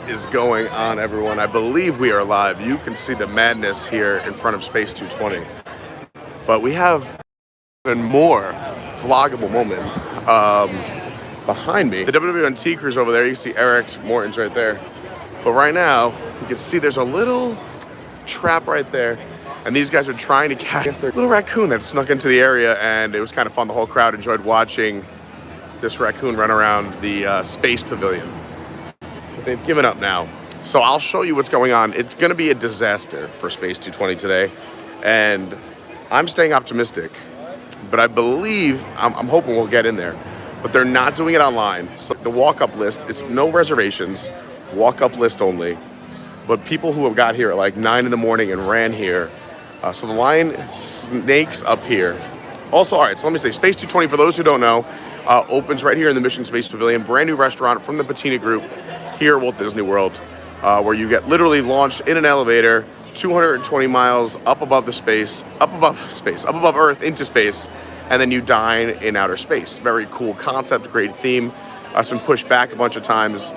is going on, everyone? I believe we are live. You can see the madness here in front of Space 220. But we have even more vloggable moment behind me. The WWNT crew's over there. You can see Eric's, Morton's right there. But right now, you can see there's a little trap right there. And these guys are trying to catch a little raccoon that snuck into the area. And it was kind of fun. The whole crowd enjoyed watching this raccoon run around the space pavilion. But they've given up now. So I'll show you what's going on. It's going to be a disaster for Space 220 today. And I'm staying optimistic. But I believe, I'm hoping we'll get in there. But they're not doing it online. So the walk-up list, it's no reservations, walk-up list only. But people who have got here at like 9 in the morning and ran here. So the line snakes up here. Also, all right, so let me say, Space 220, for those who don't know, opens right here in the Mission Space Pavilion. Brand new restaurant from the Patina Group here at Walt Disney World, where you get literally launched in an elevator, 220 miles up above Earth into space, and then you dine in outer space. Very cool concept, great theme. It's been pushed back a bunch of times,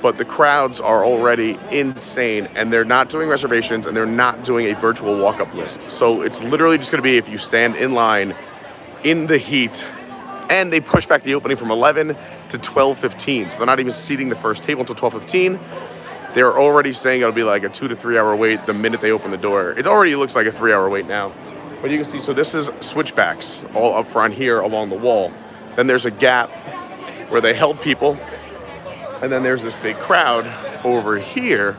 but the crowds are already insane, and they're not doing reservations, and they're not doing a virtual walk-up list. So it's literally just gonna be if you stand in line in the heat, and they push back the opening from 11 to 12:15. So they're not even seating the first table until 12:15. They're already saying it'll be like a 2 to 3 hour wait the minute they open the door. It already looks like a 3 hour wait now. But you can see, so this is switchbacks all up front here along the wall. Then there's a gap where they held people. And then there's this big crowd over here,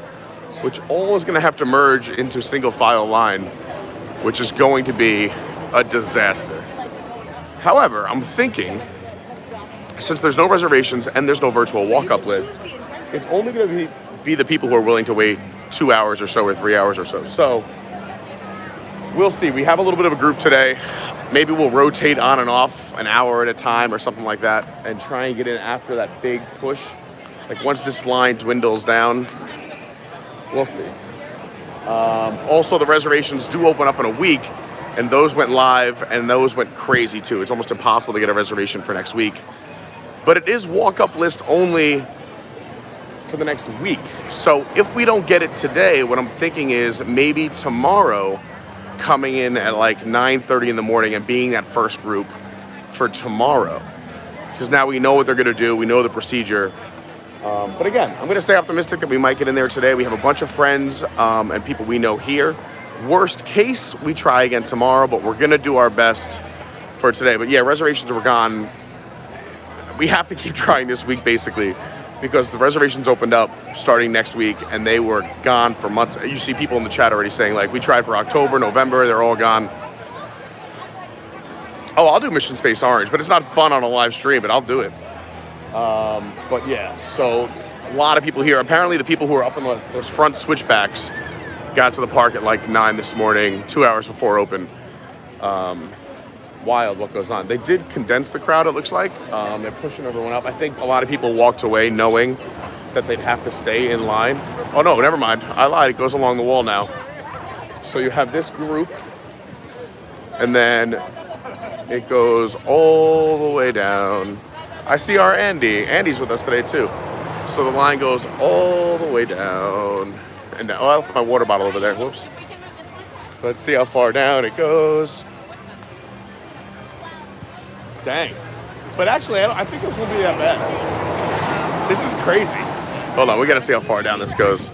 which all is gonna have to merge into single file line, which is going to be a disaster. However, I'm thinking, since there's no reservations and there's no virtual walk-up list, it's only gonna be the people who are willing to wait 2 hours or so or 3 hours or so. So we'll see. We have a little bit of a group today. Maybe we'll rotate on and off an hour at a time or something like that and try and get in after that big push. Like once this line dwindles down, we'll see. Also, the reservations do open up in a week, and those went live and those went crazy too. It's almost impossible to get a reservation for next week. But it is walk-up list only for the next week. So if we don't get it today, what I'm thinking is maybe tomorrow coming in at like 9:30 in the morning and being that first group for tomorrow. Because now we know what they're gonna do, we know the procedure. But again, I'm gonna stay optimistic that we might get in there today. We have a bunch of friends and people we know here. Worst case, we try again tomorrow, but we're gonna do our best for today. But yeah, reservations were gone. We have to keep trying this week basically, because the reservations opened up starting next week and they were gone for months. You see people in the chat already saying like, we tried for October, November, they're all gone. Oh, I'll do Mission Space Orange, but it's not fun on a live stream, but I'll do it. But yeah, so a lot of people here. Apparently the people who are up in those front switchbacks got to the park at like 9 this morning, 2 hours before open. Wild what goes on. They did condense the crowd, it looks like. They're pushing everyone up. I think a lot of people walked away knowing that they'd have to stay in line. Oh no, never mind. I lied, it goes along the wall now. So you have this group, and then it goes all the way down. I see our Andy. Andy's with us today too. So the line goes all the way down. And now, oh, I left my water bottle over there, whoops. Let's see how far down it goes. Dang. But actually, I think it won't be that bad. This is crazy. Hold on, we gotta see how far down this goes.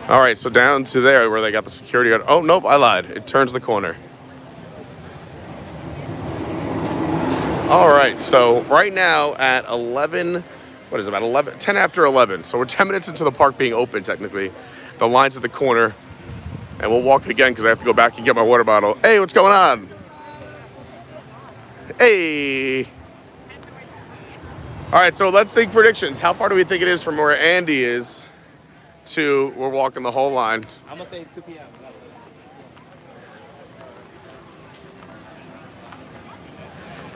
All right, so down to there where they got the security guard. Oh, nope, I lied. It turns the corner. All right, so right now at 11, what is it, about 11, 10 after 11. So we're 10 minutes into the park being open, technically. The line's at the corner, and we'll walk it again because I have to go back and get my water bottle. Hey, what's going on? Hey. All right, so let's think predictions. How far do we think it is from where Andy is to we're walking the whole line? I'm gonna say 2 p.m.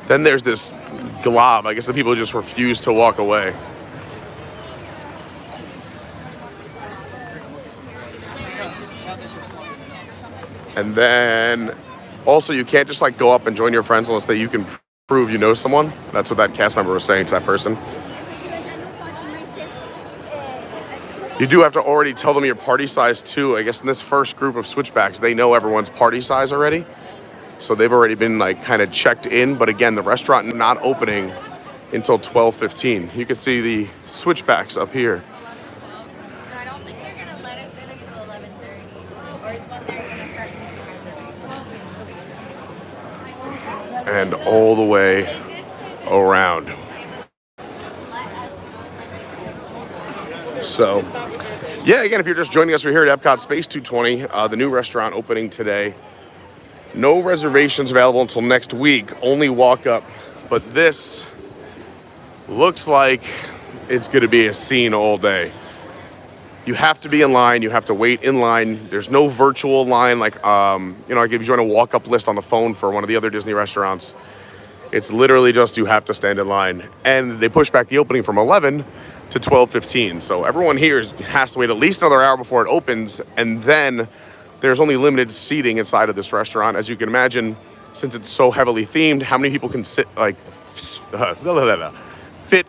Then there's this glob. I guess the people just refuse to walk away. And then also you can't just like go up and join your friends unless you can prove you know someone. That's what that cast member was saying to that person. You do have to already tell them your party size too. I guess in this first group of switchbacks, they know everyone's party size already. So they've already been like kind of checked in. But again, the restaurant not opening until 12:15. You can see the switchbacks up here. So I don't think they're going to let us in until 11:30. Or is when they're going to start taking reservations. And all the way around. So, yeah, again, if you're just joining us, we're here at EPCOT Space 220, the new restaurant opening today. No reservations available until next week, only walk up. But this looks like it's going to be a scene all day. You have to be in line. You have to wait in line. There's no virtual line like, like if you join a walk-up list on the phone for one of the other Disney restaurants. It's literally just you have to stand in line. And they push back the opening from 11 to 12:15. So everyone here has to wait at least another hour before it opens. And then there's only limited seating inside of this restaurant. As you can imagine, since it's so heavily themed, how many people can fit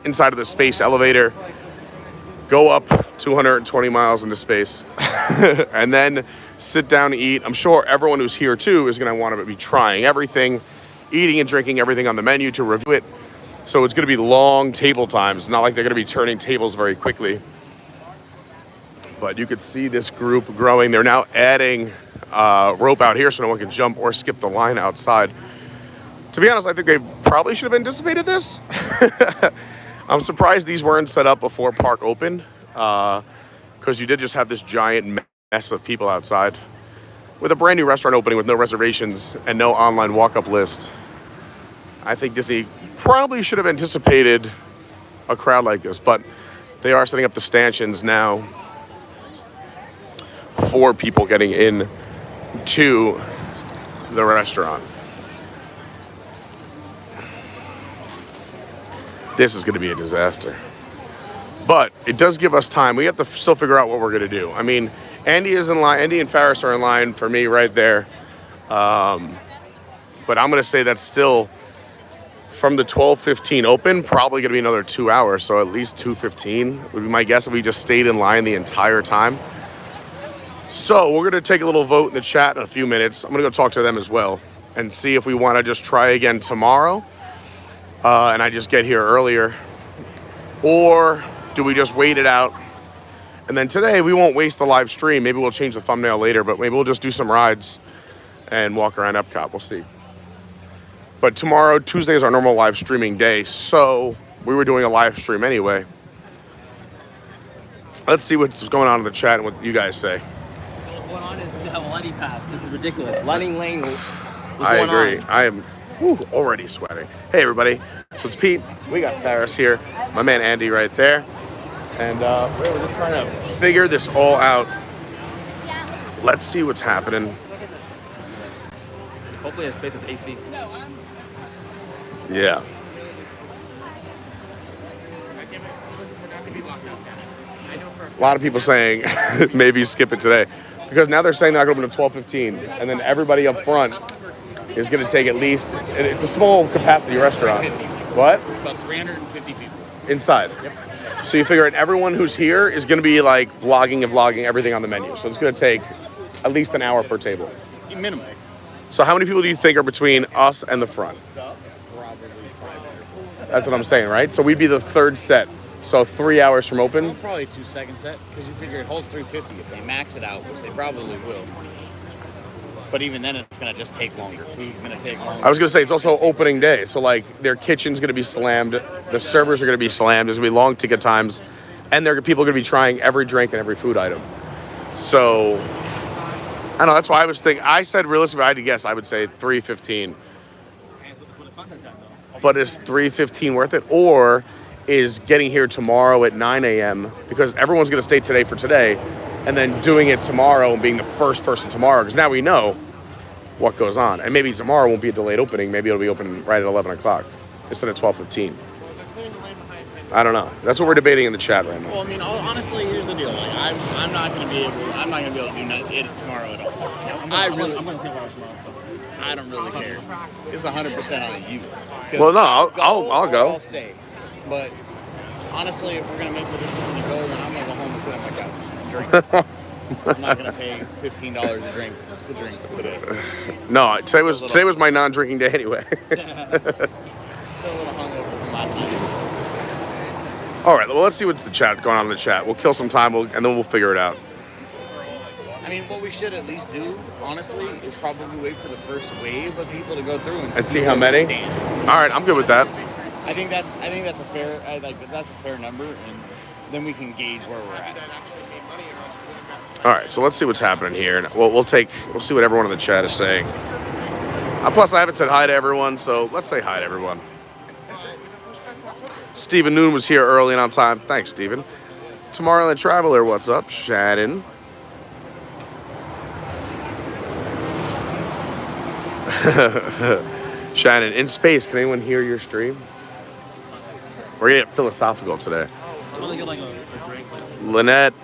inside of the space elevator, go up 220 miles into space, and then sit down and eat. I'm sure everyone who's here too is going to want to be trying everything, eating and drinking everything on the menu to review it. So it's going to be long table times. It's not like they're going to be turning tables very quickly. But you could see this group growing. They're now adding rope out here so no one can jump or skip the line outside. To be honest, I think they probably should have anticipated this. I'm surprised these weren't set up before park opened, because you did just have this giant mess of people outside. With a brand new restaurant opening with no reservations and no online walk-up list, I think Disney probably should have anticipated a crowd like this, but they are setting up the stanchions now for people getting in to the restaurant. This is going to be a disaster. But it does give us time. We have to still figure out what we're going to do. I mean, Andy is in line. Andy and Faris are in line for me right there. But I'm going to say that's still from the 12:15 open, probably going to be another 2 hours. So at least 2:15 would be my guess if we just stayed in line the entire time. So we're going to take a little vote in the chat in a few minutes. I'm going to go talk to them as well and see if we want to just try again tomorrow. And I just get here earlier, or do we just wait it out? And then today we won't waste the live stream. Maybe we'll change the thumbnail later, but maybe we'll just do some rides and walk around Epcot. We'll see. But tomorrow, Tuesday, is our normal live streaming day, so we were doing a live stream anyway. Let's see what's going on in the chat and what you guys say. What's going on is we have a Lundy pass. This is ridiculous. Lundy Lane. I agree. I am already sweating. Hey, everybody. So it's Pete. We got Faris here. My man Andy right there. And we're just trying to figure this all out. Let's see what's happening. Hopefully the space is AC. Yeah. A lot of people saying maybe skip it today. Because now they're saying they're not going to open at 12:15. And then everybody up front is going to take at least, it's a small capacity restaurant. What? About 350 people. Inside. Yep. So you figure everyone who's here is going to be like blogging and vlogging everything on the menu. So it's going to take at least an hour per table. Minimum. So how many people do you think are between us and the front? That's what I'm saying, right? So we'd be the third set. So 3 hours from open. Probably 2 second set, because you figure it holds 350 if they max it out, which they probably will. But even then, it's going to just take longer. Food's going to take longer. I was going to say, it's also opening day. So, like, their kitchen's going to be slammed. The servers are going to be slammed. There's going to be long ticket times. And people are going to be trying every drink and every food item. So, I don't know. That's why I was thinking. I said, realistically, if I had to guess, I would say 3:15. But is 3:15 worth it? Or is getting here tomorrow at 9 a.m. because everyone's going to stay today for today, and then doing it tomorrow and being the first person tomorrow, because now we know what goes on. And maybe tomorrow won't be a delayed opening. Maybe it'll be open right at 11 o'clock instead of 12:15. I don't know. That's what we're debating in the chat right now. Well, I mean, honestly, here's the deal. Like, I'm not going to be able to do it tomorrow at all. I'm going to pre-watch tomorrow, so I don't really care. It's 100% on you. Well, no, I'll go. I'll stay. But Honestly, if we're gonna make the decision to go, then I'm gonna go home and sit on my couch and drink. I'm not gonna pay $15 a drink to drink today. No, today was my non-drinking day anyway. Still a little hungover from last night. All right, well, let's see what's going on in the chat. We'll kill some time, and then we'll figure it out. I mean, what we should at least do, honestly, is probably wait for the first wave of people to go through and see how many. All right, I'm good with that. I think that's a fair that's a fair number, and then we can gauge where we're at. All right, so let's see what's happening here. We'll see what everyone in the chat is saying. Plus, I haven't said hi to everyone, so let's say hi to everyone. Stephen Noon was here early and on time. Thanks, Stephen. Tomorrowland Traveler, what's up? Shannon. Shannon, in space, can anyone hear your stream? We're getting philosophical today. I'm gonna get like a drink. Lynette,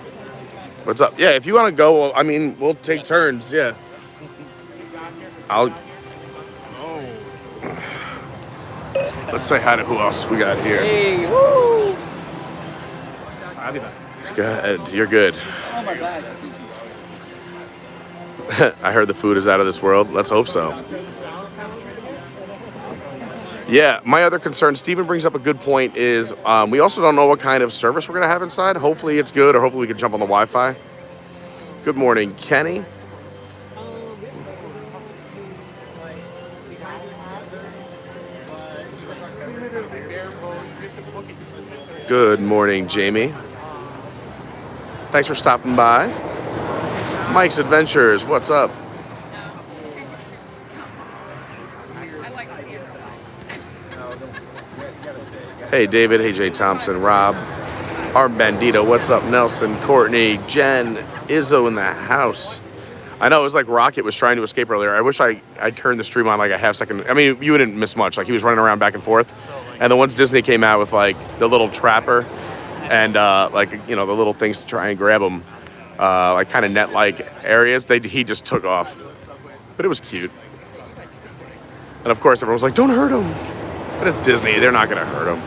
what's up? Yeah, if you want to go, I mean, we'll take turns. Yeah. Let's say hi to who else we got here. Hey, woo! I'll be back. Go ahead, you're good. Oh my God. I heard the food is out of this world. Let's hope so. Yeah, my other concern, Steven brings up a good point, is we also don't know what kind of service we're going to have inside. Hopefully it's good, or hopefully we can jump on the Wi-Fi. Good morning, Kenny. Good morning, Jamie. Thanks for stopping by. Mike's Adventures, what's up? Hey, David. Hey, Jay Thompson. Rob. Armbandido. What's up, Nelson? Courtney. Jen. Izzo in the house. I know, it was like Rocket was trying to escape earlier. I wish I turned the stream on like a half second. I mean, you didn't miss much. Like, he was running around back and forth. And then once Disney came out with, like, the little trapper and, like, you know, the little things to try and grab him, like, kind of net-like areas, he just took off. But it was cute. And, of course, everyone was like, don't hurt him. But it's Disney. They're not going to hurt him.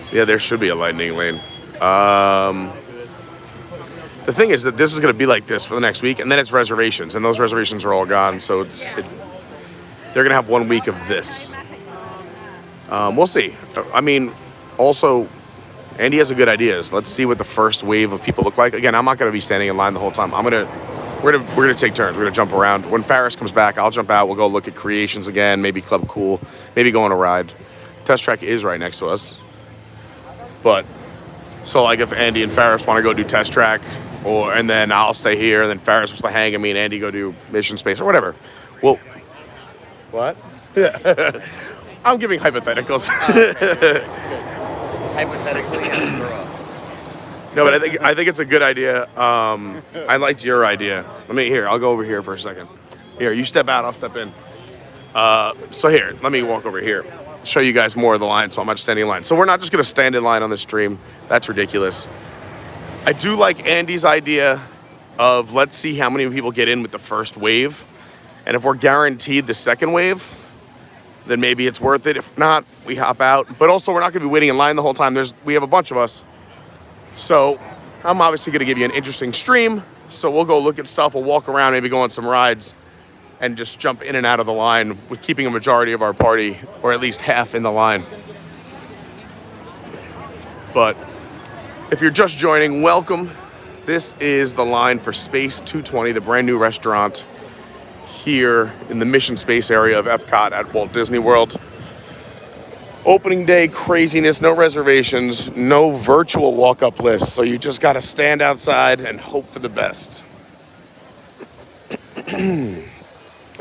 Yeah, there should be a lightning lane. The thing is that this is going to be like this for the next week, and then it's reservations, and those reservations are all gone, so they're going to have 1 week of this. We'll see. I mean, also, Andy has a good ideas. Let's see what the first wave of people look like. Again, I'm not going to be standing in line the whole time. We're gonna take turns. We're gonna jump around. When Ferris comes back, I'll jump out. We'll go look at creations again, maybe Club Cool, maybe go on a ride. Test Track is right next to us. But, so like if Andy and Ferris want to go do Test Track, and then I'll stay here, and then Ferris wants to hang, and me and Andy go do Mission Space, or whatever. Well, what? I'm giving hypotheticals. It's hypothetically No, but I think it's a good idea. I liked your idea. I'll go over here for a second. Here, you step out, I'll step in. So here, let me walk over here. Show you guys more of the line, so I'm not standing in line. So we're not just going to stand in line on the stream. That's ridiculous. I do like Andy's idea of let's see how many people get in with the first wave. And if we're guaranteed the second wave, then maybe it's worth it. If not, we hop out. But also, we're not going to be waiting in line the whole time. We have a bunch of us. So I'm obviously going to give you an interesting stream. So we'll go look at stuff. We'll walk around, maybe go on some rides, and just jump in and out of the line with keeping a majority of our party, or at least half in the line. But if you're just joining, welcome. This is the line for Space 220, the brand new restaurant here in the Mission Space area of EPCOT at Walt Disney World. Opening day craziness, no reservations, no virtual walk-up list, so you just gotta stand outside and hope for the best.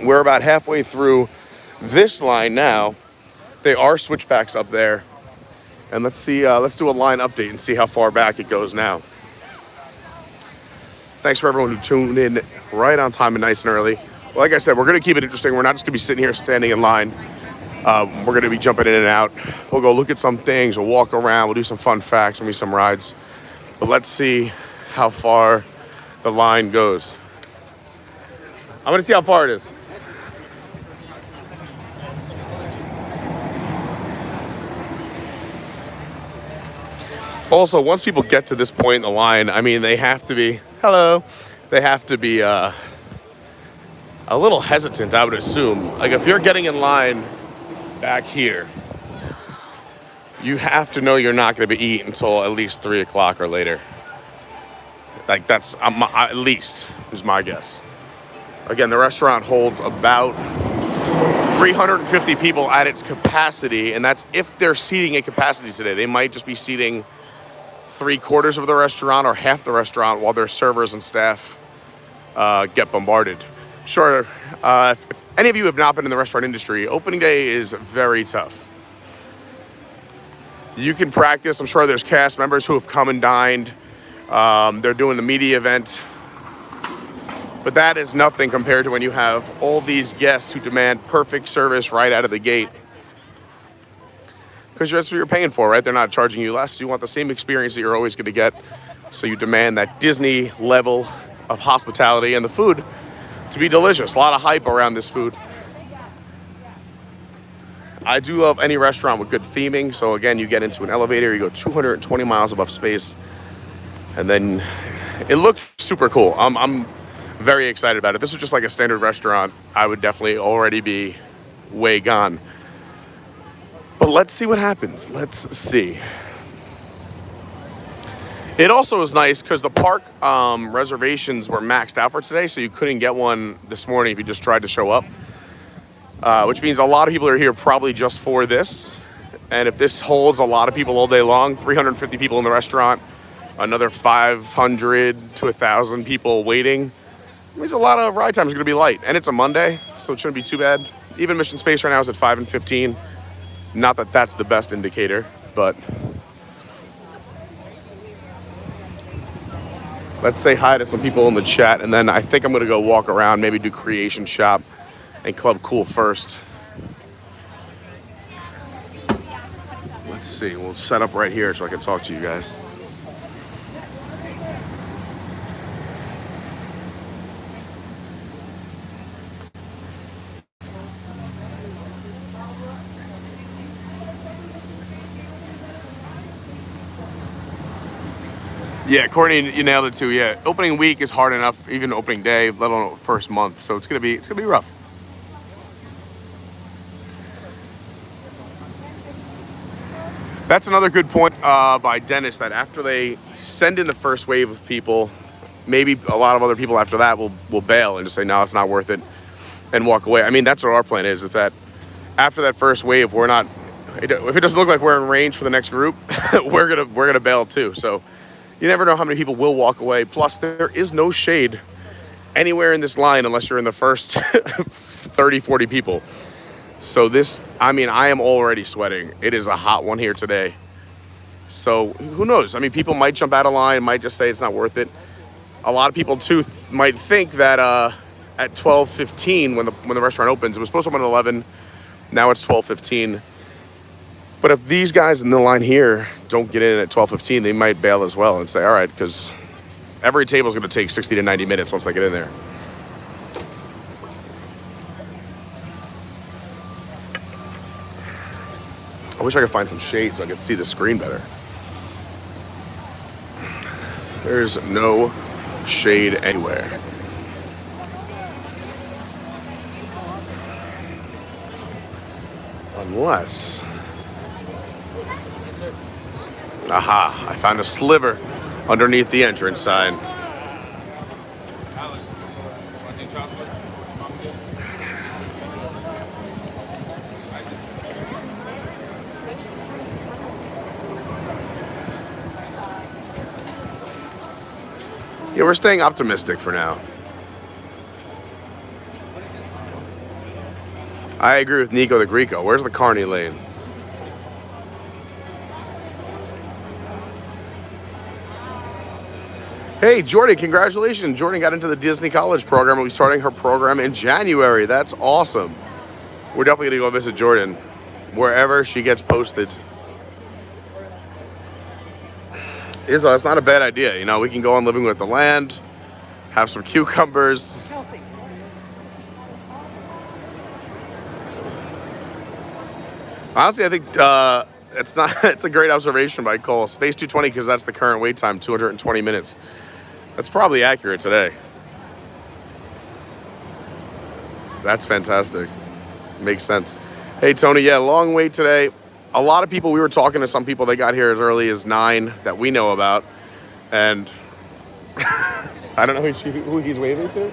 We're about halfway through this line now. There are switchbacks up there. And let's see, let's do a line update and see how far back it goes now. Thanks for everyone who tuned in right on time and nice and early. Like I said, we're gonna keep it interesting. We're not just gonna be sitting here standing in line. We're gonna be jumping in and out. We'll go look at some things, we'll walk around, we'll do some fun facts, maybe some rides. But let's see how far the line goes. I'm gonna see how far it is. Also, once people get to this point in the line, I mean, they have to be, hello, they have to be a little hesitant, I would assume. Like, if you're getting in line back here, you have to know you're not going to be eating until at least 3 o'clock or later. Like, that's at least is my guess. Again, the restaurant holds about 350 people at its capacity, and that's if they're seating a capacity today. They might just be seating 3/4 of the restaurant or half the restaurant while their servers and staff get bombarded. Sure, if any of you have not been in the restaurant industry, opening day is very tough. You can practice. I'm sure there's cast members who have come and dined. They're doing the media event. But that is nothing compared to when you have all these guests who demand perfect service right out of the gate. Because that's what you're paying for, right? They're not charging you less. You want the same experience that you're always going to get. So you demand that Disney level of hospitality and the food to be delicious. A lot of hype around this food. I do love any restaurant with good theming. So again, you get into an elevator, you go 220 miles above space, and then it looks super cool. I'm very excited about it. If this was just like a standard restaurant, I would definitely already be way gone. But let's see what happens. Let's see. It also is nice because the park reservations were maxed out for today, so you couldn't get one this morning if you just tried to show up. Which means a lot of people are here probably just for this. And if this holds a lot of people all day long, 350 people in the restaurant, another 500 to 1,000 people waiting, it means a lot of ride time is going to be light. And it's a Monday, so it shouldn't be too bad. Even Mission Space right now is at 5 and 15. Not that that's the best indicator, but let's say hi to some people in the chat, and then I think I'm going to go walk around, maybe do Creation Shop and Club Cool first. Let's see, we'll set up right here so I can talk to you guys. Yeah, Courtney, you nailed it too. Yeah, opening week is hard enough, even opening day, let alone first month. So it's gonna be rough. That's another good point by Dennis, that after they send in the first wave of people, maybe a lot of other people after that will bail and just say, no, it's not worth it, and walk away. I mean, that's what our plan is that after that first wave, we're not, if it doesn't look like we're in range for the next group, we're gonna bail too. So you never know how many people will walk away. Plus, there is no shade anywhere in this line unless you're in the first 30, 40 people. So this, I mean, I am already sweating. It is a hot one here today. So who knows? I mean, people might jump out of line, might just say it's not worth it. A lot of people too might think that at 12:15 when the restaurant opens, it was supposed to open at 11. Now it's 12:15. But if these guys in the line here don't get in at 12:15, they might bail as well and say, all right, because every table is going to take 60 to 90 minutes once they get in there. I wish I could find some shade so I could see the screen better. There's no shade anywhere. Unless... Aha, I found a sliver underneath the entrance sign. Yeah, we're staying optimistic for now. I agree with Nico the Greco. Where's the Carney lane? Hey, Jordan, congratulations. Jordan got into the Disney College program. We'll be starting her program in January. That's awesome. We're definitely going to go visit Jordan wherever she gets posted. Izzo, that's not a bad idea. You know, we can go on Living with the Land, have some cucumbers. Honestly, I think it's not. It's a great observation by Cole. Space 220 because that's the current wait time, 220 minutes. That's probably accurate today. That's fantastic. Makes sense. Hey, Tony, yeah, long wait today. A lot of people, we were talking to some people, they got here as early as 9 that we know about. And I don't know who he's waving to.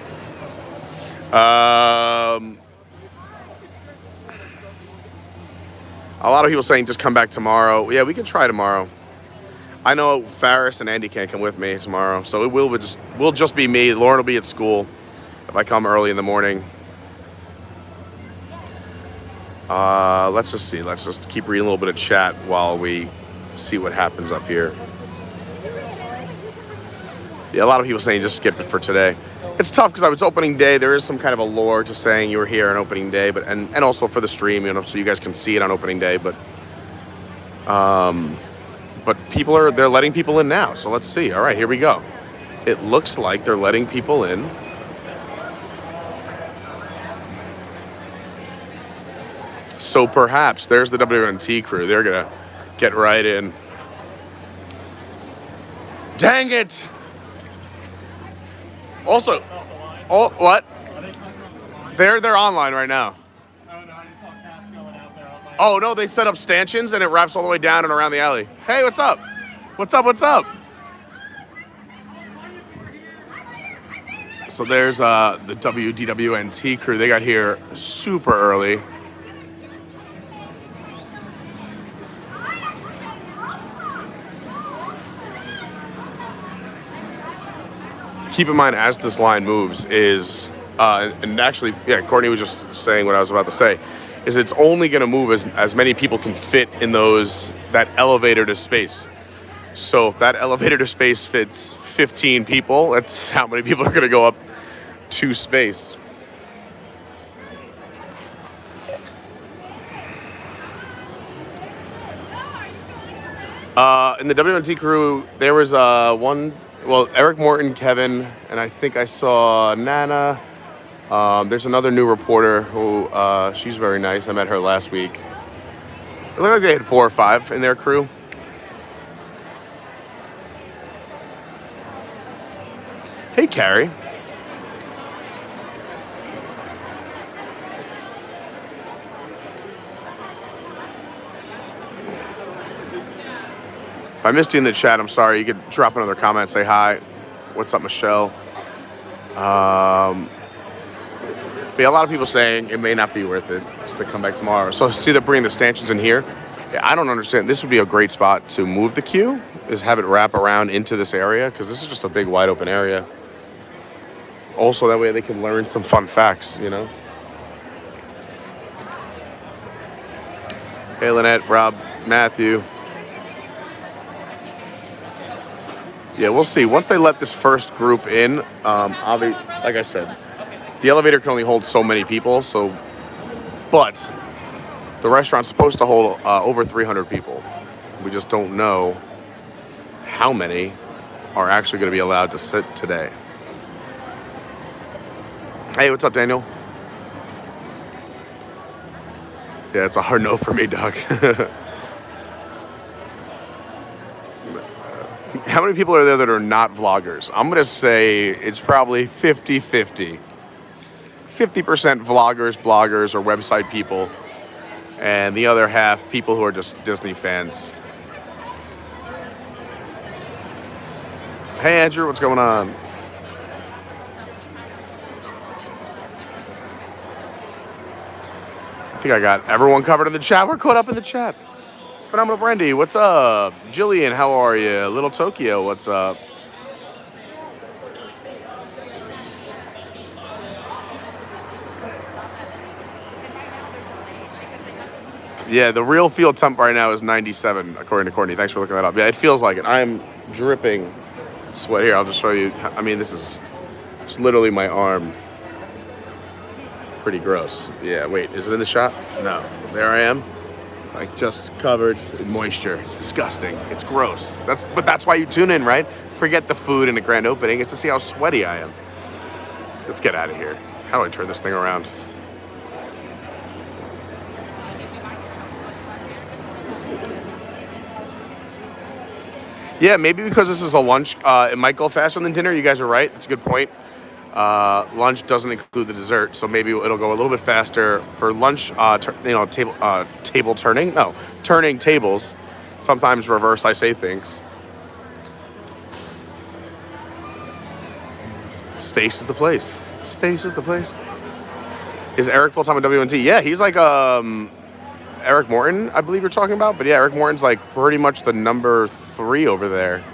A lot of people saying just come back tomorrow. Yeah, we can try tomorrow. I know Faris and Andy can't come with me tomorrow, so it will just be me. Lauren will be at school if I come early in the morning. Let's just see. Let's just keep reading a little bit of chat while we see what happens up here. Yeah, a lot of people saying just skip it for today. It's tough because it's opening day. There is some kind of a lore to saying you were here on opening day, but and also for the stream, so you guys can see it on opening day. But they're letting people in now. So let's see. All right, here we go. It looks like they're letting people in. So perhaps there's the WNT crew. They're gonna get right in. Dang it! Also, what? They're online right now. Oh no, they set up stanchions and it wraps all the way down and around the alley. Hey, what's up? What's up? What's up? So there's the WDWNT crew. They got here super early. Keep in mind, as this line moves, and actually, yeah, Courtney was just saying what I was about to say, is it's only going to move as many people can fit in that elevator to space. So if that elevator to space fits 15 people, that's how many people are going to go up to space. In the WNT crew, there was Eric Morton, Kevin, and I think I saw Nana. There's another new reporter who, she's very nice. I met her last week. It looked like they had 4 or 5 in their crew. Hey, Carrie. If I missed you in the chat, I'm sorry. You could drop another comment, say hi. What's up, Michelle? But yeah, a lot of people saying it may not be worth it just to come back tomorrow. So see, they're bringing the stanchions in here. Yeah, I don't understand. This would be a great spot to move the queue, is have it wrap around into this area, because this is just a big, wide open area. Also, that way they can learn some fun facts, Hey, Lynette, Rob, Matthew. Yeah, we'll see. Once they let this first group in, like I said, the elevator can only hold so many people. But the restaurant's supposed to hold over 300 people. We just don't know how many are actually going to be allowed to sit today. Hey, what's up, Daniel? Yeah, it's a hard no for me, Doug. How many people are there that are not vloggers? I'm going to say it's probably 50-50. 50% vloggers, bloggers, or website people. And the other half, people who are just Disney fans. Hey, Andrew, what's going on? I think I got everyone covered in the chat. We're caught up in the chat. Phenomenal Brandy, what's up? Jillian, how are you? Little Tokyo, what's up? Yeah, the real field temp right now is 97, according to Courtney. Thanks for looking that up. Yeah, it feels like it. I'm dripping sweat here. I'll just show you. I mean, this is just literally my arm. Pretty gross. Yeah, wait, is it in the shot? No. There I am. Like, just covered in moisture. It's disgusting. It's gross. But that's why you tune in, right? Forget the food and the grand opening. It's to see how sweaty I am. Let's get out of here. How do I turn this thing around? Yeah, maybe because this is a lunch, it might go faster than dinner. You guys are right. That's a good point. Lunch doesn't include the dessert, so maybe it'll go a little bit faster for lunch. Table turning. No, turning tables. Sometimes reverse. I say things. Space is the place. Space is the place. Is Eric full time at WNT? Yeah, he's like Eric Morton, I believe you're talking about. But yeah, Eric Morton's like pretty much the number 3 over there.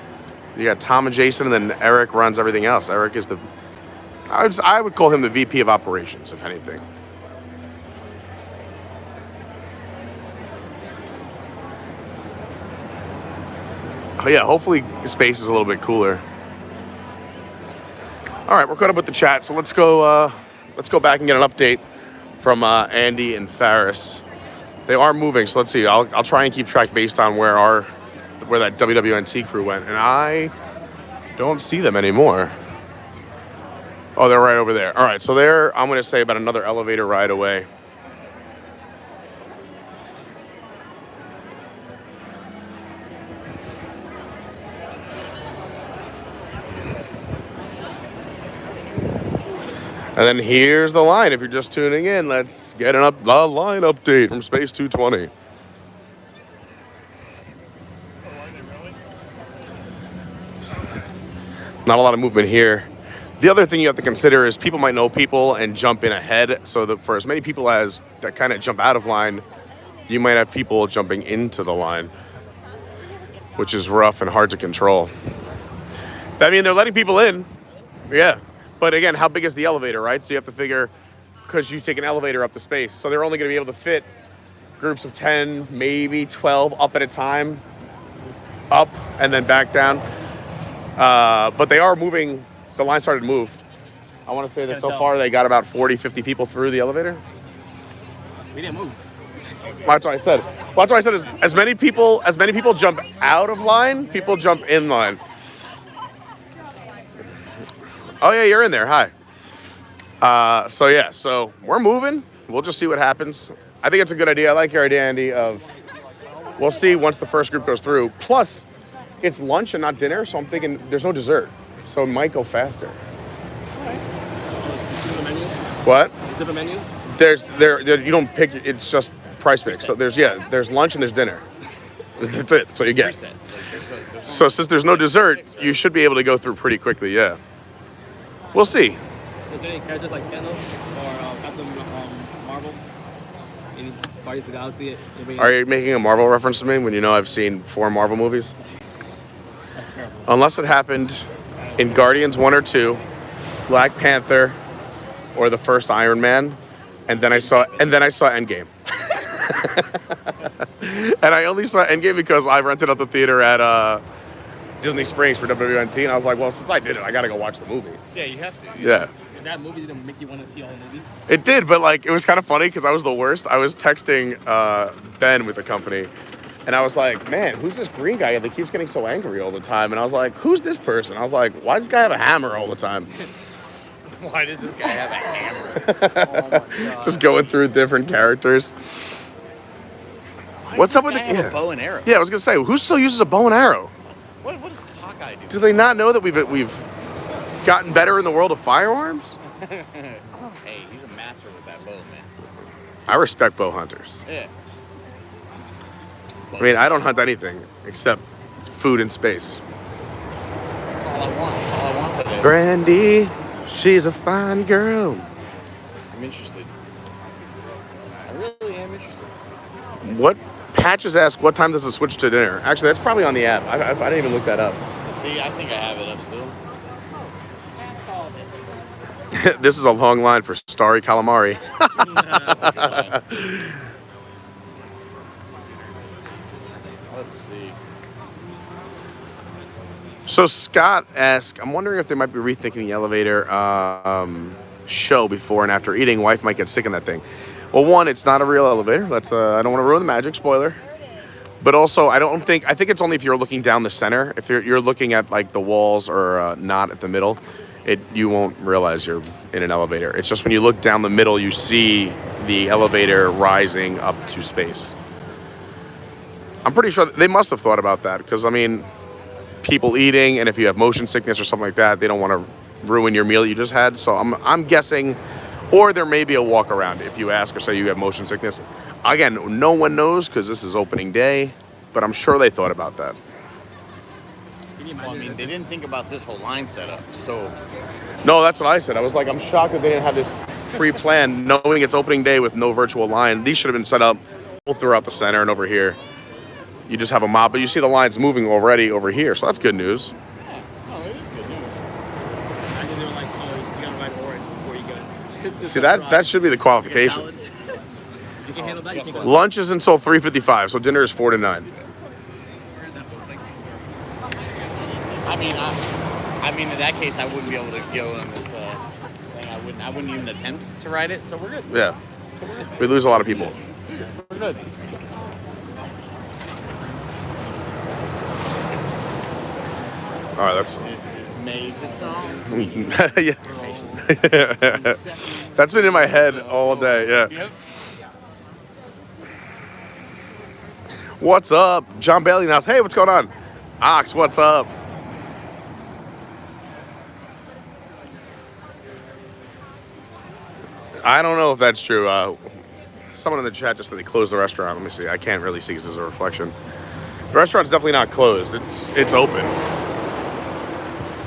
You got Tom and Jason, and then Eric runs everything else. Eric is I would call him the VP of operations, if anything. Oh yeah, hopefully space is a little bit cooler. All right, we're caught up with the chat, so let's go back and get an update from Andy and Faris. They are moving, so let's see. I'll try and keep track based on where that WWNT crew went, and I don't see them anymore. Oh, they're right over there. All right, so they're, I'm going to say, about another elevator ride away. And then here's the line. If you're just tuning in, let's get the line update from Space 220. Not a lot of movement here. The other thing you have to consider is people might know people and jump in ahead. So that for as many people as that kind of jump out of line, you might have people jumping into the line, which is rough and hard to control. I mean, they're letting people in. Yeah. But again, how big is the elevator, right? So you have to figure, because you take an elevator up to space. So they're only going to be able to fit groups of 10, maybe 12 up at a time, up and then back down. But they are moving. The line started to move. I want to say that so far they got about 40, 50 people through the elevator. We didn't move. That's what I said. Well, that's what I said is as many people jump out of line, people jump in line. Oh yeah, you're in there. Hi. So we're moving. We'll just see what happens. I think it's a good idea. I like your idea, Andy, of we'll see once the first group goes through. Plus, it's lunch and not dinner, so I'm thinking there's no dessert. So it might go faster. All right. Different menus? What? Different menus? There you don't pick, it's just price fixed. So there's lunch and there's dinner. That's it. So you get. So since there's no dessert, you should be able to go through pretty quickly, yeah. We'll see. Is there any characters like Thanos or Captain Marvel? Any Guardians of the Galaxy? Are you making a Marvel reference to me when you know I've seen 4 Marvel movies? That's terrible. Unless it happened in Guardians 1 or 2, Black Panther, or the first Iron Man, and then I saw Endgame. And I only saw Endgame because I rented out the theater at Disney Springs for WWNT, and I was like, well, since I did it, I gotta go watch the movie. Yeah, you have to. Yeah. And that movie didn't make you want to see all the movies? It did, but like it was kind of funny because I was the worst. I was texting Ben with the company, and I was like, man, who's this green guy that keeps getting so angry all the time? And I was like, who's this person? I was like, why does this guy have a hammer all the time? Why does this guy have a hammer? Oh Just going through different characters. What's up with the a bow and arrow? Yeah, I was gonna say, who still uses a bow and arrow? What does Hawkeye do? Do they not know that we've gotten better in the world of firearms? Hey, he's a master with that bow, man. I respect bow hunters. Yeah. I mean, I don't hunt anything except food and space. That's all I want. That's all I want today. Brandy, she's a fine girl. I'm interested. I really am interested. What? Patches ask, what time does it switch to dinner? Actually, that's probably on the app. I didn't even look that up. See, I think I have it up still. This is a long line for Starry Calamari. Let's see. So Scott asked, I'm wondering if they might be rethinking the elevator show before and after eating. Wife might get sick in that thing. Well, one, it's not a real elevator. That's I don't want to ruin the magic. Spoiler. But also, I think it's only if you're looking down the center. If you're looking at like the walls or not at the middle, you won't realize you're in an elevator. It's just when you look down the middle, you see the elevator rising up to space. I'm pretty sure they must have thought about that because I mean, people eating, and if you have motion sickness or something like that, they don't want to ruin your meal you just had. So I'm guessing, or there may be a walk around if you ask or say you have motion sickness. Again, no one knows because this is opening day, but I'm sure they thought about that. Well, I mean, they didn't think about this whole line setup, so... No, that's what I said. I was like, I'm shocked that they didn't have this pre-planned, knowing it's opening day with no virtual line. These should have been set up all throughout the center and over here. You just have a mob, but you see the lines moving already over here, so that's good news. Yeah. Oh, it is good news. I think they were like, oh, you gotta ride orange before you go. See, that should be the qualification. You can handle that. You can go. Lunch is until 3:55, so dinner is 4 to 9. I mean, in that case, I wouldn't be able to go on this thing. I wouldn't even attempt to ride it, so we're good. Yeah. We lose a lot of people. We're good. All right, that's... This is Major Tom. Yeah. That's been in my head all day, yeah. Yep. What's up? John Bailey now. Hey, what's going on? Ox, what's up? I don't know if that's true. Someone in the chat just said they closed the restaurant. Let me see. I can't really see because there's a reflection. The restaurant's definitely not closed. It's open.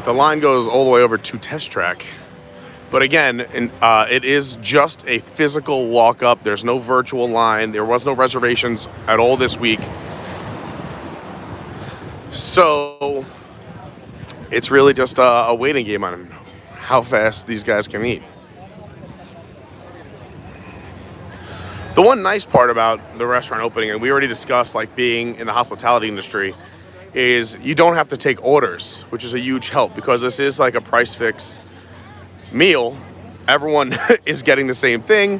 The line goes all the way over to Test Track. But again, it is just a physical walk up. There's no virtual line. There was no reservations at all this week. So it's really just a waiting game on how fast these guys can eat. The one nice part about the restaurant opening, and we already discussed like being in the hospitality industry, is you don't have to take orders, which is a huge help because this is like a price fix meal. Everyone is getting the same thing.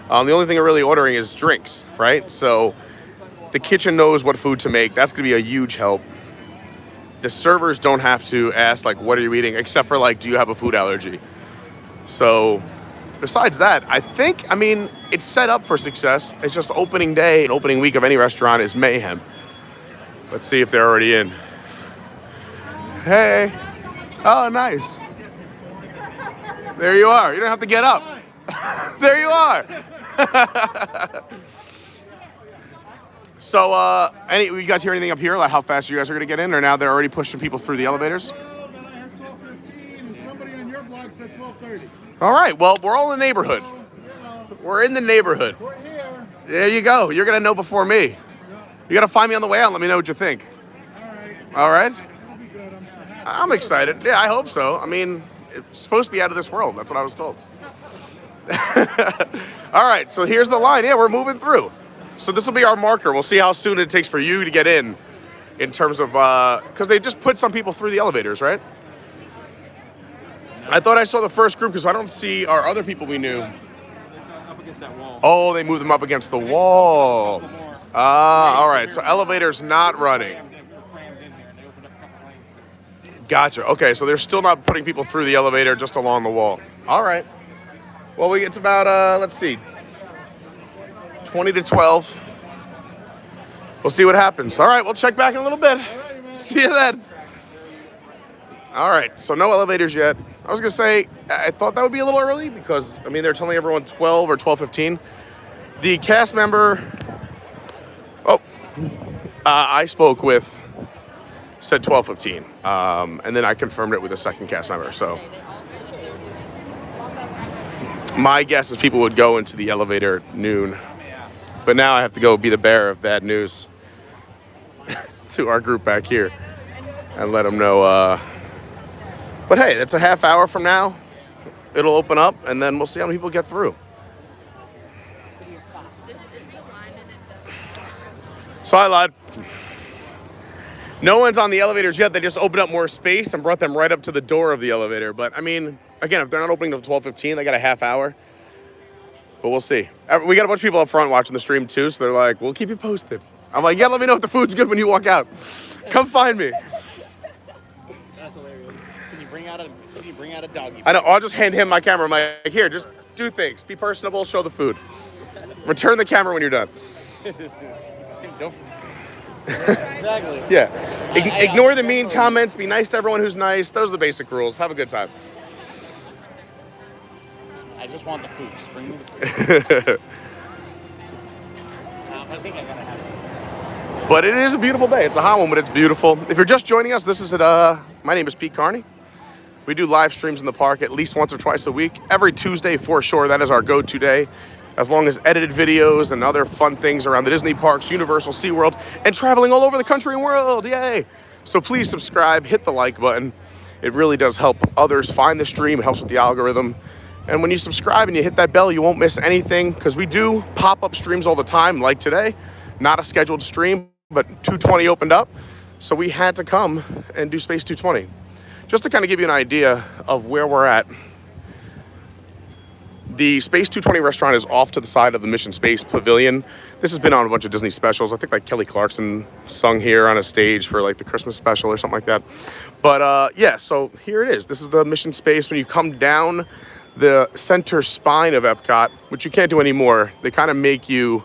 The only thing you're really ordering is drinks, right? So the kitchen knows what food to make. That's gonna be a huge help. The servers don't have to ask like, what are you eating? Except for like, do you have a food allergy? So besides that, I mean, it's set up for success. It's just opening day and opening week of any restaurant is mayhem. Let's see if they're already in. Hey. Oh, nice. There you are. You don't have to get up. There you are. So, you guys hear anything up here, like how fast you guys are going to get in, or now they're already pushing people through the elevators? Oh, then I have 12:15. Somebody on your block said 12:30. All right, well, we're all in the neighborhood. We're in the neighborhood. We're here. There you go. You're going to know before me. You got to find me on the way out and let me know what you think. All right. All right? It'll be good. I'm so happy. I'm excited. Yeah, I hope so. I mean, it's supposed to be out of this world. That's what I was told. All right, so here's the line. Yeah, we're moving through. So this will be our marker. We'll see how soon it takes for you to get in terms of, because they just put some people through the elevators, right? I thought I saw the first group because I don't see our other people we knew. Up against that wall. Oh, they moved them up against the wall. All right, so elevator's not running. Gotcha. Okay, so they're still not putting people through the elevator, just along the wall. All right. Well, it's about, let's see, 20 to 12. We'll see what happens. All right, we'll check back in a little bit. See you then. All right, so no elevators yet. I was going to say, I thought that would be a little early because, I mean, they're telling everyone 12 or 12:15. The cast member, I spoke with, said 12:15. And then I confirmed it with a second cast member, so. My guess is people would go into the elevator at noon. But now I have to go be the bearer of bad news to our group back here and let them know. But hey, that's a half hour from now. It'll open up, and then we'll see how many people get through. So I lied. No one's on the elevators yet. They just opened up more space and brought them right up to the door of the elevator. But, I mean, again, if they're not opening until 12:15, they got a half hour. But we'll see. We got a bunch of people up front watching the stream, too, so they're like, we'll keep you posted. I'm like, yeah, let me know if the food's good when you walk out. Come find me. That's hilarious. Can you bring out a doggy? I know. I'll just hand him my camera. I'm like, here, just do things. Be personable. Show the food. Return the camera when you're done. Don't. Exactly. Yeah. Ignore the mean definitely- comments. Be nice to everyone who's nice. Those are the basic rules. Have a good time. I just want the food. Just bring me the food. I think I gotta have it. But it is a beautiful day. It's a hot one, but it's beautiful. If you're just joining us, this is at, my name is Pete Carney. We do live streams in the park at least once or twice a week. Every Tuesday for sure. That is our go-to day. As long as edited videos and other fun things around the Disney parks, Universal, SeaWorld, and traveling all over the country and world. Yay! So please subscribe, hit the like button. It really does help others find the stream. It helps with the algorithm. And when you subscribe and you hit that bell, you won't miss anything because we do pop-up streams all the time, like today. Not a scheduled stream, but 220 opened up. So we had to come and do Space 220. Just to kind of give you an idea of where we're at, the Space 220 restaurant is off to the side of the Mission Space Pavilion. This has been on a bunch of Disney specials. I think like Kelly Clarkson sung here on a stage for like the Christmas special or something like that. But yeah, so here it is. This is the Mission Space. When you come down the center spine of EPCOT, which you can't do anymore, they kind of make you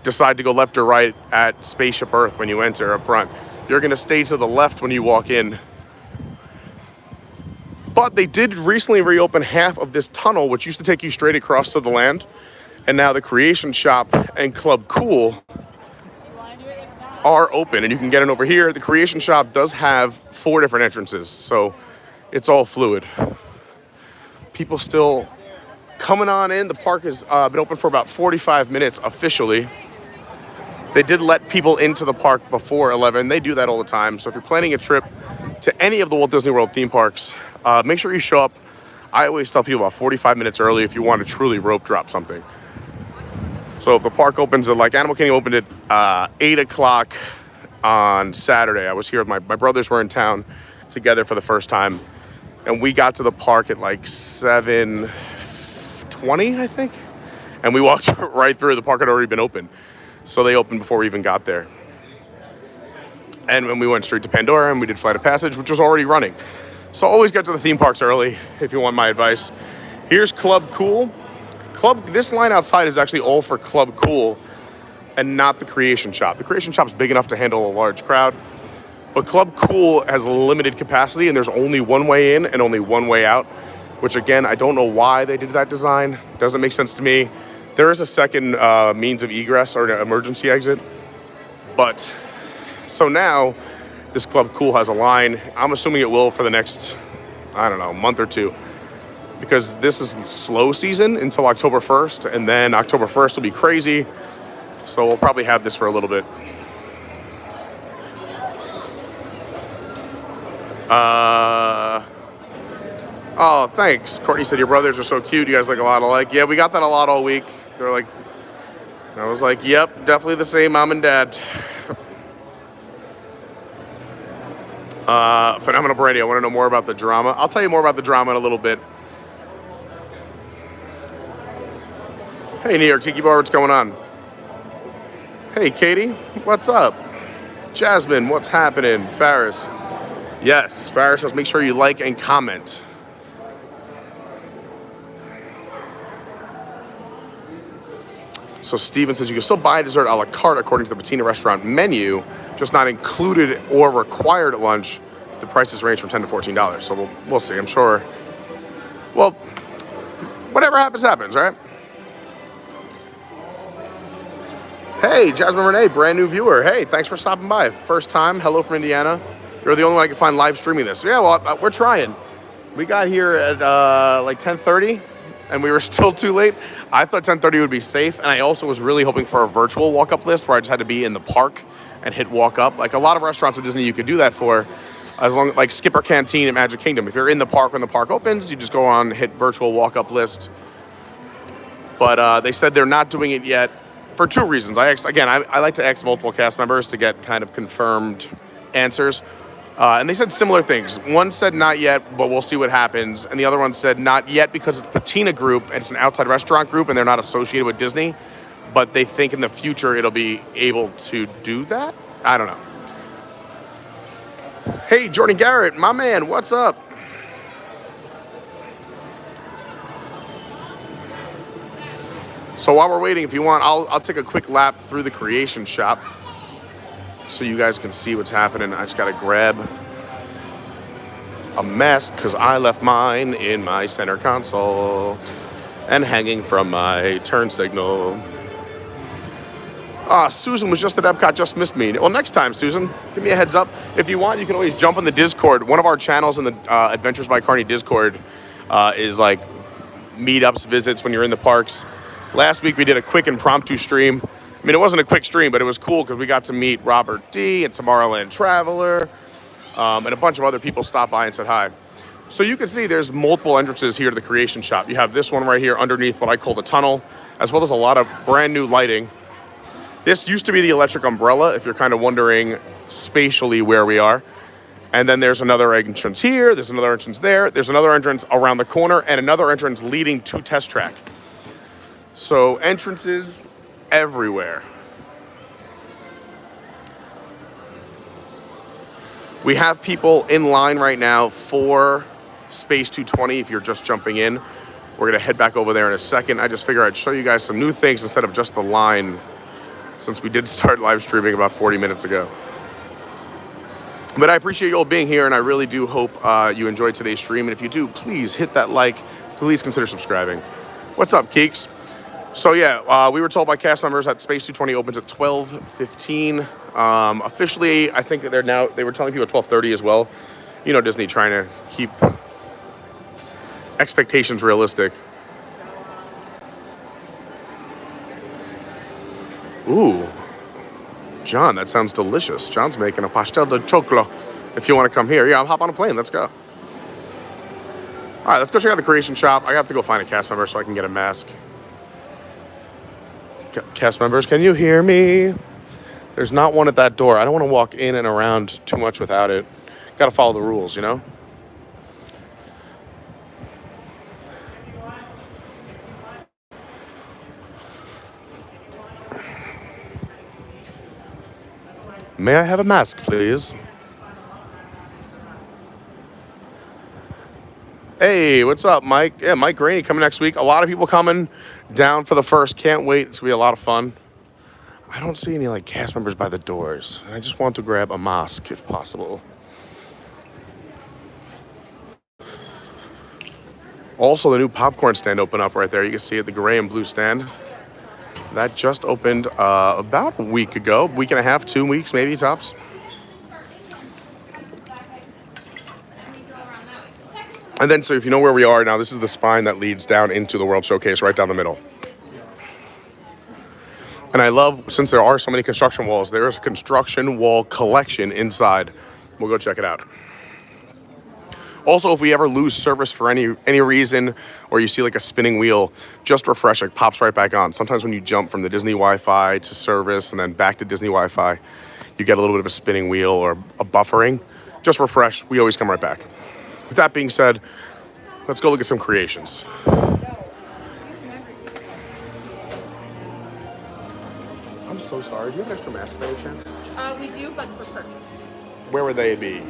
decide to go left or right at Spaceship Earth when you enter up front. You're going to stay to the left when you walk in. But they did recently reopen half of this tunnel, which used to take you straight across to the land. And now the Creation Shop and Club Cool are open, and you can get in over here. The Creation Shop does have 4 different entrances, so it's all fluid. People still coming on in. The park has been open for about 45 minutes officially. They did let people into the park before 11. They do that all the time. So if you're planning a trip to any of the Walt Disney World theme parks, make sure you show up. I always tell people about 45 minutes early if you want to truly rope drop something. So if the park opens at, like Animal Kingdom opened at 8 o'clock on Saturday. I was here with my brothers were in town together for the first time. And we got to the park at like 7:20, I think. And we walked right through. The park had already been open. So they opened before we even got there. And when we went straight to Pandora and we did Flight of Passage, which was already running. So always get to the theme parks early if you want my advice. Here's Club Cool. This line outside is actually all for Club Cool and not the Creation Shop. The Creation Shop is big enough to handle a large crowd. But Club Cool has a limited capacity and there's only one way in and only one way out. Which again, I don't know why they did that design. Doesn't make sense to me. There is a second means of egress or an emergency exit. But so now this Club Cool has a line. I'm assuming it will for the next, I don't know, month or two. Because this is slow season until October 1st. And then October 1st will be crazy. So we'll probably have this for a little bit. Oh, thanks. Courtney said your brothers are so cute. You guys like a lot alike. Yeah, we got that a lot all week. They're like, I was like, yep, definitely the same mom and dad. Phenomenal Brandy, I want to know more about the drama. I'll tell you more about the drama in a little bit. Hey, New York Tiki Bar, what's going on? Hey, Katie, what's up? Jasmine, what's happening? Faris. Yes, Faris, just make sure you like and comment. So Steven says you can still buy dessert a la carte according to the Patina restaurant menu, just not included or required at lunch. The prices range from $10 to $14. So we'll see. I'm sure. Well, whatever happens, happens, right? Hey, Jasmine Renee, brand new viewer. Hey, thanks for stopping by. First time. Hello from Indiana. You're the only one I can find live streaming this. So yeah, well, we're trying. We got here at like 10:30. And we were still too late. I thought 10:30 would be safe, and I also was really hoping for a virtual walk-up list where I just had to be in the park and hit walk-up. Like a lot of restaurants at Disney, you could do that for, as long like Skipper Canteen at Magic Kingdom. If you're in the park when the park opens, you just go on, hit virtual walk-up list. But they said they're not doing it yet for 2 reasons. I like to ask multiple cast members to get kind of confirmed answers. And they said similar things. One said not yet, but we'll see what happens. And the other one said not yet because it's Patina Group and it's an outside restaurant group and they're not associated with Disney. But they think in the future it'll be able to do that. I don't know. Hey, Jordan Garrett, my man, what's up? So while we're waiting, if you want, I'll take a quick lap through the Creation Shop. so you guys can see what's happening. I just gotta grab a mask because I left mine in my center console and hanging from my turn signal. Susan was just at EPCOT, just missed me. Well, next time, Susan, give me a heads up. If you want, you can always jump on the Discord. One of our channels in the Adventures by Carney Discord is like meetups, visits when you're in the parks. Last week we did a quick impromptu stream. I mean, it wasn't a quick stream, but it was cool because we got to meet Robert D. and Tomorrowland Traveler, and a bunch of other people stopped by and said hi. So you can see there's multiple entrances here to the Creation Shop. You have this one right here underneath what I call the tunnel, as well as a lot of brand new lighting. This used to be the electric umbrella, if you're kind of wondering spatially where we are. And then there's another entrance here, there's another entrance there, there's another entrance around the corner, and another entrance leading to Test Track. So entrances everywhere. We have people in line right now for Space 220 if you're just jumping in. We're gonna head back over there in a second. I just figured I'd show you guys some new things instead of just the line, since we did start live streaming about 40 minutes ago. But I appreciate you all being here, and I really do hope you enjoyed today's stream. And if you do, please hit that like. Please consider subscribing. What's up, Keeks? So yeah, we were told by cast members that Space 220 opens at 12:15. Officially, I think that they were telling people at 12:30 as well. You know, Disney trying to keep expectations realistic. Ooh, John, that sounds delicious. John's making a pastel de choclo. If you want to come here, yeah, I'll hop on a plane. Let's go. All right, let's go check out the Creation Shop. I have to go find a cast member so I can get a mask. Cast members, can you hear me? There's not one at that door. I don't want to walk in and around too much without it. Got to follow the rules, you know? May I have a mask, please? Hey, what's up, Mike? Yeah, Mike Graney coming next week. A lot of people coming down for the first. Can't wait. It's going to be a lot of fun. I don't see any, like, cast members by the doors. I just want to grab a mask, if possible. Also, the new popcorn stand opened up right there. You can see it, the gray and blue stand. That just opened about a week ago. Week and a half, 2 weeks, maybe, tops. And then, so if you know where we are now, this is the spine that leads down into the World Showcase, right down the middle. And I love, since there are so many construction walls, there is a construction wall collection inside. We'll go check it out. Also, if we ever lose service for any reason, or you see like a spinning wheel, just refresh, it pops right back on. Sometimes when you jump from the Disney Wi-Fi to service and then back to Disney Wi-Fi, you get a little bit of a spinning wheel or a buffering. Just refresh, we always come right back. With that being said, let's go look at some creations. I'm so sorry, do you have an extra mask by any chance? We do, but for purchase. Where would they be?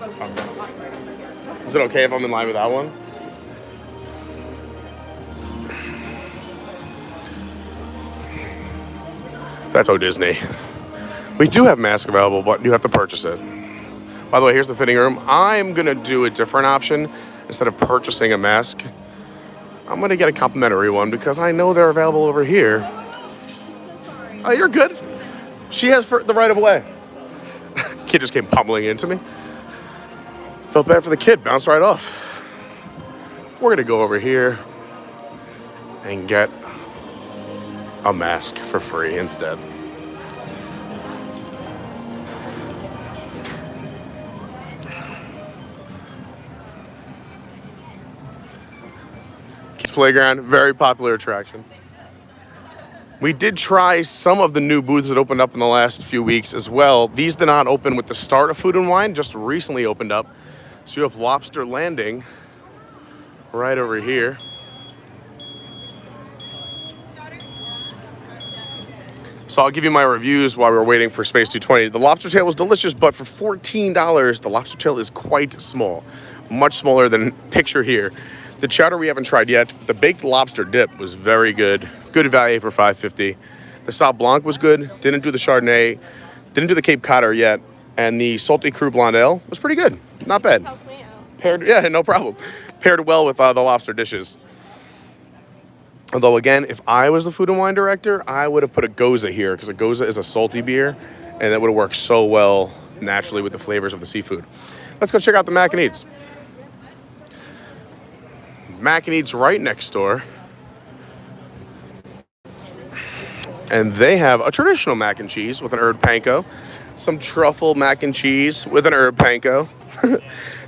Okay. Is it okay if I'm in line with that one? That's Disney. We do have masks available, but you have to purchase it. By the way, here's the fitting room. I'm going to do a different option. Instead of purchasing a mask, I'm going to get a complimentary one because I know they're available over here. Oh, you're good. She has the right of way. Kid just came pummeling into me. Felt bad for the kid, bounced right off. We're gonna go over here and get a mask for free instead. Kids Playground, very popular attraction. We did try some of the new booths that opened up in the last few weeks as well. These did not open with the start of Food and Wine, just recently opened up. So you have Lobster Landing right over here. So I'll give you my reviews while we're waiting for Space 220. The lobster tail was delicious, but for $14, the lobster tail is quite small. Much smaller than picture here. The chowder we haven't tried yet. The baked lobster dip was very good. Good value for $5.50. The Sauv Blanc was good. Didn't do the Chardonnay. Didn't do the Cape Cotter yet. And the Salty Cru Blonde Ale was pretty good. Not bad. Help me out. Paired, no problem. Paired well with the lobster dishes. Although, again, if I was the food and wine director, I would have put a Goza here because a Goza is a salty beer, and that would have worked so well naturally with the flavors of the seafood. Let's go check out the Mac and Eats. Mac and Eats right next door. And they have a traditional mac and cheese with an herb panko, some truffle mac and cheese with an herb panko,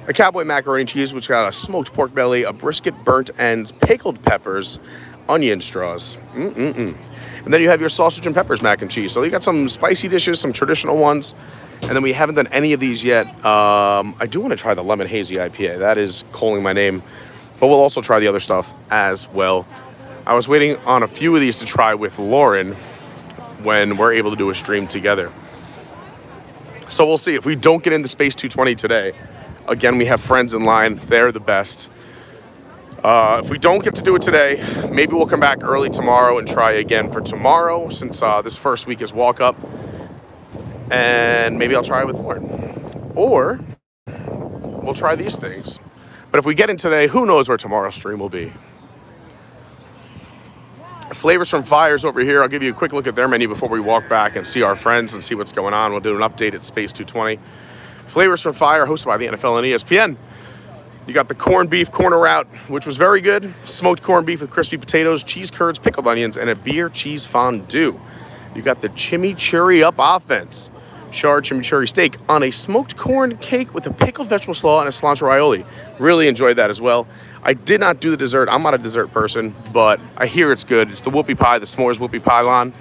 a cowboy macaroni and cheese, which got a smoked pork belly, a brisket, burnt ends, pickled peppers, onion straws. And then you have your sausage and peppers mac and cheese. So you got some spicy dishes, some traditional ones. And then we haven't done any of these yet. I do want to try the lemon hazy IPA. That is calling my name. But we'll also try the other stuff as well. I was waiting on a few of these to try with Lauren when we're able to do a stream together. So we'll see. If we don't get into Space 220 today, again, we have friends in line. They're the best. If we don't get to do it today, maybe we'll come back early tomorrow and try again for tomorrow, since this first week is walk up. And maybe I'll try it with Lauren. Or we'll try these things. But if we get in today, who knows where tomorrow's stream will be. Flavors from Fires over here. I'll give you a quick look at their menu before we walk back and see our friends and see what's going on. We'll do an update at Space 220. Flavors from Fire, hosted by the NFL and ESPN. You got the corned beef corner route, which was very good. Smoked corned beef with crispy potatoes, cheese curds, pickled onions, and a beer cheese fondue. You got the chimichurri up offense. Charred chimichurri steak on a smoked corn cake with a pickled vegetable slaw and a cilantro aioli. Really enjoyed that as well. I did not do the dessert. I'm not a dessert person, but I hear it's good. It's the whoopie pie, the s'mores whoopie pylon.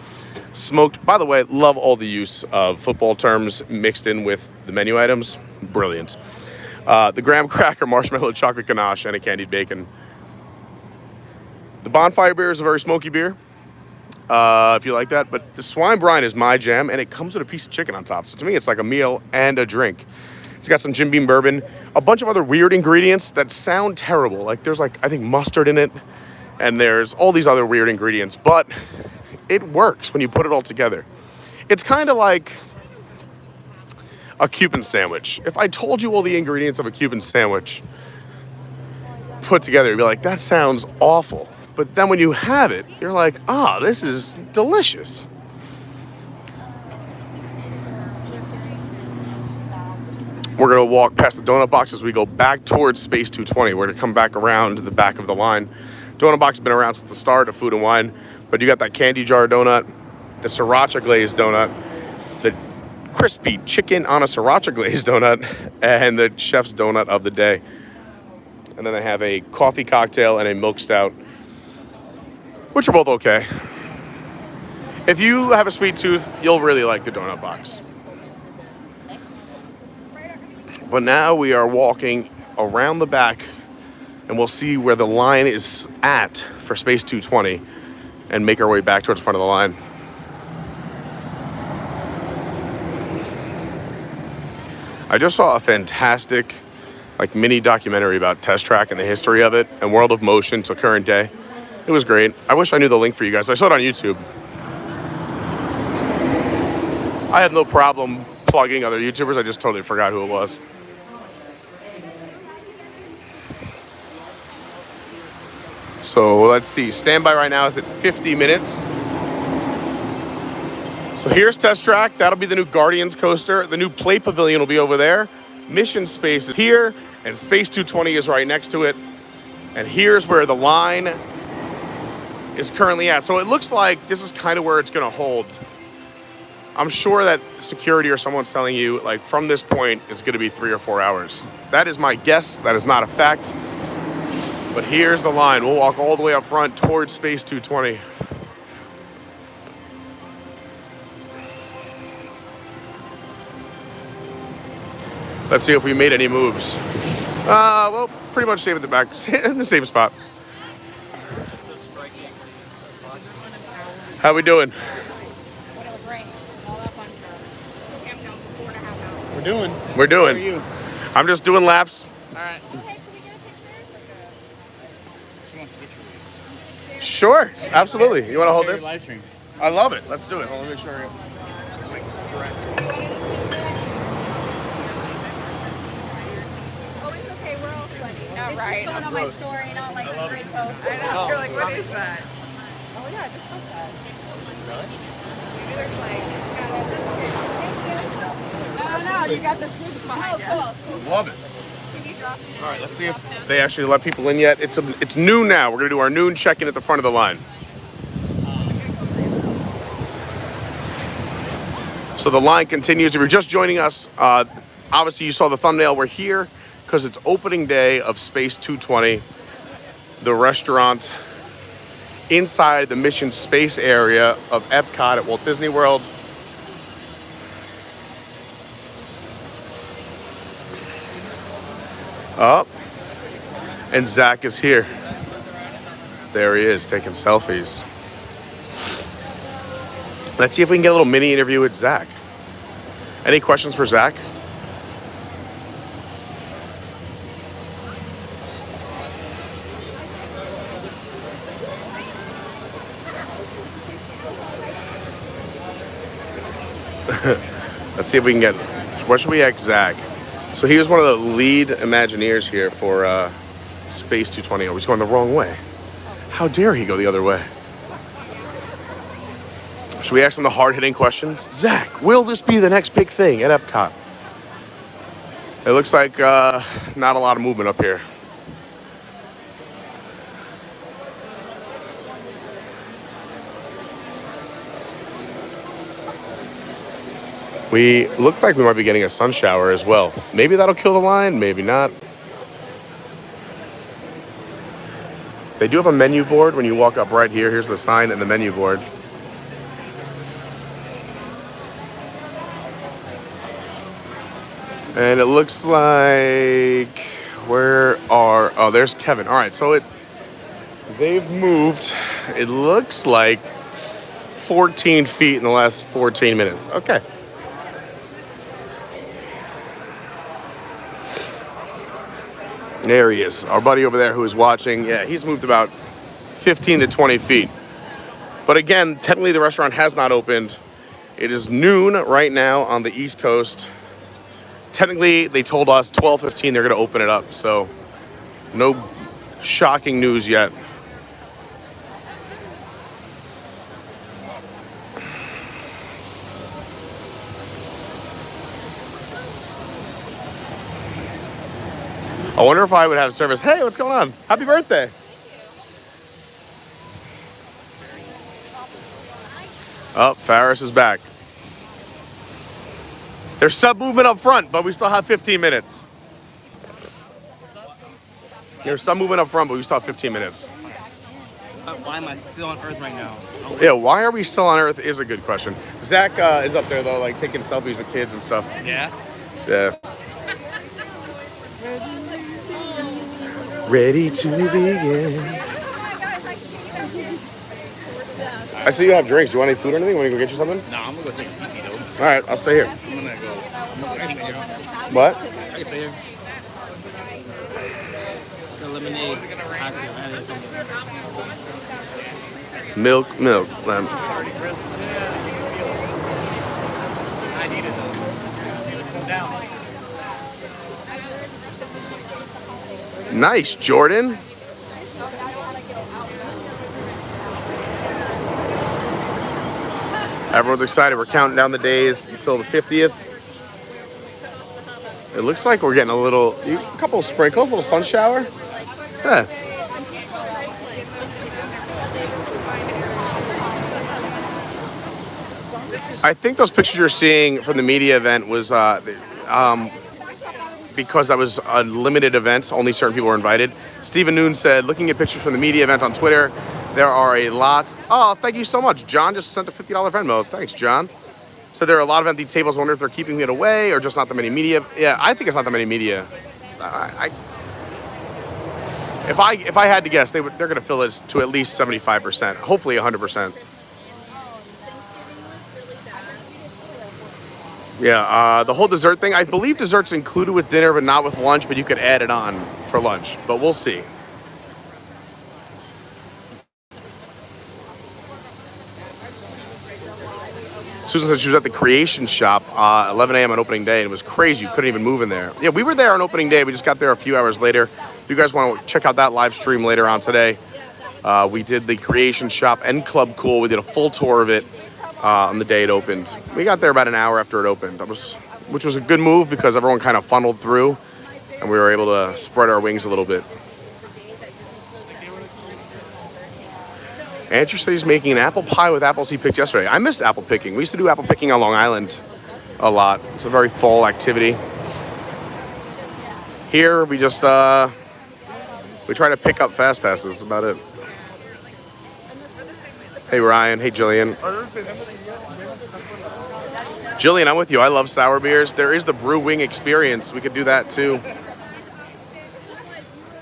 Smoked, by the way, love all the use of football terms mixed in with the menu items. Brilliant. The graham cracker, marshmallow, chocolate ganache, and a candied bacon. The bonfire beer is a very smoky beer, if you like that. But the swine brine is my jam, and it comes with a piece of chicken on top. So to me, it's like a meal and a drink. It's got some Jim Beam bourbon, a bunch of other weird ingredients that sound terrible. Like there's I think mustard in it, and there's all these other weird ingredients, but it works when you put it all together. It's kind of like a Cuban sandwich. If I told you all the ingredients of a Cuban sandwich put together, you'd be like, that sounds awful. But then when you have it, you're like, this is delicious. We're going to walk past the donut box as we go back towards Space 220. We're going to come back around to the back of the line. Donut box has been around since the start of Food and Wine, but you got that candy jar donut, the sriracha glazed donut, the crispy chicken on a sriracha glazed donut, and the chef's donut of the day. And then they have a coffee cocktail and a milk stout, which are both okay. If you have a sweet tooth, you'll really like the donut box. But now we are walking around the back, and we'll see where the line is at for Space 220 and make our way back towards the front of the line. I just saw a fantastic mini documentary about Test Track and the history of it and World of Motion to current day. It was great. I wish I knew the link for you guys, but I saw it on YouTube. I have no problem plugging other YouTubers. I just totally forgot who it was. So let's see. Standby right now is at 50 minutes. So here's Test Track. That'll be the new Guardians coaster. The new Play Pavilion will be over there. Mission Space is here, and Space 220 is right next to it. And here's where the line is currently at. So it looks like this is kind of where it's going to hold. I'm sure that security or someone's telling you, from this point, it's going to be 3 or 4 hours. That is my guess. That is not a fact. But here's the line. We'll walk all the way up front towards Space 220. Let's see if we made any moves. Well, pretty much stayed at the back, in the same spot. How we doing? We're doing. How are you? I'm just doing laps. All right. Sure, absolutely. You want to hold this? Live stream. I love it. Let's do it. Hold on, make sure I link is correct. Oh, it's okay. We're all sweaty. Yeah, It's right. just going on my story, not like a great post. I know. You're like, what is that? Oh yeah, just like that. Maybe there's like, No, you got the swoops behind you. Oh, cool. Love it. Can you drop it? All right, let's see if they actually let people in yet. It's noon now. We're gonna do our noon check-in at the front of the line. So the line continues. If you're just joining us, obviously you saw the thumbnail. We're here because it's opening day of Space 220, the restaurant inside the Mission Space area of EPCOT at Walt Disney World. Up, and Zach is here. There he is, taking selfies. Let's see if we can get a little mini interview with Zach. Any questions for Zach? Let's see if we can get, what should we ask Zach? So he was one of the lead Imagineers here for Space 220. Oh, he's going the wrong way. How dare he go the other way? Should we ask him the hard-hitting questions? Zach, will this be the next big thing at EPCOT? It looks like not a lot of movement up here. We look like we might be getting a sun shower as well. Maybe that'll kill the line, maybe not. They do have a menu board when you walk up right here. Here's the sign and the menu board. And it looks like, oh, there's Kevin. All right, so they've moved, it looks like 14 feet in the last 14 minutes. Okay. There he is, our buddy over there who is watching. Yeah, he's moved about 15 to 20 feet. But again, technically the restaurant has not opened. It is noon right now on the East Coast. Technically, they told us 12:15 they're gonna open it up, so no shocking news yet. I wonder if I would have service. Hey, what's going on? Happy birthday. Oh, Farris is back. There's sub movement up front, but we still have 15 minutes. There's some movement up front, but we still have 15 minutes. Why am I still on Earth right now? Yeah, why are we still on Earth is a good question. Zach is up there, though, like taking selfies with kids and stuff. Yeah? Yeah. Ready to begin. I see you have drinks. Do you want any food or anything? Want to go get you something? No, I'm gonna go take a pee though. All right, I'll stay here. I'm gonna go. What? I can stay here. The lemonade. Milk. Lemon. I need it though. Down. Nice, Jordan. Everyone's excited. We're counting down the days until the 50th. It looks like we're getting a couple of sprinkles, a little sun shower. Yeah. I think those pictures you're seeing from the media event was because that was a limited event. Only certain people were invited. Stephen Noon said, looking at pictures from the media event on Twitter, there are a lot. Oh, thank you so much. John just sent a $50 Venmo. Thanks, John. So there are a lot of empty tables. I wonder if they're keeping it away or just not that many media. Yeah, I think it's not that many media. If I had to guess, they're going to fill it to at least 75%, hopefully 100%. Yeah, the whole dessert thing, I believe dessert's included with dinner, but not with lunch, but you could add it on for lunch, but we'll see. Susan said she was at the Creation Shop 11 a.m. on opening day, and it was crazy. You couldn't even move in there. Yeah, we were there on opening day. We just got there a few hours later. If you guys want to check out that live stream later on today, we did the Creation Shop and Club Cool. We did a full tour of it on the day it opened. We got there about an hour after it opened, which was a good move because everyone kind of funneled through, and we were able to spread our wings a little bit. Andrew said he's making an apple pie with apples he picked yesterday. I missed apple picking. We used to do apple picking on Long Island a lot. It's a very fall activity. Here, we just, we try to pick up fast passes. That's about it. Hey, Ryan. Hey, Jillian. Jillian, I'm with you. I love sour beers. There is the brew wing experience. We could do that, too.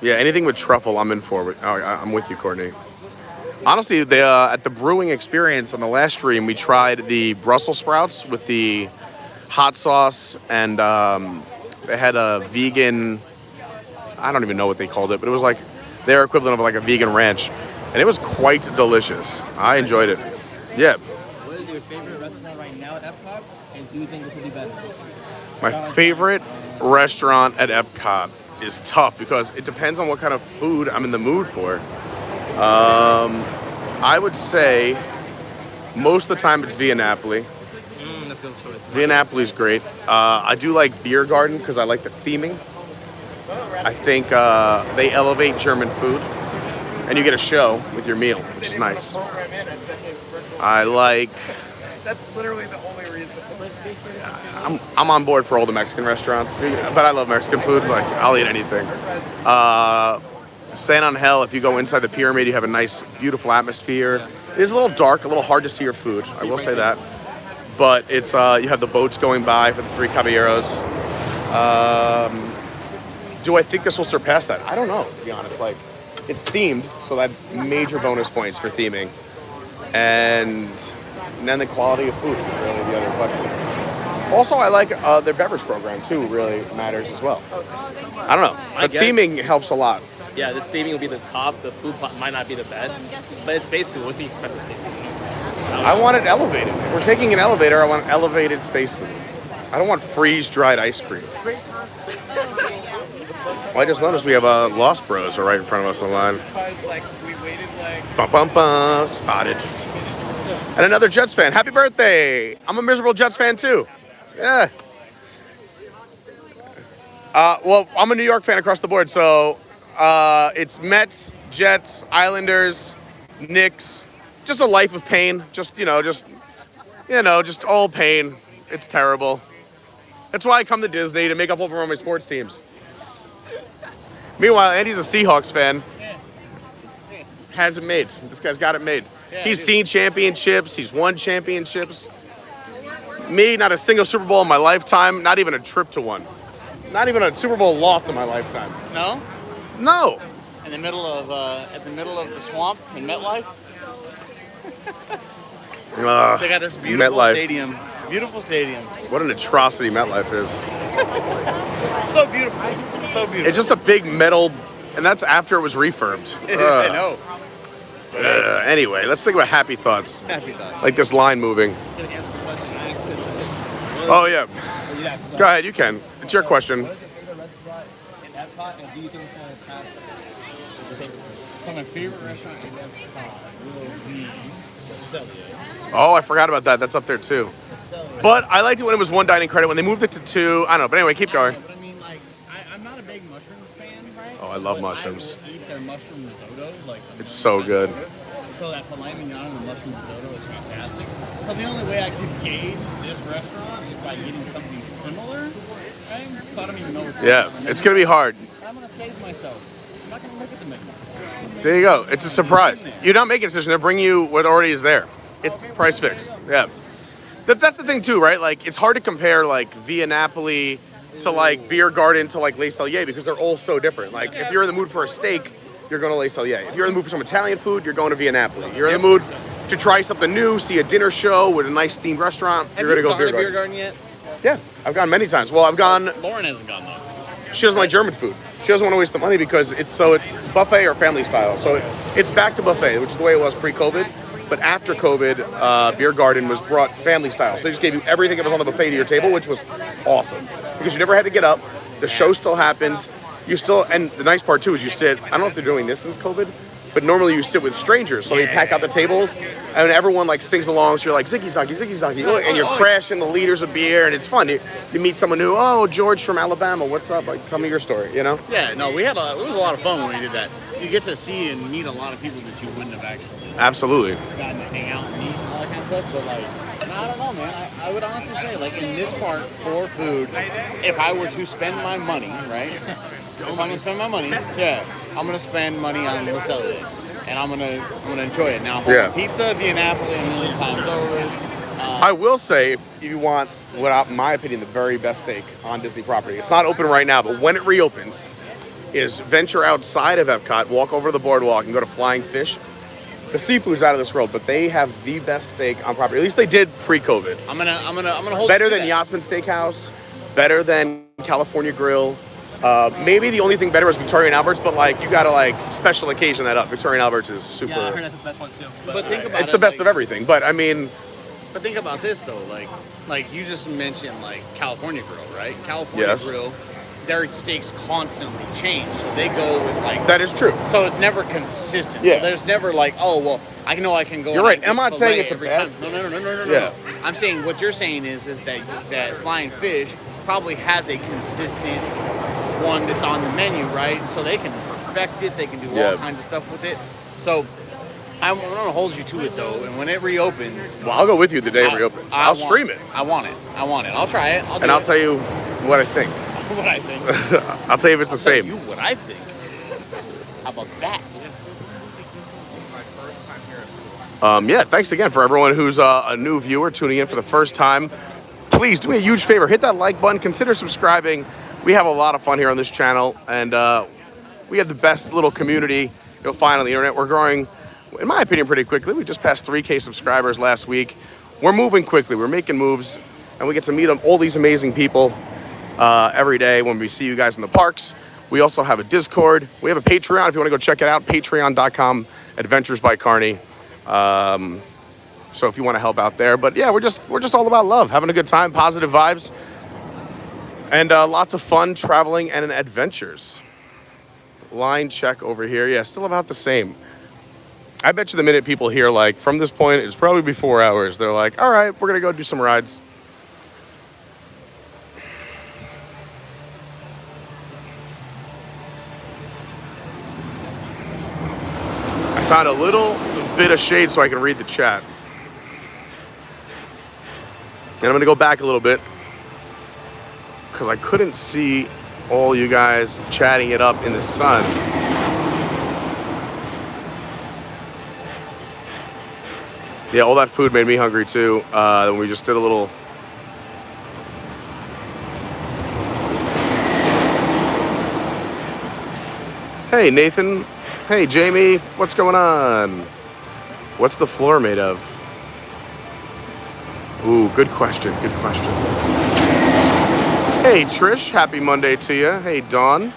Yeah, anything with truffle, I'm in for. I'm with you, Courtney. Honestly, at the brewing experience on the last stream, we tried the Brussels sprouts with the hot sauce, and they had a vegan, I don't even know what they called it, but it was like their equivalent of like a vegan ranch, and it was quite delicious. I enjoyed it. Yeah. What is your favorite restaurant right now at EPCOT, and do you think this will be better? My favorite restaurant at EPCOT is tough because it depends on what kind of food I'm in the mood for. I would say most of the time it's Via Napoli. That's a good choice. Via Napoli's great. I do like Beer Garden because I like the theming. I think they elevate German food, and you get a show with your meal, which is nice. I like. That's literally the only reason. I'm on board for all the Mexican restaurants, but I love Mexican food. Like I'll eat anything. San Angel, if you go inside the pyramid, you have a nice, beautiful atmosphere. It is a little dark, a little hard to see your food. I will say that. But it's you have the boats going by for the Three Caballeros. Do I think this will surpass that? I don't know, to be honest. Like, it's themed, so that major bonus points for theming. And then the quality of food is really the other question. Also, I like their beverage program, too, really matters as well. I don't know. But theming helps a lot. Yeah, this theming will be the top. The food might not be the best, but it's space food. What do you expect with space food? I want it elevated. If we're taking an elevator, I want elevated space food. I don't want freeze-dried ice cream. Well, I just noticed we have Lost Bros are right in front of us on the line. Bum, bum, bum. Spotted. And another Jets fan. Happy birthday. I'm a miserable Jets fan, too. Yeah. Well, I'm a New York fan across the board, so it's Mets, Jets, Islanders, Knicks. Just a life of pain. Just all pain. It's terrible. That's why I come to Disney, to make up for all my sports teams. Meanwhile, Andy's a Seahawks fan. Has it made. This guy's got it made. He's seen championships. He's won championships. Me, not a single Super Bowl in my lifetime. Not even a trip to one. Not even a Super Bowl loss in my lifetime. No? No. In the middle of at the middle of the swamp in MetLife. They got this beautiful MetLife. stadium. Beautiful stadium. What an atrocity MetLife is. So beautiful. So beautiful. It's just a big metal, and that's after it was refurbed. I know. Anyway, let's think about happy thoughts. Happy thought. Like this line moving. Oh, yeah. Go ahead, you can. It's your question. So my favorite restaurant in Epcot will be Oh, I forgot about that. That's up there, too. But I liked it when it was one dining credit. When they moved it to two, I don't know. But anyway, keep going. But I mean, like, I'm not a big mushroom fan, right? Oh, I love But mushrooms. I will eat their mushroom risotto. Like, It's so good. So that filet mignon and the mushroom risotto is fantastic. So the only way I could gauge this restaurant is by eating something similar. Right? So I don't even know what's Yeah, going on. it's going to be hard. I'm going to save myself. I'm not going to look at the menu. There you go. It's a surprise. You're not making a decision. They're bringing you what already is there. It's price fixed. Yeah. That's the thing, too, right? Like, it's hard to compare, like, Via Napoli to, like, Beer Garden to, like, Les Celliers because they're all so different. Like, if you're in the mood for a steak, you're going to Les Celliers. If you're in the mood for some Italian food, you're going to Via Napoli. You're in the mood to try something new, see a dinner show with a nice themed restaurant, you're going to go Beer Garden. Yet? Yeah, I've gone many times. Well, I've gone... Lauren hasn't gone, though. She doesn't like German food. She doesn't want to waste the money because it's buffet or family style. So it's back to buffet, which is the way it was pre-COVID. But after COVID, Beer Garden was brought family style. So they just gave you everything that was on the buffet to your table, which was awesome. Because you never had to get up. The show still happened. You still, and the nice part too is you sit, I don't know if they're doing this since COVID, but normally you sit with strangers. So they pack out the table and everyone like sings along. So you're like, ziggy zaggy, and you're crashing the liters of beer and it's fun. You meet someone new, oh, George from Alabama, what's up? Like, tell me your story, you know? Yeah, no, it was a lot of fun when we did that. You get to see and meet a lot of people that you wouldn't have actually Absolutely. gotten to hang out and meet and all that kind of stuff. But like, no, I don't know, man. I would honestly say, like, in this part for food, if I were to spend my money, right? If I'm gonna spend my money, yeah, I'm gonna spend money on the cellar, and I'm gonna enjoy it. Now, pizza via Napoli a million times over. I will say, if you want, without my opinion, the very best steak on Disney property. It's not open right now, but when it reopens, is venture outside of EPCOT, walk over the boardwalk, and go to Flying Fish. The seafood's out of this world, but they have the best steak on property. At least they did pre-COVID. I'm gonna hold better you to than that. Yachtsman Steakhouse, better than California Grill. Maybe the only thing better is Victoria and Albert's, but like you gotta like special occasion that up. Victoria and Albert's is super. Yeah, I heard that's the best one too. But think about It's it, the best like, of everything. But I mean, But think about this though, like you just mentioned, like California Grill, right? California Yes. Grill, their steaks constantly change, so they go with like. that is true. So it's never consistent. Yeah. So there's never like, oh well, I know I can go. You're and right. get I'm not filet saying it's a every bad time. No. Yeah. I'm saying what you're saying is that Flying Fish probably has a consistent one that's on the menu, right? So they can perfect it. They can do all kinds of stuff with it. So I'm gonna hold you to it though, and when it reopens, Well, I'll go with you the day it reopens. I'll stream it. I want it. I'll try it. I'll tell you what I think. what I think. I'll tell you if it's the Tell same. you what I think. How about that? Yeah, thanks again for everyone who's a new viewer tuning in for the first time. Please do me a huge favor, hit that like button, consider subscribing. We have a lot of fun here on this channel, and we have the best little community you'll find on the internet. We're growing, in my opinion, pretty quickly. We just passed 3K subscribers last week. We're moving quickly, we're making moves, and we get to meet all these amazing people every day when we see you guys in the parks. We also have a Discord. We have a Patreon if you want to go check it out, patreon.com, Adventures by Carney. So if you want to help out there, but yeah, we're just all about love, having a good time, positive vibes, and lots of fun traveling and adventures. Line check over here. Yeah, still about the same. I bet you the minute people hear like from this point, it's probably be 4 hours. They're like, all right, we're gonna go do some rides. I found a little bit of shade so I can read the chat. And I'm gonna go back a little bit because I couldn't see all you guys chatting it up in the sun. Yeah, all that food made me hungry too. We just did a little. Hey Nathan, hey Jamie, what's going on? What's the floor made of? Ooh, good question, good question. Hey Trish, happy Monday to you. Hey Dawn.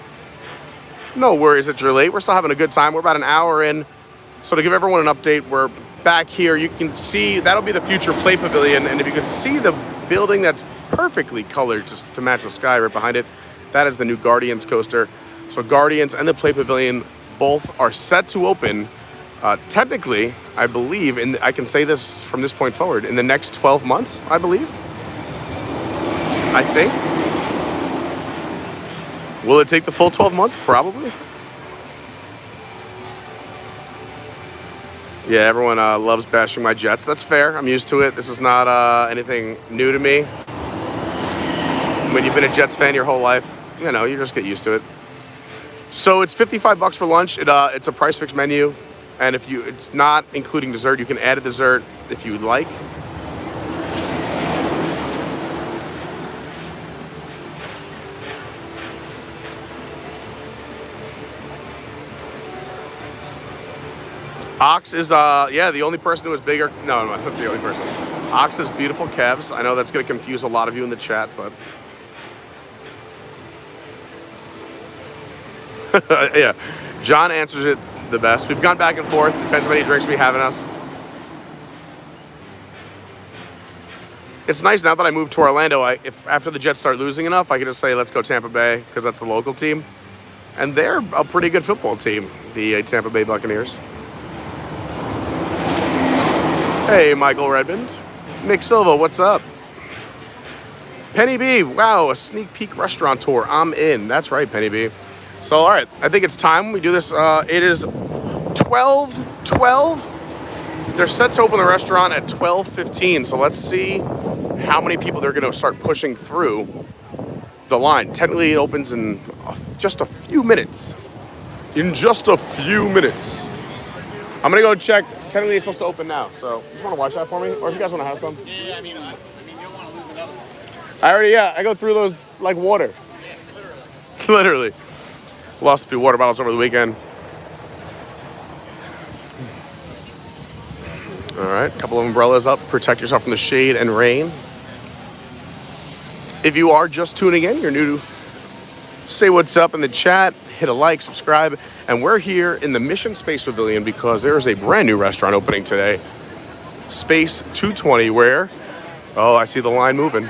No worries that you're late. We're still having a good time. We're about an hour in. So to give everyone an update, we're back here. You can see, that'll be the future play pavilion. And if you can see the building that's perfectly colored just to match the sky right behind it, that is the new Guardians coaster. So Guardians and the play pavilion both are set to open. Technically, I believe, and I can say this from this point forward, in the next 12 months, I believe. I think. Will it take the full 12 months? Probably. Yeah, everyone loves bashing my jets. That's fair. I'm used to it. This is not anything new to me. When you've been a Jets fan your whole life, you know, you just get used to it. So it's $55 for lunch. It's a price fixed menu. And if it's not including dessert, you can add a dessert if you would like. Ox is, yeah, the only person who is bigger. No, not the only person. Ox is beautiful Kevs. I know that's going to confuse a lot of you in the chat, but. Yeah, John answers it the best. We've gone back and forth. Depends how many drinks we have in us. It's nice now that I moved to Orlando. If after the Jets start losing enough, I can just say, let's go Tampa Bay, because that's the local team. And they're a pretty good football team, the Tampa Bay Buccaneers. Hey, Michael Redmond. Nick Silva, what's up? Penny B, wow, a sneak peek restaurant tour. I'm in. That's right, Penny B. So, all right, I think it's time we do this. It is 12:12. They're set to open the restaurant at 12:15. So let's see how many people they're going to start pushing through the line. Technically, it opens in just a few minutes. In just a few minutes. I'm going to go check. Technically, it's supposed to open now. So, you want to watch that for me? Or if you guys want to have some? Yeah, I mean, you don't want to lose another one. I go through those like water. Yeah, literally. Lost a few water bottles over the weekend. All right, a couple of umbrellas up. Protect yourself from the shade and rain. If you are just tuning in, you're new to say what's up in the chat, hit a like, subscribe, and we're here in the Mission Space Pavilion because there is a brand new restaurant opening today, Space 220, where, oh, I see the line moving,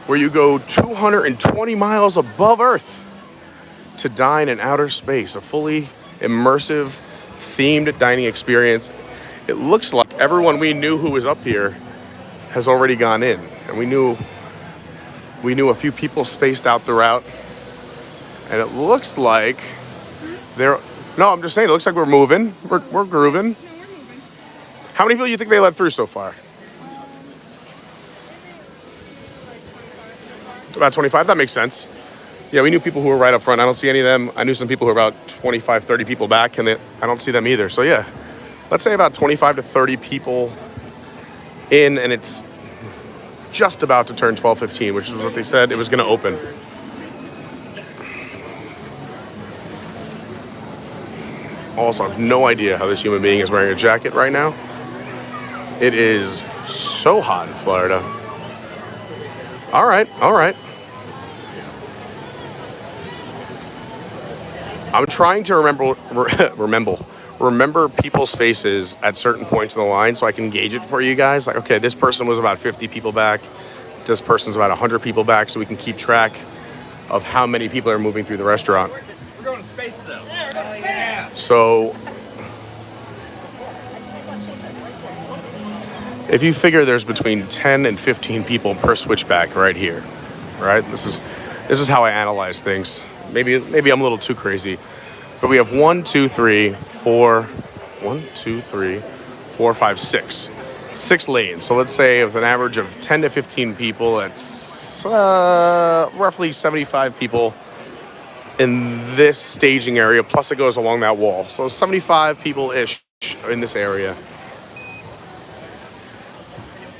where you go 220 miles above Earth to dine in outer space, a fully immersive, themed dining experience. It looks like everyone we knew who was up here has already gone in, and we knew a few people spaced out throughout. And it looks like I'm just saying, it looks like we're moving. We're grooving. How many people do you think they let through so far? About 25? That makes sense. Yeah, we knew people who were right up front. I don't see any of them. I knew some people who were about 25, 30 people back, and I don't see them either. So yeah, let's say about 25 to 30 people in, and it's just about to turn 12:15, which is what they said it was going to open. Also, I have no idea how this human being is wearing a jacket right now. It is so hot in Florida. All right. I'm trying to remember people's faces at certain points in the line so I can gauge it for you guys. Like, okay, this person was about 50 people back. This person's about 100 people back, so we can keep track of how many people are moving through the restaurant. We're going to space, though. So, if you figure there's between 10 and 15 people per switchback right here, right? This is how I analyze things. Maybe I'm a little too crazy, but we have 6 lanes. So let's say with an average of 10 to 15 people, that's roughly 75 people in this staging area, plus it goes along that wall. So 75 people-ish in this area.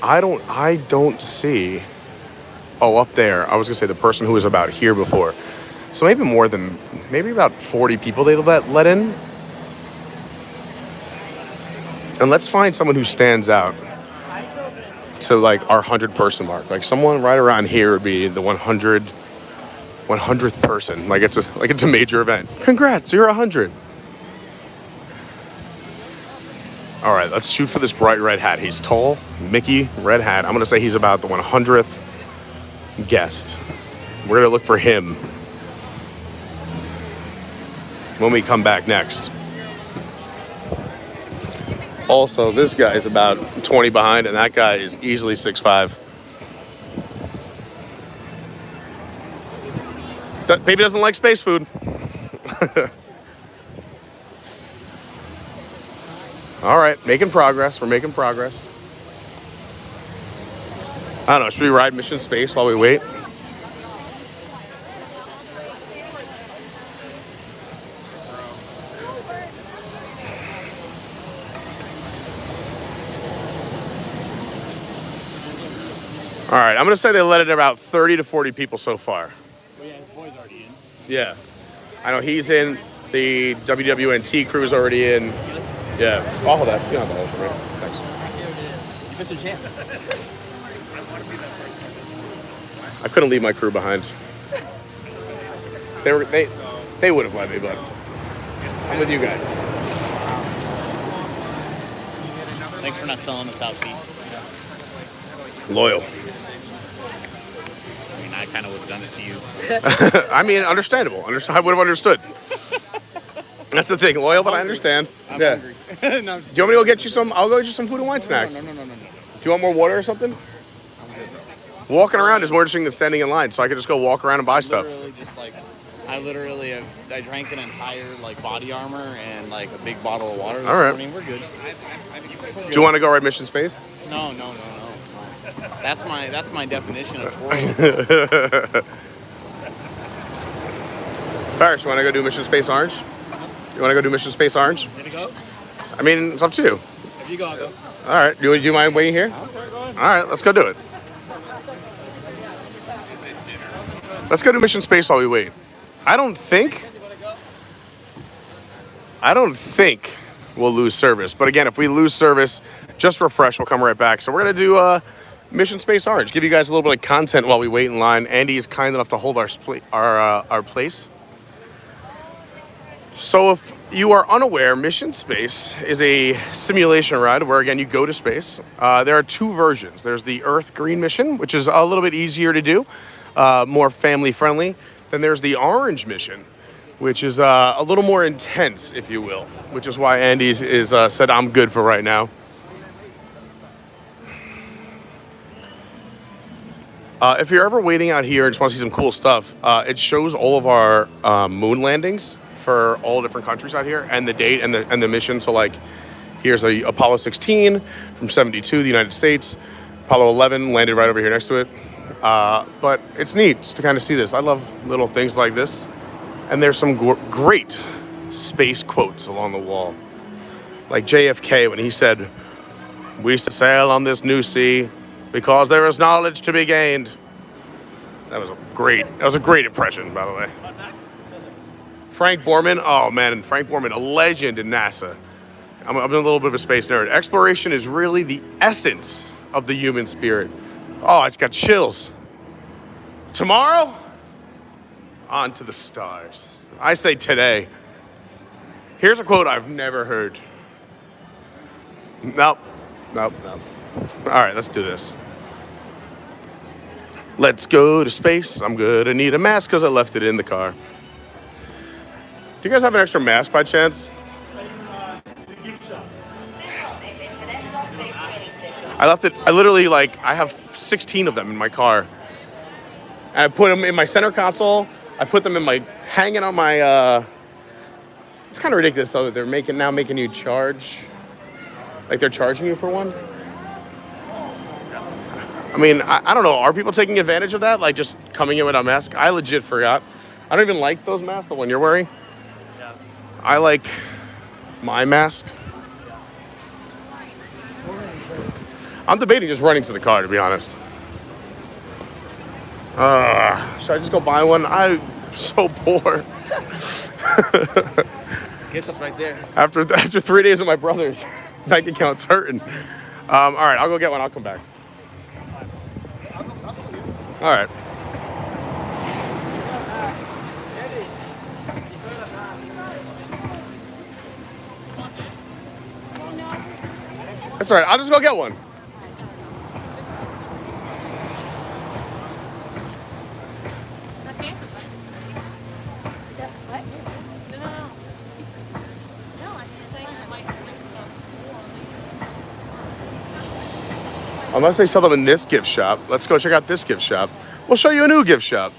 I don't see, up there, I was gonna say the person who was about here before. So maybe about 40 people they let in. And let's find someone who stands out to like our 100-person mark. Like someone right around here would be the 100th person. Like it's a major event. Congrats, you're 100. All right, let's shoot for this bright red hat. He's tall, Mickey, red hat. I'm gonna say he's about the 100th guest. We're gonna look for him when we come back next. Also, this guy is about 20 behind, and that guy is easily 6'5". That baby doesn't like space food. All right, making progress. We're making progress. I don't know, should we ride Mission Space while we wait? All right, I'm going to say they let in about 30 to 40 people so far. Well, yeah, his boy's already in. Yeah. I know he's in. The WWNT crew is already in. Yeah. I'll hold that. You don't have to hold it for me. Thanks. You missed your chance. I couldn't leave my crew behind. They would have let me, but I'm with you guys. Thanks for not selling us out, Pete. Loyal. I mean, I kind of would have done it to you. I mean, understandable. I would have understood. That's the thing. Loyal, but I understand. I'm Yeah. hungry. No, I'm just Do you want me to go get you some? I'll go get you some food and wine no, snacks. no. Do you want more water or something? Walking around is more interesting than standing in line, so I could just go walk around and buy stuff. Literally just like, I drank an entire like body armor and like a big bottle of water this All right. morning. We're good. Do you want to go ride Mission Space? No. That's my definition of touring. Paris, you want to go do Mission Space Orange? You want to go do Mission Space Orange? Ready to go? I mean, it's up to you. If you go, I'll go. All right. Do you mind waiting here? Okay, go ahead. All right, let's go do it. Let's go to Mission Space while we wait. I don't think we'll lose service. But again, if we lose service, just refresh, we'll come right back. So we're going to do Mission Space Orange. Give you guys a little bit of content while we wait in line. Andy is kind enough to hold our place. So if you are unaware, Mission Space is a simulation ride where, again, you go to space. There are two versions. There's the Earth Green mission, which is a little bit easier to do, more family-friendly. Then there's the Orange mission, which is a little more intense, if you will, which is why Andy is said I'm good for right now. If you're ever waiting out here and just want to see some cool stuff, it shows all of our moon landings for all different countries out here and the date and the mission. So like here's a Apollo 16 from 72, the United States. Apollo 11 landed right over here next to it. But it's neat just to kind of see this. I love little things like this. And there's some great space quotes along the wall. Like JFK when he said, "We sail on this new sea because there is knowledge to be gained." That was a great impression, by the way. Frank Borman, oh man, Frank Borman, a legend in NASA. I'm a little bit of a space nerd. Exploration is really the essence of the human spirit. Oh, I just got chills. Tomorrow, on to the stars. I say today. Here's a quote I've never heard. Nope. All right, let's do this. Let's go to space. I'm gonna need a mask because I left it in the car. Do you guys have an extra mask by chance? I left it, I have 16 of them in my car. And I put them in my center console. I put them hanging on my, it's kind of ridiculous though that they're making you charge. Like they're charging you for one. I mean, I don't know. Are people taking advantage of that? Like just coming in with a mask? I legit forgot. I don't even like those masks, the one you're wearing. Yeah. I like my mask. I'm debating just running to the car, to be honest. Should I just go buy one? I'm so poor. Gift shop's right there. After 3 days with my brother's, bank account's hurting. All right, I'll go get one. I'll come back. All right. That's all right. I'll just go get one. Okay. What? No. No, I'm just saying that my Unless they sell them in this gift shop. Let's go check out this gift shop. We'll show you a new gift shop.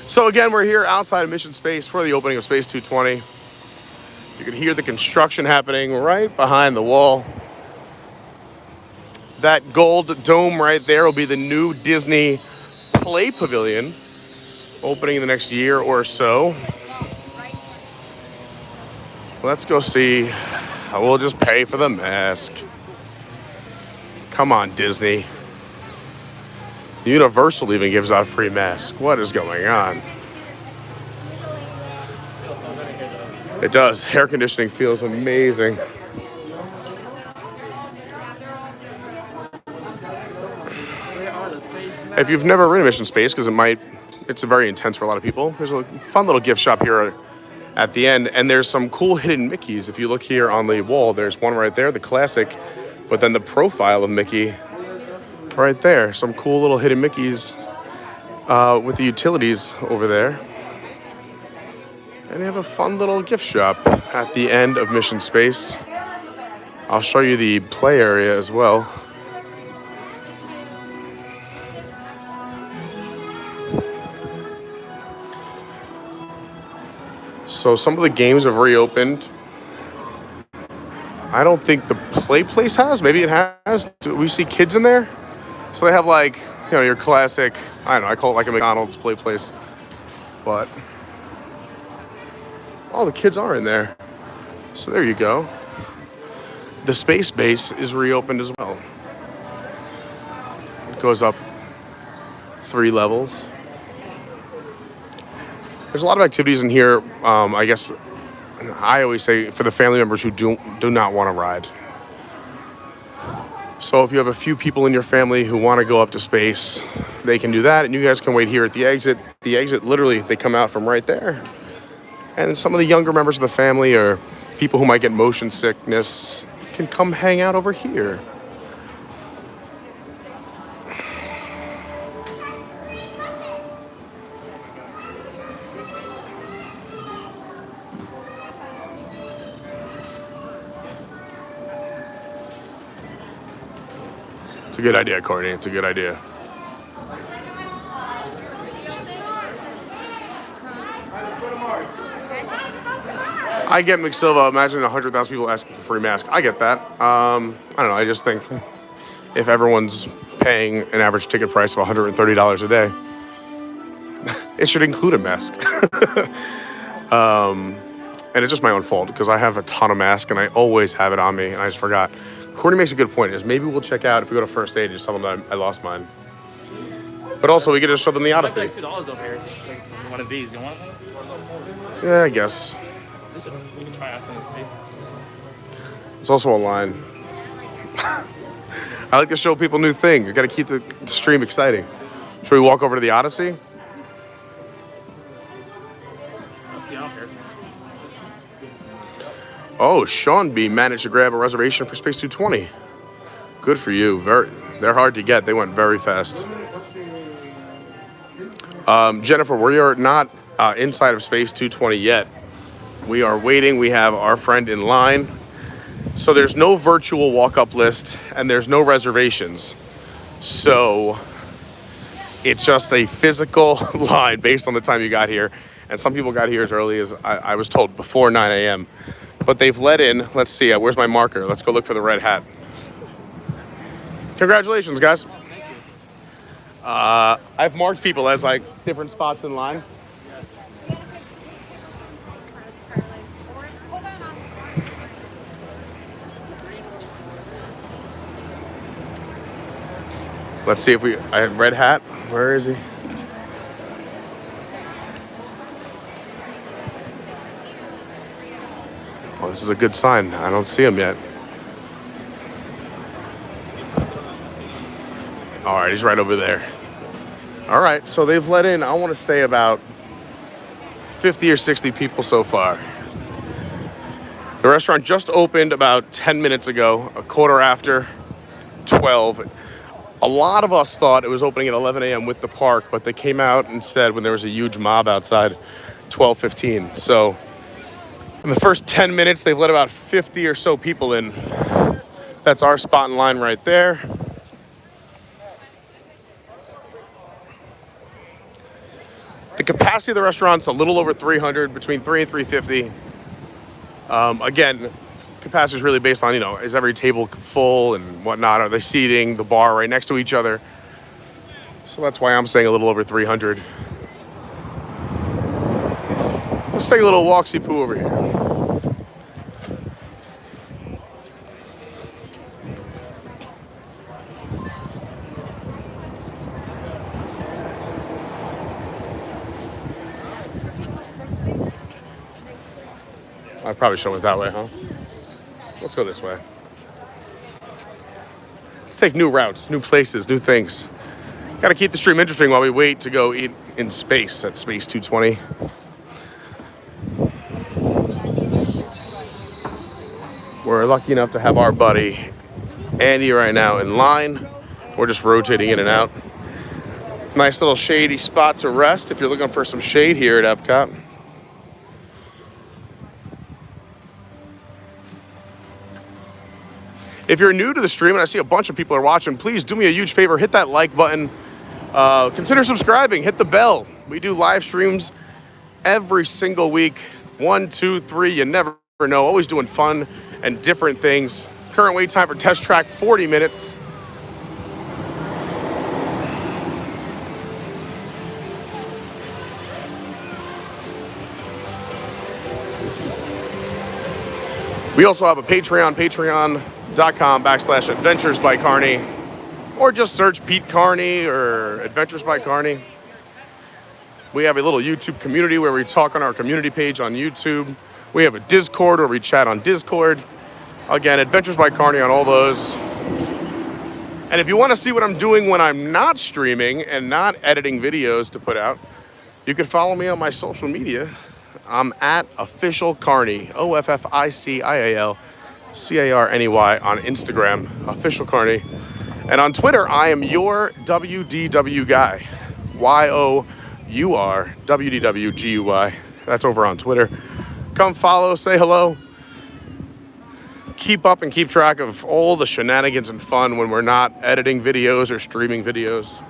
So again, we're here outside of Mission Space for the opening of Space 220. You can hear the construction happening right behind the wall. That gold dome right there will be the new Disney Play Pavilion, opening in the next year or so. Let's go see. We'll just pay for the mask. Come on, Disney. Universal even gives out free masks. What is going on? It does. Air conditioning feels amazing. If you've never ridden Mission Space, because it's very intense for a lot of people, there's a fun little gift shop here at the end, and there's some cool hidden Mickeys. If you look here on the wall, there's one right there, the classic, but then the profile of Mickey right there. Some cool little hidden Mickeys with the utilities over there. And they have a fun little gift shop at the end of Mission Space. I'll show you the play area as well. So some of the games have reopened. I don't think the play place has. Maybe it has. Do we see kids in there? So they have like, you know, your classic, I don't know, I call it like a McDonald's play place. But, oh, the kids are in there. So there you go. The space base is reopened as well. It goes up 3 levels. There's a lot of activities in here. I guess I always say for the family members who do not want to ride. So if you have a few people in your family who want to go up to space, they can do that, and you guys can wait here at the exit. The exit, literally, they come out from right there. And then some of the younger members of the family or people who might get motion sickness can come hang out over here. It's a good idea, Courtney. It's a good idea. I get McSilva. Imagine 100,000 people asking for free mask. I get that. I don't know. I just think if everyone's paying an average ticket price of $130 a day, it should include a mask. And it's just my own fault because I have a ton of masks and I always have it on me and I just forgot. Courtney makes a good point. Is maybe we'll check out if we go to first aid and just tell them that I lost mine. But also we could just show them the Odyssey. It's like $2 over here. Like one of these. You want one? Yeah, I guess. We can try asking and see. There's also a line. I like to show people new things. You got to keep the stream exciting. Should we walk over to the Odyssey? Let's see out here. Oh, Sean B managed to grab a reservation for Space 220. Good for you. They're hard to get. They went very fast. Jennifer, we are not inside of Space 220 yet. We are waiting. We have our friend in line. So there's no virtual walk-up list and there's no reservations. So it's just a physical line based on the time you got here. And some people got here as early as I was told, before 9 a.m. But they've let in, let's see, where's my marker? Let's go look for the red hat. Congratulations, guys. I've marked people as like different spots in line. Let's see if I have red hat. Where is he? Oh, this is a good sign. I don't see him yet. All right, he's right over there. All right, so they've let in, I want to say about 50 or 60 people so far. The restaurant just opened about 10 minutes ago, a quarter after 12. A lot of us thought it was opening at 11 a.m. with the park, but they came out and said when there was a huge mob outside, 12:15. So in the first 10 minutes, they've let about 50 or so people in. That's our spot in line right there. The capacity of the restaurant's a little over 300, between 3 and 350. Again, capacity is really based on, you know, is every table full and whatnot? Are they seating the bar right next to each other? So that's why I'm saying a little over 300. Let's take a little walk-see-poo over here. I probably should have went that way, huh? Let's go this way. Let's take new routes, new places, new things. Got to keep the stream interesting while we wait to go eat in space at Space 220. We're lucky enough to have our buddy Andy right now in line. We're just rotating in and out. Nice little shady spot to rest if you're looking for some shade here at EPCOT. If you're new to the stream and I see a bunch of people are watching, please do me a huge favor, hit that like button. Consider subscribing, hit the bell. We do live streams every single week. 1, 2, 3, you never know. Always doing fun and different things. Current wait time for test track, 40 minutes. We also have a Patreon, patreon.com/Adventures by Carney, or just search Pete Carney or Adventures by Carney. We have a little YouTube community where we talk on our community page on YouTube. We have a Discord where we chat on Discord. Again, Adventures by Carney on all those. And if you want to see what I'm doing when I'm not streaming and not editing videos to put out, you can follow me on my social media. I'm at Official Carney, OFFICIALCARNEY on Instagram, Official Carney. And on Twitter, I am your WDW guy, YOURWDWGUY. That's over on Twitter. Come follow, say hello. Keep up and keep track of all the shenanigans and fun when we're not editing videos or streaming videos.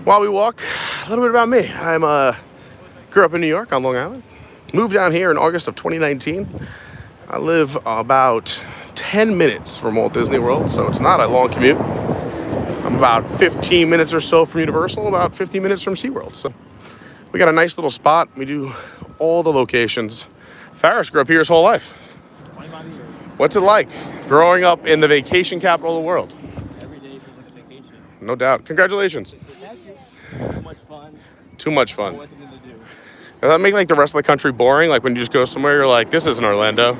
While we walk, a little bit about me. Grew up in New York on Long Island. Moved down here in August of 2019. I live about 10 minutes from Walt Disney World, so it's not a long commute. I'm about 15 minutes or so from Universal, about 15 minutes from SeaWorld. So we got a nice little spot. We do all the locations. Farris grew up here his whole life. What's it like growing up in the vacation capital of the world? Every day feels like a vacation. No doubt. Congratulations. Too much fun. Too much fun. Always something to do. Does that make like the rest of the country boring? Like when you just go somewhere, you're like, this isn't Orlando. I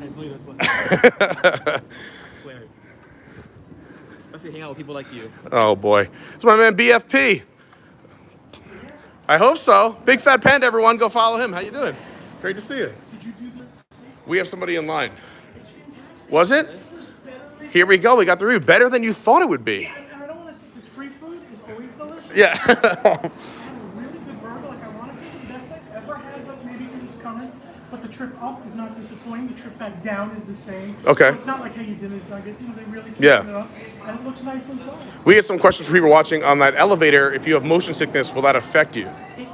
believe that's what I swear. Especially hang out with people like you. Oh boy. It's my man BFP. I hope so. Big Fat Panda, everyone. Go follow him. How you doing? Great to see you. Did you do the We have somebody in line. Was it? Here we go. We got the review. Better than you thought it would be. And I don't want to say, because free food is always delicious. Yeah. I had a really good burger. Like, I want to say the best I've ever had, but maybe because it's coming. But the trip up is not disappointing. The trip back down is the same. Okay. So it's not like, hey, your dinner's done. They really keep Yeah. it up. And it looks nice inside. We had some questions for people watching on that elevator. If you have motion sickness, will that affect you? You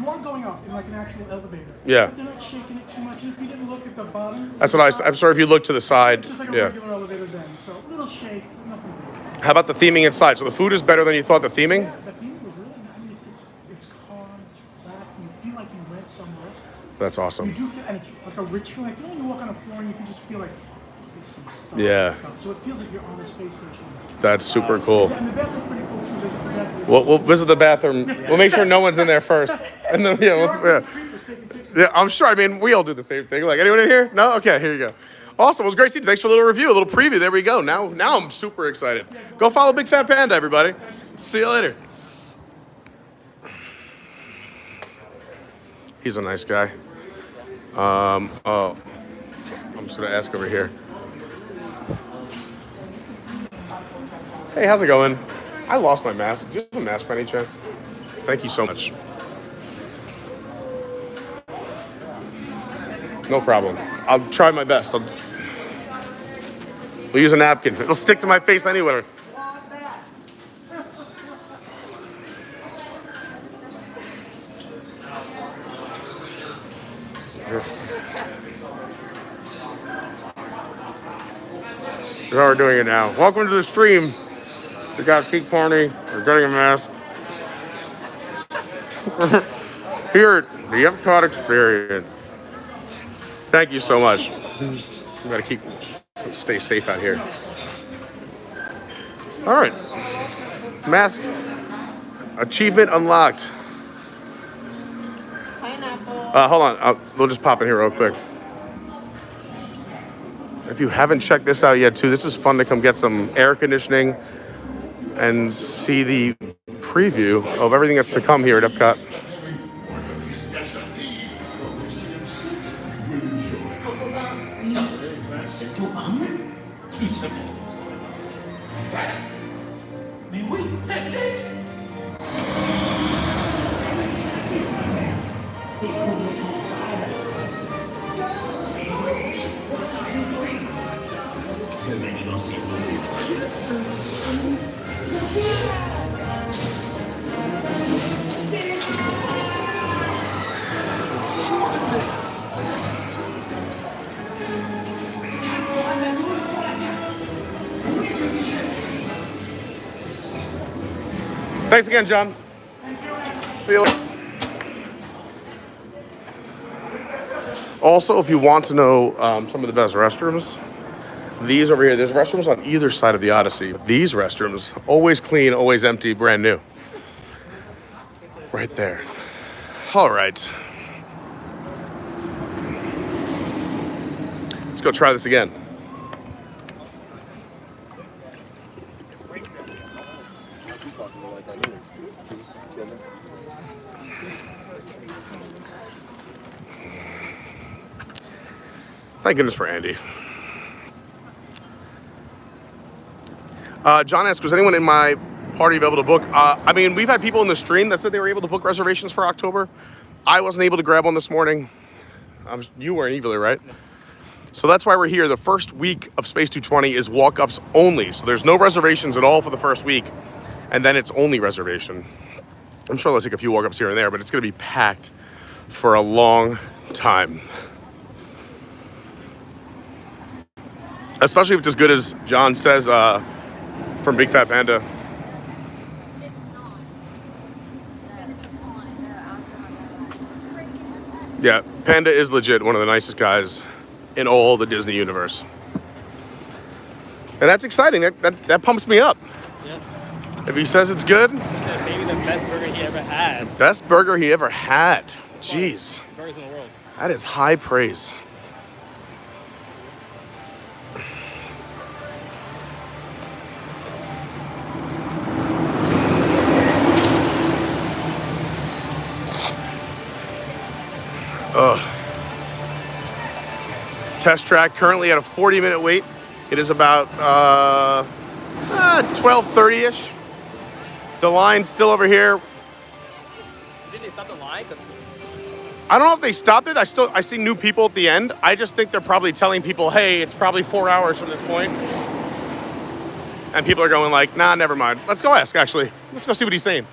are going up in like an actual elevator. Yeah. But they're not shaking it too much. And if you didn't look at the bottom. That's what I'm sorry if you look to the side. It's just like a Yeah. regular elevator then. So a little shake, nothing big. How about the theming inside? So the food is better than you thought, the theming? Yeah, the theme was really nice. I mean, it's calm, it's relaxed, and you feel like you went somewhere. That's You awesome. do feel, and it's like a rich feeling. Like, you know, when you walk on a floor and you can just feel like this is some stuff. Yeah. So it feels like you're on a space station. That's super cool. And the bathroom's pretty cool too. Visit the bathroom. We'll visit the bathroom. We'll make sure no one's in there first. And then, yeah. Yeah, I'm sure. I mean, we all do the same thing. Like, anyone in here? No? Okay, here you go. Awesome. It was great seeing you. Thanks for a little review, a little preview. There we go. Now I'm super excited. Go follow Big Fat Panda, everybody. See you later. He's a nice guy. I'm just going to ask over here. Hey, how's it going? I lost my mask. Do you have a mask by any chance? Thank you so much. No problem. I'll try my best. We'll use a napkin. It'll stick to my face anywhere. Here's how we're doing it now. Welcome to the stream. We got Pete Carney. We're getting a mask. Here at the EPCOT experience. Thank you so much. We gotta stay safe out here. All right. Mask achievement unlocked. Pineapple. Hold on. We'll just pop in here real quick. If you haven't checked this out yet, too, this is fun to come get some air conditioning and see the preview of everything that's to come here at EPCOT. too simple. Mais oui, that's it! Thanks again, John. See you later. Also, if you want to know some of the best restrooms, these over here, there's restrooms on either side of the Odyssey. These restrooms, always clean, always empty, brand new. Right there. All right. Let's go try this again. Thank goodness for Andy. John asked, was anyone in my party able to book? I mean, we've had people in the stream that said they were able to book reservations for October. I wasn't able to grab one this morning. You weren't either, right? So that's why we're here. The first week of Space 220 is walk-ups only. So there's no reservations at all for the first week. And then it's only reservation. I'm sure they'll take a few walk-ups here and there, but it's going to be packed for a long time. Especially if it's as good as John says from Big Fat Panda. Yeah, Panda is legit one of the nicest guys in all the Disney universe. And that's exciting. That pumps me up. Yeah. If he says it's good. Yeah, maybe the best burger he ever had. Best burger he ever had. Jeez. Burgers in the world. That is high praise. Test track currently at a 40-minute wait. It is about 12:30-ish. The line's still over here. Didn't they stop the line? I don't know if they stopped it. I see new people at the end. I just think they're probably telling people, hey, it's probably 4 hours from this point. And people are going like, nah, never mind. Let's go ask, actually. Let's go see what he's saying.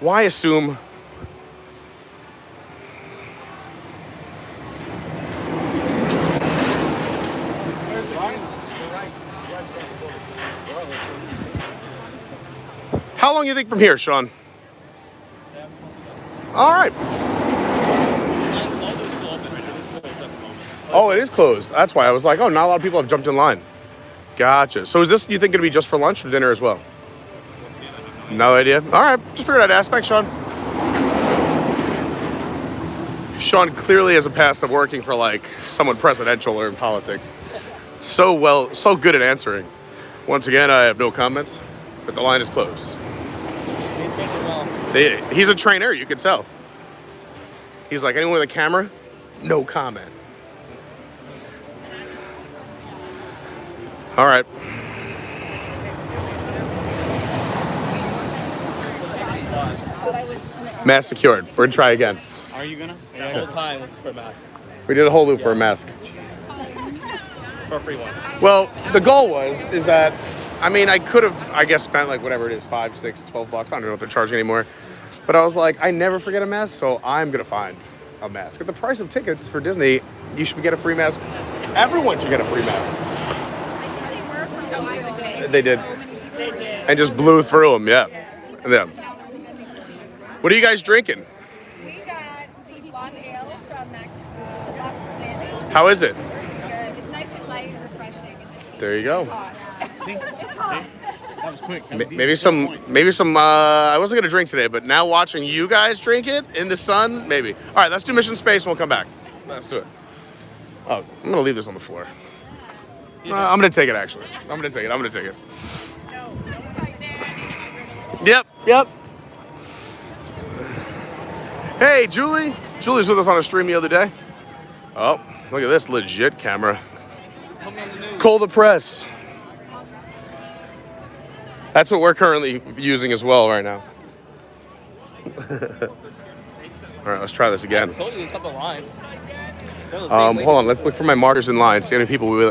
Why assume? How long do you think from here, Sean? All right. Oh, it is closed. That's why I was like, oh, not a lot of people have jumped in line. Gotcha. So is this, you think, going to be just for lunch or dinner as well? No idea. All right. Just figured I'd ask. Thanks, Sean. Sean clearly has a past of working for, like, someone presidential or in politics. So good at answering. Once again, I have no comments, but the line is closed. He's a trainer, you can tell. He's like, anyone with a camera? No comment. All right. Mask secured. We're gonna try again. Are you gonna? Yeah, whole time was for mask. We did a whole loop for a mask. For a free one. Well, the goal is that, I mean, I could have, I guess, spent like whatever it is, $5, $6, $12. I don't know if they're charging anymore. But I was like, I never forget a mask, so I'm gonna find a mask. At the price of tickets for Disney, you should get a free mask. Everyone should get a free mask. They did. And just blew through them, yeah. What are you guys drinking? We got the Blonde Ale from that Lobster Landing. How is it? It's good. It's nice and light and refreshing. There you go. It's hot. See? It's hot. That was quick. That was Maybe some, I wasn't gonna drink today, but now watching you guys drink it in the sun, maybe. All right, let's do Mission Space and we'll come back. Let's do it. Oh, I'm gonna leave this on the floor. I'm gonna take it, actually. I'm gonna take it. Yep. Hey, Julie. Julie's with us on a stream the other day. Oh, look at this legit camera. Call the press. That's what we're currently using as well right now. All right, let's try this again. I told you it's up the line. Hold on, let's look for my martyrs in line. See how many people we.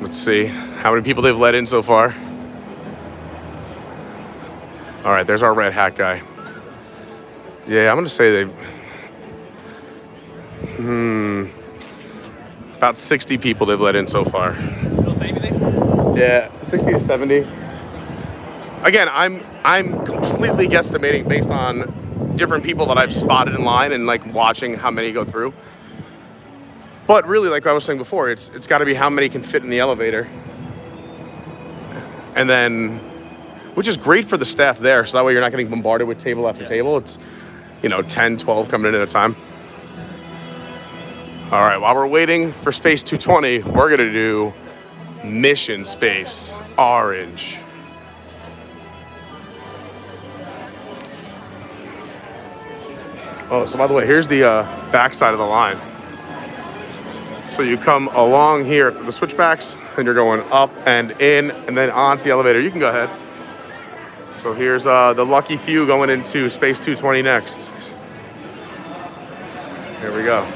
Let's see how many people they've let in so far. All right, there's our red hat guy. Yeah, I'm gonna say they. About 60 people they've let in so far. Still say anything? Yeah, 60 to 70. Again, I'm completely guesstimating based on different people that I've spotted in line and like watching how many go through. But really, like I was saying before, it's got to be how many can fit in the elevator. And then, which is great for the staff there, so that way you're not getting bombarded with table after table. It's, 10, 12 coming in at a time. All right, while we're waiting for Space 220, we're gonna do Mission Space Orange. Oh, so by the way, here's the back side of the line. So you come along here, the switchbacks, and you're going up and in, and then onto the elevator. You can go ahead. So here's the lucky few going into Space 220 next. Here we go.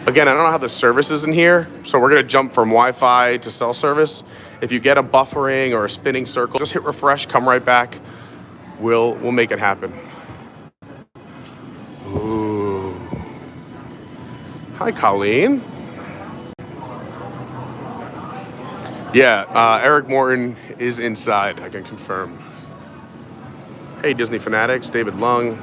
Again, I don't know how the service is in here, so we're gonna jump from Wi-Fi to cell service. If you get a buffering or a spinning circle, just hit refresh, come right back. We'll make it happen. Ooh. Hi, Colleen. Yeah, Eric Morton is inside, I can confirm. Hey, Disney fanatics, David Lung.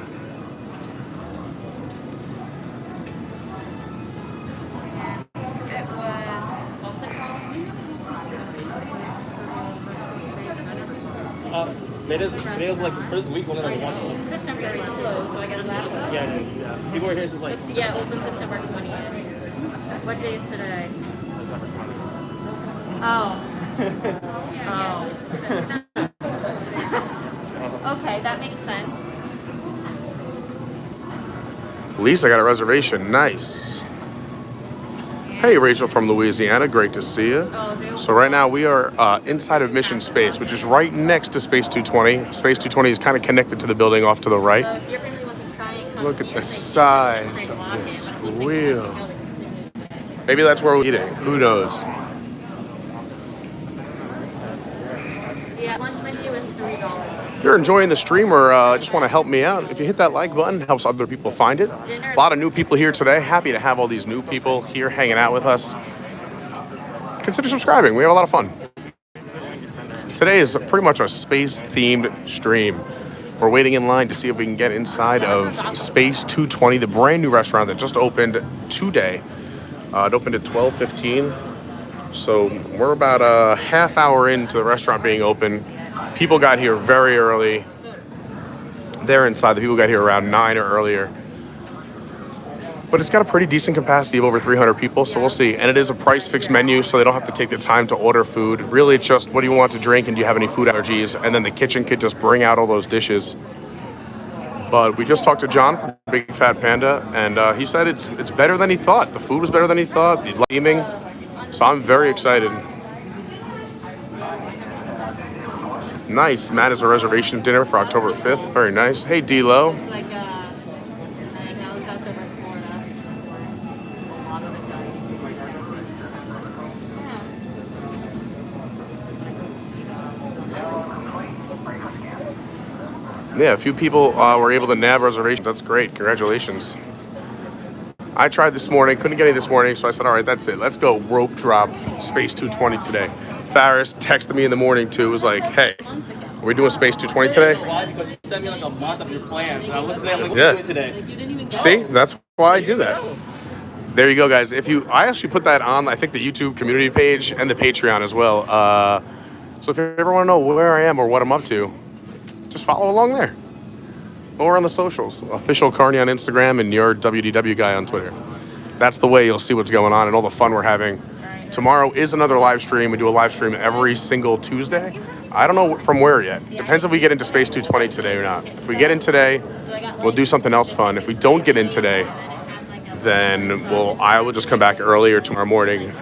Today was like the first week only like one. This number is closed, so I guess that's it. Yeah, it is. Yeah. People are here since like. Yeah, open September 20th. What day is today? Oh. Okay, that makes sense. Lisa got a reservation. Nice. Hey, Rachel from Louisiana. Great to see you. So right now we are inside of Mission Space, which is right next to Space 220. Space 220 is kind of connected to the building off to the right. Look at the size of this wheel. Maybe that's where we're eating. Who knows? Yeah, lunch menu is $3. If you're enjoying the stream or just want to help me out, if you hit that like button, it helps other people find it. A lot of new people here today. Happy to have all these new people here hanging out with us. Consider subscribing. We have a lot of fun. Today is pretty much a space-themed stream. We're waiting in line to see if we can get inside of Space 220, the brand new restaurant that just opened today. It opened at 12:15. So we're about a half hour into the restaurant being open. People got here very early. They're inside. The people got here around 9 or earlier. But it's got a pretty decent capacity of over 300 people, so we'll see. And it is a price-fixed menu, so they don't have to take the time to order food. Really, it's just what do you want to drink and do you have any food allergies? And then the kitchen could just bring out all those dishes. But we just talked to John from Big Fat Panda, and he said it's better than he thought. The food was better than he thought. He's theming. So I'm very excited. Nice. Matt has a reservation dinner for October 5th. Very nice. Hey, D-Lo. Yeah, a few people were able to nab reservations. That's great. Congratulations. I tried this morning. Couldn't get any this morning, so I said, all right, that's it. Let's go rope drop Space 220 today. Faris texted me in the morning, too. It was like, hey, are we doing Space 220 today? Why? Because you sent me like a month of your plans. And I looked today, I'm like, what are you doing today? See? That's why I do that. There you go, guys. I actually put that on, I think, the YouTube community page and the Patreon as well. So if you ever want to know where I am or what I'm up to, just follow along there. Or on the socials. Official Carney on Instagram and your WDW guy on Twitter. That's the way you'll see what's going on and all the fun we're having. Tomorrow is another live stream. We do a live stream every single Tuesday. I don't know from where yet. Depends if we get into Space 220 today or not. If we get in today, we'll do something else fun. If we don't get in today, then I will just come back earlier tomorrow morning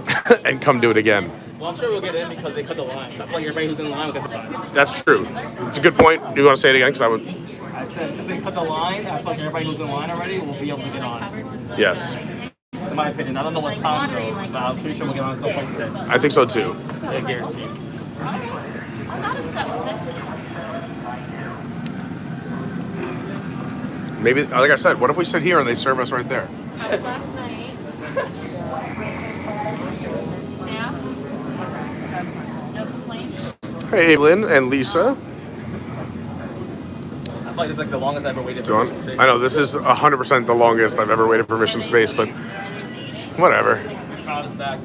and come do it again. Well, I'm sure we'll get in because they cut the line. So I feel like everybody who's in line will get the time. That's true. It's a good point. Do you want to say it again? Because I would. I said since they cut the line, I feel like everybody who's in line already will be able to get on. Yes. In my opinion, I don't know what time though, but I'm pretty sure we'll get on at some point today. I think so too. I guarantee. I'm not upset with it. Maybe, like I said, what if we sit here and they serve us right there? That was last night. Yeah? No complaints? Hey, Lynn and Lisa. I feel like this is like the longest I've ever waited for John, mission space. I know this is 100% the longest I've ever waited for mission space, but whatever. The crowd is back.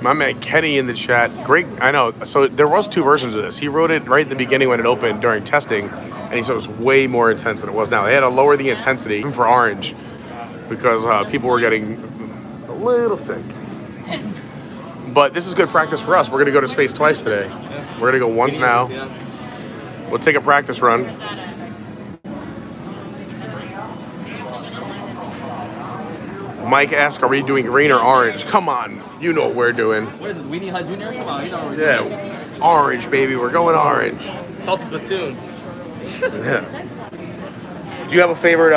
My man Kenny in the chat. Great, I know. So there was 2 versions of this. He wrote it right in the beginning when it opened during testing, and he said it was way more intense than it was now. They had to lower the intensity even for Orange because people were getting a little sick. But this is good practice for us. We're going to go to space twice today. We're going to go once now. We'll take a practice run. Mike asked, are we doing green or orange? Come on, you know what we're doing. What is this, Weenie Hut Jr.? Come on, you know what we're doing. Yeah, orange, baby. We're going orange. Salty Spittoon. Yeah. Do you have a favorite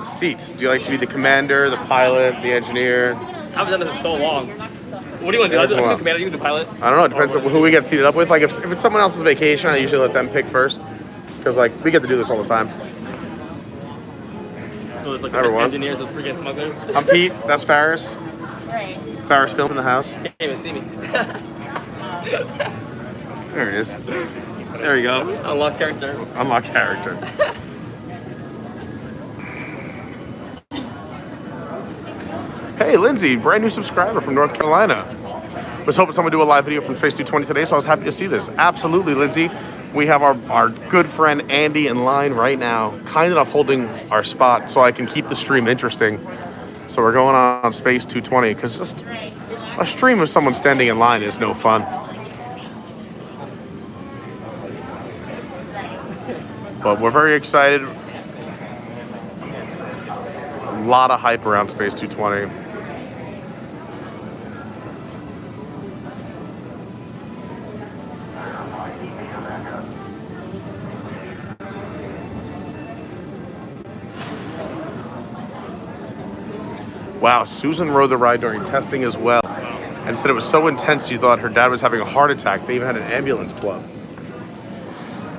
seat? Do you like to be the commander, the pilot, the engineer? I haven't done this in so long. What do you want to do? I can do commander, you can do pilot. I don't know. It depends on who we get seated up with. Like if it's someone else's vacation, I usually let them pick first. Because like we get to do this all the time. So it's like Everyone. the engineers of freaking smugglers. I'm Pete. That's Faris. Right. Faris Film in the house. Can't even see me. There he is. There you go. Unlock character. Unlock character. Hey, Lindsay, brand new subscriber from North Carolina. Was hoping someone would do a live video from Space 220 today, so I was happy to see this. Absolutely, Lindsay. We have our good friend Andy in line right now, kind enough holding our spot so I can keep the stream interesting. So we're going on Space 220 because just a stream of someone standing in line is no fun. But we're very excited. A lot of hype around Space 220. Wow, Susan rode the ride during testing as well and said it was so intense she thought her dad was having a heart attack. They even had an ambulance pull up.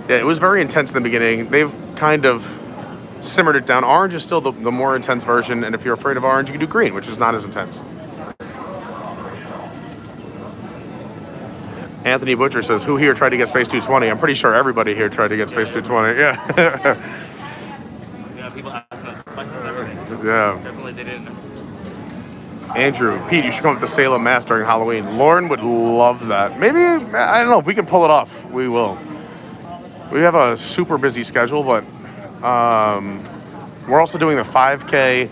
Yeah, it was very intense in the beginning. They've kind of simmered it down. Orange is still the more intense version, and if you're afraid of orange, you can do green, which is not as intense. Anthony Butcher says, who here tried to get Space 220? I'm pretty sure everybody here tried to get Space 220. Yeah. Yeah, people asking us questions and everything. Yeah. Definitely they didn't know. Andrew, Pete, you should come up to Salem Mass during Halloween. Lauren would love that. Maybe, I don't know, if we can pull it off, we will. We have a super busy schedule, but we're also doing the 5K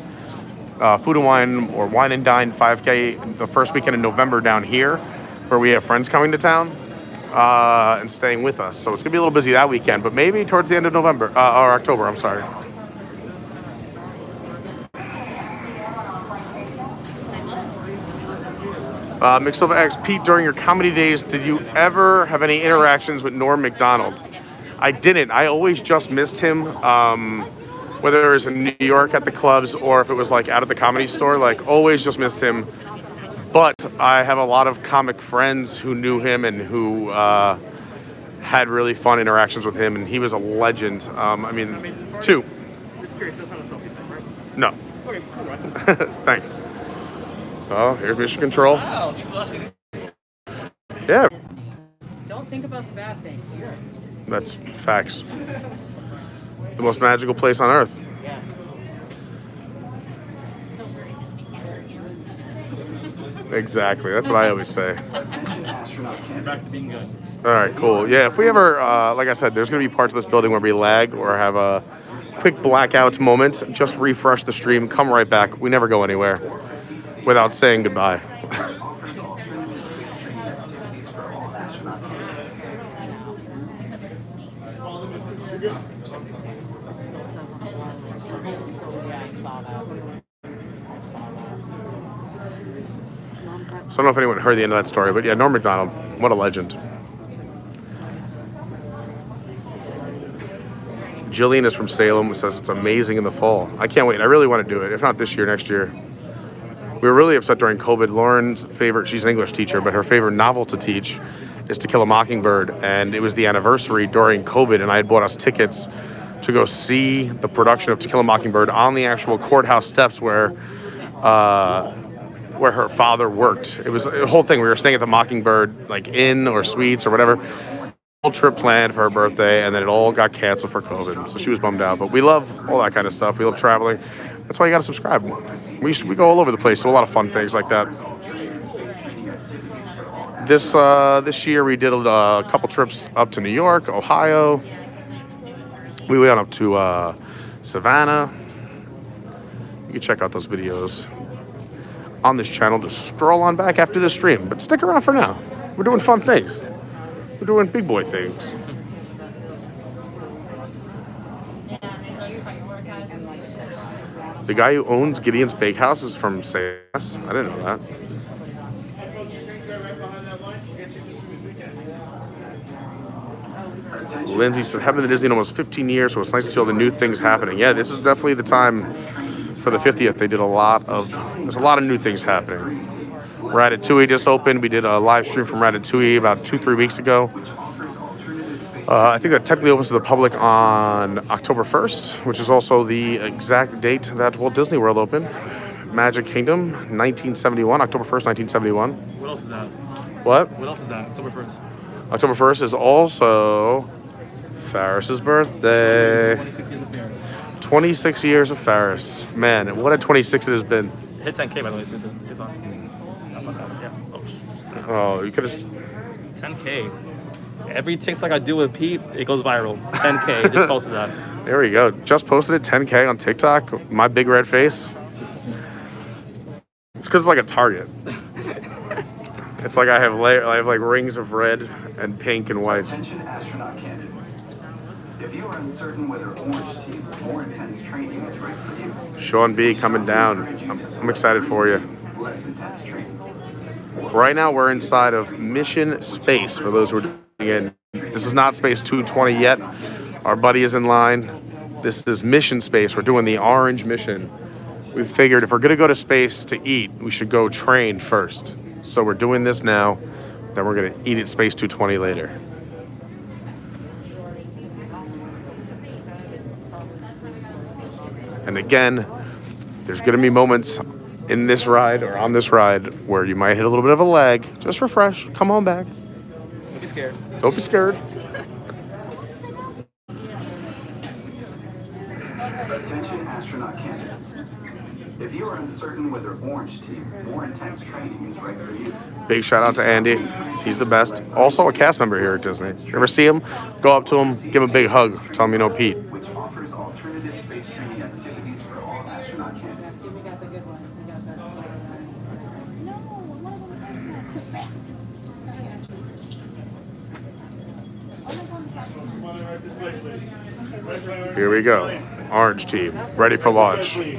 Food and Wine or Wine and Dine 5K the first weekend in November down here, where we have friends coming to town and staying with us. So it's going to be a little busy that weekend, but maybe towards the end of November, or October, I'm sorry. Mixova X, Pete, during your comedy days, did you ever have any interactions with Norm Macdonald? I didn't. I always just missed him, whether it was in New York at the clubs or if it was like out at the Comedy Store, like always just missed him. But I have a lot of comic friends who knew him and who had really fun interactions with him, and he was a legend. I mean, two. Just curious, that's not a selfie thing, right? No. Okay, cool. Thanks. Oh, here's Mission Control. Wow, people actually... Yeah, Don't think about the bad things. that's facts. The most magical place on Earth. Yes. Exactly. That's what I always say. Back to being good. All right, cool. Yeah, if we ever, like I said, there's going to be parts of this building where we lag or have a quick blackout moment. Just refresh the stream, come right back. We never go anywhere without saying goodbye. So I don't know if anyone heard the end of that story, but yeah, Norm Macdonald, what a legend. Jillian is from Salem, says it's amazing in the fall. I can't wait. I really want to do it. If not this year, next year. We were really upset during COVID. Lauren's favorite, she's an English teacher, but her favorite novel to teach is To Kill a Mockingbird. And it was the anniversary during COVID, and I had bought us tickets to go see the production of To Kill a Mockingbird on the actual courthouse steps where her father worked. It was a whole thing. We were staying at the Mockingbird, like inn or suites or whatever. Whole trip planned for her birthday, and then it all got canceled for COVID. So she was bummed out. But we love all that kind of stuff. We love traveling. That's why you got to subscribe. We go all over the place. So a lot of fun things like that. This year we did a couple trips up to New York, Ohio. We went up to Savannah. You can check out those videos on this channel. Just scroll on back after this stream. But stick around for now. We're doing fun things. We're doing big boy things. The guy who owns Gideon's Bakehouse is from Sass. I didn't know that. Lindsay said, haven't been to Disney in almost 15 years, so it's nice to see all the new things happening. Yeah, this is definitely the time for the 50th. There's a lot of new things happening. Ratatouille just opened. We did a live stream from Ratatouille about 2-3 weeks ago. I think that technically opens to the public on October 1st, which is also the exact date that Walt Disney World opened. Magic Kingdom, 1971, October 1st, 1971. What else is that? What? What else is that? October 1st. October 1st is also Ferris's birthday. 26 years of Ferris. 26 years of Ferris. Man, what a 26 it has been. Hit 10K, by the way, too. The 6 on. Yeah. Oh, you could have... 10K. Every TikTok I do with Pete, it goes viral. 10K. Just posted that. There we go. Just posted it, 10K on TikTok. My big red face. It's because it's like a target. It's like I have like rings of red and pink and white. Attention astronaut candidates. If you are uncertain whether Orange Team or more intense training is right for you, Sean B coming down. I'm excited for you. less intense training. Right now we're inside of Mission Space for those who are doing it. This is not Space 220 yet. Our buddy is in line. This is Mission Space. We're doing the orange mission. We figured if we're gonna go to space to eat, we should go train first. So we're doing this now, then we're gonna eat at Space 220 later. And again, there's gonna be moments in this ride or on this ride where you might hit a little bit of a lag. Just refresh, come on back. Don't be scared. Don't be scared. Attention astronaut candidates. If you are uncertain whether Orange Team more intense training is right for you, Big shout out to Andy. He's the best. Also a cast member here at Disney. You ever see him? Go up to him, give him a big hug, tell him you know Pete. which offers alternative space training activities for all astronaut candidates. We got the good one. We got this. Here we go. Orange team, ready for launch. We're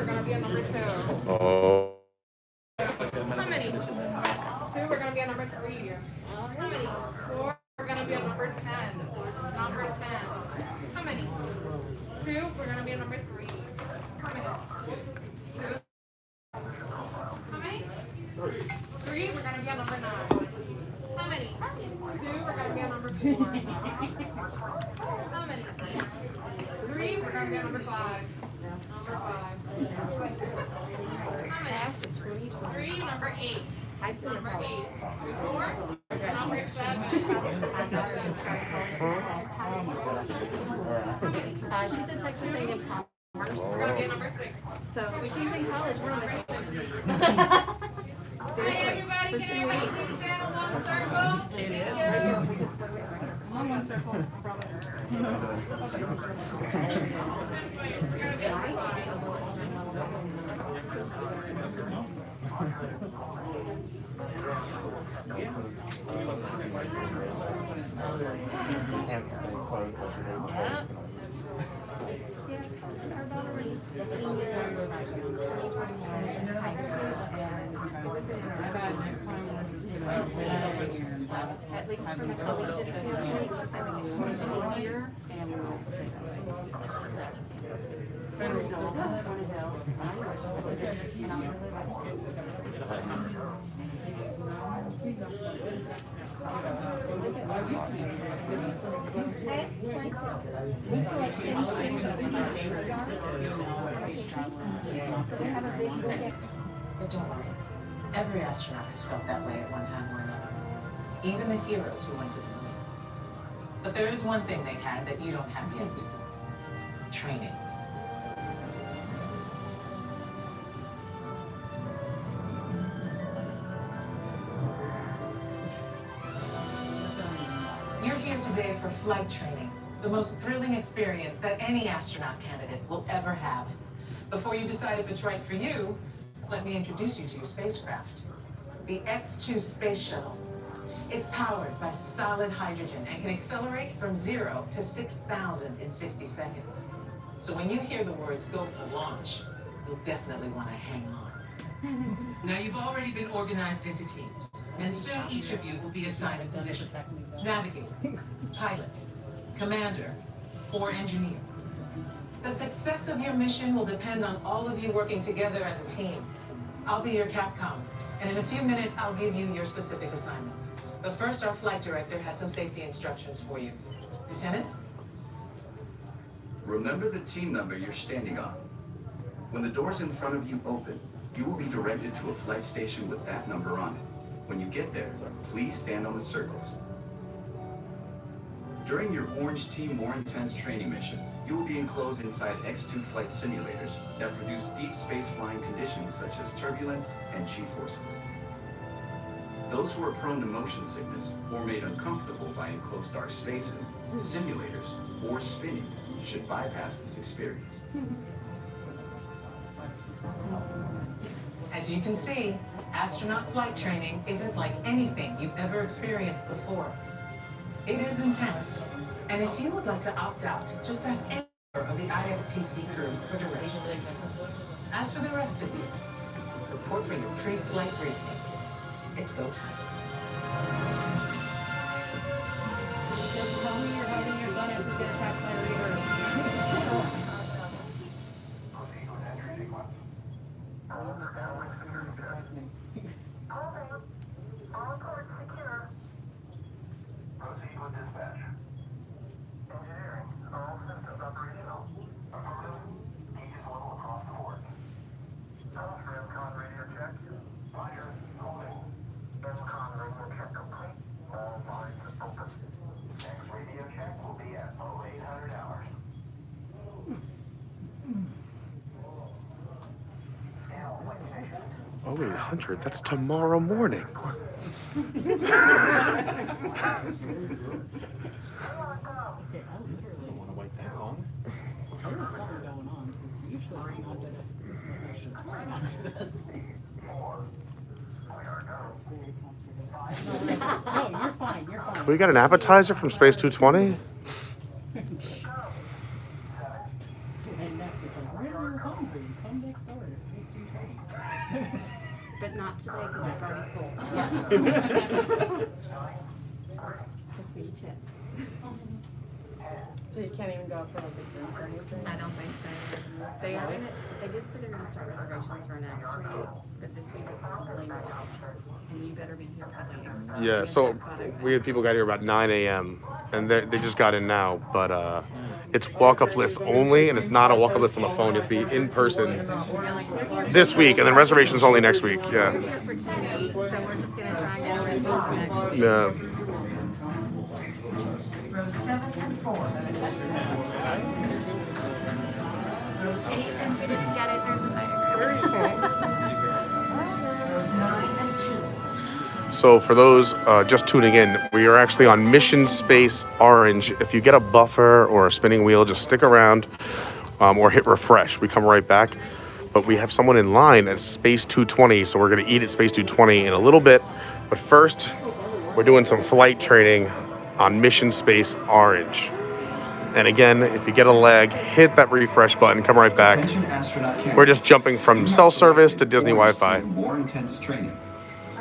gonna be on number 2. Oh, How many? 2, we're gonna be on number 3. How many? 4, we're gonna be on number 10. Number 10. How many? 2, we're gonna be on number 3. How many? 2. How many? 3, we're gonna be on number 9. How many? 2, we're gonna be on number 4. How many? 3, we're gonna be on number 5. Number 5. How many? 3, number 8. Number 8. 4, number 7. She's at Texas A&M Commerce. We're gonna be at number 6. So she's in college. We're on Hi everybody, can everybody please stand in one circle? It is. One circle, I promise. We're gonna be on this side. Our daughter was a senior in high school. At least from a college standpoint, she's having a year. But don't worry. Every astronaut has felt that way at one time or another. Even the heroes who went to the moon. But there is one thing they had that you don't have yet. Training. You're here today for flight training, the most thrilling experience that any astronaut candidate will ever have. Before you decide if it's right for you, let me introduce you to your spacecraft. The X-2 Space Shuttle. It's powered by solid hydrogen and can accelerate from 0 to 6,000 in 60 seconds. So when you hear the words "go for launch," you'll definitely want to hang on. Now you've already been organized into teams, and soon each of you will be assigned a position. Navigator, pilot, commander, or engineer. The success of your mission will depend on all of you working together as a team. I'll be your Capcom, and in a few minutes I'll give you your specific assignments. But first, our flight director has some safety instructions for you. Lieutenant? Remember the team number you're standing on. When the doors in front of you open, you will be directed to a flight station with that number on it. When you get there, please stand on the circles. During your Orange Team More Intense training mission, you will be enclosed inside X-2 flight simulators that produce deep space flying conditions such as turbulence and G-forces. Those who are prone to motion sickness or made uncomfortable by enclosed dark spaces, simulators, or spinning should bypass this experience. As you can see, astronaut flight training isn't like anything you've ever experienced before. It is intense, and if you would like to opt out, just ask any member of the ISTC crew for directions. As for the rest of you, report for your pre-flight briefing. It's go time. Just tell me you're holding your gun if we get attacked by readers. All ports secure. Proceed with dispatch. Engineering, all systems operational. Affirmative. Aegis level across the board. Remcon radio check. Roger. Holding. Remcon radio check complete. All lines open. Next radio check will be at 0800 hours. 0800, that's tomorrow morning. Okay, I literally want to wait that long. There was something going on because usually it's not that this was actually coming after this. No, you're fine. You're fine. We got an appetizer from Space 220? And that's it. Like, when you're hungry, come next door to Space 220. But not today because it's already full. Yes. Just be chip. So you can't even go out for a big drink or anything? I don't think so. They are gonna, they did say they're gonna start reservations for next week, but this week is completely booked. And you better be here at least. Yeah, so we had people got here about 9 a.m. and they just got in now, but it's walk-up list only, and it's not a walk-up list on the phone. You have to be in person this week, and then reservations only next week. Yeah. We're here for 2 weeks, so we're just gonna try and get a reservation next week. Yeah. Rows 7 and 4. Rows 8 and 2. Get it, there's a diagram. Rows 9 and 2. So for those just tuning in, we are actually on Mission Space Orange. If you get a buffer or a spinning wheel, just stick around or hit refresh. We come right back. But we have someone in line at Space 220, so we're going to eat at Space 220 in a little bit. But first, we're doing some flight training on Mission Space Orange. And again, if you get a lag, hit that refresh button, come right back. We're just jumping from cell service to Disney Wi-Fi. More intense training.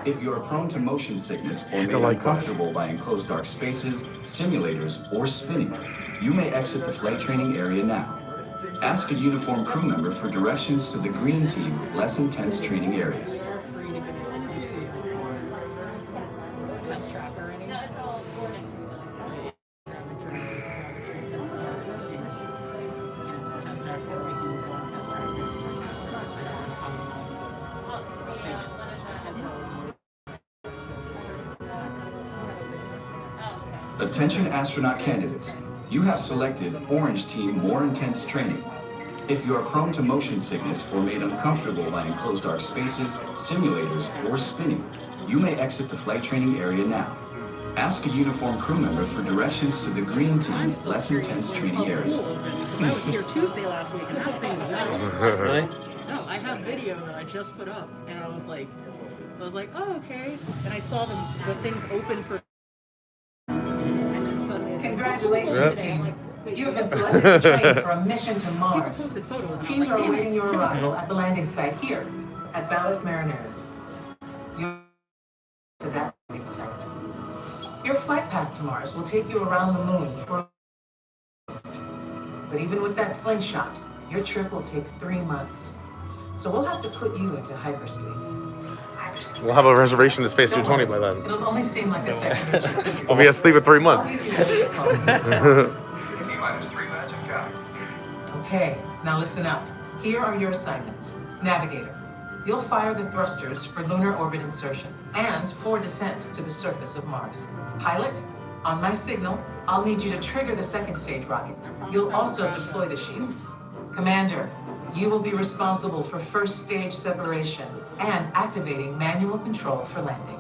If you are prone to motion sickness or made uncomfortable by enclosed dark spaces, simulators, or spinning, you may exit the flight training area now. Ask a uniformed crew member for directions to the green team, less intense training area. Attention astronaut candidates. You have selected Orange Team More Intense Training. If you are prone to motion sickness or made uncomfortable by enclosed dark spaces, simulators, or spinning, you may exit the flight training area now. Ask a uniformed crew member for directions to the green team, less intense training area. I was here Tuesday last week and that thing was out. Really? No, I have video that I just put up and I was like, oh, okay. And I saw the things open for. Congratulations, team. You have been selected to train for a mission to Mars. Teams are awaiting your arrival at the landing site here at Galasyn Mariners. You're to that landing site. Your flight path to Mars will take you around the moon for but even with that slingshot, your trip will take 3 months. So we'll have to put you into hypersleep. We'll have a reservation to Space 220 by then. It'll only seem like a second or two. We'll be asleep in 3 months. Okay, now listen up. Here are your assignments. Navigator, you'll fire the thrusters for lunar orbit insertion and for descent to the surface of Mars. Pilot, on my signal, I'll need you to trigger the second stage rocket. You'll also deploy the shields. Commander, you will be responsible for first stage separation and activating manual control for landing.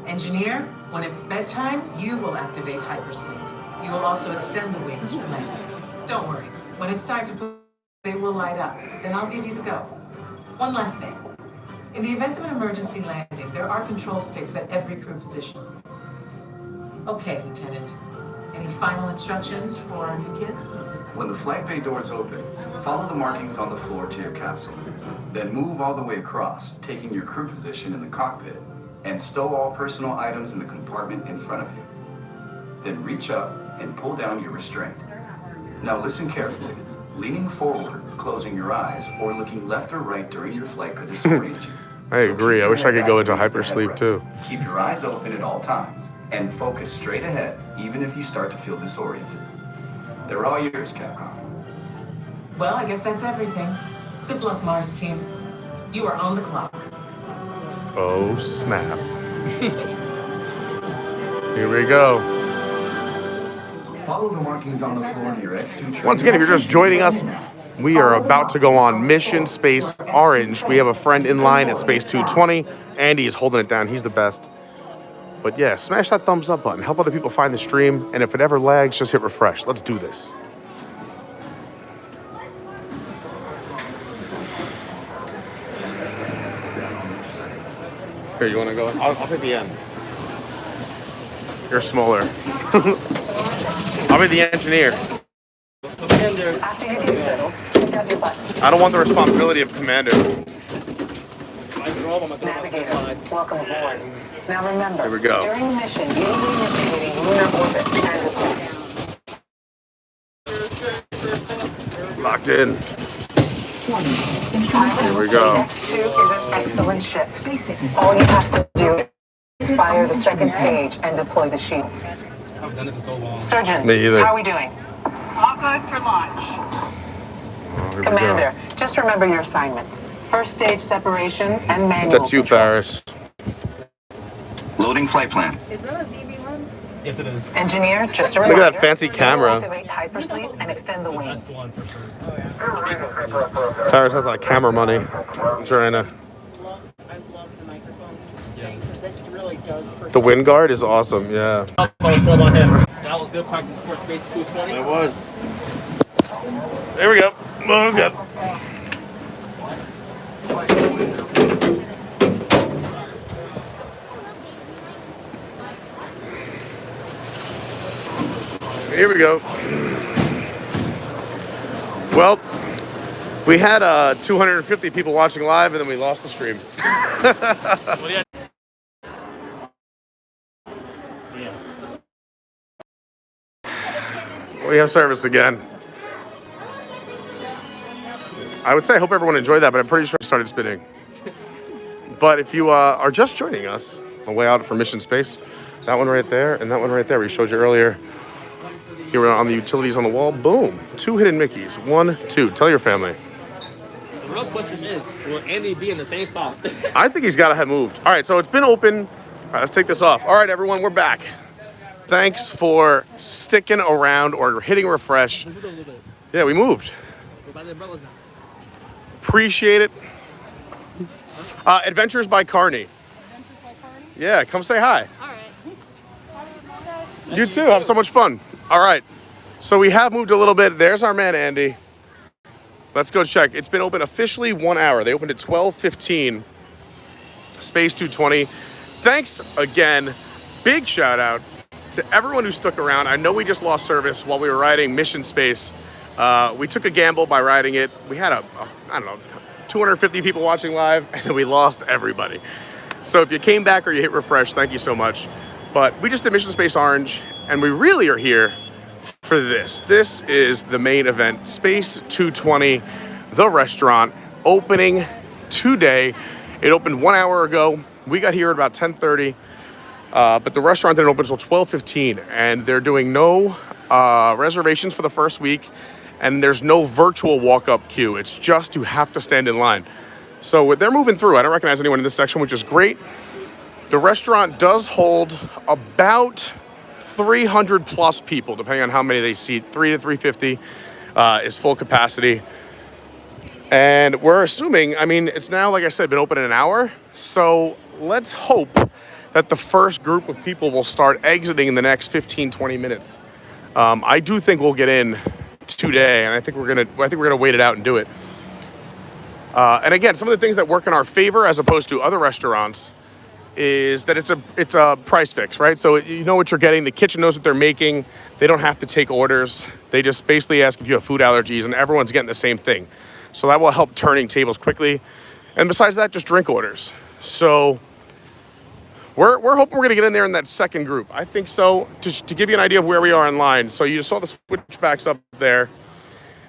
Engineer, when it's bedtime, you will activate hypersleep. You will also extend the wings for landing. Don't worry, when it's time to put, they will light up. Then I'll give you the go. One last thing. In the event of an emergency landing, there are control sticks at every crew position. Okay, Lieutenant. Any final instructions for our new kids? When the flight bay doors open, follow the markings on the floor to your capsule. Then move all the way across, taking your crew position in the cockpit, and stow all personal items in the compartment in front of you. Then reach up and pull down your restraint. Now listen carefully. Leaning forward, closing your eyes, or looking left or right during your flight could disorient you. I agree. I wish I could go into hypersleep too. Keep your eyes open at all times and focus straight ahead, even if you start to feel disoriented. They're all yours, Capcom. Well, I guess that's everything. Good luck, Mars team. You are on the clock. Oh, snap. Here we go. Follow the markings on the floor to your X2 Once again, if you're just joining us, we are about to go on Mission Space Orange. We have a friend in line at Space 220. Andy is holding it down. He's the best. But yeah, smash that thumbs up button. Help other people find the stream. And if it ever lags, just hit refresh. Let's do this. Here, you want to go? I'll take the end. You're smaller. I'll be the engineer. I don't want the responsibility of commander. Navigator, welcome aboard. Now remember, Here we go. during the mission, you will be initiating lunar orbit and descent. Locked in. Here we go. X2 is an excellent ship. All you have to do is fire the second stage and deploy the shields. I haven't done this in so long. Surgeon, Me either. how are we doing? All good for launch. Oh, here we Commander, go. just remember your assignments. First stage separation and manual That's you, control. Farris. Loading flight plan. Is that a ZB1? Yes, it is. Engineer, just a Look reminder. at that fancy camera. Activate hypersleep and extend the That's wings. the one for sure. Farris has like camera money. I'm trying to. I love the microphone thing because that really does. The wind guard is awesome. Yeah. Oh, what about him? That was good practice for Space 220. It was. There we go. Oh, good. Here we go. Well, we had 250 people watching live, and then we lost the stream. We have service again. I would say I hope everyone enjoyed that, but I'm pretty sure it started spinning. But if you are just joining us on the way out from Mission Space, that one right there and that one right there we showed you earlier. Here on the utilities on the wall, boom, 2 hidden Mickeys. 1, 2. Tell your family. The real question is, will Andy be in the same spot? I think he's got to have moved. All right, so it's been open. All right, let's take this off. All right, everyone, we're back. Thanks for sticking around or hitting refresh. Yeah, we moved. Appreciate it. Adventures by Carney. Yeah, come say hi. All right. You too. Have so much fun. All right. So we have moved a little bit. There's our man, Andy. Let's go check. It's been open officially 1 hour. They opened at 12:15. Space 220. Thanks again. Big shout out to everyone who stuck around. I know we just lost service while we were riding Mission Space. We took a gamble by riding it. We had I don't know, 250 people watching live, and we lost everybody. So if you came back or you hit refresh, thank you so much. But we just did Mission Space Orange, and we really are here for this. This is the main event, Space 220, the restaurant, opening today. It opened 1 hour ago. We got here at about 10:30, but the restaurant didn't open until 12:15, and they're doing no reservations for the first week, and there's no virtual walk-up queue. It's just you have to stand in line. So they're moving through. I don't recognize anyone in this section, which is great. The restaurant does hold about 300 plus people, depending on how many they seat. 300 to 350 is full capacity. And we're assuming, I mean, it's now, like I said, been open in an hour. So let's hope that the first group of people will start exiting in the next 15, 20 minutes. I do think we'll get in today, and I think we're gonna wait it out and do it. And again, some of the things that work in our favor as opposed to other restaurants is that it's a price fix, right? So you know what you're getting. The kitchen knows what they're making. They don't have to take orders. They just basically ask if you have food allergies, and everyone's getting the same thing. So that will help turning tables quickly. And besides that, just drink orders. So we're hoping we're gonna get in there in that second group. I think so. To give you an idea of where we are in line. So you saw the switchbacks up there.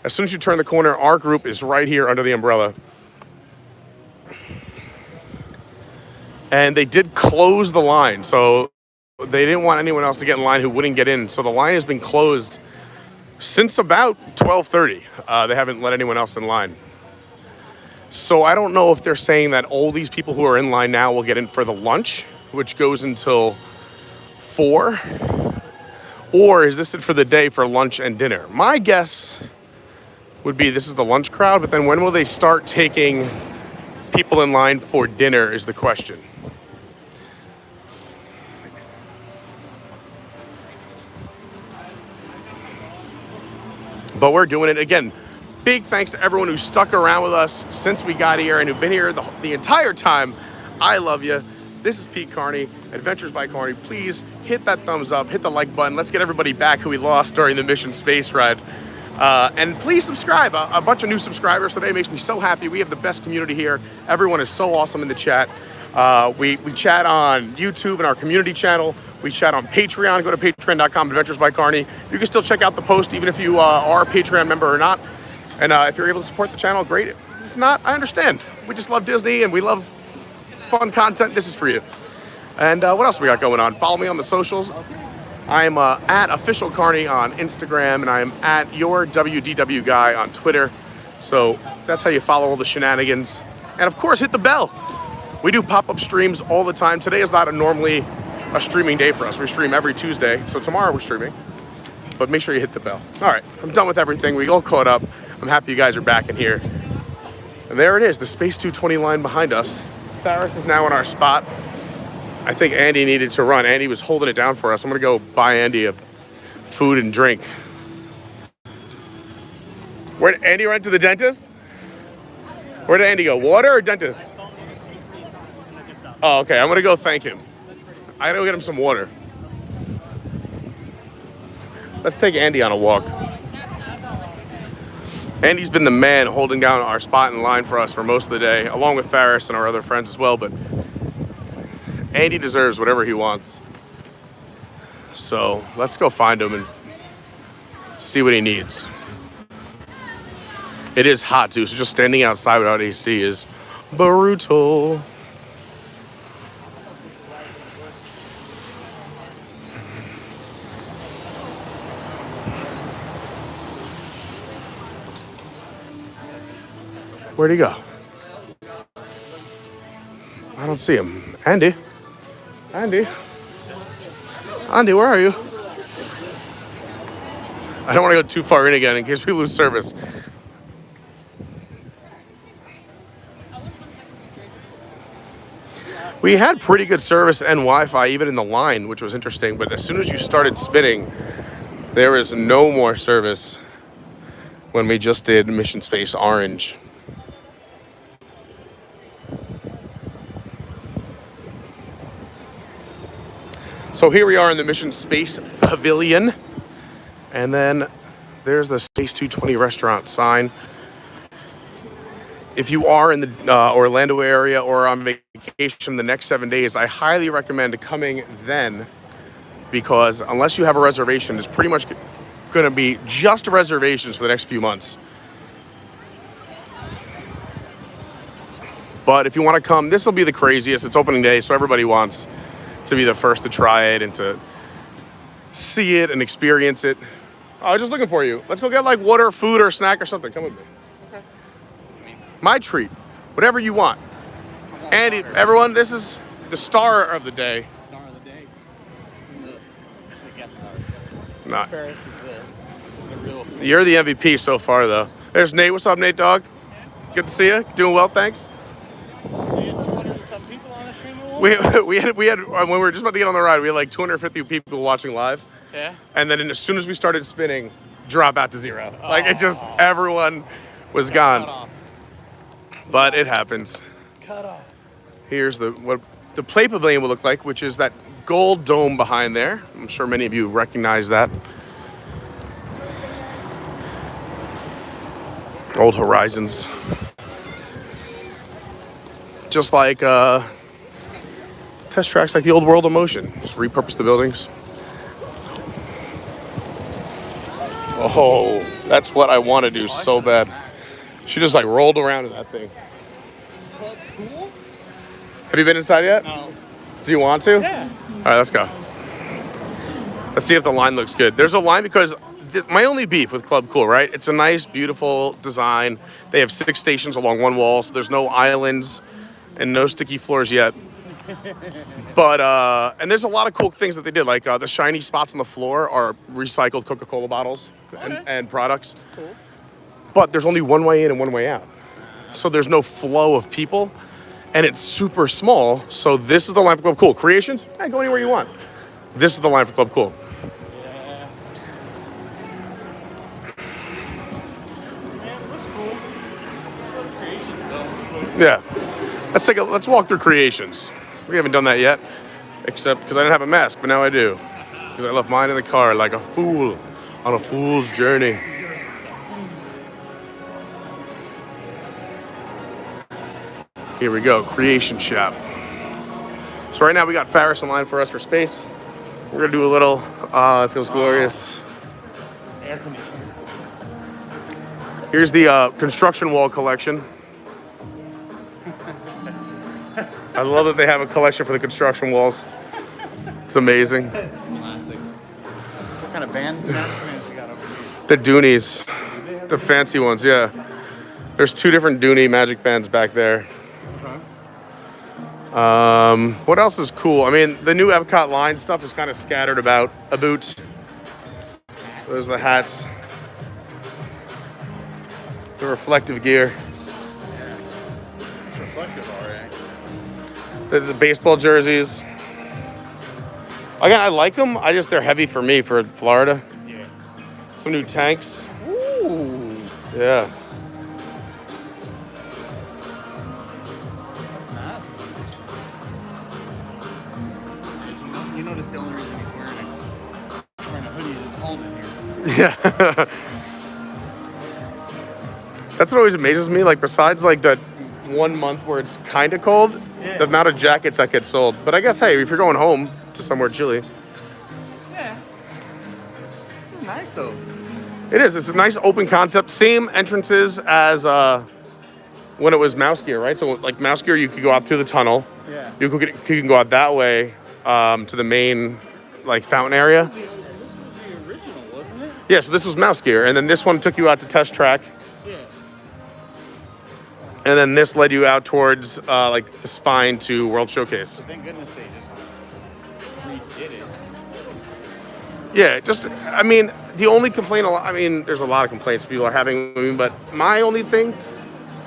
As soon as you turn the corner, our group is right here under the umbrella. And they did close the line, so they didn't want anyone else to get in line who wouldn't get in. So the line has been closed since about 12:30. They haven't let anyone else in line. So I don't know if they're saying that all these people who are in line now will get in for the lunch, which goes until 4, or is this it for the day for lunch and dinner? My guess would be this is the lunch crowd, but then when will they start taking people in line for dinner is the question. But we're doing it again. Big thanks to everyone who stuck around with us since we got here and who've been here the entire time. I love you. This is Pete Carney, Adventures by Carney. Please hit that thumbs up, hit the like button. Let's get everybody back who we lost during the Mission Space ride. And please subscribe. A bunch of new subscribers today makes me so happy. We have the best community here. Everyone is so awesome in the chat. We chat on YouTube and our community channel. We chat on Patreon. Go to patreon.com, Adventures by Carney. You can still check out the post even if you are a Patreon member or not. And if you're able to support the channel, great. If not, I understand. We just love Disney and we love fun content. This is for you. And what else we got going on? Follow me on the socials. I'm at Official Carney on Instagram, and I'm at Your WDW Guy on Twitter. So that's how you follow all the shenanigans. And of course, hit the bell. We do pop-up streams all the time. Today is not normally a streaming day for us. We stream every Tuesday, so tomorrow we're streaming. But make sure you hit the bell. All right, I'm done with everything. We all caught up. I'm happy you guys are back in here. And there it is, the Space 220 line behind us. Farris is now in our spot. I think Andy needed to run. Andy was holding it down for us. I'm gonna go buy Andy a food and drink. Where did Andy run to the dentist? Where did Andy go? Water or dentist? Oh, okay, I'm gonna go thank him. I gotta go get him some water. Let's take Andy on a walk. Andy's been the man holding down our spot in line for us for most of the day, along with Ferris and our other friends as well, but Andy deserves whatever he wants. So let's go find him and see what he needs. It is hot too, so just standing outside without AC is brutal. Where'd he go? I don't see him. Andy? Andy? Andy, where are you? I don't want to go too far in again in case we lose service. We had pretty good service and Wi-Fi even in the line, which was interesting, but as soon as you started spinning, there was no more service when we just did Mission Space Orange. So here we are in the Mission Space Pavilion, and then there's the Space 220 restaurant sign. If you are in the Orlando area or on vacation the next 7 days, I highly recommend coming then, because unless you have a reservation, it's pretty much going to be just reservations for the next few months. But if you want to come, this will be the craziest. It's opening day, so everybody wants to be the first to try it and to see it and experience it. Oh, I was just looking for you. Let's go get like water, food, or snack or something. Come with me. Okay. My treat. Whatever you want. Andy, everyone, this is the star of the day. Star of the day. The guest star. Not. Ferris is the real. You're the MVP so far, though. There's Nate. What's up, Nate, dog? Good to see you. Doing well, thanks. We had 200 and some people on the stream. We had when we were just about to get on the ride, we had like 250 people watching live. Yeah. And then as soon as we started spinning, drop out to zero. Like it just, everyone was gone. But it happens. Cut off. Here's what the play pavilion will look like, which is that gold dome behind there. I'm sure many of you recognize that. Old Horizons. Just like test tracks like the old World of Motion. Just repurpose the buildings. Oh, that's what I want to do so bad. She just like rolled around in that thing. Cool? Have you been inside yet? No. Do you want to? Yeah. All right, let's go. Let's see if the line looks good. There's a line because my only beef with Club Cool, right? It's a nice, beautiful design. They have 6 stations along one wall, so there's no islands and no sticky floors yet. But, and there's a lot of cool things that they did, like the shiny spots on the floor are recycled Coca-Cola bottles and products. Cool. But there's only one way in and one way out. So there's no flow of people, and it's super small. So this is the line for Club Cool. Creations, go anywhere you want. This is the line for Club Cool. Yeah. Man, it looks cool. Let's go to Creations, though. Yeah. Let's walk through Creations. We haven't done that yet, except because I didn't have a mask, but now I do. Because I left mine in the car like a fool on a fool's journey. Here we go, Creation Shop. So right now we got Ferris in line for us for space. We're gonna do a little, it feels glorious. Air conditioning. Here's the construction wall collection. I love that they have a collection for the construction walls. It's amazing. Classic. What kind of bands we got over here? The Doonies, the fancy ones, yeah. There's 2 different Dooney magic bands back there. What else is cool? I mean, the new EPCOT line stuff is kind of scattered about a boot. Those are the hats. The reflective gear. It's reflective, all right. The baseball jerseys. Again, I like them. They're heavy for me for Florida. Yeah. Some new tanks. Ooh. Yeah. You notice the only reason he's wearing a hoodie is cold in here. Yeah. That's what always amazes me. Like, besides like that 1 month where it's kind of cold, the amount of jackets that get sold. But I guess, hey, if you're going home to somewhere chilly. Yeah. This is nice though. It is. It's a nice open concept. Same entrances as when it was Mouse Gear, right? So like Mouse Gear, you could go out through the tunnel. Yeah. You can go out that way to the main like fountain area. This was the original, wasn't it? Yeah, so this was Mouse Gear, and then this one took you out to Test Track. Yeah. And then this led you out towards like the spine to World Showcase. So thank goodness they just redid it. Yeah, just, I mean, the only complaint, I mean, there's a lot of complaints people are having, but my only thing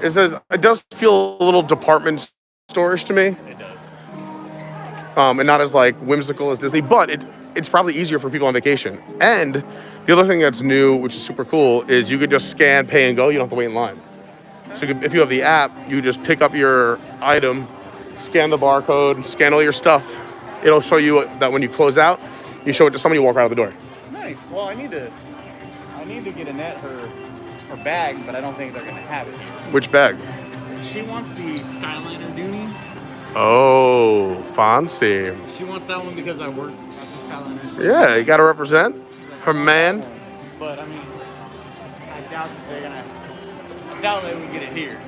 is that it does feel a little department store-ish to me. It does. And not as like whimsical as Disney, but it's probably easier for people on vacation. And the other thing that's new, which is super cool, is you could just scan, pay, and go. You don't have to wait in line. So if you have the app, you just pick up your item, scan the barcode, scan all your stuff. It'll show you that when you close out, you show it to somebody, you walk right out the door. Nice. Well, I need to get Annette her bag, but I don't think they're gonna have it. Which bag? She wants the Skyliner Dooney. Oh, fancy. She wants that one because I work at the Skyliner. Yeah, you gotta represent her man. But I mean, I doubt they would get it here.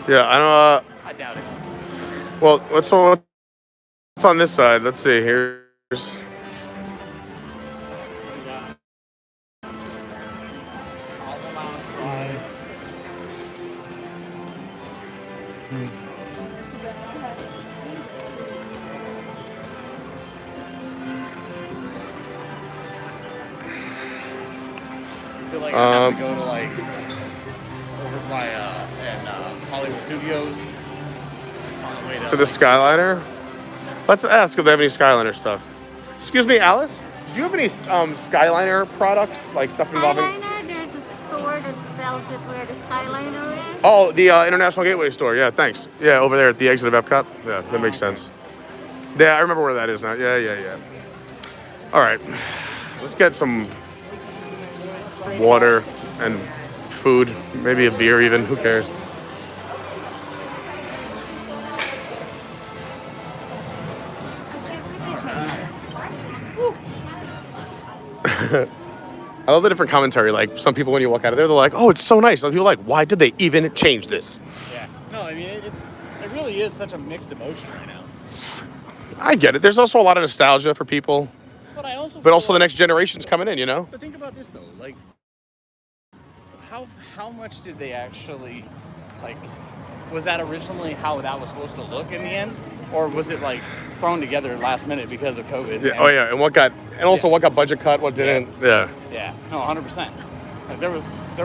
Yeah, I know. I doubt it. Well, what's on this side? Let's see. Here's. I feel like I have to go to like over by Hollywood Studios on the way To the Skyliner? Let's ask if they have any Skyliner stuff. Excuse me, Alice? Do you have any Skyliner products, like stuff involving? Skyliner, there's a store that sells it where the Skyliner is. Oh, the International Gateway store. Yeah, thanks. Yeah, over there at the exit of Epcot. Yeah, that makes sense. Yeah, I remember where that is now. Yeah. All right, let's get some water and food, maybe a beer even. Who cares? I love the different commentary. Like, some people, when you walk out of there, they're like, oh, it's so nice. Some people are like, why did they even change this? Yeah. No, I mean, it really is such a mixed emotion right now. I get it. There's also a lot of nostalgia for people. But But also the next generation's coming in, you know? But think about this, though. Like, how much did they actually, like, was that originally how that was supposed to look in the end? Or was it, like, thrown together last minute because of COVID? Yeah. Oh, yeah. And what got budget cut, what didn't? Yeah. Yeah. No, 100%. Like, there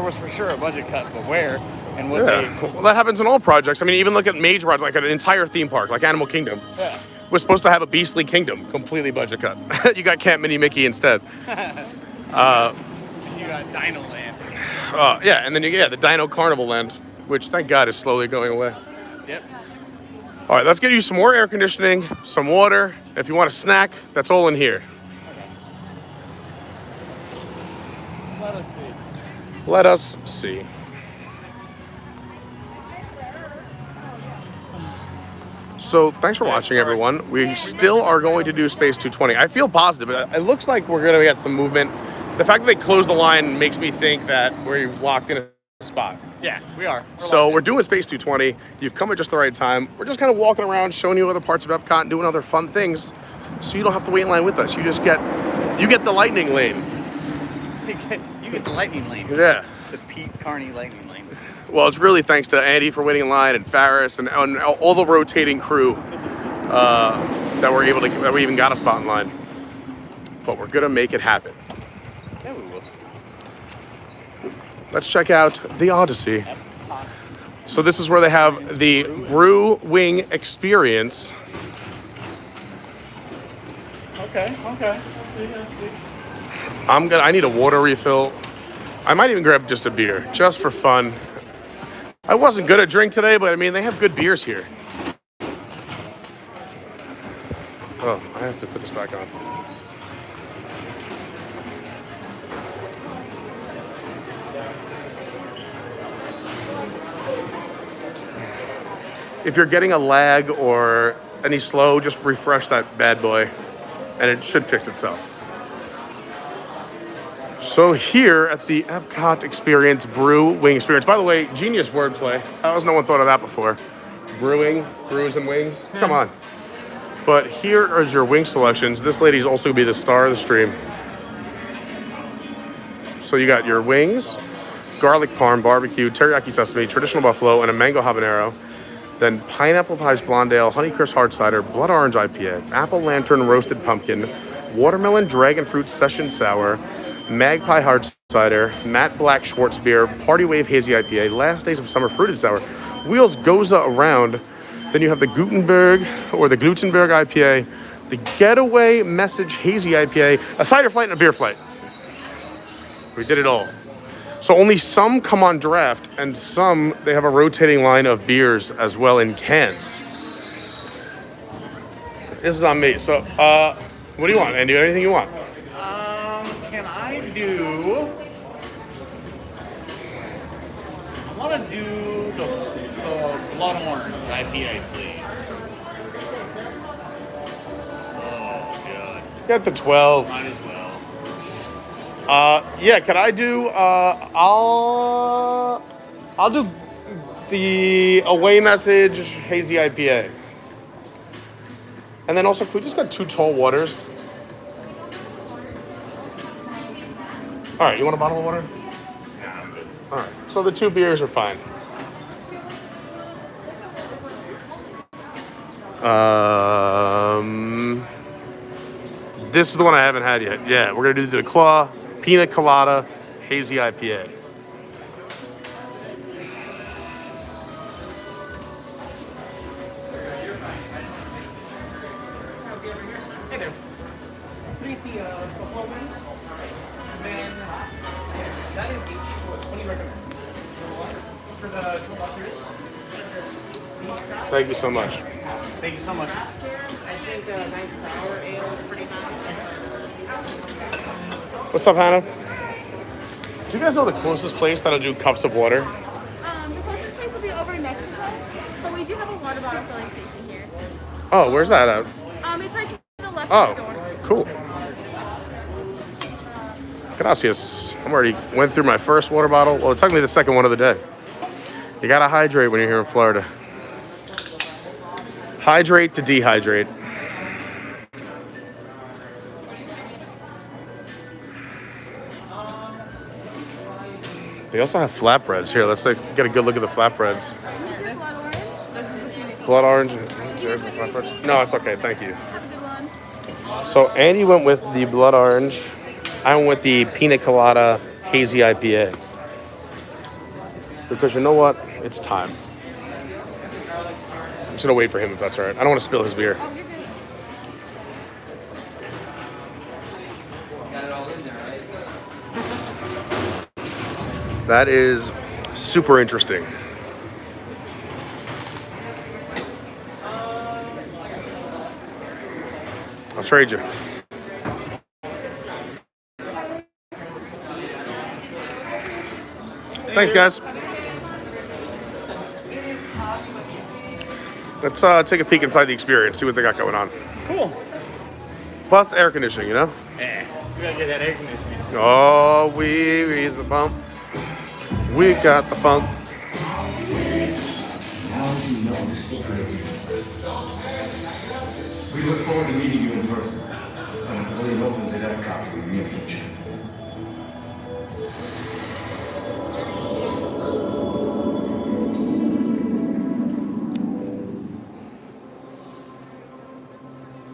was for sure a budget cut, but where and what Well, that happens in all projects. I mean, even look at major projects, like an entire theme park, like Animal Kingdom. Yeah. Was supposed to have a Beastly Kingdom, completely budget cut. You got Camp Mini Mickey instead. You got Dino Land. Yeah, and then the Dino Carnival Land, which thank God is slowly going away. Yep. All right, let's get you some more air conditioning, some water. If you want a snack, that's all in here. Let us see. Let us see. So thanks for watching, everyone. We still are going to do Space 220. I feel positive. It looks like we're going to get some movement. The fact that they closed the line makes me think that we've locked in a spot. Yeah, we are. We're doing Space 220. You've come at just the right time. We're just kind of walking around, showing you other parts of Epcot and doing other fun things, so you don't have to wait in line with us. You get the lightning lane. You get the lightning lane. Yeah. The Pete Carney lightning lane. Well, it's really thanks to Andy for waiting in line, and Farris, and all the rotating crew that we even got a spot in line. But we're gonna make it happen. Yeah, we will. Let's check out the Odyssey. So this is where they have the Brew Wing Experience. Okay. Let's see. I need a water refill. I might even grab just a beer, just for fun. I wasn't good at drink today, but I mean, they have good beers here. Oh, I have to put this back on. If you're getting a lag or any slow, just refresh that bad boy and it should fix itself. So here at the EPCOT Experience Brew Wing Experience, by the way, genius wordplay. How has no one thought of that before? Brewing, brews and wings, come on. But here is your wing selections. This lady's also gonna be the star of the stream. So you got your wings, garlic parm, barbecue, teriyaki sesame, traditional buffalo, and a mango habanero. Then pineapple pies blonde ale, Honeycrisp hard cider, blood orange IPA, apple lantern roasted pumpkin, watermelon dragon fruit session sour, magpie hard cider, matte black Schwartz beer, party wave hazy IPA, last days of summer fruited sour, wheels goza around. Then you have the Gutenberg or the Glutenberg IPA, the getaway message hazy IPA, a cider flight and a beer flight. We did it all. So only some come on draft, and some, they have a rotating line of beers as well in cans. This is on me. So, what do you want, Andy? Anything you want? Can I do... I want to do the blood orange IPA, please. Oh, God. Get the 12. Might as well. Yeah, can I do, I'll do the away message hazy IPA. And then also, we just got 2 tall waters. All right, you want a bottle of water? Yeah, I'm good. All right, so the 2 beers are fine. This is the one I haven't had yet. Yeah, we're gonna do the Claw Pina Colada Hazy IPA. Hey there. Create the buffalo wings, and then that is each. What do you recommend? For the 12 beers? Thank you so much. Thank you so much. I think a nice sour ale is pretty nice. What's up, Hannah? Do you guys know the closest place that'll do cups of water? The closest place will be over in Mexico, but we do have a water bottle filling station here. Oh, where's that at? It's right to the left of the door. Cool. Gracias. I'm already went through my first water bottle. Well, it took me the second one of the day. You gotta hydrate when you're here in Florida. Hydrate to dehydrate. They also have flatbreads here. Let's get a good look at the flatbreads. Blood orange. There's the flatbreads. No, it's okay. Thank you. So Andy went with the blood orange. I went with the Pina Colada Hazy IPA. Because you know what? It's time. I'm just gonna wait for him if that's all right. I don't want to spill his beer. That is super interesting. I'll trade you. Thanks, guys. Let's take a peek inside the experience, see what they got going on. Cool. Plus air conditioning, you know? Yeah, we gotta get that air conditioning. Oh, we read the bump. We got the funk. Now you know the secret of the universe. We look forward to meeting you in person. And the pavilion opens at EPCOT in the near future.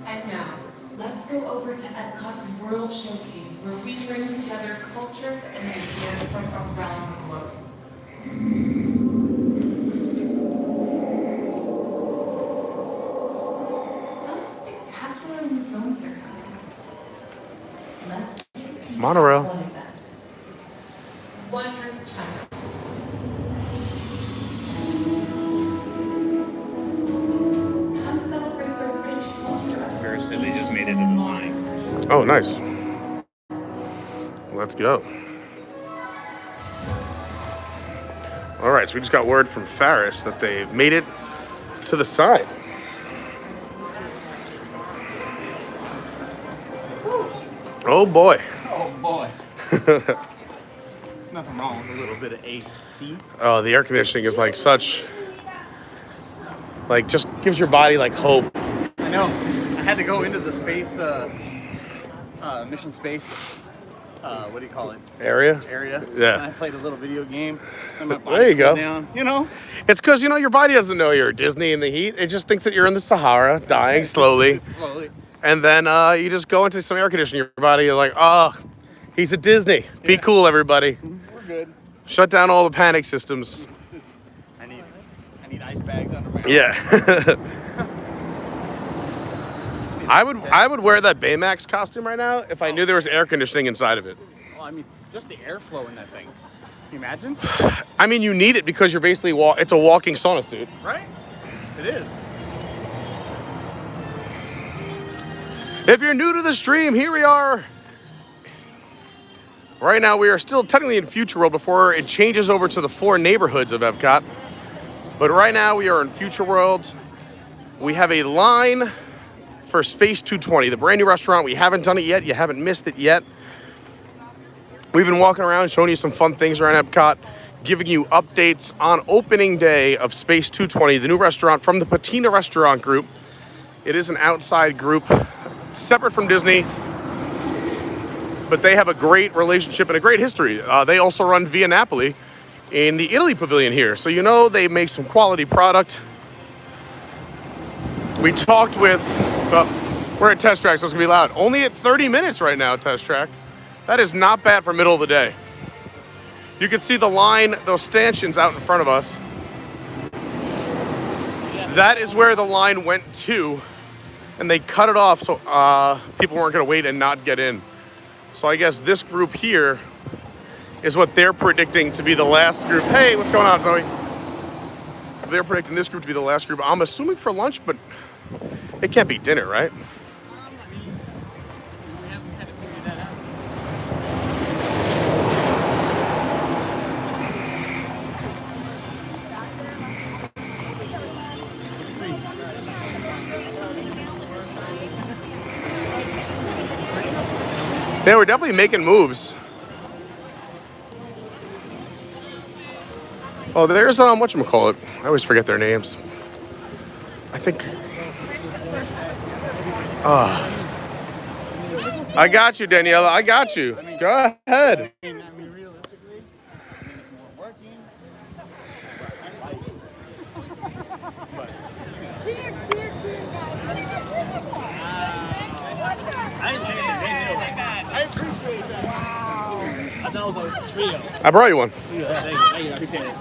And now, let's go over to EPCOT's World Showcase, where we bring together cultures and ideas from around the globe. Some spectacular new films are coming. Let's take a peek Monorail. at one of them. Wondrous China. Come celebrate the rich culture of Very silly. Oh, nice. Let's go. All right, so we just got word from Ferris that they've made it to the side. Oh boy. Oh boy. Nothing wrong with a little bit of AC. Oh, the air conditioning is like such, like just gives your body like hope. I know. I had to go into the space, mission space. What do you call it? Area? Yeah. And I played a little video game. And my body There you go. cooled down, you know? It's because, you know, your body doesn't know you're Disney in the heat. It just thinks that you're in the Sahara, dying slowly. Slowly. And then you just go into some air conditioning. Your body, you're like, oh, he's at Disney. Be cool, everybody. We're good. Shut down all the panic systems. I need ice bags under my Yeah. I would wear that Baymax costume right now if I knew there was air conditioning inside of it. Well, I mean, just the airflow in that thing. Can you imagine? I mean, you need it because you're basically it's a walking sauna suit. Right? It is. If you're new to the stream, here we are. Right now, we are still technically in Future World before it changes over to the 4 neighborhoods of Epcot. But right now, we are in Future World. We have a line for Space 220, the brand new restaurant. We haven't done it yet. You haven't missed it yet. We've been walking around showing you some fun things around Epcot, giving you updates on opening day of Space 220, the new restaurant from the Patina Restaurant Group. It is an outside group, separate from Disney, but they have a great relationship and a great history. They also run Via Napoli in the Italy Pavilion here. So you know they make some quality product. We talked with, we're at Test Track, so it's gonna be loud. Only at 30 minutes right now, Test Track. That is not bad for middle of the day. You can see the line, those stanchions out in front of us. That is where the line went to, and they cut it off so people weren't gonna wait and not get in. So I guess this group here is what they're predicting to be the last group. Hey, what's going on, Zoe? They're predicting this group to be the last group. I'm assuming for lunch, but it can't be dinner, right? Yeah, we're definitely making moves. Oh, there's whatchamacallit. I always forget their names. I think. I got you, Daniela. I got you. Go ahead. I appreciate that. I thought it was a trio. I brought you one. Thank you. I appreciate it.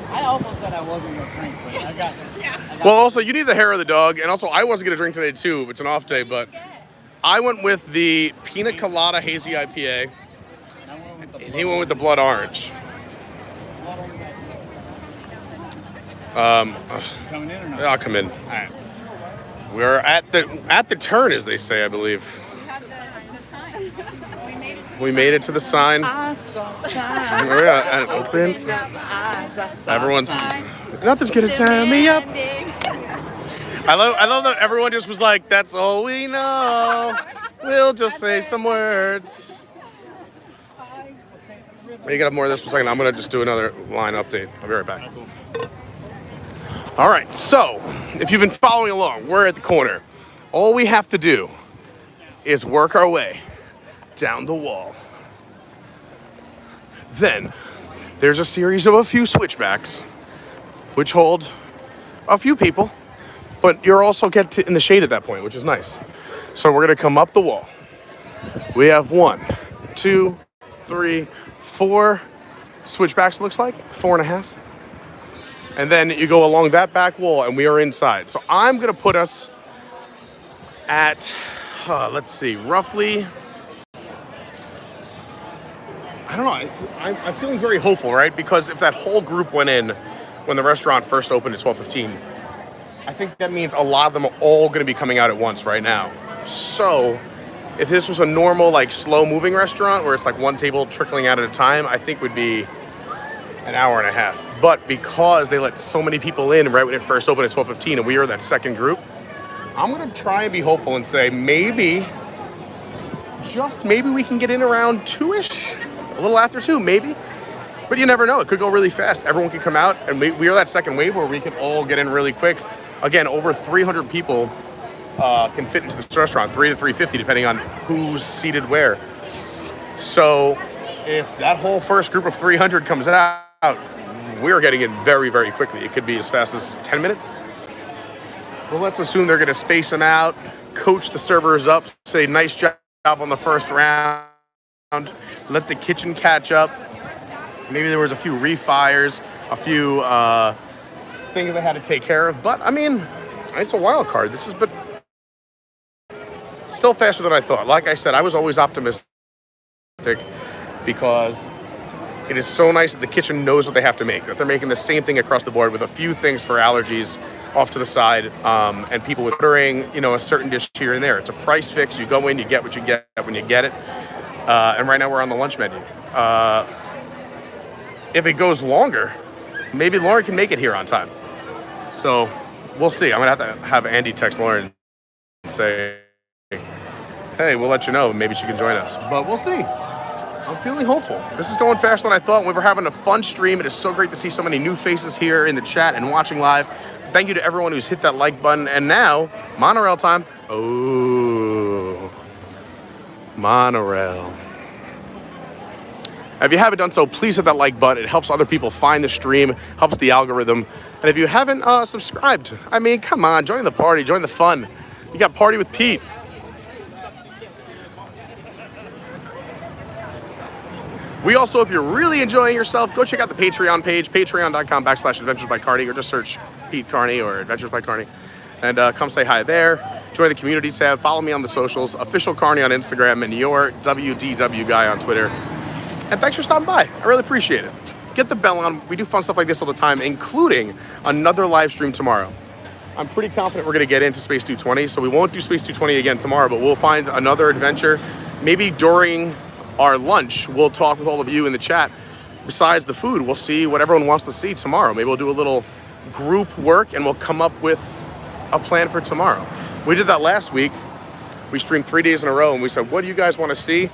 I also said I wasn't going to drink, but I got Well, also, you need the hair of the dog, and also, I wasn't going to drink today, too. It's an off day, but I went with the Pina Colada Hazy IPA, and he went with the Blood Orange. Coming in or not? I'll come in. All right. We're at the turn, as they say, I believe. We made it to the sign. I saw a sign. We're at open. Everyone's nothing's gonna tie me up. I love that everyone just was like, "That's all we know. We'll just say some words." You got more of this for a second. I'm gonna just do another line update. I'll be right back. All right. So, if you've been following along, we're at the corner. All we have to do is work our way down the wall. Then there's a series of a few switchbacks which hold a few people, but you're also in the shade at that point, which is nice. So we're gonna come up the wall. We have 1, 2, 3, 4 switchbacks, looks like 4.5. And then you go along that back wall and we are inside. So I'm gonna put us at, let's see, roughly, I don't know, I'm feeling very hopeful, right? Because if that whole group went in when the restaurant first opened at 12:15, I think that means a lot of them are all gonna be coming out at once right now. So if this was a normal, like, slow-moving restaurant where it's like one table trickling out at a time, I think would be an hour and a half. But because they let so many people in right when it first opened at 12:15 and we were that second group, I'm gonna try and be hopeful and say maybe, just maybe we can get in around 2-ish, a little after 2, maybe. But you never know, it could go really fast. Everyone could come out and we are that second wave where we could all get in really quick. Again, over 300 people can fit into this restaurant, 300 to 350, depending on who's seated where. So if that whole first group of 300 comes out, we're getting in very, very quickly. It could be as fast as 10 minutes. Well, let's assume they're gonna space them out, coach the servers up, say nice job on the first round, let the kitchen catch up. Maybe there was a few refires, a few things they had to take care of. But I mean, it's a wild card. This is but still faster than I thought. Like I said, I was always optimistic because it is so nice that the kitchen knows what they have to make, that they're making the same thing across the board with a few things for allergies off to the side, and people with ordering, you know, a certain dish here and there. It's a price fix. You go in, you get what you get when you get it. And right now we're on the lunch menu. If it goes longer, maybe Lauren can make it here on time. So we'll see. I'm gonna have to have Andy text Lauren and say, hey, we'll let you know. Maybe she can join us. But we'll see. I'm feeling hopeful. This is going faster than I thought. We were having a fun stream. It is so great to see so many new faces here in the chat and watching live. Thank you to everyone who's hit that like button. And now, monorail time. Oh, monorail. If you haven't done so, please hit that like button. It helps other people find the stream, helps the algorithm. And if you haven't subscribed, I mean, come on, join the party, join the fun. You got Party with Pete. We also, if you're really enjoying yourself, go check out the Patreon page, patreon.com/Adventures by Carney, or just search Pete Carney or Adventures by Carney. And come say hi there. Join the community tab. Follow me on the socials. Official Carney on Instagram and your WDW guy on Twitter. And thanks for stopping by. I really appreciate it. Get the bell on. We do fun stuff like this all the time, including another live stream tomorrow. I'm pretty confident we're going to get into Space 220, so we won't do Space 220 again tomorrow, but we'll find another adventure. Maybe during our lunch, we'll talk with all of you in the chat. Besides the food, we'll see what everyone wants to see tomorrow. Maybe we'll do a little group work and we'll come up with a plan for tomorrow. We did that last week. We streamed 3 days in a row and we said, what do you guys want to see?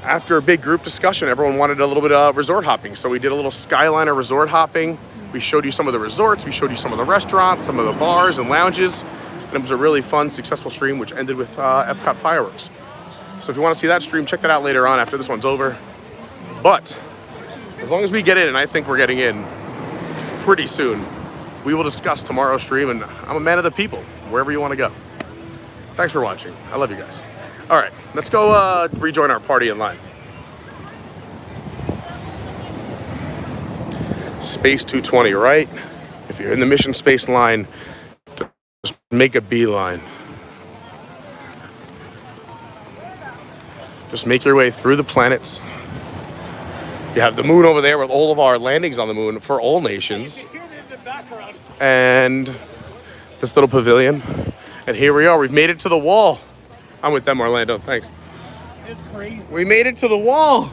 After a big group discussion, everyone wanted a little bit of resort hopping. So we did a little Skyliner resort hopping. We showed you some of the resorts. We showed you some of the restaurants, some of the bars and lounges. And it was a really fun, successful stream, which ended with EPCOT fireworks. So if you want to see that stream, check that out later on after this one's over. But as long as we get in, and I think we're getting in pretty soon, we will discuss tomorrow's stream, and I'm a man of the people, wherever you want to go. Thanks for watching. I love you guys. All right, let's go rejoin our party in line. Space 220, right? If you're in the mission space line, just make a beeline. Just make your way through the planets. You have the moon over there with all of our landings on the moon for all nations. And this little pavilion. And here we are. We've made it to the wall. I'm with them, Orlando. Thanks. It's crazy. We made it to the wall.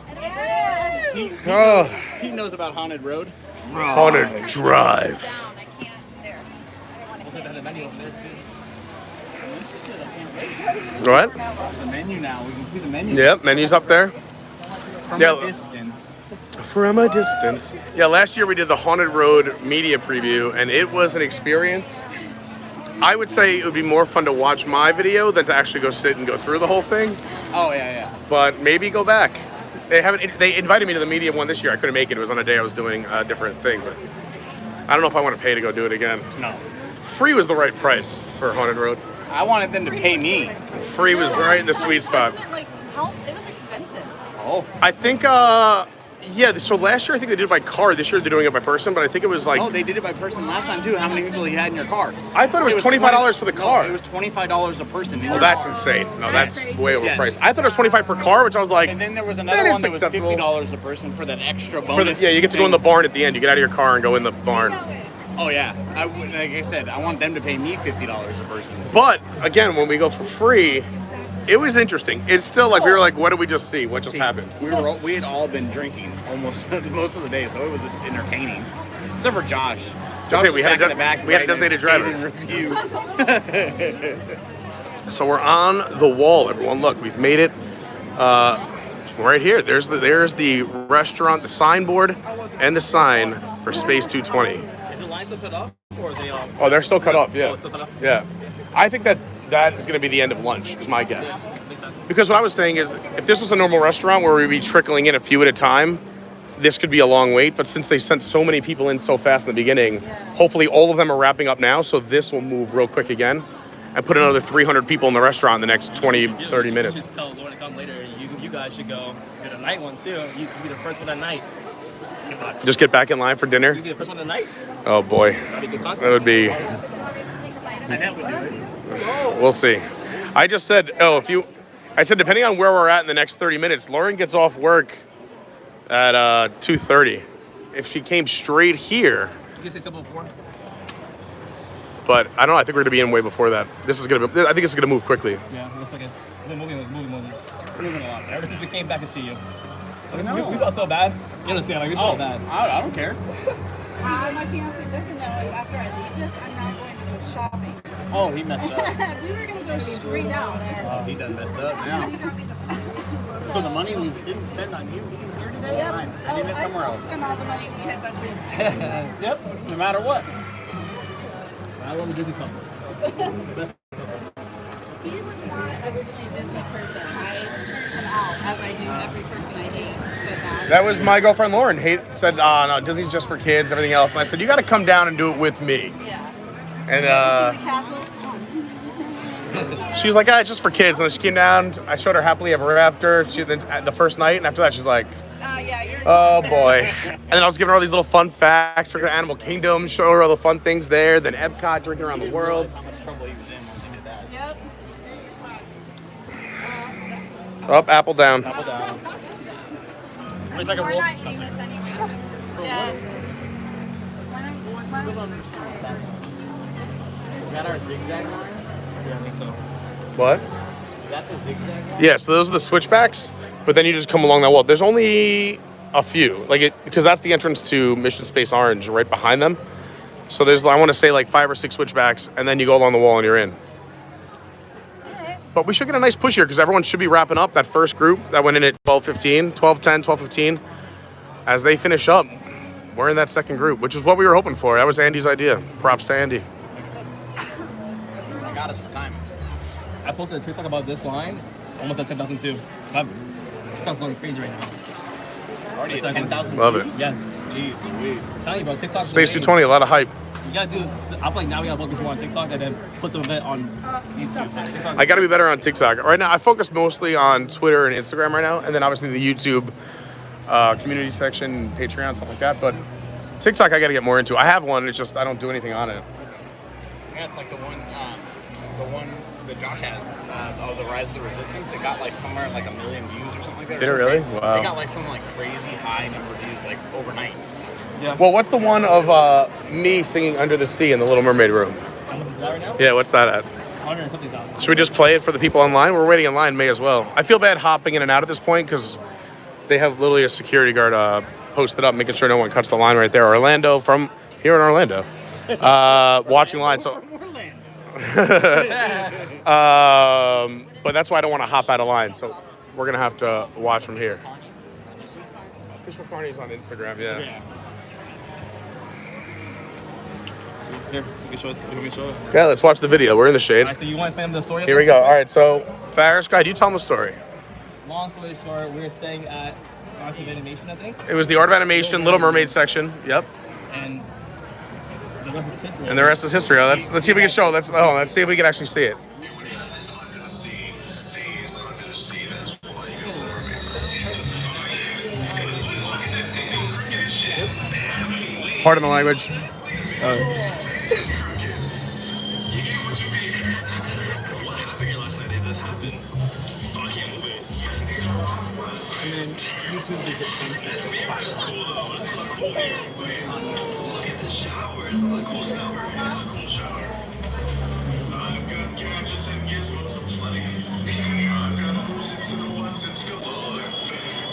He knows about Haunted Road. Haunted Drive. What? The menu now. We can see the menu. Yep, menu's up there. From a distance. From a distance. Yeah, last year we did the Haunted Road media preview, and it was an experience. I would say it would be more fun to watch my video than to actually go sit and go through the whole thing. Oh, yeah. But maybe go back. They invited me to the media one this year. I couldn't make it. It was on a day I was doing a different thing, but I don't know if I want to pay to go do it again. No. Free was the right price for Haunted Road. I wanted them to pay me. Free was right in the sweet spot. It was expensive. Oh. I think, yeah, so last year I think they did it by car. This year they're doing it by person, but I think it was like... Oh, they did it by person last time too. How many people you had in your car? I thought it was $25 for the car. No, it was $25 a person. Oh, that's insane. No, that's way overpriced. I thought it was $25 per car, which I was like... And then there was another one that was $50 a person for that extra bonus. Yeah, you get to go in the barn at the end. You get out of your car and go in the barn. Oh yeah, like I said, I want them to pay me $50 a person. But again, when we go for free, it was interesting. It's still like we were like, what did we just see? What just happened? We had all been drinking almost most of the day, so it was entertaining. Except for Josh. Josh we had a designated driver. Review. So we're on the wall, everyone. Look, we've made it right here. There's the restaurant, the signboard, and the sign for Space 220. Is the line still cut off, or are they all? Oh, they're still cut off. Yeah. Oh, it's still cut off? Yeah. I think that is going to be the end of lunch. Is my guess. Yeah, makes sense. Because what I was saying is, if this was a normal restaurant where we'd be trickling in a few at a time, this could be a long wait. But since they sent so many people in so fast in the beginning, hopefully all of them are wrapping up now. So this will move real quick again. And put another 300 people in the restaurant in the next 20, 30 minutes. You should tell Lauren to come later. You guys should go get a night one too. You can be the first one at night. Just get back in line for dinner? You get the first one at night. Oh boy. That would be... We'll see. I just said, I said depending on where we're at in the next 30 minutes, Lauren gets off work at 2:30. If she came straight here... You can say till before. But I don't know. I think we're gonna be in way before that. I think this is gonna move quickly. Yeah, looks like it's moving. We're moving a lot. Ever since we came back to see you, we felt so bad. You understand? Like we felt bad. I don't care. What my fiance doesn't know is after I leave this, I'm not going to go shopping. Oh, he messed up. We were gonna go straight down. Oh, he done messed up now. So the money we didn't spend on you, we can clear today. Yep. I did it somewhere else. Spend all the money we had budgeted. Yep. No matter what. I love a Disney couple. He was not originally a Disney person. I turned him out, as I do every person I date. But That was my girlfriend Lauren. Said, no, Disney's just for kids, everything else. And I said, you got to come down and do it with me. Yeah. And See the castle? she was like, it's just for kids. And then she came down. I showed her Happily Ever After. The first night, and after that, she's like, yeah, you're oh boy. And then I was giving her all these little fun facts. We're going to Animal Kingdom, show her all the fun things there. Then Epcot, drinking around the world. How much trouble he was in once he did that. Yep. Up, apple down. Apple down. It's like a roll. Yeah. Is that our zigzag line? Yeah, I think so. What? Is that the zigzag line? Yeah, so those are the switchbacks. But then you just come along that wall. There's only a few, because that's the entrance to Mission Space Orange right behind them. So there's, I want to say, like 5 or 6 switchbacks, and then you go along the wall and you're in. But we should get a nice push here because everyone should be wrapping up. That first group that went in at 12:15, 12:10, 12:15. As they finish up, we're in that second group, which is what we were hoping for. That was Andy's idea. Props to Andy. I got us for time. I posted a TikTok about this line, almost at 10,000 too. TikTok's going crazy right now. Already at 10,000 Love it. Yes. Jeez Louise. I'm telling you, bro, TikTok's Space the way. 220, a lot of hype. You gotta do. I feel like now we gotta focus more on TikTok and then put some of it on YouTube. TikTok I got to be better on TikTok. Right now, I focus mostly on Twitter and Instagram right now, and then obviously the YouTube community section, Patreon, stuff like that. But TikTok, I got to get more into. I have one. It's just I don't do anything on it. Yeah, it's like the one that Josh has, the Rise of the Resistance. It got like somewhere like 1 million views or something like that. Did it really? Wow. It got like some like crazy high number of views like overnight. Yeah. Well, what's the one of me singing Under the Sea in the Little Mermaid room? How much is that right now? Yeah, what's that at? 100 and something thousand. Should we just play it for the people online? We're waiting in line, may as well. I feel bad hopping in and out at this point because they have literally a security guard posted up, making sure no one cuts the line right there. Orlando, from here in Orlando, watching line. So, but that's why I don't want to hop out of line. So we're gonna have to watch from here. Official Carney's on Instagram, yeah. Here, you can show it. You want me to show it? Okay, let's watch the video. We're in the shade. All right, so you want to explain the story? Here we go. All right, so Farris, go ahead. You tell them the story. Long story short, we were staying at Arts of Animation, I think. It was the Art of Animation, Little Mermaid section. Yep. And the rest is history. And the rest is history. Oh, let's see if we can show. Let's see if we can actually see it. Pardon the language. And then YouTube visit page is Look at the shower. This is a cool shower. It's a cool shower. I've got gadgets and gizmos aplenty. I've got who's into the what's it's galore.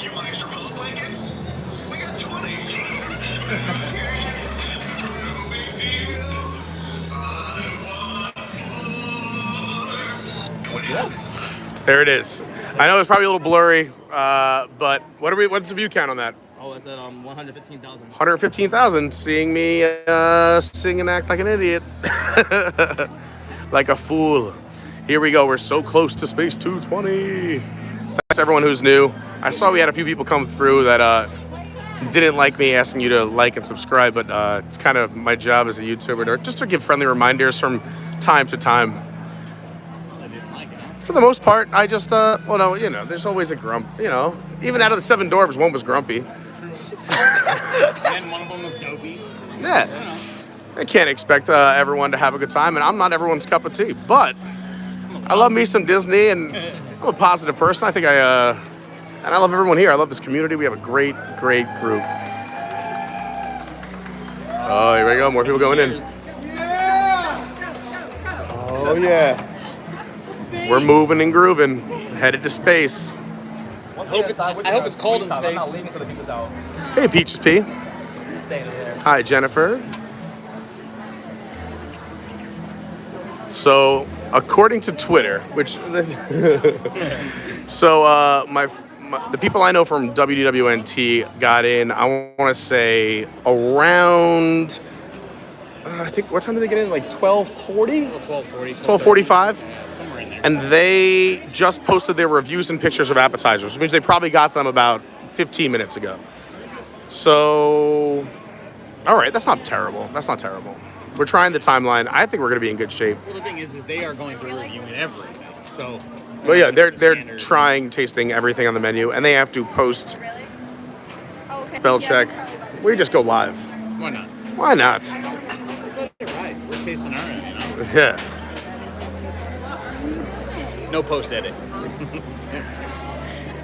You want extra pillow blankets? We got 20. No big deal. There it is. I know it's probably a little blurry, but what's the view count on that? Oh, it's at 115,000. 115,000, seeing me sing and act like an idiot. Like a fool. Here we go, we're so close to Space 220. Thanks to everyone who's new. I saw we had a few people come through that didn't like me asking you to like and subscribe, but it's kind of my job as a YouTuber just to give friendly reminders from time to time. For the most part, I just, there's always a grump, Even out of the 7 dwarves, one was grumpy. And one of them was dopey. Yeah. I can't expect everyone to have a good time, and I'm not everyone's cup of tea, but I love me some Disney, and I'm a positive person. I think and I love everyone here. I love this community. We have a great, great group. Oh, here we go. More people going in. Oh, yeah. We're moving and grooving, headed to space. I hope it's cold in space. Hey, Peaches P. Hi, Jennifer. So, according to Twitter, which the people I know from WDWNT got in, I want to say around. I think what time did they get in? Like 12:40? 12:40. 12:45. Somewhere in there. And they just posted their reviews and pictures of appetizers, which means they probably got them about 15 minutes ago. So, all right, that's not terrible. We're trying the timeline. I think we're going to be in good shape. Well, the thing is they are going through reviewing everything. So. Well, yeah, they're trying, tasting everything on the menu, and they have to post spell check. We just go live. Why not? Why not? Right. Worst case scenario, Yeah. No post edit.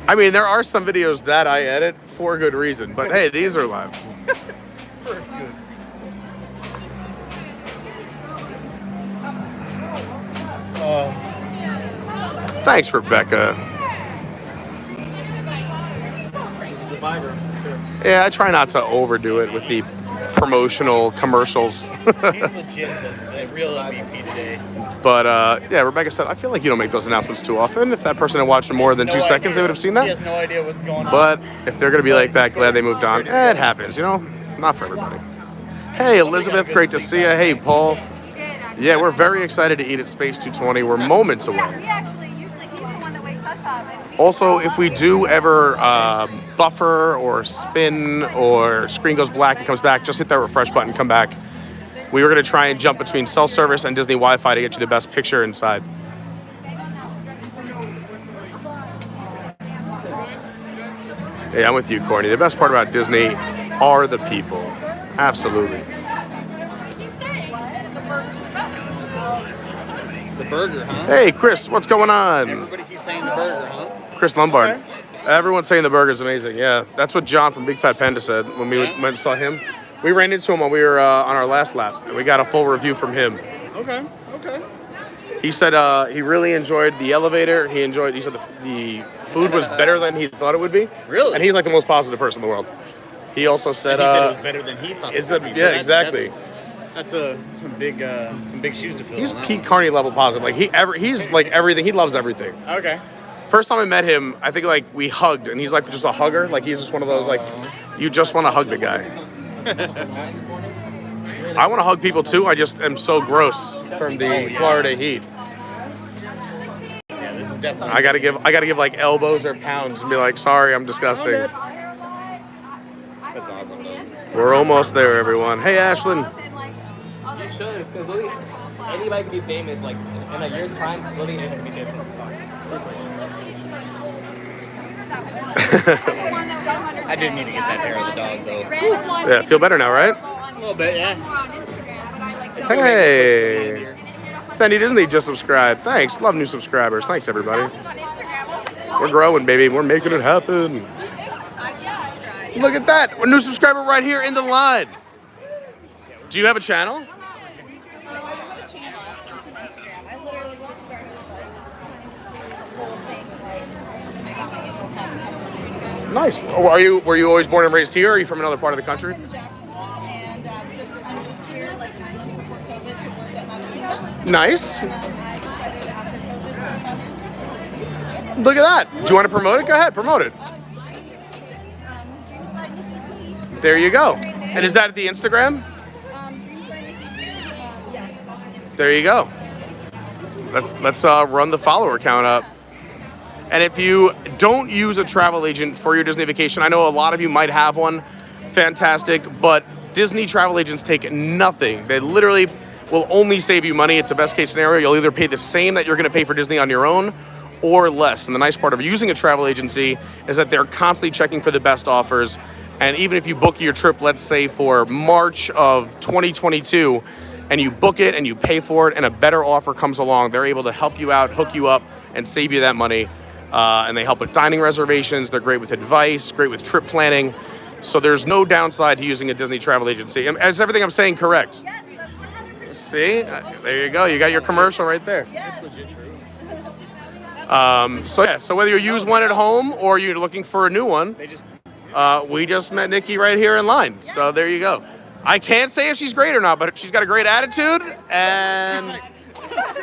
I mean, there are some videos that I edit for good reason, but hey, these are live. For good. Thanks, Rebecca. Yeah, I try not to overdo it with the promotional commercials. He's legit the real MVP today. But yeah, Rebecca said, I feel like you don't make those announcements too often. If that person had watched in more than 2 seconds, they would have seen that. He has no idea what's going on. But if they're going to be like that, glad they moved on. It happens, Not for everybody. Hey, Elizabeth, great to see you. Hey, Paul. Yeah, we're very excited to eat at Space 220. We're moments away. Usually he's the one that wakes us up. Also, if we do ever buffer or spin or screen goes black and comes back, just hit that refresh button, come back. We were going to try and jump between cell service and Disney Wi-Fi to get you the best picture inside. Hey, I'm with you, Courtney. The best part about Disney are the people. Absolutely. The burger, huh? Hey, Chris, what's going on? Everybody keeps saying the burger, huh? Chris Lombard. Everyone's saying the burger's amazing. Yeah, that's what John from Big Fat Panda said when we went and saw him. We ran into him when we were on our last lap, and we got a full review from him. Okay. He said he really enjoyed the elevator. He said the food was better than he thought it would be. Really? And he's like the most positive person in the world. He also said... he said it was better than he thought it would be. Yeah, exactly. That's some big shoes to fill. He's peak Carney level positive. Like he's like everything. He loves everything. Okay. First time I met him, I think like we hugged, and he's like just a hugger. Like he's just one of those like you just want to hug the guy. I want to hug people too. I just am so gross from the Florida heat. Yeah, this is definitely. I gotta give like elbows or pounds and be like, sorry, I'm disgusting. That's awesome. We're almost there, everyone. Hey, Ashlyn. You should, because literally anybody can be famous. Like in a year's time, literally anyone can be famous. I did need to get that hair of the dog, though. Yeah, feel better now, right? A little bit, yeah. Hey, Fendi Disney just subscribed. Thanks. Love new subscribers. Thanks, everybody. We're growing, baby. We're making it happen. Look at that. A new subscriber right here in the line. Do you have a channel? I don't have a channel, just an Instagram. I literally just started like trying to do the whole thing. I got my info pass a couple of years ago. Nice. Were you always born and raised here, or are you from another part of the country? I'm from Jacksonville, and I moved here like 9 years before COVID to work at Magic Kingdom. Nice. And I decided after COVID to have an entree. Look at that. Do you want to promote it? Go ahead, promote it. Dreams by Nikki Z. There you go. And is that the Instagram? Dreams by Nikki Z. Yes, that's the Instagram. There you go. Let's run the follower count up. And if you don't use a travel agent for your Disney vacation, I know a lot of you might have one. Fantastic, but Disney travel agents take nothing. They literally will only save you money. It's a best case scenario. You'll either pay the same that you're going to pay for Disney on your own or less. And the nice part of using a travel agency is that they're constantly checking for the best offers. And even if you book your trip, let's say for March of 2022, and you book it and you pay for it and a better offer comes along, they're able to help you out, hook you up, and save you that money. And they help with dining reservations. They're great with advice, great with trip planning. So there's no downside to using a Disney travel agency. Is everything I'm saying correct? Yes, that's 100%. See? There you go. You got your commercial right there. Yes. That's legit true. So whether you use one at home or you're looking for a new one, we just met Nikki right here in line. So there you go. I can't say if she's great or not, but she's got a great attitude, and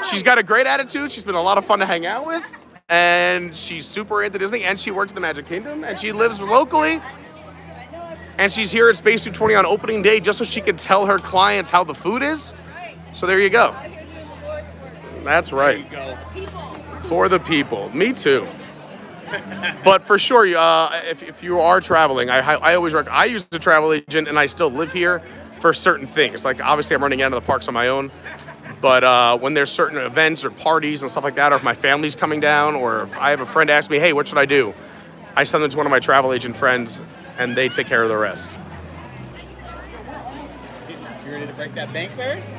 she's been a lot of fun to hang out with, and she's super into Disney, and she works at the Magic Kingdom, and she lives locally, and she's here at Space 220 on opening day just so she can tell her clients how the food is. So there you go. That's right. For the people. Me too. But for sure, if you are traveling, I always recommend. I use a travel agent, and I still live here for certain things. Like obviously, I'm running out of the parks on my own. But when there's certain events or parties and stuff like that, or if my family's coming down, or if I have a friend ask me, "Hey, what should I do?" I send them to one of my travel agent friends, and they take care of the rest. You ready to break that bank, Paris?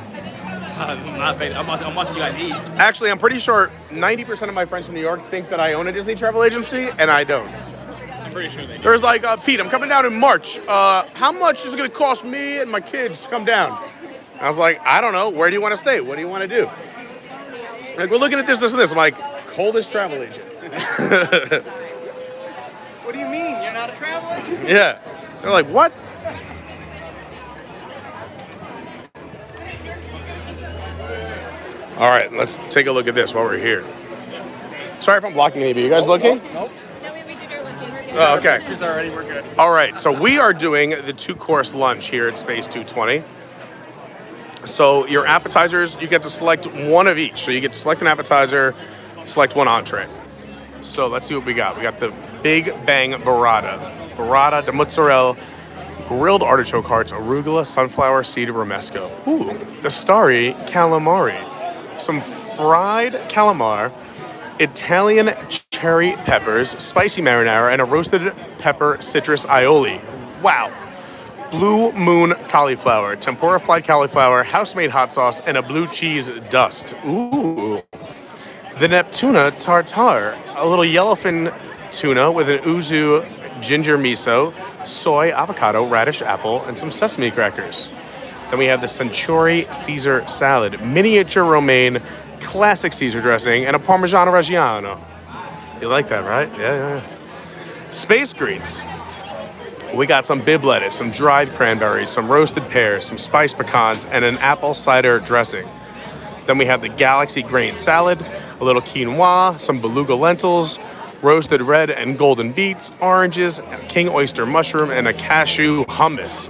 I'm not big. I'm watching you guys eat. Actually, I'm pretty sure 90% of my friends from New York think that I own a Disney travel agency, and I don't. I'm pretty sure they do. There's like, Pete, I'm coming down in March. How much is it going to cost me and my kids to come down? I was like, I don't know. Where do you want to stay? What do you want to do? Like, we're looking at this, and this. I'm like, call this travel agent. What do you mean? You're not a travel agent? Yeah. They're like, what? All right, let's take a look at this while we're here. Sorry if I'm blocking any of you. You guys looking? Nope. Oh, okay. Pictures already, we're good. All right, so we are doing the 2-course lunch here at Space 220. So your appetizers, you get to select one of each. So you get to select an appetizer, select one entree. So let's see what we got. We got the Big Bang Burrata. Burrata de mozzarella, grilled artichoke hearts, arugula, sunflower seed romesco. Ooh, the starry calamari. Some fried calamar, Italian cherry peppers, spicy marinara, and a roasted pepper citrus aioli. Wow. Blue moon cauliflower, tempura fried cauliflower, house-made hot sauce, and a blue cheese dust. Ooh. The Neptuna tartare, a little yellowfin tuna with an uzu ginger miso, soy, avocado, radish, apple, and some sesame crackers. Then we have the Centauri Caesar salad, miniature romaine, classic Caesar dressing, and a Parmigiano Reggiano. You like that, right? Yeah. Space greens. We got some bib lettuce, some dried cranberries, some roasted pears, some spiced pecans, and an apple cider dressing. Then we have the Galaxy grain salad, a little quinoa, some beluga lentils, roasted red and golden beets, oranges, king oyster mushroom, and a cashew hummus.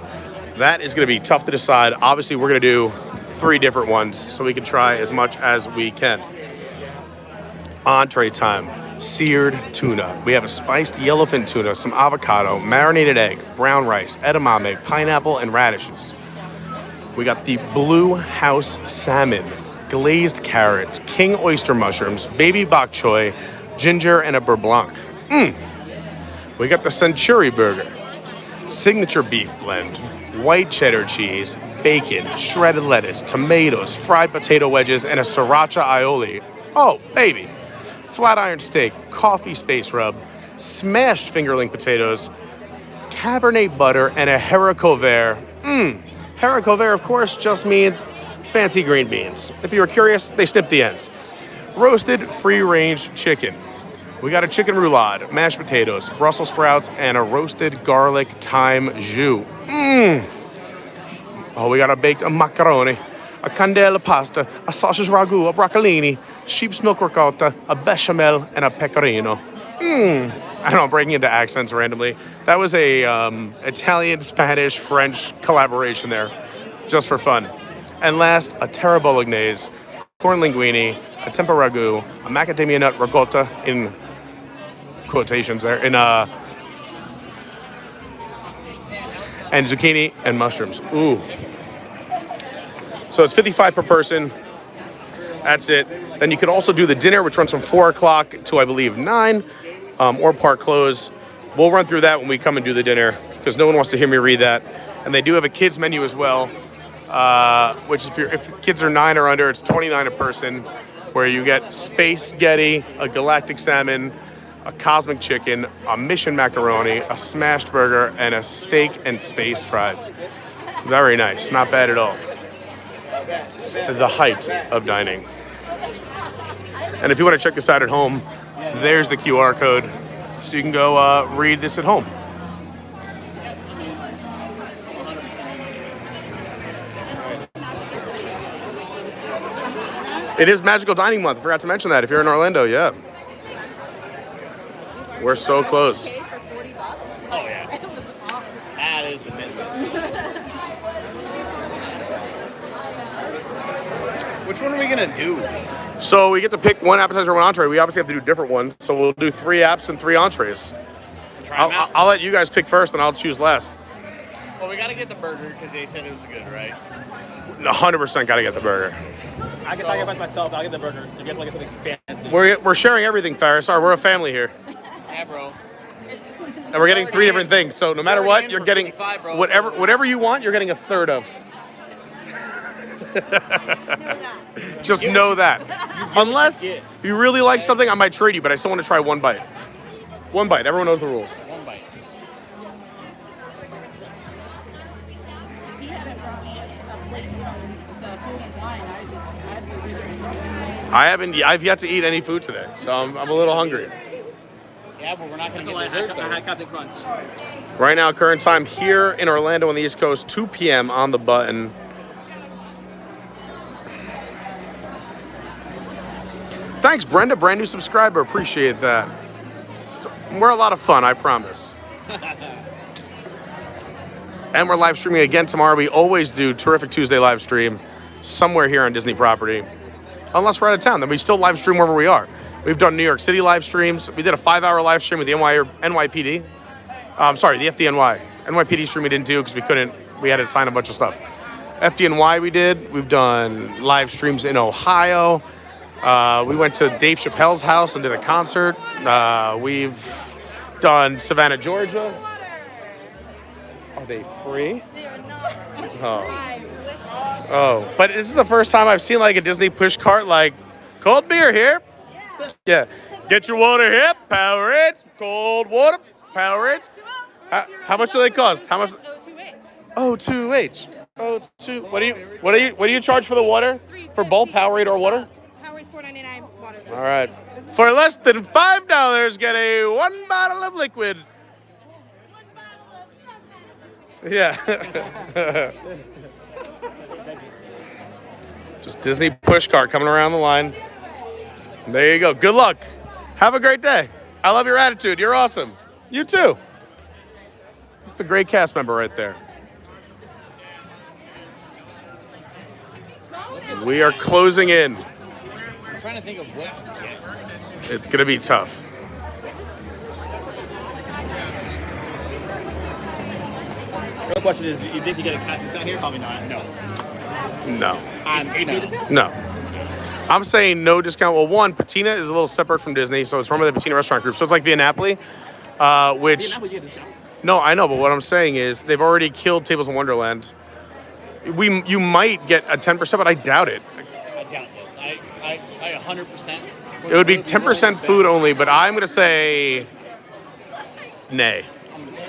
That is going to be tough to decide. Obviously, we're going to do 3 different ones so we can try as much as we can. Entree time. Seared tuna. We have a spiced yellowfin tuna, some avocado, marinated egg, brown rice, edamame, pineapple, and radishes. We got the Blue House salmon, glazed carrots, king oyster mushrooms, baby bok choy, ginger, and a beurre blanc. We got the Century burger, signature beef blend, white cheddar cheese, bacon, shredded lettuce, tomatoes, fried potato wedges, and a sriracha aioli. Oh, baby. Flat iron steak, coffee space rub, smashed fingerling potatoes, Cabernet butter, and a haricot vert. Haricot vert, of course, just means fancy green beans. If you were curious, they snipped the ends. Roasted free-range chicken. We got a chicken roulade, mashed potatoes, Brussels sprouts, and a roasted garlic thyme jus. Oh, we got a baked macaroni, a candela pasta, a sausage ragu, a broccolini, sheep's milk ricotta, a bechamel, and a pecorino. I don't know, I'm breaking into accents randomly. That was a Italian, Spanish, French collaboration there, just for fun. And last, a terra bolognese, corn linguine, a tempura ragu, a macadamia nut ricotta in quotations there, and zucchini and mushrooms. Ooh. So it's $55 per person. That's it. Then you could also do the dinner, which runs from 4 o'clock to, I believe, 9, or park close. We'll run through that when we come and do the dinner, because no one wants to hear me read that. And they do have a kids menu as well, which if kids are 9 or under, it's $29 a person, where you get space spaghetti, a galactic salmon, a cosmic chicken, a mission macaroni, a smashed burger, and a steak and space fries. Very nice, not bad at all. It's the height of dining. And if you want to check this out at home, there's the QR code, so you can go read this at home. It is Magical Dining Month. I forgot to mention that. If you're in Orlando, yeah. We're so close. Oh, yeah. That is the business. Which one are we going to do? So we get to pick one appetizer, one entree. We obviously have to do different ones. So we'll do 3 apps and 3 entrees. I'll let you guys pick first, and I'll choose last. Well, we got to get the burger because they said it was good, right? 100% got to get the burger. I can sacrifice myself. I'll get the burger. If you guys want to get something fancy. We're sharing everything, Farris. Sorry, we're a family here. Yeah, bro. And we're getting 3 different things. So no matter what, you're getting whatever you want, you're getting a third of. Just know that. Unless you really like something, I might trade you, but I still want to try 1 bite. 1 bite. Everyone knows the rules. 1 bite. If he hadn't brought me a plate from the food and wine, I'd be really I've yet to eat any food today, so I'm a little hungry. Yeah, but we're not going to get dessert. I had Captain Crunch. Right now, current time here in Orlando on the East Coast, 2 p.m. on the button. Thanks, Brenda, brand new subscriber. Appreciate that. We're a lot of fun, I promise. And we're live streaming again tomorrow. We always do Terrific Tuesday live stream somewhere here on Disney property. Unless we're out of town, then we still live stream wherever we are. We've done New York City live streams. We did a 5-hour live stream with the NYPD. The FDNY. NYPD stream we didn't do because we couldn't. We had to sign a bunch of stuff. FDNY we did. We've done live streams in Ohio. We went to Dave Chappelle's house and did a concert. We've done Savannah, Georgia. Are they free? They are not. Oh, but this is the first time I've seen like a Disney push cart like cold beer here. Yeah. Get your water here, Powerades. Cold water, Powerades. How much do they cost? How much? O2H. O2. What do you charge for the water? For both Powerade or water? Powerade $4.99. Water. All right. For less than $5, get a 1 bottle of liquid. Yeah. Just Disney push cart coming around the line. There you go. Good luck. Have a great day. I love your attitude. You're awesome. You too. It's a great cast member right there. We are closing in. I'm trying to think of what to get. It's going to be tough. Real question is, do you think you get a cast discount here? Probably not. No. No. Discount? No. I'm saying no discount. Well, one, Patina is a little separate from Disney, so it's run by the Patina Restaurant Group. So it's like Via Napoli, which... Via Napoli, you get a discount. No, I know, but what I'm saying is they've already killed Tables in Wonderland. You might get a 10%, but I doubt it. I doubt this. I 100%. It would be 10% food only, but I'm going to say nay. I'm going to say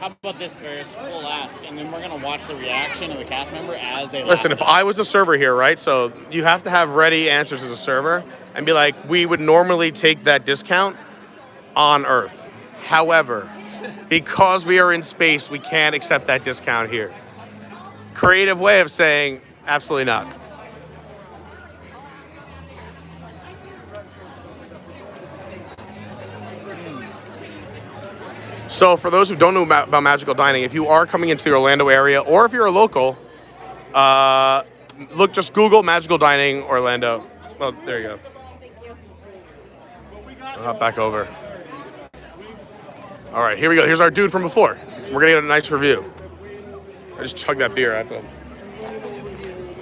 How about this, Ferris? We'll ask, and then we're gonna watch the reaction of the cast member as they Listen, laugh. if I was a server here, right? So you have to have ready answers as a server and be like, we would normally take that discount on Earth. However, because we are in space, we can't accept that discount here. Creative way of saying, absolutely not. So for those who don't know about magical dining, if you are coming into the Orlando area, or if you're a local, just Google magical dining Orlando. Well, there you go. I'll hop back over. All right, here we go. Here's our dude from before. We're gonna get a nice review. I just chugged that beer. I have to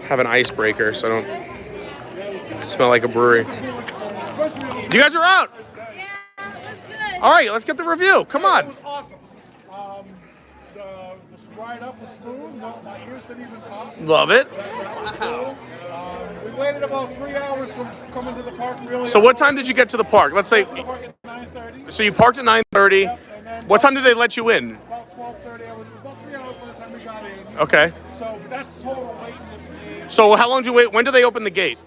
have an icebreaker so I don't smell like a brewery. You guys are out. All right, let's get the review. Come on. It was awesome. The ride up was smooth. My ears didn't even pop. Love it. We waited about 3 hours from coming to the park. Really. So what time did you get to the park? Let's say. So you parked at 9:30. What time did they let you in? About 12:30. It was about 3 hours by the time we got in. Okay. So that's total waiting at the gate. So how long did you wait? When do they open the gate?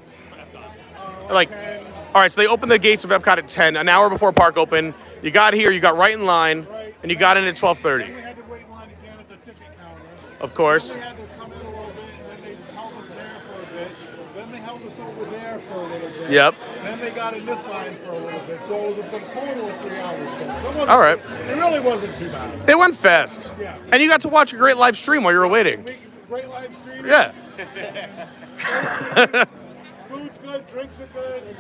Like, 10. All right, so they opened the gates of Epcot at 10, an hour before park open. You got here, you got right in line, and you got in at 12:30. We had to wait in line again at the ticket counter. Of course. Then we had to come in a little bit, and then they held us there for a bit. Then they held us over there for a little bit. Yep. Then they got in this line for a little bit. So it was a total of 3 hours. All right. It really wasn't too bad. It went fast. Yeah. And you got to watch a great live stream while you were waiting. Great live stream. Yeah. Food's good, drinks are good.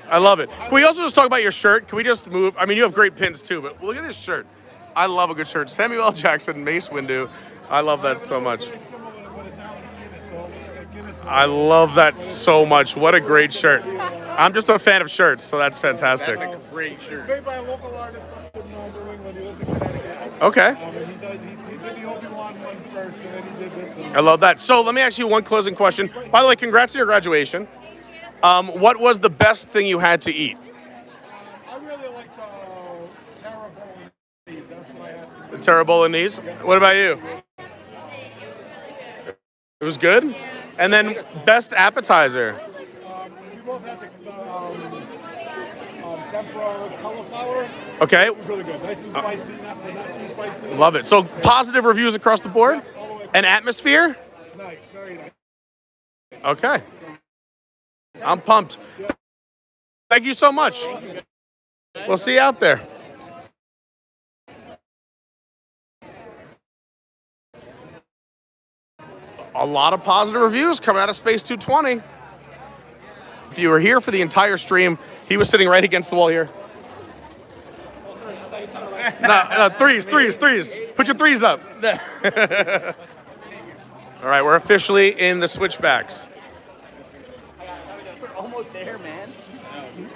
I love it. Can we also just talk about your shirt? Can we just move? I mean, you have great pins too, but look at this shirt. I love a good shirt. Samuel L. Jackson, Mace Windu. I love that so much. I love that so much. What a great shirt. I'm just a fan of shirts, so that's fantastic. That's a great shirt. Made by a local artist up in New England. He lives in Connecticut. Okay. And he did the Obi-Wan one first, and then he did this one. I love that. So let me ask you one closing question. By the way, congrats on your graduation. What was the best thing you had to eat? I really liked Terra Bolognese. That's what I had to The Terra Bolognese. What about you? It was good? And then best appetizer? We both had the tempura cauliflower. Okay. It was really good. Nice and spicy, not too spicy. Love it. So positive reviews across the board? And atmosphere? Nice, very nice. Okay. I'm pumped. Thank you so much. We'll see you out there. A lot of positive reviews coming out of Space 220. If you were here for the entire stream, he was sitting right against the wall here. No, threes. Put your threes up. All right, we're officially in the switchbacks. We're almost there, man.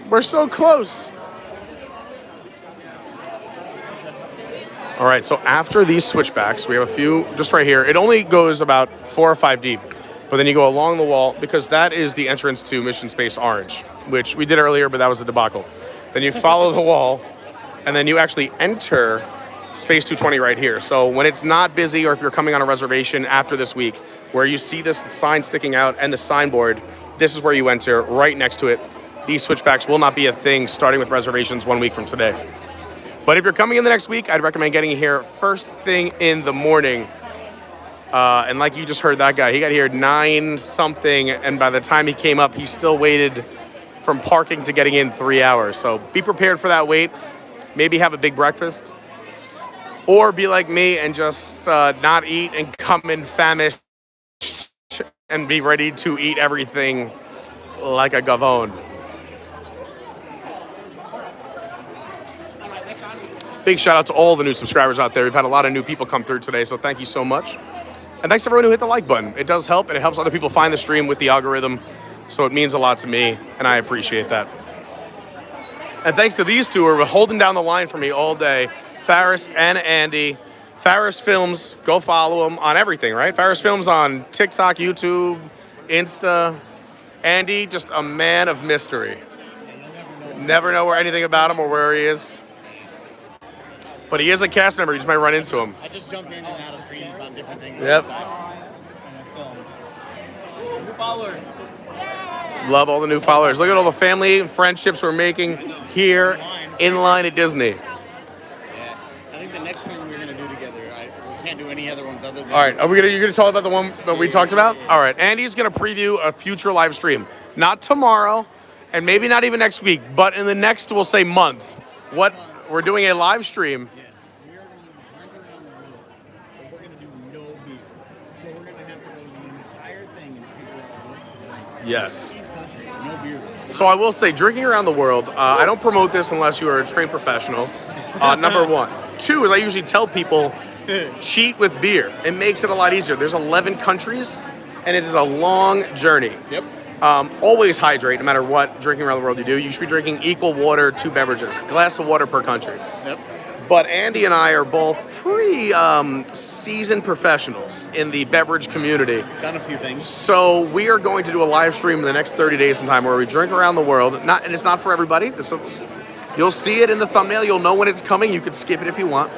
We're so close. All right, so after these switchbacks, we have a few just right here. It only goes about 4 or 5 deep, but then you go along the wall because that is the entrance to Mission Space Orange, which we did earlier, but that was a debacle. Then you follow the wall, and then you actually enter Space 220 right here. So when it's not busy, or if you're coming on a reservation after this week, where you see this sign sticking out and the signboard, this is where you enter, right next to it. These switchbacks will not be a thing starting with reservations 1 week from today. But if you're coming in the next week, I'd recommend getting here first thing in the morning. And like you just heard that guy, he got here 9 something, and by the time he came up, he still waited from parking to getting in 3 hours. So be prepared for that wait. Maybe have a big breakfast. Or be like me and just not eat and come in famished and be ready to eat everything like a gavone. Big shout out to all the new subscribers out there. We've had a lot of new people come through today, so thank you so much. And thanks to everyone who hit the like button. It does help, and it helps other people find the stream with the algorithm, so it means a lot to me, and I appreciate that. And thanks to these two who are holding down the line for me all day, Faris and Andy. Faris Films, go follow him on everything, right? Faris Films on TikTok, YouTube, Insta. Andy, just a man of mystery. Never know anything about him or where he is. But he is a cast member. You just might run into him. I just jump in and out of streams on different things. Yep. All the time. New follower. Love all the new followers. Look at all the family and friendships we're making here in line at Disney. Yeah. I think the next stream we're gonna do together. We can't do any other ones other than. All right, you're gonna talk about the one that we talked about? All right, Andy's gonna preview a future live stream. Not tomorrow, and maybe not even next week, but in the next, we'll say, month. What we're doing a live stream. Yes. We are gonna drink around the world, but we're gonna do no beer. So we're gonna have to go to the entire thing and figure out what. Yes. No beer. So I will say, drinking around the world, I don't promote this unless you are a trained professional, number one. Two is I usually tell people, cheat with beer. It makes it a lot easier. There's 11 countries, and it is a long journey. Yep. Always hydrate, no matter what drinking around the world you do. You should be drinking equal water, 2 beverages, a glass of water per country. Yep. But Andy and I are both pretty seasoned professionals in the beverage community. Done a few things. So we are going to do a live stream in the next 30 days sometime where we drink around the world. And it's not for everybody. You'll see it in the thumbnail. You'll know when it's coming. You could skip it if you want.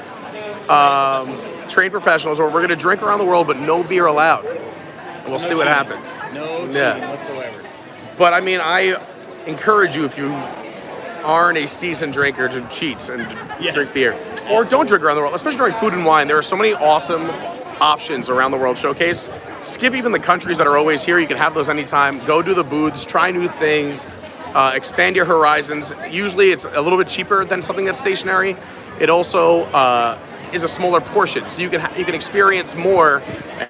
Trained professionals, or we're going to drink around the world, but no beer allowed. And we'll see what happens. No cheating whatsoever. But I mean, I encourage you, if you aren't a seasoned drinker, to cheat and drink beer. Or don't drink around the world, especially during Food and Wine. There are so many awesome options around the World Showcase. Skip even the countries that are always here. You can have those anytime. Go do the booths, try new things, expand your horizons. Usually it's a little bit cheaper than something that's stationary. It also is a smaller portion, so you can experience more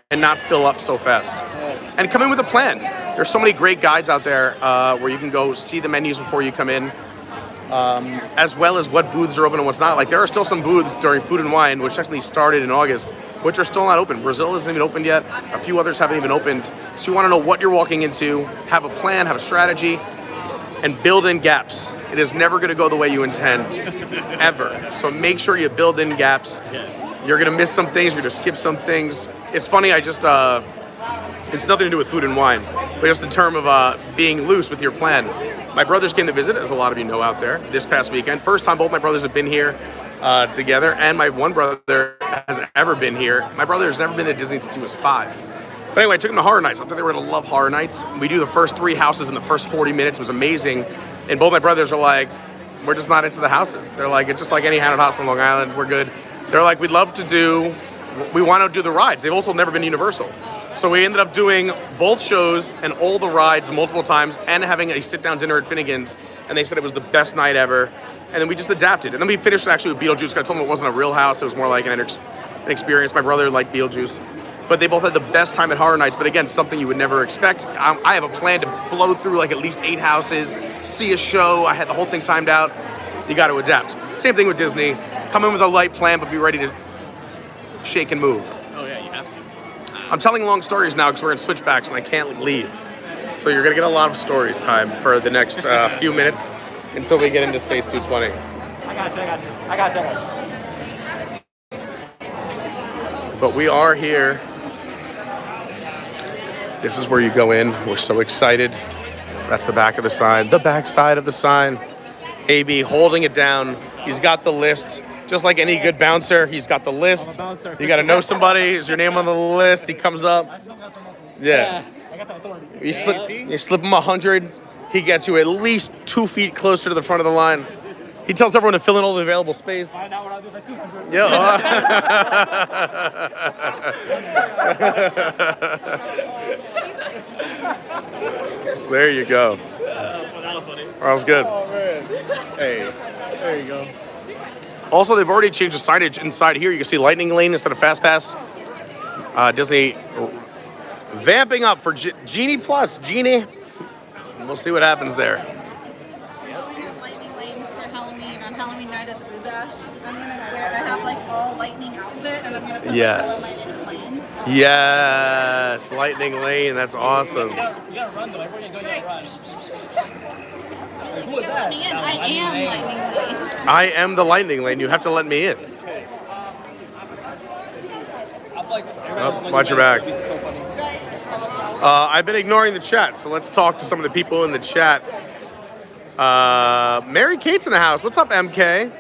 and not fill up so fast. And come in with a plan. There's so many great guides out there where you can go see the menus before you come in, as well as what booths are open and what's not. Like, there are still some booths during Food and Wine, which actually started in August, which are still not open. Brazil isn't even opened yet. A few others haven't even opened. So you want to know what you're walking into, have a plan, have a strategy, and build in gaps. It is never going to go the way you intend, ever. So make sure you build in gaps. Yes. You're going to miss some things. You're going to skip some things. It's funny, it's nothing to do with Food and Wine, but just the term of being loose with your plan. My brothers came to visit, as a lot of you know out there, this past weekend. First time both my brothers have been here together, and my one brother has ever been here. My brother has never been to Disney since he was 5. But anyway, I took them to Horror Nights. I thought they were going to love Horror Nights. We do the first 3 houses in the first 40 minutes. It was amazing. And both my brothers are like, we're just not into the houses. They're like, it's just like any haunted house on Long Island. We're good. They're like, we want to do the rides. They've also never been to Universal. So we ended up doing both shows and all the rides multiple times and having a sit-down dinner at Finnegan's. And they said it was the best night ever. And then we just adapted. And then we finished actually with Beetlejuice. I told them it wasn't a real house. It was more like an experience. My brother liked Beetlejuice. But they both had the best time at Horror Nights. But again, something you would never expect. I have a plan to blow through like at least 8 houses, see a show. I had the whole thing timed out. You got to adapt. Same thing with Disney. Come in with a light plan, but be ready to shake and move. Oh yeah, you have to. I'm telling long stories now because we're in switchbacks and I can't leave. So you're going to get a lot of stories time for the next few minutes until we get into Space 220. I got you. But we are here. This is where you go in. We're so excited. That's the back of the sign. The back side of the sign. AB holding it down. He's got the list. Just like any good bouncer, he's got the list. You got to know somebody. Is your name on the list? He comes up. Yeah. I got the authority. You slip him 100, he gets you at least 2 feet closer to the front of the line. He tells everyone to fill in all the available space. Find out what I'll do for 200. Yeah. There you go. That was funny. That was good. Oh man. Hey, there you go. Also, they've already changed the signage inside here. You can see Lightning Lane instead of Fast Pass. Disney vamping up for Genie Plus. Genie. We'll see what happens there. Use Lightning Lane for Halloween on Halloween night at the Boo Bash. I'm gonna wear. I have like all lightning outfit, and I'm gonna put Yes. like, all my Lane. Yes. Lightning Lane. That's awesome. You gotta run though. Like, where are you going to run? Like, who is Let me in. I am Lightning Lane. I am the Lightning Lane. You have to let me in. Oh, watch your back. I've been ignoring the chat, so let's talk to some of the people in the chat. Mary Kate's in the house. What's up, MK?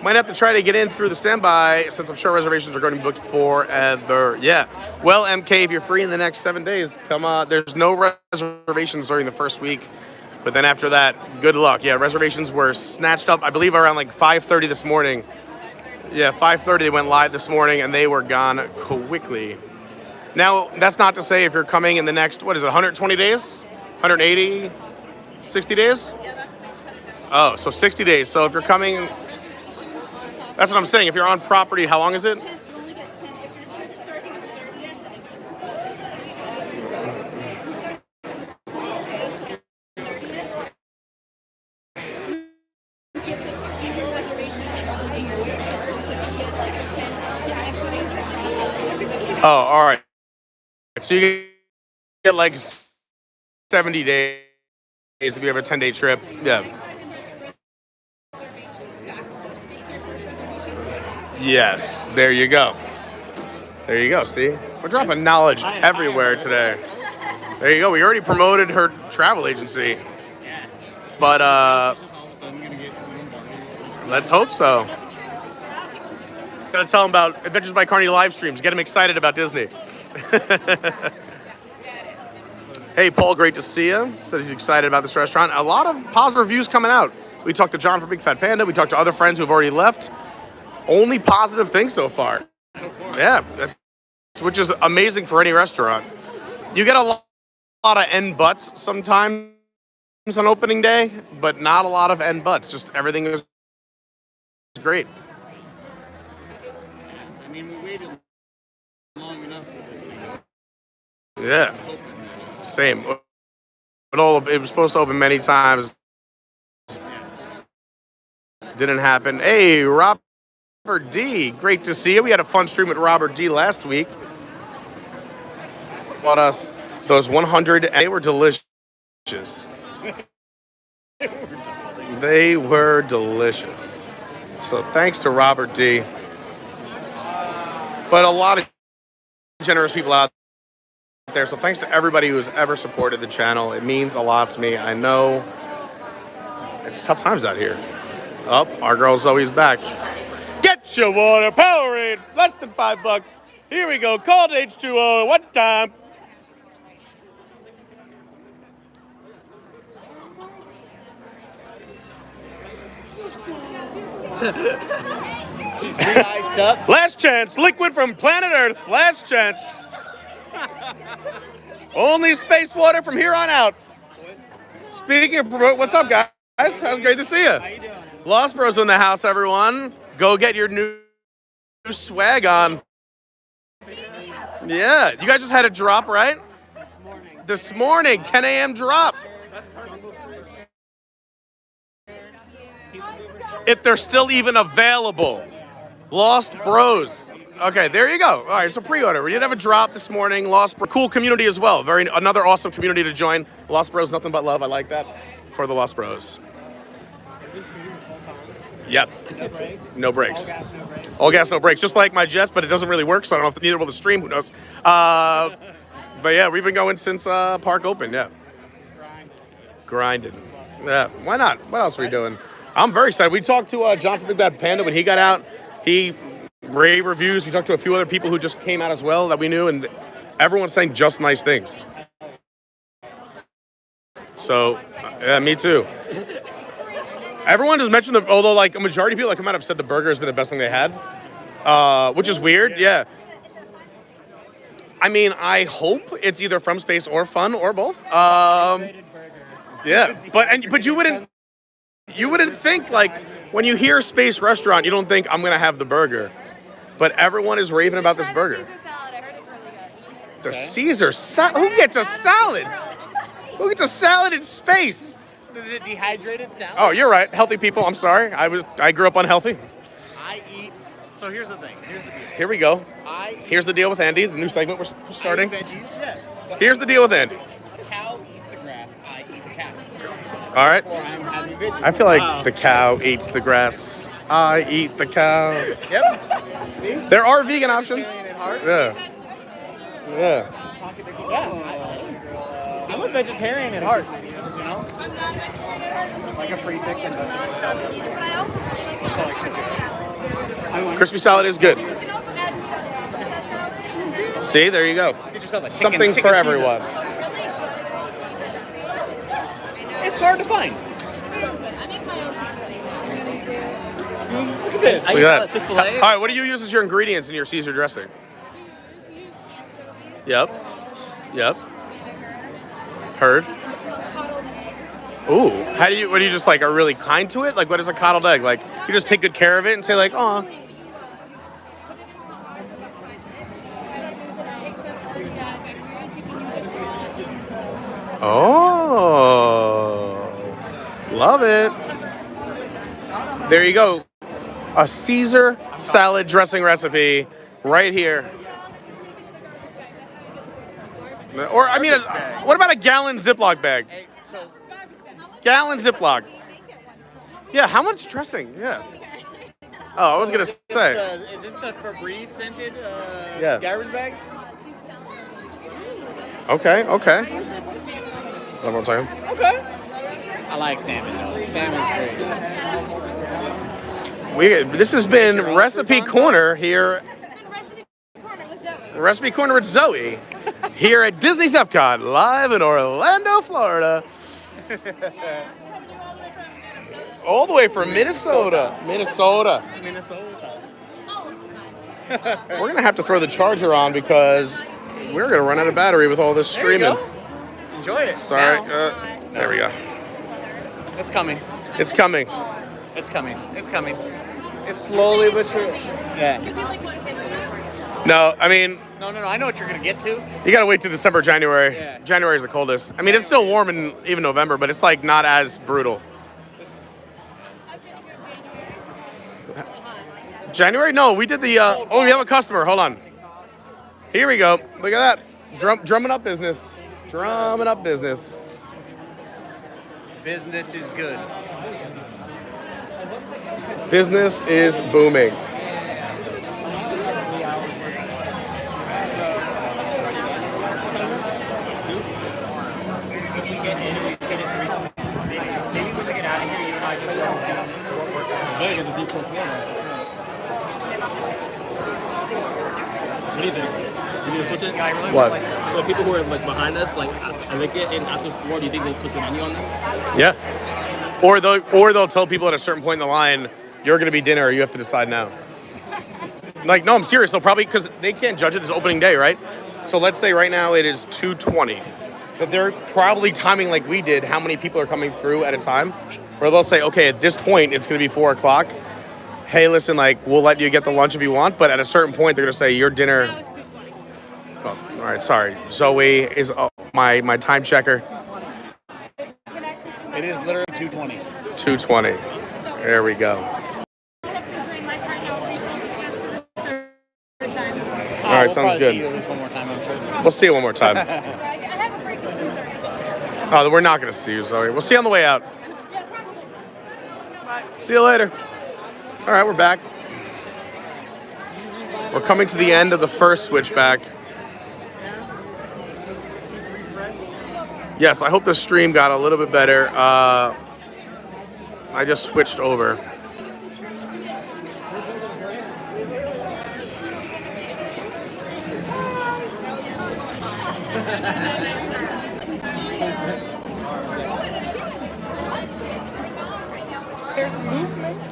Might have to try to get in through the standby since I'm sure reservations are going to be booked forever. Yeah. Well, MK, if you're free in the next 7 days, come on. There's no reservations during the first week. But then after that, good luck. Yeah, reservations were snatched up, I believe, around like 5:30 this morning. Yeah, 5:30 they went live this morning, and they were gone quickly. Now, that's not to say if you're coming in the next, 120 days? 180? 60 days? Oh, so 60 days. So if you're coming, that's what I'm saying. If you're on property, how long is it? Oh, all right. So you get like 70 days if you have a 10-day trip. Yeah. Yes, there you go. There you go, see? We're dropping knowledge everywhere today. There you go. We already promoted her travel agency. But, let's hope so. Gotta tell them about Adventures by Carney live streams. Get them excited about Disney. Hey, Paul, great to see you. Says he's excited about this restaurant. A lot of positive reviews coming out. We talked to John from Big Fat Panda. We talked to other friends who've already left. Only positive things so far. Yeah, which is amazing for any restaurant. You get a lot of end butts sometimes on opening day, but not a lot of end butts. Just everything is great. I mean, we waited long enough for this thing. Yeah, same. It was supposed to open many times. Didn't happen. Hey, Robert D, great to see you. We had a fun stream with Robert D last week. Bought us those 100, and they were delicious. They were delicious. So thanks to Robert D. But a lot of generous people out there. So thanks to everybody who has ever supported the channel. It means a lot to me. I know it's tough times out here. Oh, our girl Zoe's back. Get your water, Powerade, less than $5. Here we go. Cold H2O, one time. She's re-iced up. Last chance, liquid from planet Earth. Last chance. Only space water from here on out. Speaking of promote, what's up, guys? How's great to see you. How you doing? Lost Bros in the house, everyone. Go get your new swag on. Yeah, you guys just had a drop, right? This morning, 10 a.m. drop. If they're still even available. Lost Bros. Okay, there you go. All right, so pre-order. We did have a drop this morning. Lost Bros. Cool community as well. Another awesome community to join. Lost Bros, nothing but love. I like that for the Lost Bros. Yep. No brakes. All gas, no brakes. Just like my Jets, but it doesn't really work, so I don't know if neither will the stream. Who knows? But yeah, we've been going since Park opened. Yeah. Grinding. Yeah. Why not? What else are we doing? I'm very excited. We talked to John from Big Bad Panda when he got out. He rave reviews. We talked to a few other people who just came out as well that we knew, and everyone's saying just nice things. So, yeah, me too. Everyone has mentioned, although like a majority of people that come out have said the burger has been the best thing they had, which is weird. Yeah. I mean, I hope it's either from Space or Fun or both. Yeah, but you wouldn't think like when you hear Space Restaurant, you don't think I'm gonna have the burger, but everyone is raving about this burger. The Caesar salad. Who gets a salad? Who gets a salad in space? The dehydrated salad. Oh, you're right. Healthy people. I'm sorry. I grew up unhealthy. I eat. So here's the thing. Here's the deal. Here we go. Here's the deal with Andy. The new segment we're starting. I eat veggies, yes. Here's the deal with Andy. A cow eats the grass. I eat the cow. All right. I'm having veggies. I feel like the cow eats the grass. I eat the cow. Yep. See? There are vegan options. Yeah. Yeah. Yeah. I'm a vegetarian at heart. you know? I'm not a vegetarian. Like a prefix and Non-stop eater, but I also really like So, like, salad. Crispy salad is good. You can also add meat on top of that salad. See, there you go. Get yourself a Something chicken for Caesar. everyone. It's hard to find. So good. I make my own seasoning. Look at this. Look at that. All right, what do you use as your ingredients in your Caesar dressing? Yep. Yep. Heard. Ooh. How do you? What do you just like? Are really kind to it? Like, what is a coddled egg? Like, you just take good care of it and say like, oh. Oh. Love it. There you go. A Caesar salad dressing recipe right here. Or, I mean, what about a gallon Ziploc bag? Gallon Ziploc. Yeah, how much dressing? Yeah. Oh, I was going to say. Is this the Febreze scented Yeah. garbage bags? Okay, okay. One more time. Okay. I like salmon though. Salmon's great. This has been Recipe Corner here. Recipe Corner with Zoe here at Disney's EPCOT, live in Orlando, Florida. All the way from Minnesota. Minnesota. We're going to have to throw the charger on because we're going to run out of battery with all this streaming. Enjoy it. Sorry. Now. There we go. It's coming. It's coming. It's coming. It's coming. It's slowly but surely. Yeah. No, I mean, No. I know what you're gonna get to. you got to wait till December, January. Yeah. January is the coldest. I mean, it's still warm in even November, but it's like not as brutal. January? No, we did the, oh, we have a customer. Hold on. Here we go. Look at that. Drumming up business. Drumming up business. Business is good. Business is booming. What do you think? You need to switch it? What? So people who are like behind us, like I lick it, and after 4, do you think they'll twist the menu on them? Yeah. Or they'll tell people at a certain point in the line, you're going to be dinner, or you have to decide now. Like, no, I'm serious. They'll probably, because they can't judge it as opening day, right? So let's say right now it is 2:20. But they're probably timing like we did, how many people are coming through at a time. Where they'll say, okay, at this point, it's going to be 4 o'clock. Hey, listen, like, we'll let you get the lunch if you want, but at a certain point, they're going to say, your dinner. Oh, all right, sorry. Zoe is my time checker. It is literally 2:20. 2:20. There we go. All right, sounds good. See you at least one more time, I'm sure. We'll see you one more time. Oh, we're not going to see you, Zoe. We'll see you on the way out. See you later. All right, we're back. We're coming to the end of the first switchback. Yes, I hope the stream got a little bit better. I just switched over. There's movement.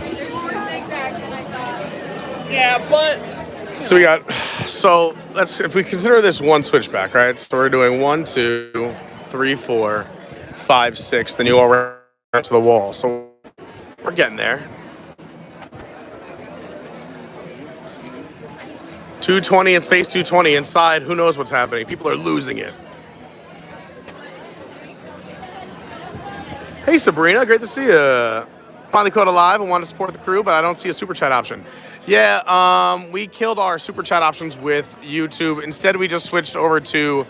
There's more zigzags than I thought. Yeah, but So let's, if we consider this one switchback, right? So we're doing 1, 2, 3, 4, 5, 6. Then you all run to the wall. So we're getting there. 220 in space, 220 inside. Who knows what's happening? People are losing it. Hey Sabrina, great to see you. Finally caught alive and want to support the crew, but I don't see a super chat option. Yeah, we killed our super chat options with YouTube. Instead, we just switched over to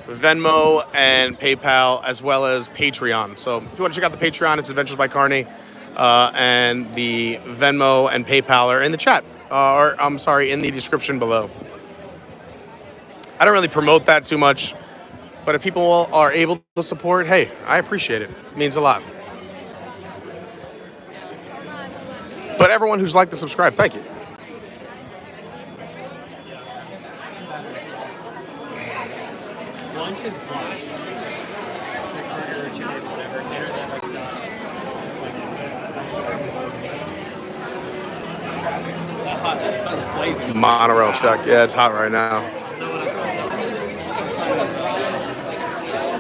Venmo and PayPal as well as Patreon. So if you want to check out the Patreon, it's Adventures by Carney, and the Venmo and PayPal are in the chat, or I'm sorry, in the description below. I don't really promote that too much. But if people are able to support, hey, I appreciate it. It means a lot. But everyone who's liked and subscribed, thank you. Lunch is lunch. Burger, chicken, whatever. Dinner's that sun's blazing. Monorail check. Yeah, it's hot right now.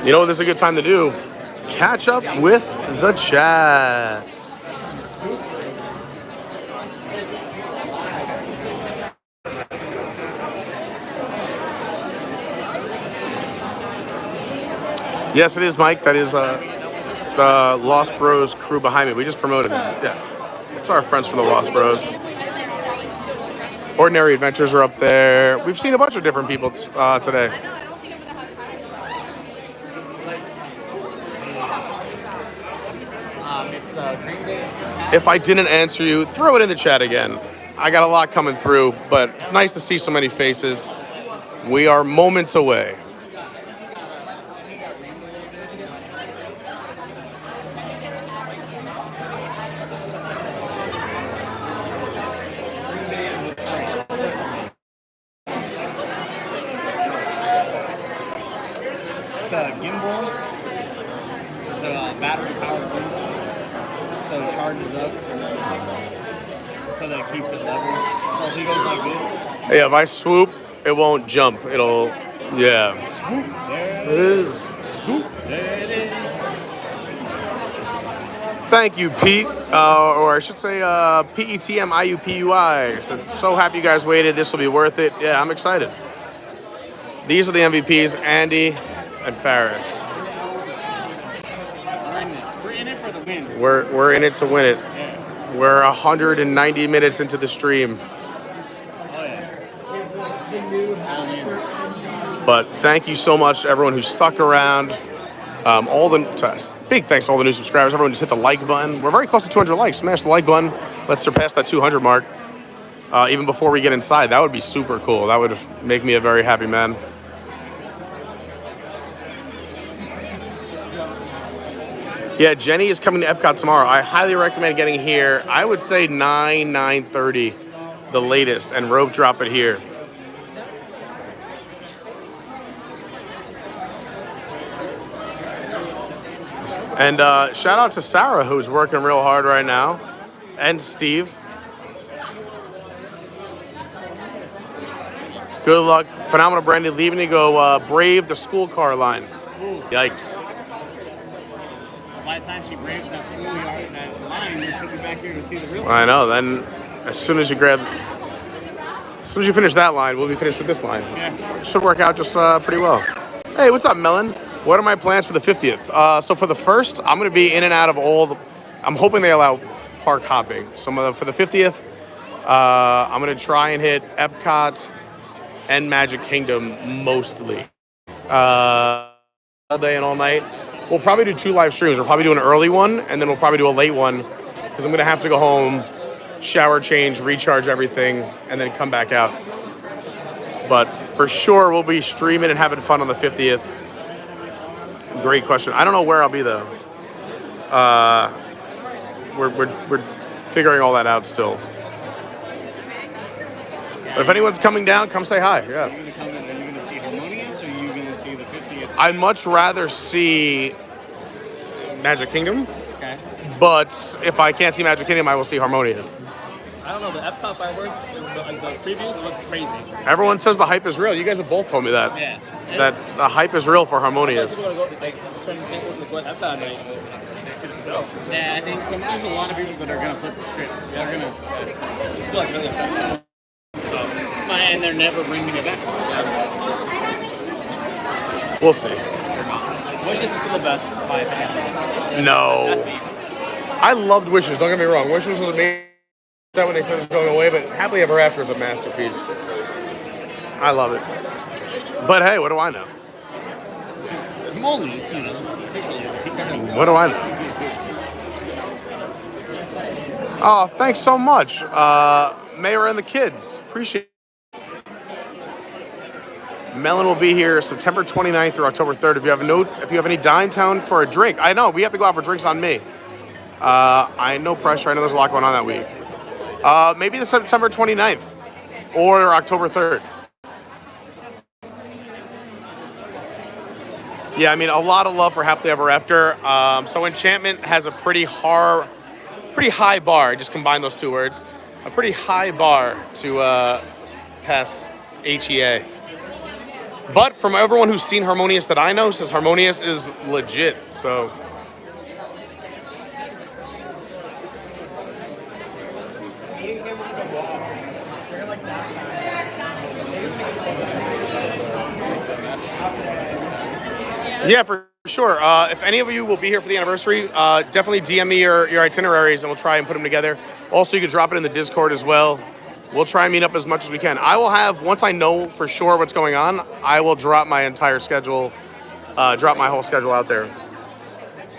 You know what this is a good time to do? Catch up with the chat. Yes, it is, Mike. That is the Lost Bros crew behind me. We just promoted them. Yeah. It's our friends from the Lost Bros. Ordinary Adventures are up there. We've seen a bunch of different people today. If I didn't answer you, throw it in the chat again. I got a lot coming through, but it's nice to see so many faces. We are moments away. It's a gimbal. It's a battery-powered gimbal. So it charges us, so that it keeps it level. So if he goes like this. Yeah, if I swoop, it won't jump. It'll, yeah. Swoop, there it is. Swoop, there it is. Thank you, Pete, or I should say PETMIUPUI. So happy you guys waited. This will be worth it. Yeah, I'm excited. These are the MVPs, Andy and Faris. We're in it for the win. We're in it to win it. Yeah. We're 190 minutes into the stream. Oh, yeah. But thank you so much to everyone who stuck around. Big thanks to all the new subscribers. Everyone just hit the like button. We're very close to 200 likes. Smash the like button. Let's surpass that 200 mark. Even before we get inside, that would be super cool. That would make me a very happy man. Yeah, Jenny is coming to EPCOT tomorrow. I highly recommend getting here. I would say 9:30, the latest, and rope drop it here. And shout out to Sarah, who's working real hard right now, and Steve. Good luck. Phenomenal, Brandy. Leaving to go brave the school car line. Yikes. By the time she braves that schoolyard, that line, then she'll be back here to see the real. I know. Then, as soon as you finish that line, we'll be finished with this line. Yeah. Should work out just pretty well. Hey, what's up, Melon? What are my plans for the 50th? So for the first, I'm going to be in and out of I'm hoping they allow park hopping. So for the 50th, I'm going to try and hit EPCOT and Magic Kingdom mostly. All day and all night. We'll probably do 2 live streams. We'll probably do an early one, and then we'll probably do a late one, because I'm going to have to go home, shower, change, recharge everything, and then come back out. But for sure, we'll be streaming and having fun on the 50th. Great question. I don't know where I'll be, though. We're figuring all that out still. But if anyone's coming down, come say hi. Yeah. Are you going to see Harmonious, or are you going to see the 50th? I'd much rather see Magic Kingdom. Okay. But if I can't see Magic Kingdom, I will see Harmonious. I don't know, the EPCOT fireworks, the previews look crazy. Everyone says the hype is real. You guys have both told me that. Yeah. That the hype is real for Harmonious. People are going to go, turn the tables and go to EPCOT night and see the show. Yeah, I think there's a lot of people that are going to flip the script. They're going to. Feel like really effective. And they're never bringing it back. We'll see. Wishes is still the best, in my opinion. No. I loved Wishes, don't get me wrong. Wishes was amazing when they said it was going away, but Happily Ever After is a masterpiece. I love it. But hey, what do I know? I'm only, officially. What do I know? Oh, thanks so much. Mayor and the kids. Appreciate it. Melon will be here September 29th through October 3rd. If you have any downtown for a drink, I know we have to go out for drinks on me. I no pressure. I know there's a lot going on that week. Maybe the September 29th or October 3rd. Yeah, I mean, a lot of love for Happily Ever After. So Enchantment has a pretty high bar. I just combined those two words. A pretty high bar to pass HEA. But from everyone who's seen Harmonious that I know, says Harmonious is legit. So. Yeah, for sure. If any of you will be here for the anniversary, definitely DM me your itineraries and we'll try and put them together. Also, you can drop it in the Discord as well. We'll try and meet up as much as we can. I will have, once I know for sure what's going on, I will drop my entire schedule, drop my whole schedule out there.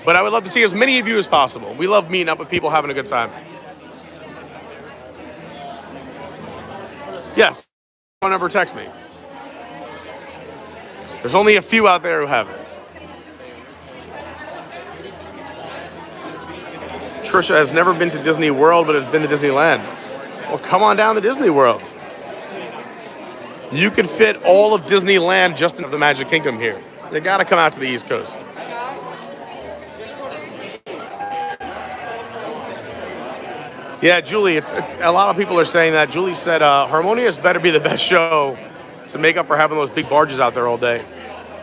But I would love to see as many of you as possible. We love meeting up with people, having a good time. Yes, phone number, text me. There's only a few out there who have it. Trisha has never been to Disney World, but has been to Disneyland. Well, come on down to Disney World. You could fit all of Disneyland just in the Magic Kingdom here. You gotta come out to the East Coast. Yeah, Julie, it's a lot of people are saying that. Julie said Harmonious better be the best show to make up for having those big barges out there all day.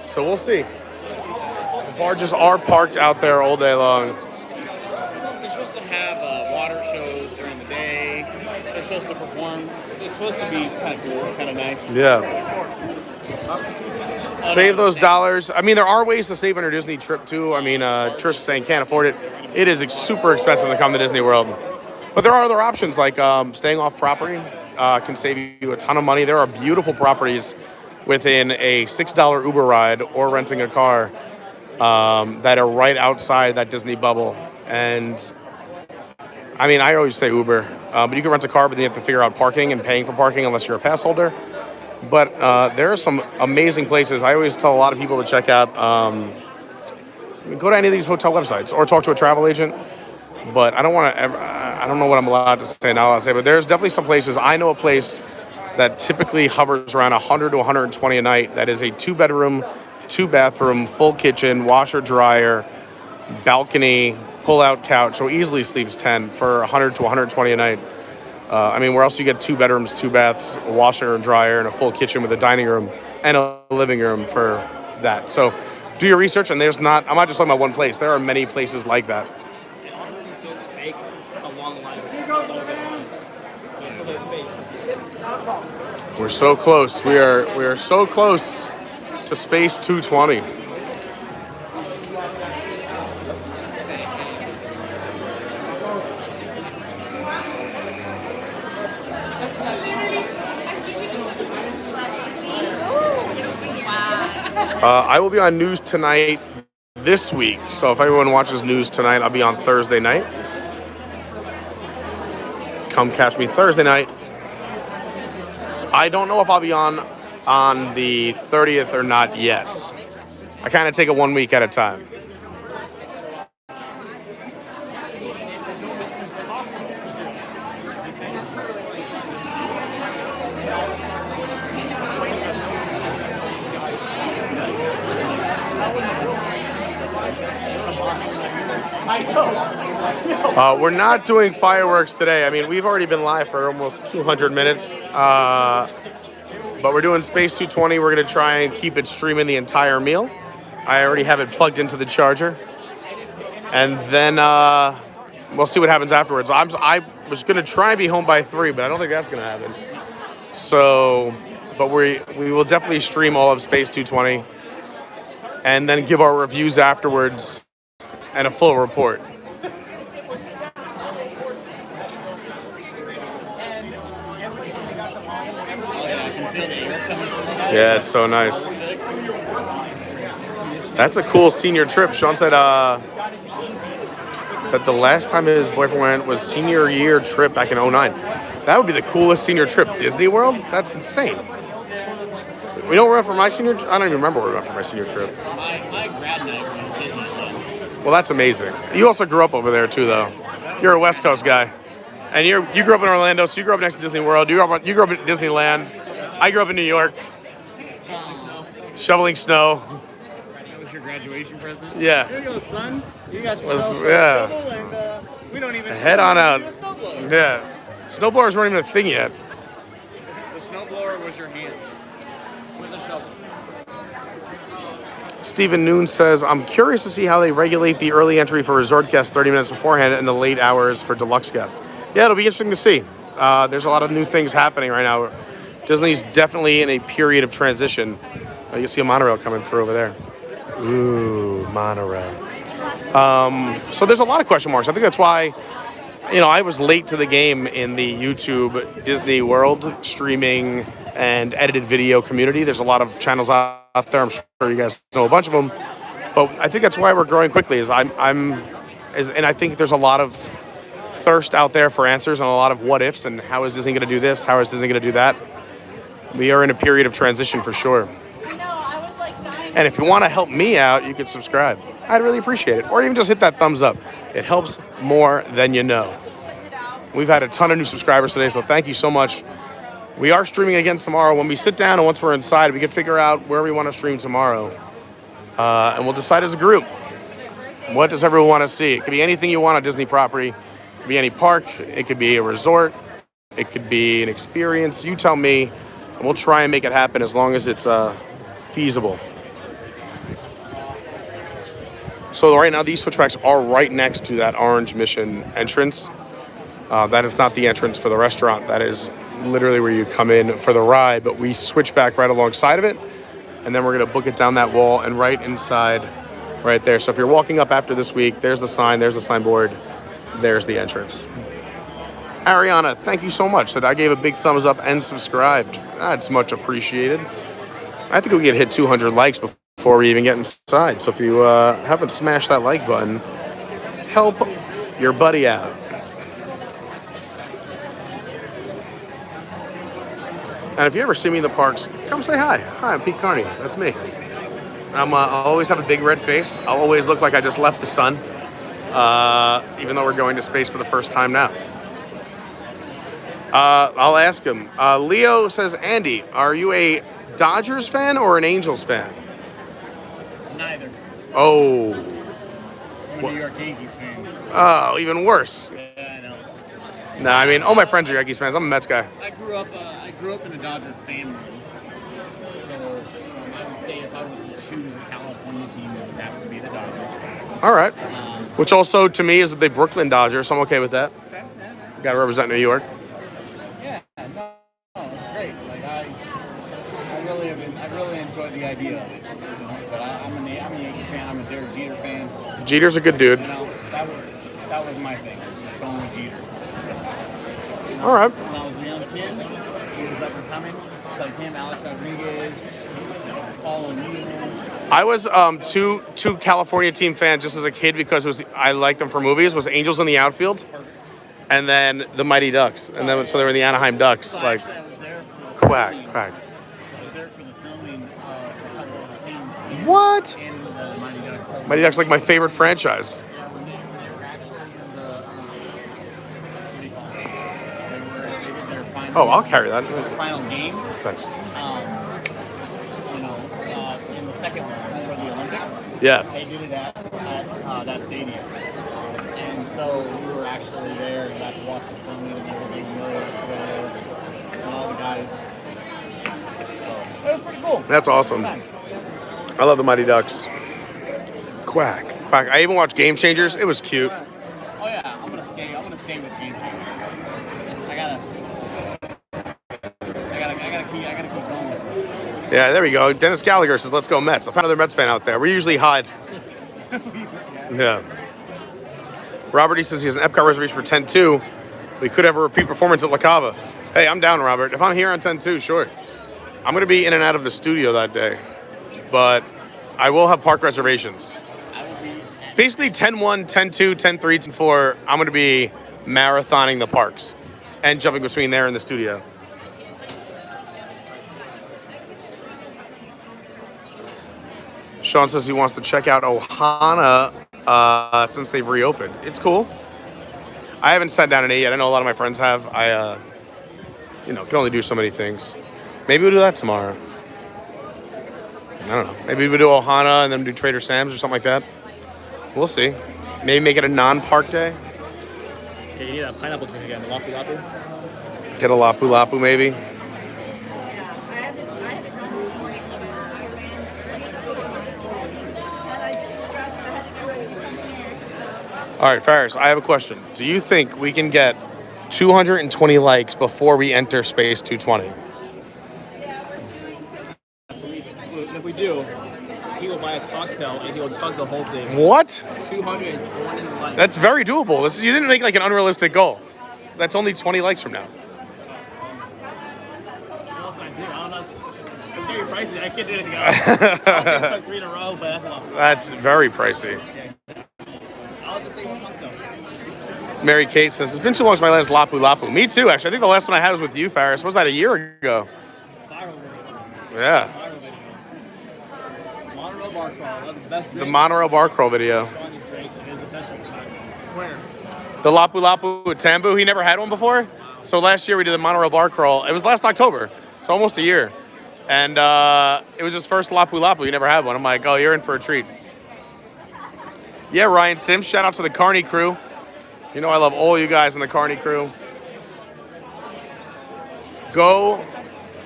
So we'll see. The barges are parked out there all day long. They're supposed to have water shows during the day. They're supposed to perform. It's supposed to be kind of cool, kind of nice. Yeah. Save those dollars. I mean, there are ways to save on your Disney trip too. I mean, Trish is saying can't afford it. It is super expensive to come to Disney World. But there are other options like staying off property can save you a ton of money. There are beautiful properties within a $6 Uber ride or renting a car that are right outside that Disney bubble. And I mean, I always say Uber, but you can rent a car, but then you have to figure out parking and paying for parking unless you're a pass holder. But there are some amazing places. I always tell a lot of people to check out. Go to any of these hotel websites or talk to a travel agent. But I don't want to ever, I don't know what I'm allowed to say now. I'll say, but there's definitely some places. I know a place that typically hovers around 100 to 120 a night. That is a 2-bedroom, 2-bathroom, full kitchen, washer, dryer, balcony, pull-out couch. So easily sleeps 10 for 100 to 120 a night. I mean, where else do you get 2 bedrooms, 2 baths, a washer and dryer, and a full kitchen with a dining room and a living room for that? So do your research, and I'm not just talking about one place. There are many places like that. We're so close. We are so close to Space 220. I will be on News Tonight this week. So if everyone watches News Tonight, I'll be on Thursday night. Come catch me Thursday night. I don't know if I'll be on the 30th or not yet. I kind of take it 1 week at a time. We're not doing fireworks today. I mean, we've already been live for almost 200 minutes. But we're doing Space 220. We're going to try and keep it streaming the entire meal. I already have it plugged into the charger. And then we'll see what happens afterwards. I was going to try and be home by 3, but I don't think that's going to happen. So, but we will definitely stream all of Space 220 and then give our reviews afterwards and a full report. Yeah, it's so nice. That's a cool senior trip. Sean said that the last time his boyfriend went was senior year trip back in 2009. That would be the coolest senior trip. Disney World? That's insane. We know where we went for my senior. I don't even remember where we went for my senior trip. My grad night was Disneyland. Well, that's amazing. You also grew up over there too, though. You're a West Coast guy, and you grew up in Orlando, so you grew up next to Disney World. You grew up in Disneyland. I grew up in New York. Shoveling snow. That was your graduation present? Yeah. Here you go, son. You got Was- yourself yeah. a shovel, and we don't even Head on out. do a snowblower. Yeah. Snowblowers weren't even a thing yet. The snowblower was your hands with a shovel. Stephen Noon says, I'm curious to see how they regulate the early entry for resort guests 30 minutes beforehand and the late hours for deluxe guests. Yeah, it'll be interesting to see. There's a lot of new things happening right now. Disney's definitely in a period of transition. You see a monorail coming through over there. Ooh, monorail. So there's a lot of question marks. I think that's why, I was late to the game in the YouTube Disney World streaming and edited video community. There's a lot of channels out there. I'm sure you guys know a bunch of them. But I think that's why we're growing quickly. And I think there's a lot of thirst out there for answers and a lot of what ifs and how is Disney going to do this? How is Disney going to do that? We are in a period of transition for sure. And if you want to help me out, you can subscribe. I'd really appreciate it. Or even just hit that thumbs up. It helps more than you know. We've had a ton of new subscribers today, so thank you so much. We are streaming again tomorrow. When we sit down and once we're inside, we can figure out where we want to stream tomorrow. And we'll decide as a group. What does everyone want to see? It could be anything you want on Disney property. It could be any park. It could be a resort. It could be an experience. You tell me, and we'll try and make it happen as long as it's feasible. So right now, these switchbacks are right next to that Orange Mission entrance. That is not the entrance for the restaurant. That is literally where you come in for the ride, but we switch back right alongside of it, and then we're going to book it down that wall and right inside right there. So if you're walking up after this week, there's the sign, there's the signboard, there's the entrance. Ariana, thank you so much. That I gave a big thumbs up and subscribed. That's much appreciated. I think we could hit 200 likes before we even get inside. So if you haven't smashed that like button, help your buddy out. And if you ever see me in the parks, come say hi. Hi, I'm Pete Carney. That's me. I'll always have a big red face. I'll always look like I just left the sun, even though we're going to space for the first time now. I'll ask him. Leo says, Andy, are you a Dodgers fan or an Angels fan? Neither. Oh. I'm a New York Yankees fan. Oh, even worse. Yeah, I know. Nah, I mean, all my friends are Yankees fans. I'm a Mets guy. I grew up in a Dodger family, so I would say if I was to choose a California team, that would be the Dodgers. All right. Which also, to me, is the Brooklyn Dodgers, so I'm okay with that. Got to represent New York. Yeah, no, it's great. Like I really enjoyed the idea of it. But I'm a Yankee fan. I'm a Derek Jeter fan. Jeter's a good dude. That was my thing. Just going with Jeter. All right. When I was a young kid, he was up and coming. It's like him, Alex Rodriguez, Paul O'Neill. I was two California team fans just as a kid because I liked them for movies. Was Angels in the Outfield, and then the Mighty Ducks, and then so they were the Anaheim Ducks. Like quack. I was there for the filming of a couple of the scenes. What? In the Mighty Ducks. Mighty Ducks, like my favorite franchise. Oh, I'll carry that. Final game. Thanks. In the second one for the Olympics. Yeah. They did it at that stadium, and so we were actually there and got to watch the filming and everything. And all the guys. So it was pretty cool. That's awesome. I love the Mighty Ducks. Quack. I even watched Game Changers. It was cute. Oh yeah, I'm gonna stay with Game Changers. I gotta keep going. Yeah, there we go. Dennis Gallagher says, let's go Mets. I found another Mets fan out there. We usually hide. Yeah. Robert, he says he has an EPCOT reservation for 10-2. We could have a repeat performance at La Cava. Hey, I'm down, Robert. If I'm here on 10-2, sure. I'm going to be in and out of the studio that day. But I will have park reservations. Basically, 10-1, 10-2, 10-3, 10-4, I'm going to be marathoning the parks and jumping between there and the studio. Sean says he wants to check out Ohana since they've reopened. It's cool. I haven't sat down and ate yet. I know a lot of my friends have. I, can only do so many things. Maybe we'll do that tomorrow. I don't know. Maybe we'll do Ohana and then do Trader Sam's or something like that. We'll see. Maybe make it a non-park day. Yeah, you need a pineapple drink again. Lapu Lapu. Get a Lapu Lapu maybe. All right, Ferris, I have a question. Do you think we can get 220 likes before we enter space 220? If we do, he will buy a cocktail and he will chug the whole thing. What? 220 likes. That's very doable. You didn't make like an unrealistic goal. That's only 20 likes from now. What else can I do? I don't know. It's very pricey. I can't do anything else. I also took 3 in a row, but that's a lot. That's very pricey. I'll just say one cocktail. Mary Kate says, it's been too long since my last Lapu Lapu. Me too, actually. I think the last one I had was with you, Ferris. Was that a year ago? Yeah. Monorail bar crawl. That's the best drink. The monorail bar crawl video. Where? The Lapu Lapu with Tambu. He never had one before. So last year we did the monorail bar crawl. It was last October. So almost a year. And it was his first Lapu Lapu. He never had one. I'm like, oh, you're in for a treat. Yeah, Ryan Sims. Shout out to the Carney Crew. You know I love all you guys in the Carney Crew. Go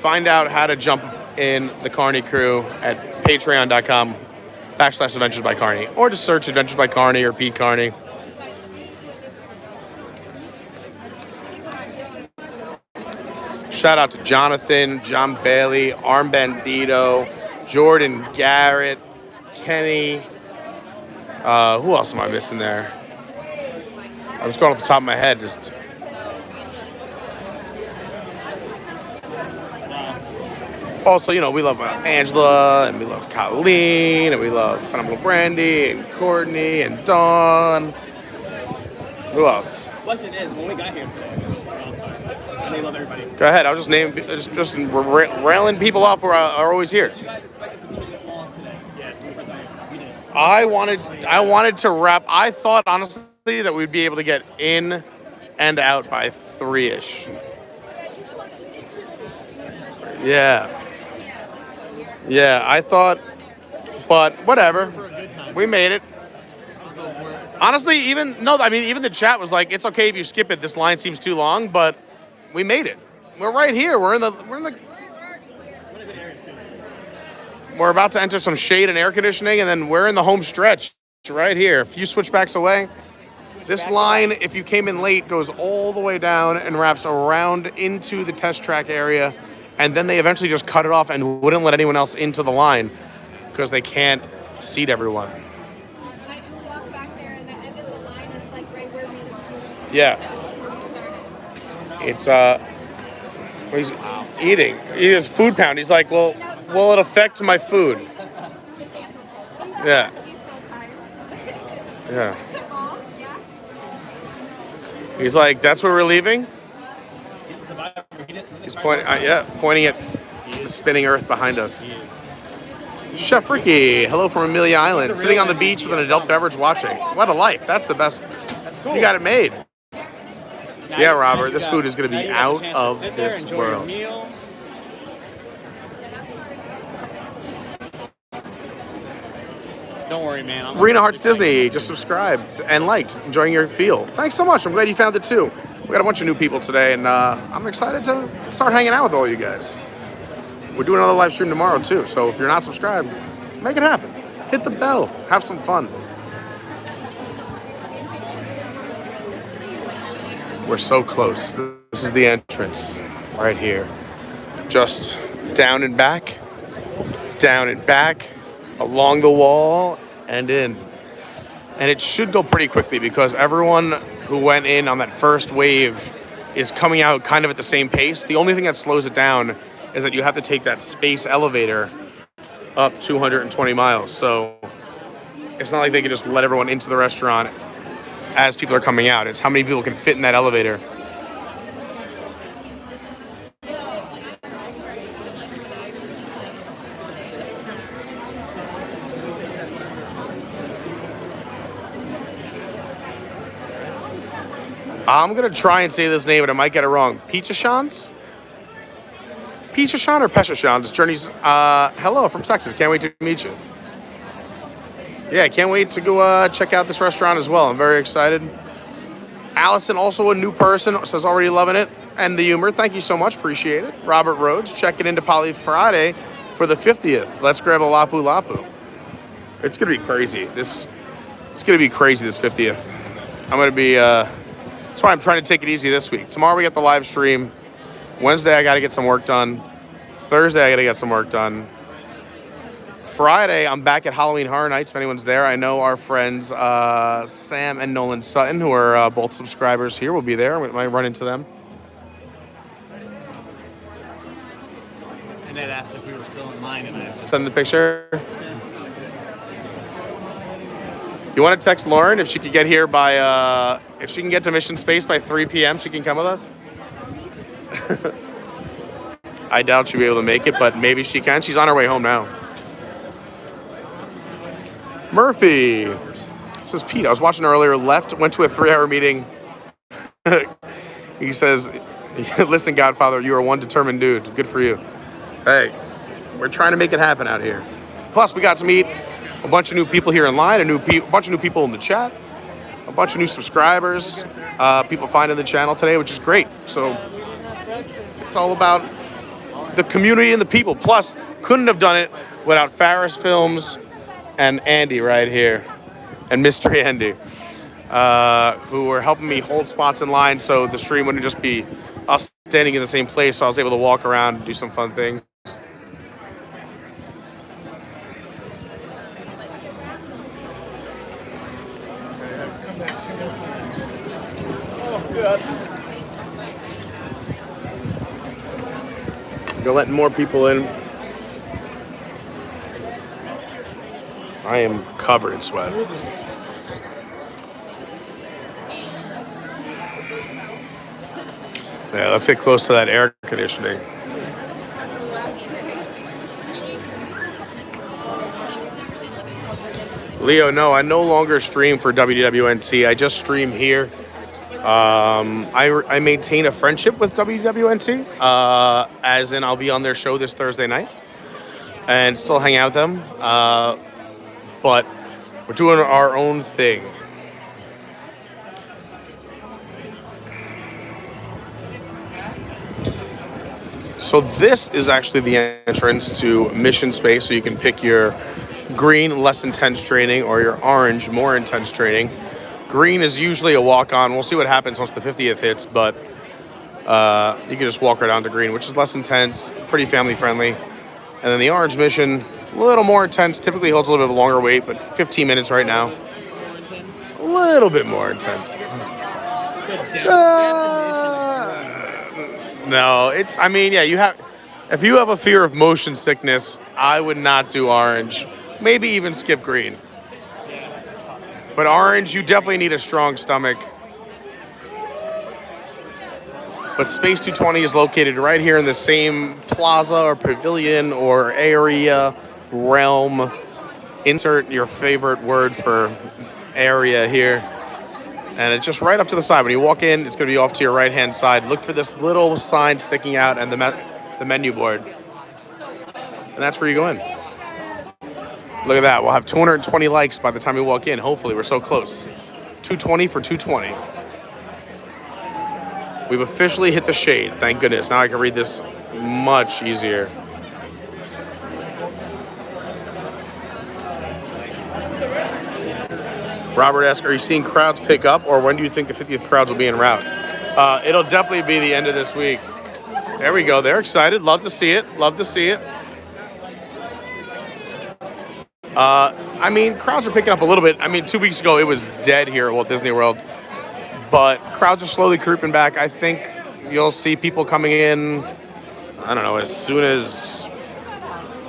find out how to jump in the Carney Crew at patreon.com/Adventures by Carney. Or just search Adventures by Carney or Pete Carney. Shout out to Jonathan, John Bailey, Armbandido, Jordan Garrett, Kenny. Who else am I missing there? I'm just going off the top of my head. Also, we love Angela, and we love Colleen, and we love Phenomenal Brandy, and Courtney, and Dawn. Who else? Question is, when we got here today, they love everybody. Go ahead. I'll just name, just railing people off who are always here. Did you guys expect us to be this long today? Yes, we did. I wanted to wrap. I thought honestly that we'd be able to get in and out by 3-ish. Yeah, I thought, but whatever. We made it. Honestly, even the chat was like, it's okay if you skip it. This line seems too long, but we made it. We're right here. We're about to enter some shade and air conditioning, and then we're in the home stretch right here. A few switchbacks away. This line, if you came in late, goes all the way down and wraps around into the test track area. And then they eventually just cut it off and wouldn't let anyone else into the line because they can't seat everyone. I just walked back there and the end of the line is like right where we started. Yeah. It's, he's eating. He has food pound. He's like, well, will it affect my food? Yeah. Yeah. He's like, that's where we're leaving? He's pointing at the spinning earth behind us. Chef Ricky, hello from Amelia Island, sitting on the beach with an adult beverage watching. What a life. That's the best. That's cool. You got it made. Yeah, Robert, this food is going to be out of this world. Don't worry, man. Rena Hearts Disney just subscribed and liked, enjoying your feel. Thanks so much. I'm glad you found it too. We got a bunch of new people today, and I'm excited to start hanging out with all you guys. We're doing another live stream tomorrow too, so if you're not subscribed, make it happen. Hit the bell. Have some fun. We're so close. This is the entrance right here. Just down and back, along the wall, and in. And it should go pretty quickly because everyone who went in on that first wave is coming out kind of at the same pace. The only thing that slows it down is that you have to take that space elevator up 220 miles. So it's not like they can just let everyone into the restaurant as people are coming out. It's how many people can fit in that elevator. I'm going to try and say this name, but I might get it wrong. Pichashans? Pichashan or Peshashans? Journey's, hello from Texas. Can't wait to meet you. Yeah, can't wait to go check out this restaurant as well. I'm very excited. Allison, also a new person, says already loving it. And the humor, thank you so much, appreciate it. Robert Rhodes, checking into Poly Friday for the 50th. Let's grab a Lapu Lapu. It's going to be crazy. It's going to be crazy, this 50th. I'm going to be, that's why I'm trying to take it easy this week. Tomorrow we got the live stream. Wednesday I got to get some work done. Thursday I got to get some work done. Friday, I'm back at Halloween Horror Nights, if anyone's there. I know our friends Sam and Nolan Sutton, who are both subscribers here, will be there. We might run into them. And Ed asked if we were still in line, and I said, Send the picture. You want to text Lauren if she could get here by, if she can get to Mission Space by 3 p.m., she can come with us? I doubt she'll be able to make it, but maybe she can. She's on her way home now. Murphy. This is Pete. I was watching earlier, left, went to a 3-hour meeting. He says, listen, Godfather, you are one determined dude. Good for you. Hey, we're trying to make it happen out here. Plus, we got to meet a bunch of new people here in line, a bunch of new people in the chat, a bunch of new subscribers, people finding the channel today, which is great. So it's all about the community and the people. Plus, couldn't have done it without Farris Films and Andy right here, and Mystery Andy, who were helping me hold spots in line so the stream wouldn't just be us standing in the same place, so I was able to walk around and do some fun things. They're letting more people in. I am covered in sweat. Yeah, let's get close to that air conditioning. Leo, no, I no longer stream for WWNT. I just stream here. I maintain a friendship with WWNT, as in I'll be on their show this Thursday night and still hang out with them. But we're doing our own thing. So this is actually the entrance to Mission Space, so you can pick your green, less intense training, or your orange, more intense training. Green is usually a walk-on. We'll see what happens once the 50th hits, but you can just walk right on to green, which is less intense, pretty family-friendly. And then the orange mission, a little more intense, typically holds a little bit of a longer wait, but 15 minutes right now. A little bit more intense. No, it's, I mean, yeah, if you have a fear of motion sickness, I would not do orange. Maybe even skip green. But orange, you definitely need a strong stomach. But Space 220 is located right here in the same plaza or pavilion or area, realm. Insert your favorite word for area here. And it's just right up to the side. When you walk in, it's going to be off to your right-hand side. Look for this little sign sticking out and the menu board. And that's where you go in. Look at that. We'll have 220 likes by the time you walk in. Hopefully, we're so close. 220 for 220. We've officially hit the shade. Thank goodness. Now I can read this much easier. Robert asks, are you seeing crowds pick up, or when do you think the 50th crowds will be en route? It'll definitely be the end of this week. There we go. They're excited. Love to see it. Love to see it. I mean, crowds are picking up a little bit. I mean, 2 weeks ago, it was dead here at Walt Disney World. But crowds are slowly creeping back. I think you'll see people coming in, I don't know, as soon as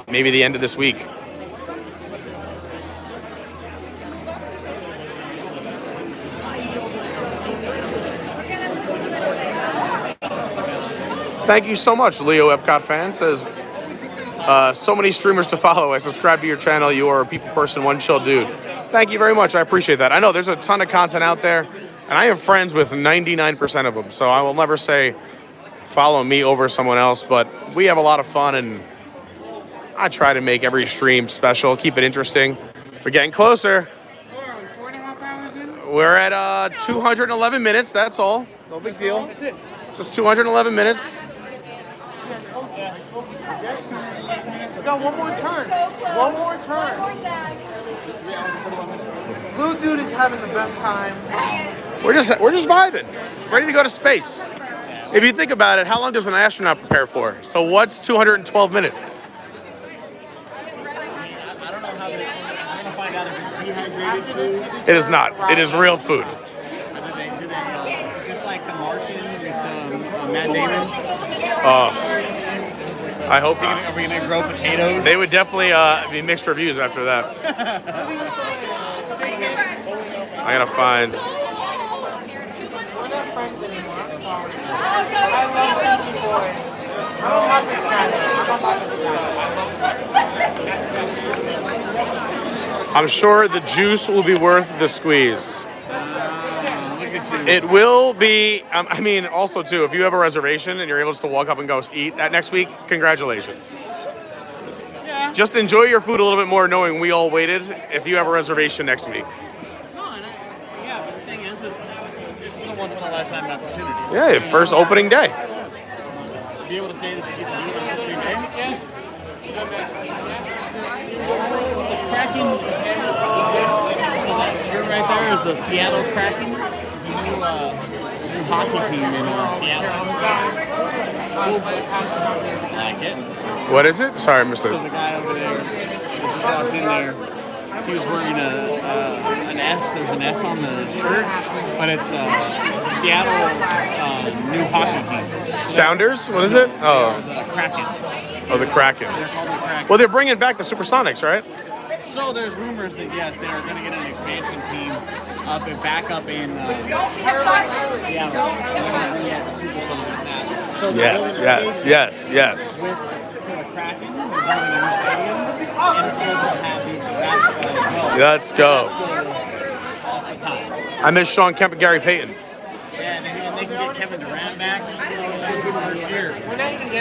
maybe the end of this week. Thank you so much, Leo Epcot fan says, so many streamers to follow. I subscribe to your channel. You are a people person, one chill dude. Thank you very much. I appreciate that. I know there's a ton of content out there. And I am friends with 99% of them, so I will never say follow me over someone else, but we have a lot of fun, and I try to make every stream special, keep it interesting. We're getting closer. 4.5 hours in? We're at 211 minutes, that's all. No big deal. That's it. Just 211 minutes. We got one more turn. One more turn. Blue dude is having the best time. We're just vibing, ready to go to space. If you think about it, how long does an astronaut prepare for? So what's 212 minutes? I don't know how this. I'm gonna find out if it's dehydrated food. It is not. It is real food. Is this like The Martian with Matt Damon? I hope not. Are we gonna grow potatoes? They would definitely be mixed reviews after that. I gotta find. I'm sure the juice will be worth the squeeze. It will be, I mean, also too, if you have a reservation and you're able to walk up and go eat that next week, congratulations. Yeah. Just enjoy your food a little bit more knowing we all waited if you have a reservation next week. But the thing is it's a once in a lifetime opportunity. Yeah, first opening day. Be able to say that you get to do it on opening day? Yeah. The Kraken, so that shirt right there is the Seattle Kraken, the new hockey team in Seattle. Cool. Like it. What is it? Sorry, I missed it. So the guy over there just walked in there. He was wearing an S. There's an S on the shirt, but it's the Seattle's new hockey team. Sounders? What is it? Oh. The Kraken. Oh, the Kraken. They're called the Kraken. Well, they're bringing back the Supersonics, right? So there's rumors that yes, they are going to get an expansion team back up in Seattle. So Yes. With the Kraken, they're building a new stadium, and it's supposed to have basketball as well. Let's go. Off the top. I miss Sean Kemp and Gary Payton. Yeah, and they can get Kevin Durant back. That was his first year.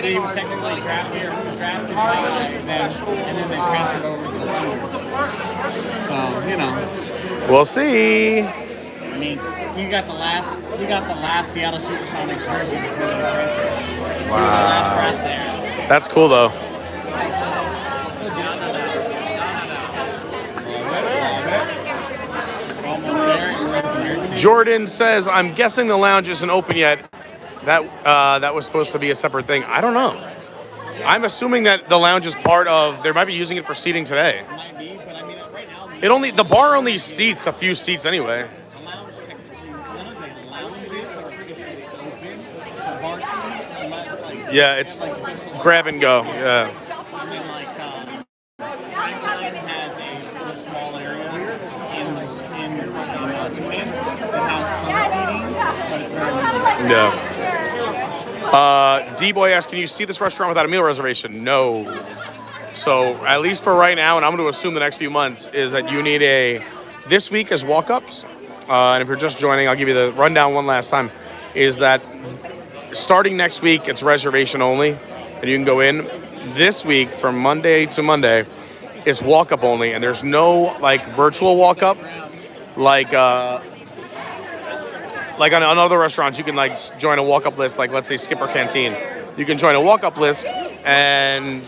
He was technically drafted, or he was drafted by them, and then they transferred over to the Thunder. So, you know. We'll see. I mean, you got the last Seattle Supersonics jersey before they transferred. He was the last draft there. That's cool, though. Jordan says, I'm guessing the lounge isn't open yet. That was supposed to be a separate thing. I don't know. I'm assuming that the lounge is part of, they might be using it for seating today. Might be, but I mean, right now, The bar only seats a few seats anyway. the lounge technically, none of the lounges are officially open for bar seating unless, like, Yeah, it's grab and go. Yeah. I mean, like, Franklin has a small area in Turin that has some seating, but it's very limited. Yeah. D-Boy asks, can you see this restaurant without a meal reservation? No. So at least for right now, and I'm going to assume the next few months, is that you need this week as walk-ups. And if you're just joining, I'll give you the rundown one last time, is that starting next week, it's reservation only, and you can go in. This week, from Monday to Monday, it's walk-up only, and there's no, virtual walk-up, like on other restaurants, you can join a walk-up list, let's say Skipper Canteen. You can join a walk-up list and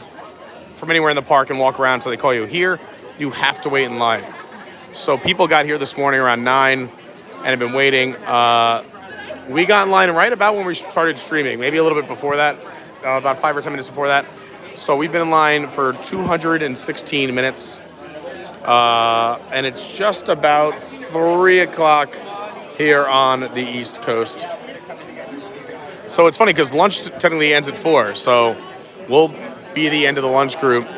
from anywhere in the park and walk around. So they call you here. You have to wait in line. So people got here this morning around 9 and have been waiting. We got in line right about when we started streaming, maybe a little bit before that, about 5 or 10 minutes before that. So we've been in line for 216 minutes. And it's just about 3 o'clock here on the East Coast. So it's funny because lunch technically ends at 4, so we'll be the end of the lunch group. I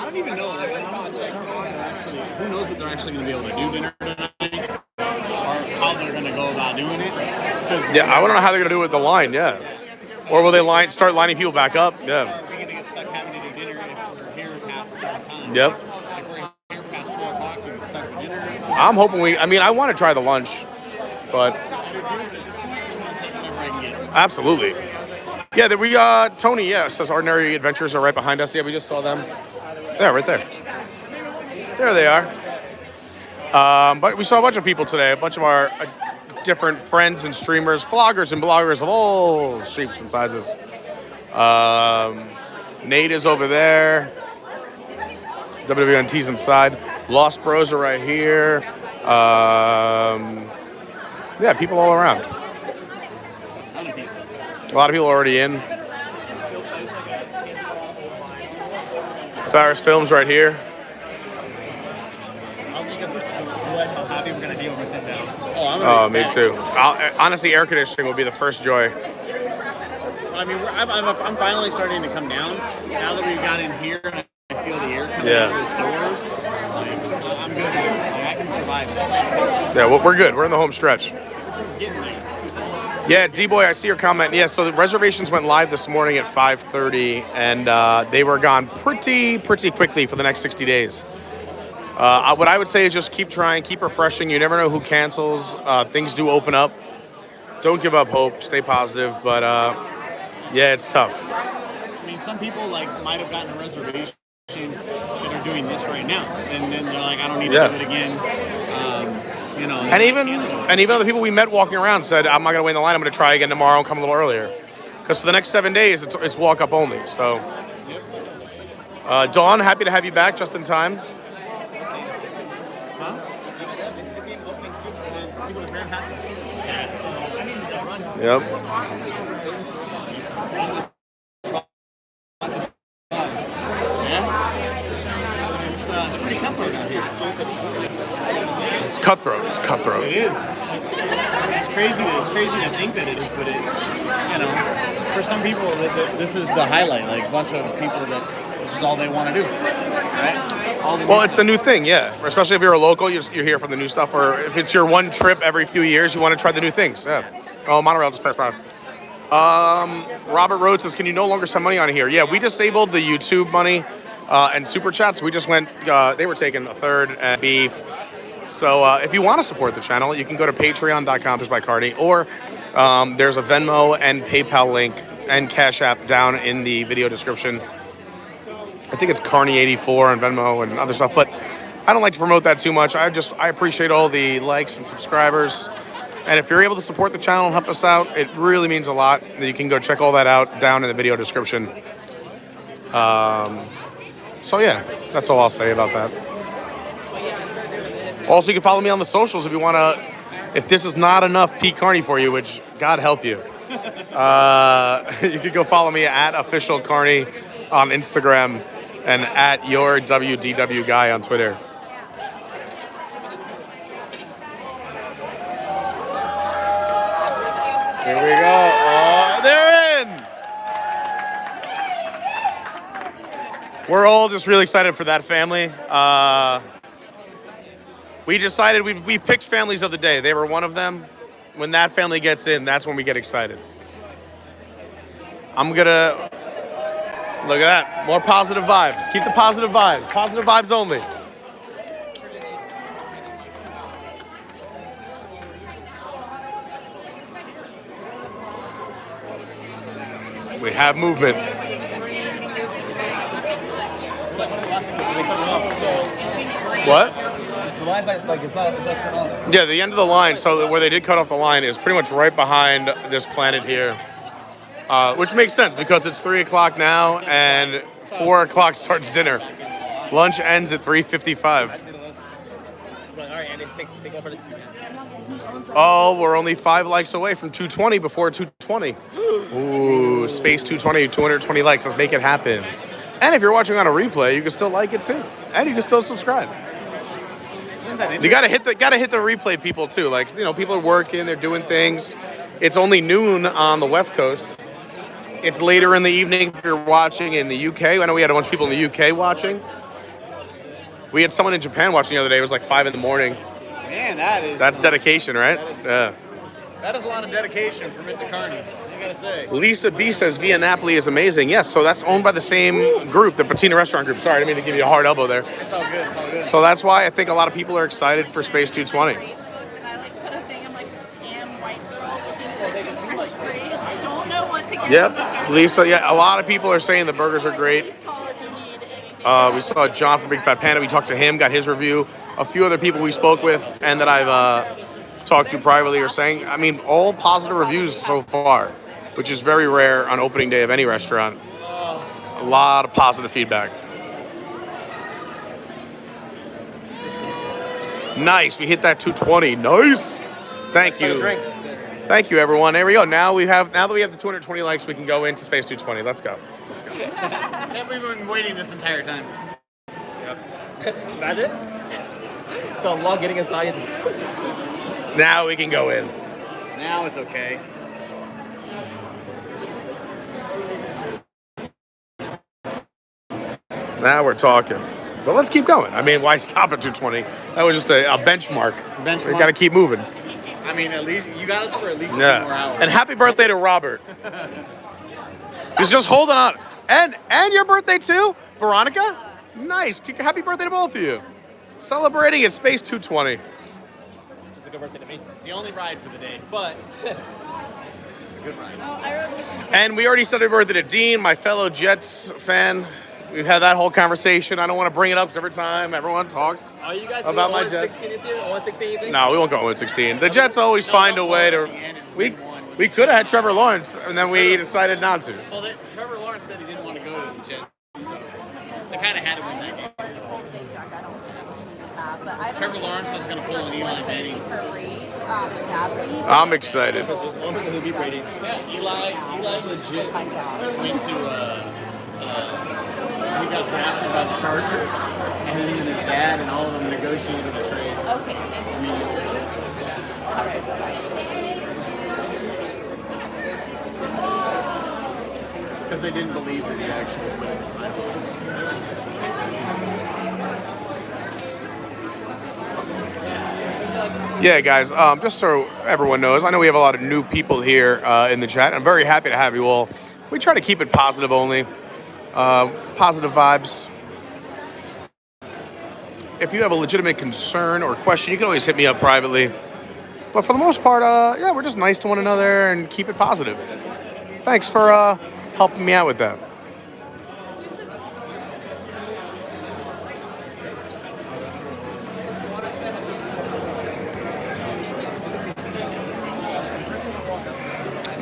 don't even know. Who knows if they're actually going to be able to do dinner tonight, or how they're going to go about doing it? Yeah, I want to know how they're going to do it with the line. Yeah, or will they start lining people back up? Yeah. Are we going to get stuck having to do dinner if we're here past a certain time? Yep. If we're here past 4 o'clock, do we stuck with dinner? I'm hoping I want to try the lunch. but absolutely. Yeah, we Tony. Yeah, says Ordinary Adventures are right behind us. Yeah, we just saw them. Yeah, right there. There they are. But we saw a bunch of people today. A bunch of our different friends and streamers, vloggers and bloggers of all shapes and sizes. Nate is over there. WWNT's inside. Lost Bros are right here. Yeah, people all around. A lot of people already in. Farris Films right here. Oh, me too. Honestly, air conditioning will be the first joy. I mean, I'm finally starting to come down. Now that we've got in here and I feel the air coming out of those doors, I'm good. I can survive this. Yeah, well, we're good. We're in the home stretch. Getting there. Yeah, D-Boy, I see your comment. Yeah, so the reservations went live this morning at 5:30, and they were gone pretty quickly for the next 60 days. What I would say is just keep trying, keep refreshing. You never know who cancels. Things do open up. Don't give up hope. Stay positive. But yeah, it's tough. I mean, some people might have gotten a reservation that are doing this right now, and then they're like, I don't need to do it again. You know. And even other people we met walking around said, I'm not gonna wait in the line. I'm gonna try again tomorrow and come a little earlier. Because for the next 7 days, it's walk up only. So, Dawn, happy to have you back just in time. Yep. It's pretty cutthroat out here. It's cutthroat. It's cutthroat. It is. It's crazy to think that it is, but for some people, this is the highlight. Like a bunch of people that this is all they want to do. Right? Well, it's the new thing, yeah. Especially if you're a local, you're here for the new stuff, or if it's your one trip every few years, you want to try the new things. Yeah. Oh, monorail just passed by. Robert Rhodes says, can you no longer send money on here? Yeah, we disabled the YouTube money and super chats. We just went, they were taking a third and beef. So if you want to support the channel, you can go to patreon.com just by Carney, or there's a Venmo and PayPal link and Cash App down in the video description. I think it's Carney84 on Venmo and other stuff, but I don't like to promote that too much. I appreciate all the likes and subscribers. And if you're able to support the channel and help us out, it really means a lot. You can go check all that out down in the video description. So yeah, that's all I'll say about that. Also, you can follow me on the socials if you want to. If this is not enough Pete Carney for you, which God help you, you could go follow me at Official Carney on Instagram and at your WDW guy on Twitter. Here we go. Oh, they're in. We're all just really excited for that family. We decided we picked families of the day. They were one of them. When that family gets in, that's when we get excited. I'm gonna look at that. More positive vibes. Keep the positive vibes. Positive vibes only. We have movement. What? The line's it's not cut off. Yeah, the end of the line, so where they did cut off the line is pretty much right behind this planet here. Which makes sense because it's 3 o'clock now and 4 o'clock starts dinner. Lunch ends at 3:55. Oh, we're only 5 likes away from 220 before 220. Ooh, space 220, 220 likes. Let's make it happen. And if you're watching on a replay, you can still like it too. And you can still subscribe. You gotta hit the replay people too. Like, people are working, they're doing things. It's only noon on the West Coast. It's later in the evening if you're watching in the UK. I know we had a bunch of people in the UK watching. We had someone in Japan watching the other day. It was like 5 in the morning. Man, that's dedication, right? That is a lot of dedication for Mr. Carney. I gotta say. Lisa B says Via Napoli is amazing. Yes, so that's owned by the same group, the Patina Restaurant Group. Sorry, I didn't mean to give you a hard elbow there. It's all good. It's all good. So that's why I think a lot of people are excited for Space 220. Yep, Lisa. Yeah, a lot of people are saying the burgers are great. We saw John from Big Fat Panda. We talked to him, got his review. A few other people we spoke with and that I've talked to privately are saying, I mean, all positive reviews so far, which is very rare on opening day of any restaurant. A lot of positive feedback. Nice, we hit that 220. Nice. Thank you. Thank you, everyone. There we go. Now that we have the 220 likes, we can go into Space 220. Let's go. Let's go. We've been waiting this entire time. Yep. Imagine. So long getting inside. Now we can go in. Now it's okay. Now we're talking. But let's keep going. I mean, why stop at 220? That was just a benchmark. We got to keep moving. I mean, at least you got us for at least a few more hours. And happy birthday to Robert. He's just holding on. And your birthday too, Veronica? Nice. Happy birthday to both of you. Celebrating at Space 220. It's a good birthday to me. It's the only ride for the day, but good ride. Oh, I wrote missions. And we already said happy birthday to Dean, my fellow Jets fan. We've had that whole conversation. I don't want to bring it up because every time everyone talks Are you guys about my 116 Jets. this year? 116, you think? No, we won't go 116. The Jets always find a way to. We could have had Trevor Lawrence, and then we decided not to. Well, Trevor Lawrence said he didn't want to go to the Jets, so they kind of had to win that game. Trevor Lawrence was going to pull an Eli Manning. I'm excited. Yeah, Eli legit went to. He got drafted by the Chargers, and he and his dad and all of them negotiated a trade. Okay. Because they didn't believe that he actually Yeah, guys, just so everyone knows, I know we have a lot of new people here in the chat. I'm very happy to have you all. We try to keep it positive only. Positive vibes. If you have a legitimate concern or question, you can always hit me up privately. But for the most part, yeah, we're just nice to one another and keep it positive. Thanks for helping me out with that.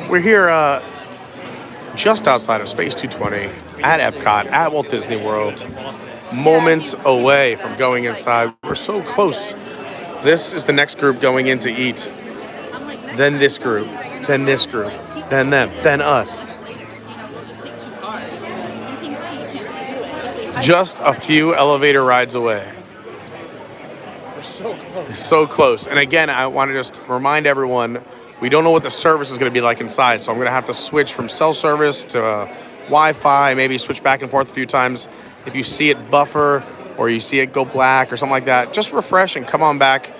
We're here just outside of Space 220 at EPCOT, at Walt Disney World, moments away from going inside. We're so close. This is the next group going in to eat. Then this group, then this group, then them, then us. Just a few elevator rides away. We're so close. So close. And again, I want to just remind everyone, we don't know what the service is going to be like inside, so I'm going to have to switch from cell service to Wi-Fi, maybe switch back and forth a few times. If you see it buffer or you see it go black or something like that, just refresh and come on back.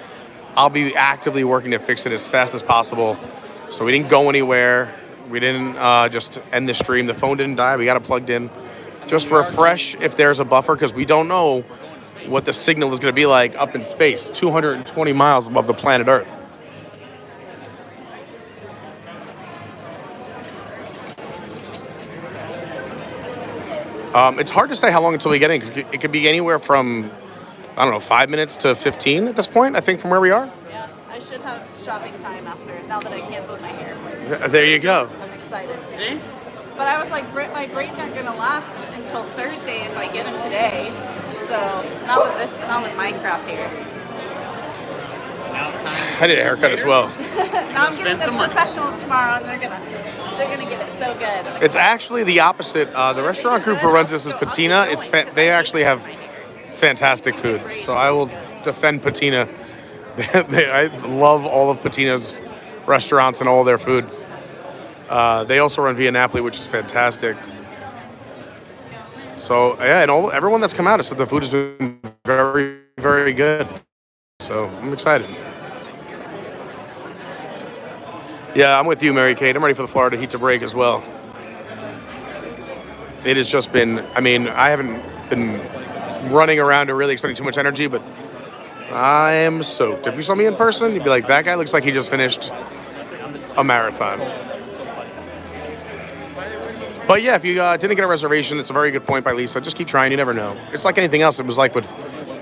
I'll be actively working to fix it as fast as possible. So we didn't go anywhere. We didn't just end the stream. The phone didn't die. We got it plugged in. Just refresh if there's a buffer, because we don't know what the signal is going to be like up in space, 220 miles above the planet Earth. It's hard to say how long until we get in, because it could be anywhere from, I don't know, 5 minutes to 15 at this point, I think, from where we are. Yeah, I should have shopping time after, now that I canceled my hair. There you go. I'm excited. See? But I was like, my braids aren't going to last until Thursday if I get them today. So, not with my crap hair. So now it's time. I did a haircut as well. Now I'm getting the professionals tomorrow, and they're gonna get it so good. It's actually the opposite. The restaurant group who runs this is Patina. They actually have fantastic food. So I will defend Patina. I love all of Patina's restaurants and all their food. They also run Via Napoli, which is fantastic. So yeah, and everyone that's come out has said the food has been very, very good. So I'm excited. Yeah, I'm with you, Mary Kate. I'm ready for the Florida heat to break as well. It has just been, I mean, I haven't been running around or really expending too much energy, but I am soaked. If you saw me in person, you'd be like, that guy looks like he just finished a marathon. But yeah, if you didn't get a reservation, it's a very good point by Lisa. Just keep trying. You never know. It's like anything else. It was like with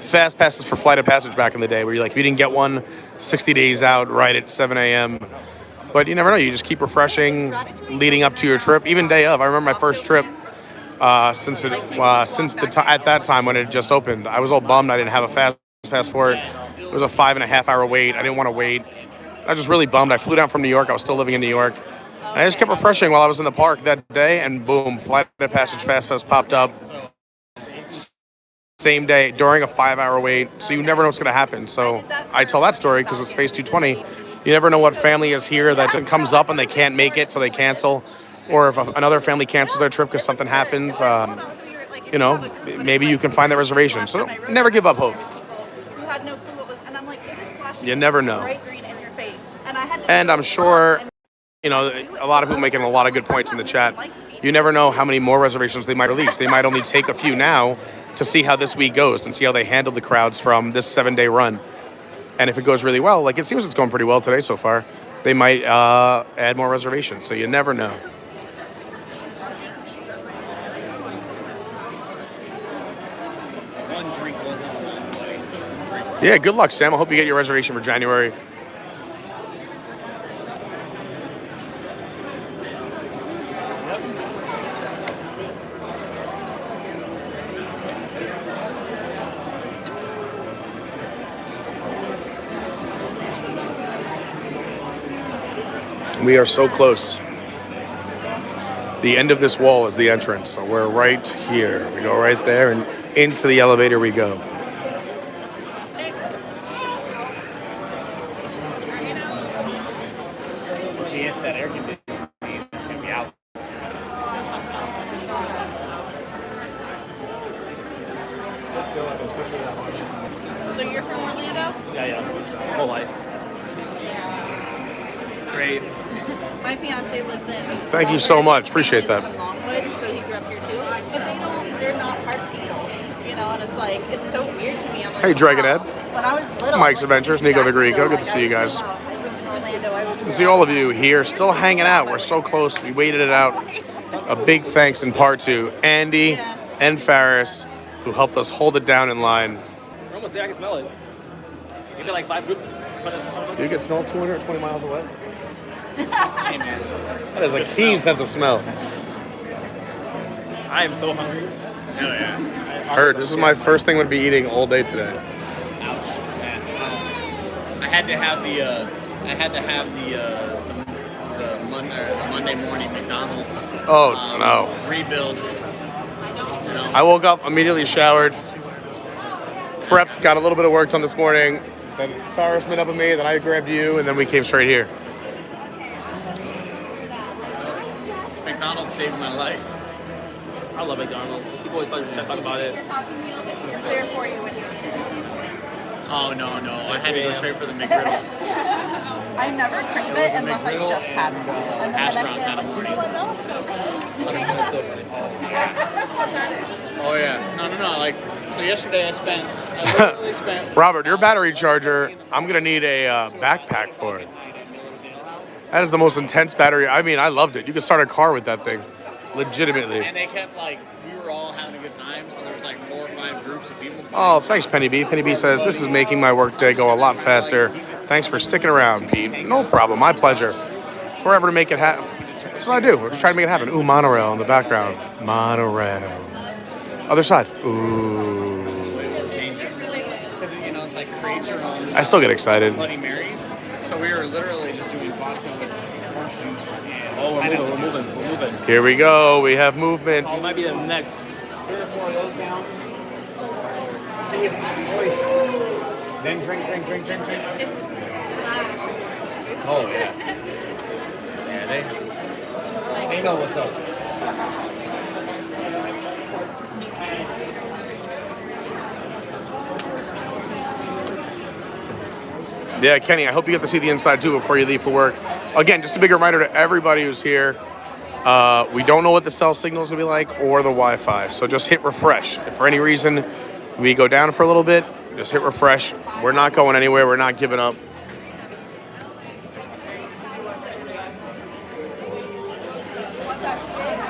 fast passes for Flight of Passage back in the day, where you're like, if you didn't get one 60 days out right at 7 a.m. But you never know. You just keep refreshing leading up to your trip, even day of. I remember my first trip at that time when it had just opened. I was all bummed I didn't have a fast pass for it. It was a 5.5 hour wait. I didn't want to wait. I was just really bummed. I flew down from New York. I was still living in New York. And I just kept refreshing while I was in the park that day, and boom, Flight of Passage Fast Fest popped up. Same day during a 5 hour wait, so you never know what's going to happen. So I tell that story because with Space 220, you never know what family is here that comes up and they can't make it, so they cancel. Or if another family cancels their trip because something happens, maybe you can find that reservation. So never give up hope. You had no clue what was, and I'm like, it is flashing. You never know. Bright green in your face, and I'm sure, a lot of people making a lot of good points in the chat. You never know how many more reservations they might release. They might only take a few now to see how this week goes and see how they handle the crowds from this 7-day run. And if it goes really well, like it seems it's going pretty well today so far, they might add more reservations. So you never know. One drink wasn't enough. Yeah, good luck, Sam. I hope you get your reservation for January. We are so close. The end of this wall is the entrance, so we're right here. We go right there, and into the elevator we go. Gee, it's that air conditioning. It's gonna be out. So you're from Orlando? Yeah. Whole life. It's great. My fiance lives in. Thank you so much. Appreciate that. In Longwood, so he grew up here too. But they're not parking. And it's like, it's so weird to me. I'm like, Hey, Dragon Ed. When I was little, Mike's Adventures, Nico the Greco. Good to see you guys. Good to see all of you here, still hanging out. We're so close. We waited it out. A big thanks in part to Andy and Ferris, who helped us hold it down in line. We're almost there. I can smell it. You got like 5 groups. You can smell 220 miles away? Hey, man. That is a keen sense of smell. I am so hungry. Hell yeah. Heard. This is my first thing I'm going to be eating all day today. Ouch. Man. I had to have the Monday morning McDonald's. Oh, no. Rebuild. I woke up, immediately showered, prepped, got a little bit of work done this morning. Then Ferris met up with me, then I grabbed you, and then we came straight here. McDonald's saved my life. I love McDonald's. People always talk about it. It's there for you when you're Oh, no. I had to go straight for the McGriddle. I never crave it unless I just had some. And then the next day I'm like, you know what, that was so good. Oh, yeah. No. Like, so yesterday I literally spent... Robert, your battery charger, I'm going to need a backpack for it. That is the most intense battery. I mean, I loved it. You could start a car with that thing. Legitimately. And they kept, we were all having a good time, so there was 4 or 5 groups of people. Oh, thanks, Penny B. Penny B says, this is making my workday go a lot faster. Thanks for sticking around, Pete. No problem. My pleasure. Forever to make it happen. That's what I do. We're trying to make it happen. Ooh, monorail in the background. Monorail. Other side. Ooh. It's dangerous. Because, it's like create your own... I still get excited. Bloody Marys. So we were literally just doing vodka with orange juice and... Oh, we're moving. Here we go. We have movement. Oh, it might be the next 3 or 4 of those down. Then drink. It's just a splash. Oh, yeah. Yeah, they know what's up. Yeah, Kenny, I hope you get to see the inside too before you leave for work. Again, just a big reminder to everybody who's here. We don't know what the cell signal is going to be like or the Wi-Fi, so just hit refresh. If for any reason we go down for a little bit, just hit refresh. We're not going anywhere. We're not giving up.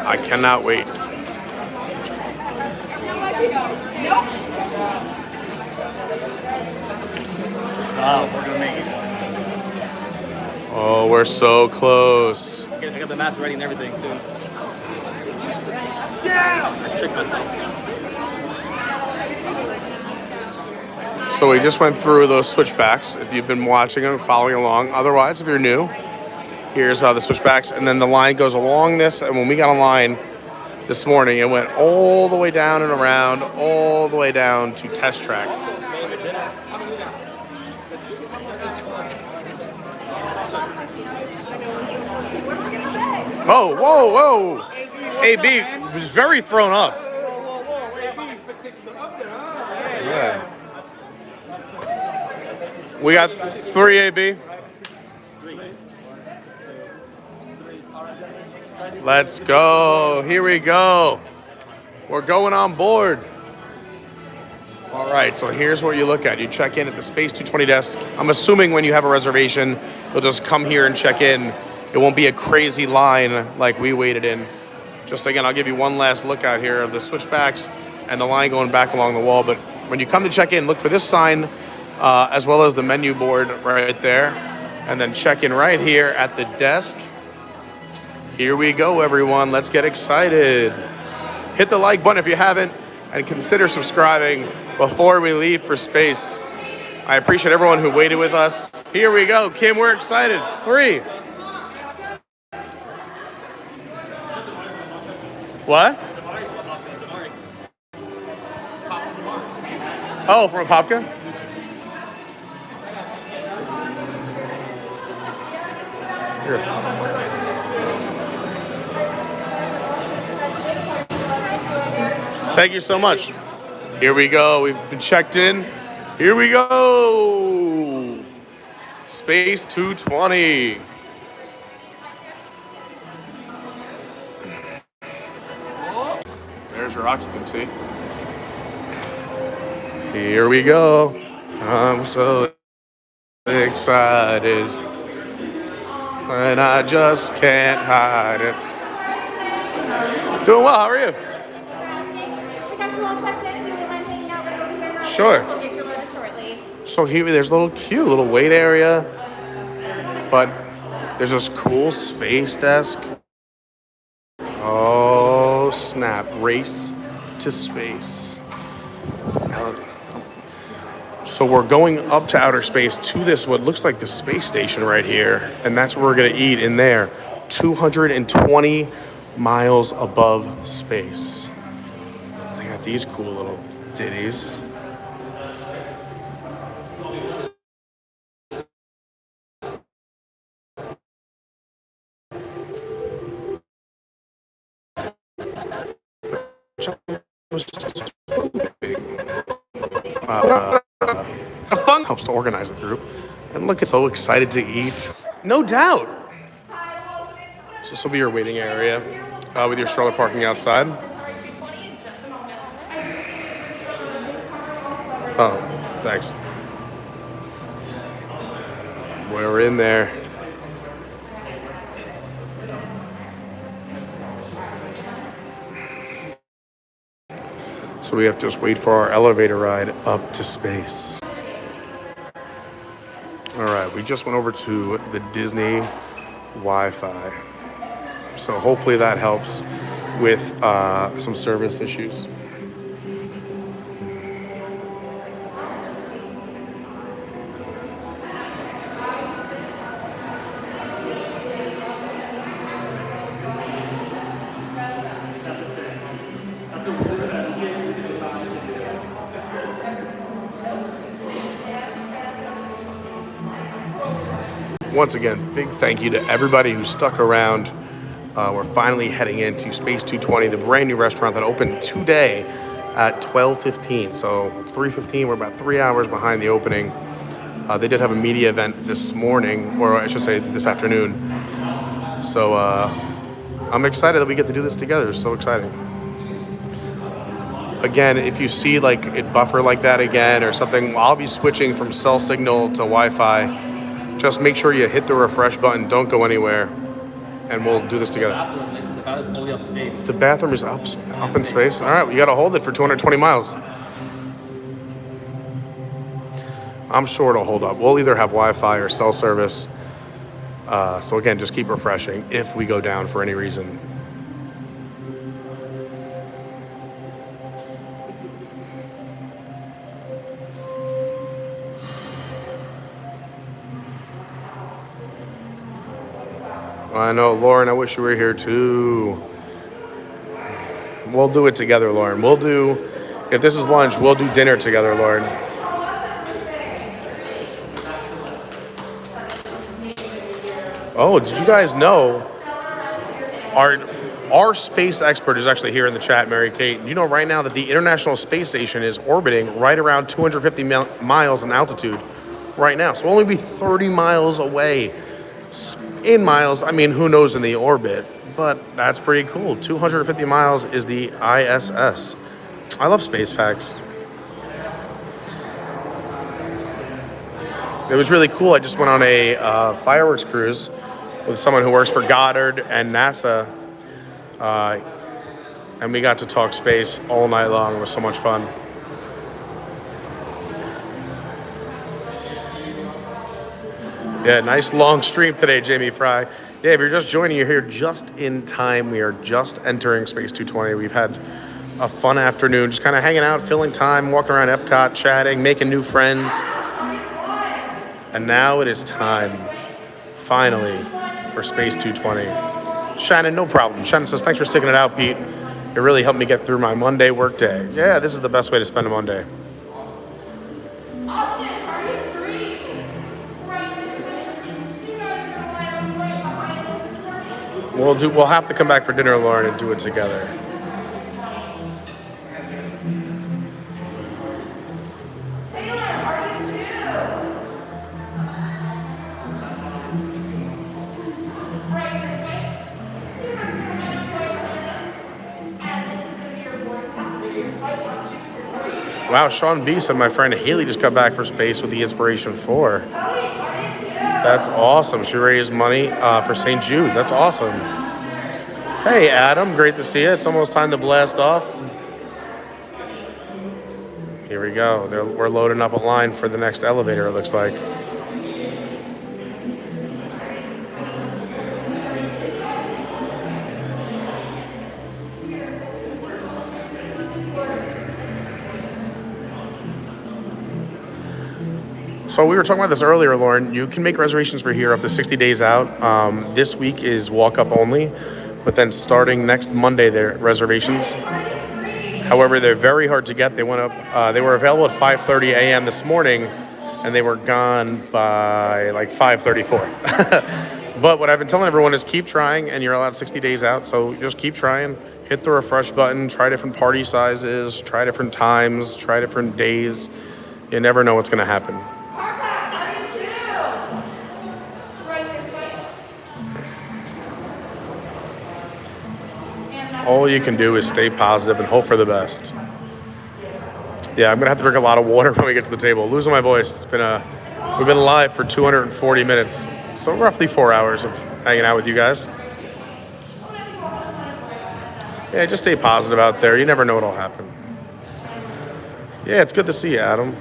I cannot wait. Oh, we're gonna make it. Oh, we're so close. I got the mask ready and everything too. Yeah! I tricked myself. So we just went through those switchbacks. If you've been watching them, following along. Otherwise, if you're new, here's the switchbacks, and then the line goes along this. And when we got on line this morning, it went all the way down and around, all the way down to test track. Oh, whoa, whoa! AB was very thrown up. Yeah. We got 3 AB. Let's go. Here we go. We're going on board. All right, so here's what you look at. You check in at the Space 220 desk. I'm assuming when you have a reservation, you'll just come here and check in. It won't be a crazy line like we waited in. Just again, I'll give you one last look out here of the switchbacks and the line going back along the wall. But when you come to check in, look for this sign as well as the menu board right there. And then check in right here at the desk. Here we go, everyone. Let's get excited. Hit the like button if you haven't, and consider subscribing before we leave for space. I appreciate everyone who waited with us. Here we go. Kim, we're excited. 3. What? Oh, from a Popka? Here. Thank you so much. Here we go. We've been checked in. Here we go. Space 220. There's your occupancy. Here we go. I'm so excited. And I just can't hide it. Doing well, how are you? We got you all checked in. Do you mind hanging out right over here now? Sure. We'll get you loaded shortly. So here, there's a little queue, a little wait area. But there's this cool space desk. Oh, snap. Race to space. So we're going up to outer space to this, what looks like the space station right here. And that's where we're going to eat in there. 220 miles above space. They got these cool little ditties. A fun helps to organize the group. And look, it's so excited to eat. No doubt. So this will be your waiting area with your stroller parking outside. Oh, thanks. We're in there. So we have to just wait for our elevator ride up to space. All right, we just went over to the Disney Wi-Fi. So hopefully that helps with some service issues. Once again, big thank you to everybody who stuck around. We're finally heading into Space 220, the brand new restaurant that opened today at 12:15. So it's 3:15. We're about 3 hours behind the opening. They did have a media event this morning, or I should say this afternoon. So I'm excited that we get to do this together. It's so exciting. Again, if you see like it buffer like that again or something, I'll be switching from cell signal to Wi-Fi. Just make sure you hit the refresh button. Don't go anywhere. And we'll do this together. the bathroom's only up space. The bathroom is up in space. All right, we got to hold it for 220 miles. I'm sure it'll hold up. We'll either have Wi-Fi or cell service. So again, just keep refreshing if we go down for any reason. I know, Lauren, I wish you were here too. We'll do it together, Lauren. We'll do, if this is lunch, we'll do dinner together, Lauren. Oh, did you guys know our space expert is actually here in the chat, Mary Kate. You know right now that the International Space Station is orbiting right around 250 miles in altitude right now. So we'll only be 30 miles away. In miles, I mean, who knows in the orbit, but that's pretty cool. 250 miles is the ISS. I love space facts. It was really cool. I just went on a fireworks cruise with someone who works for Goddard and NASA, and we got to talk space all night long. It was so much fun. Yeah, nice long stream today, Jamie Fry. Yeah, if you're just joining, you're here just in time. We are just entering Space 220. We've had a fun afternoon, just kind of hanging out, filling time, walking around Epcot, chatting, making new friends. And now it is time, finally, for Space 220. Shannon, no problem. Shannon says, thanks for sticking it out, Pete. It really helped me get through my Monday work day. Yeah, this is the best way to spend a Monday. We'll have to come back for dinner, Lauren, and do it together. Wow, Sean B said my friend Haley just got back from space with the Inspiration 4. That's awesome. She raised money for St. Jude. That's awesome. Hey, Adam. Great to see you. It's almost time to blast off. Here we go. We're loading up a line for the next elevator, it looks like. So we were talking about this earlier, Lauren. You can make reservations for here up to 60 days out. This week is walk-up only, but then starting next Monday, they're reservations. However, they're very hard to get. They went up. They were available at 5:30 a.m. this morning, and they were gone by like 5:34. But what I've been telling everyone is keep trying, and you're allowed 60 days out. So just keep trying. Hit the refresh button. Try different party sizes. Try different times. Try different days. You never know what's going to happen. All you can do is stay positive and hope for the best. Yeah, I'm gonna have to drink a lot of water when we get to the table. Losing my voice. We've been live for 240 minutes, so roughly 4 hours of hanging out with you guys. Yeah, just stay positive out there. You never know what'll happen. Yeah, it's good to see you, Adam.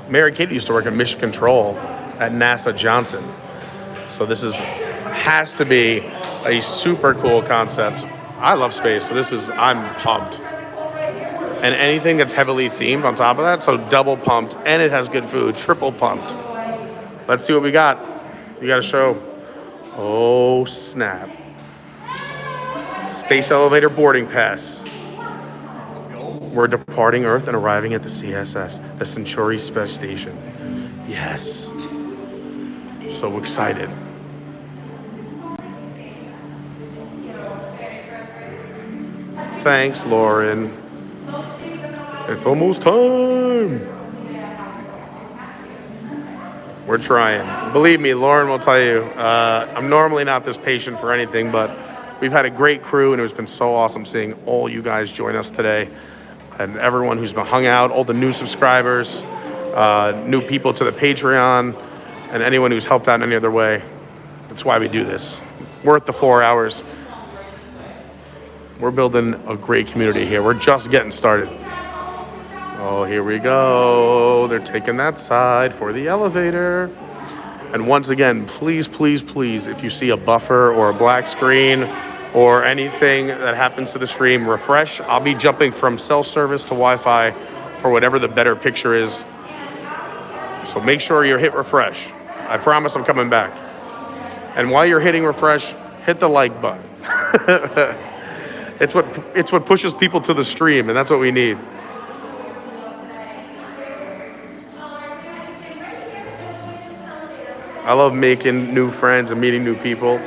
Mary Kate used to work at Mission Control at NASA Johnson, so this has to be a super cool concept. I love space, so I'm pumped. And anything that's heavily themed on top of that, so double pumped, and it has good food, triple pumped. Let's see what we got. You got a show. Oh, snap. Space elevator boarding pass. We're departing Earth and arriving at the CSS, the Centauri Space Station. Yes. So excited. Thanks, Lauren. It's almost time. We're trying. Believe me, Lauren will tell you, I'm normally not this patient for anything, but we've had a great crew, and it's been so awesome seeing all you guys join us today, and everyone who's been hung out, all the new subscribers, new people to the Patreon, and anyone who's helped out in any other way. That's why we do this. Worth the 4 hours. We're building a great community here. We're just getting started. Oh, here we go. They're taking that side for the elevator. And once again, please, please, please, if you see a buffer or a black screen or anything that happens to the stream, refresh. I'll be jumping from cell service to Wi-Fi for whatever the better picture is. So make sure you hit refresh. I promise I'm coming back. And while you're hitting refresh, hit the like button. It's what pushes people to the stream, and that's what we need. I love making new friends and meeting new people.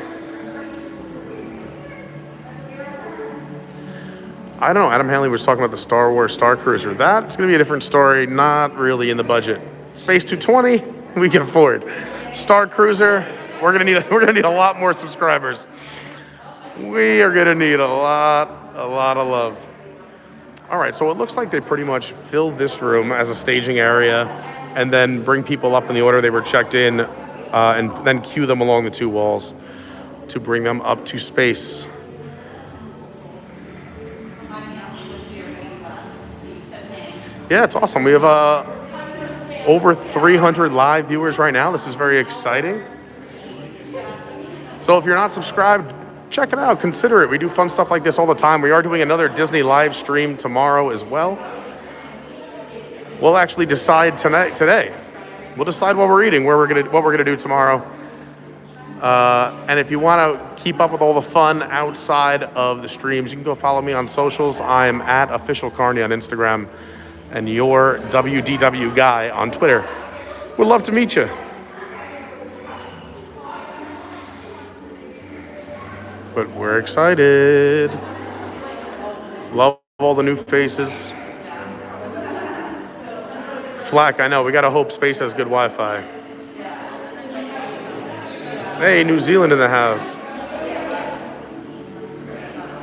I don't know, Adam Hanley was talking about the Star Wars Star Cruiser. That's gonna be a different story, not really in the budget. Space 220, we can afford. Star Cruiser, we're gonna need a lot more subscribers. We are gonna need a lot of love. All right, so it looks like they pretty much filled this room as a staging area and then bring people up in the order they were checked in and then queue them along the two walls to bring them up to space. Yeah, it's awesome. We have over 300 live viewers right now. This is very exciting. So if you're not subscribed, check it out, consider it. We do fun stuff like this all the time. We are doing another Disney live stream tomorrow as well. We'll actually decide today. We'll decide what we're eating, what we're gonna do tomorrow. And if you want to keep up with all the fun outside of the streams, you can go follow me on socials. I'm at Official Carney on Instagram and your WDW guy on Twitter. We'd love to meet you. But we're excited. Love all the new faces. Flack, I know, we gotta hope space has good Wi-Fi. Hey, New Zealand in the house.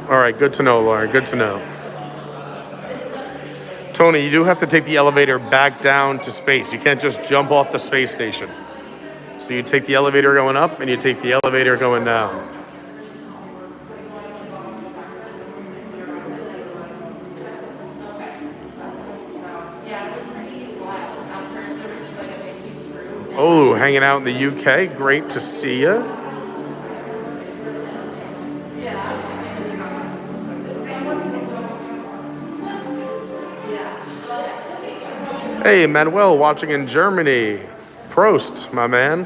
All right, good to know, Lauren, good to know. Tony, you do have to take the elevator back down to space. You can't just jump off the space station. So you take the elevator going up and you take the elevator going down. Oh, hanging out in the UK. Great to see you. Hey, Manuel, watching in Germany. Prost, my man.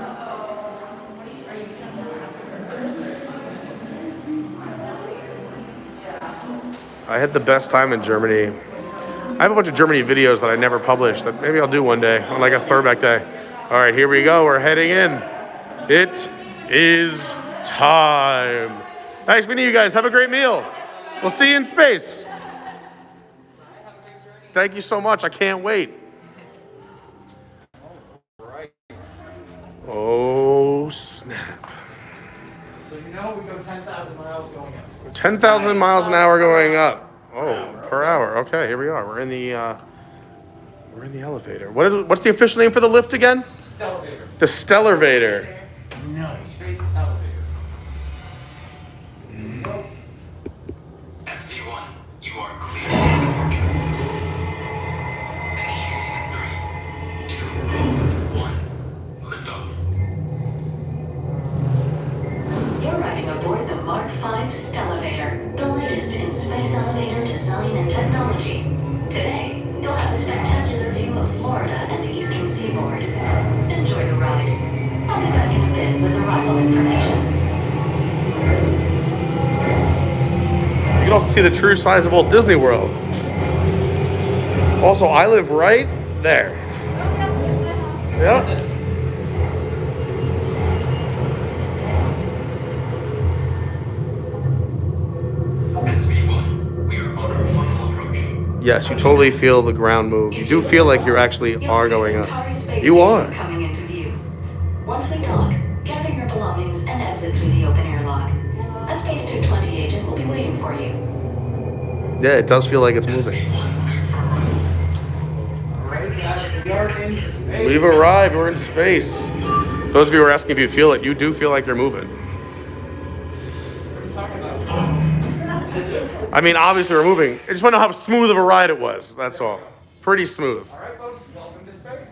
I had the best time in Germany. I have a bunch of Germany videos that I never published that maybe I'll do one day on like a throwback day. All right, here we go. We're heading in. It is time. Nice meeting you guys. Have a great meal. We'll see you in space. Thank you so much. I can't wait. Oh, snap. So you know we go 10,000 miles going up. 10,000 miles an hour going up. Oh, per hour. Okay, here we are. We're in the elevator. What's the official name for the lift again? Stellar-vator. The stellar-vator. No. Space elevator. SV1, you are clear for departure. Initiating in 3, 2, 1. Liftoff. You're riding aboard the Mark V stellar-vator, the latest in space elevator design and technology. Today, you'll have a spectacular view of Florida and the eastern seaboard. Enjoy the ride. I'll be back in a bit with arrival information. You can also see the true size of Walt Disney World. Also, I live right there. Yeah. SV1, we are on our final approach. Yes, you totally feel the ground move. You do feel like you actually are going up. You are. Coming into view. Once we dock, gather your belongings and exit through the open airlock. A Space 220 agent will be waiting for you. Yeah, it does feel like it's moving. We are in space. We've arrived. We're in space. Those of you who are asking if you feel it, you do feel like you're moving. What are you talking about? I mean, obviously we're moving. I just want to know how smooth of a ride it was. That's all. Pretty smooth. All right, folks, welcome to space.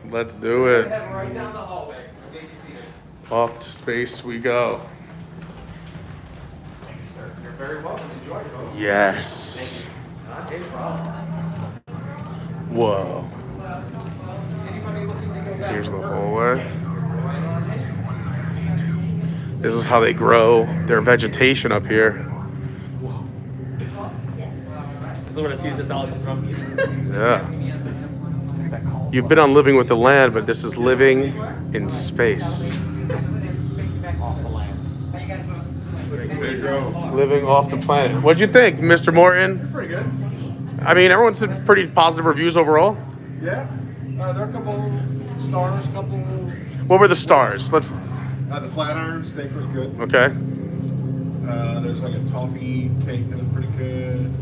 Let's do it. Head right down the hallway. Get you seated. Off to space we go. Thank you, sir. You're very welcome. Enjoy, folks. Yes. Thank you. Not a problem. Whoa. Anybody looking to go back Here's to the work? hallway. Right on in. This is how they grow their vegetation up here. This is where the Caesar salad comes from. Yeah. You've been on Living with the Land, but this is living in space. Off the land. Living off the planet. What'd you think, Mr. Morton? Pretty good. I mean, everyone said pretty positive reviews overall. Yeah. There are a couple stars, couple. What were the stars? Let's. The Flatiron steak was good. Okay. There's like a toffee cake that was pretty good.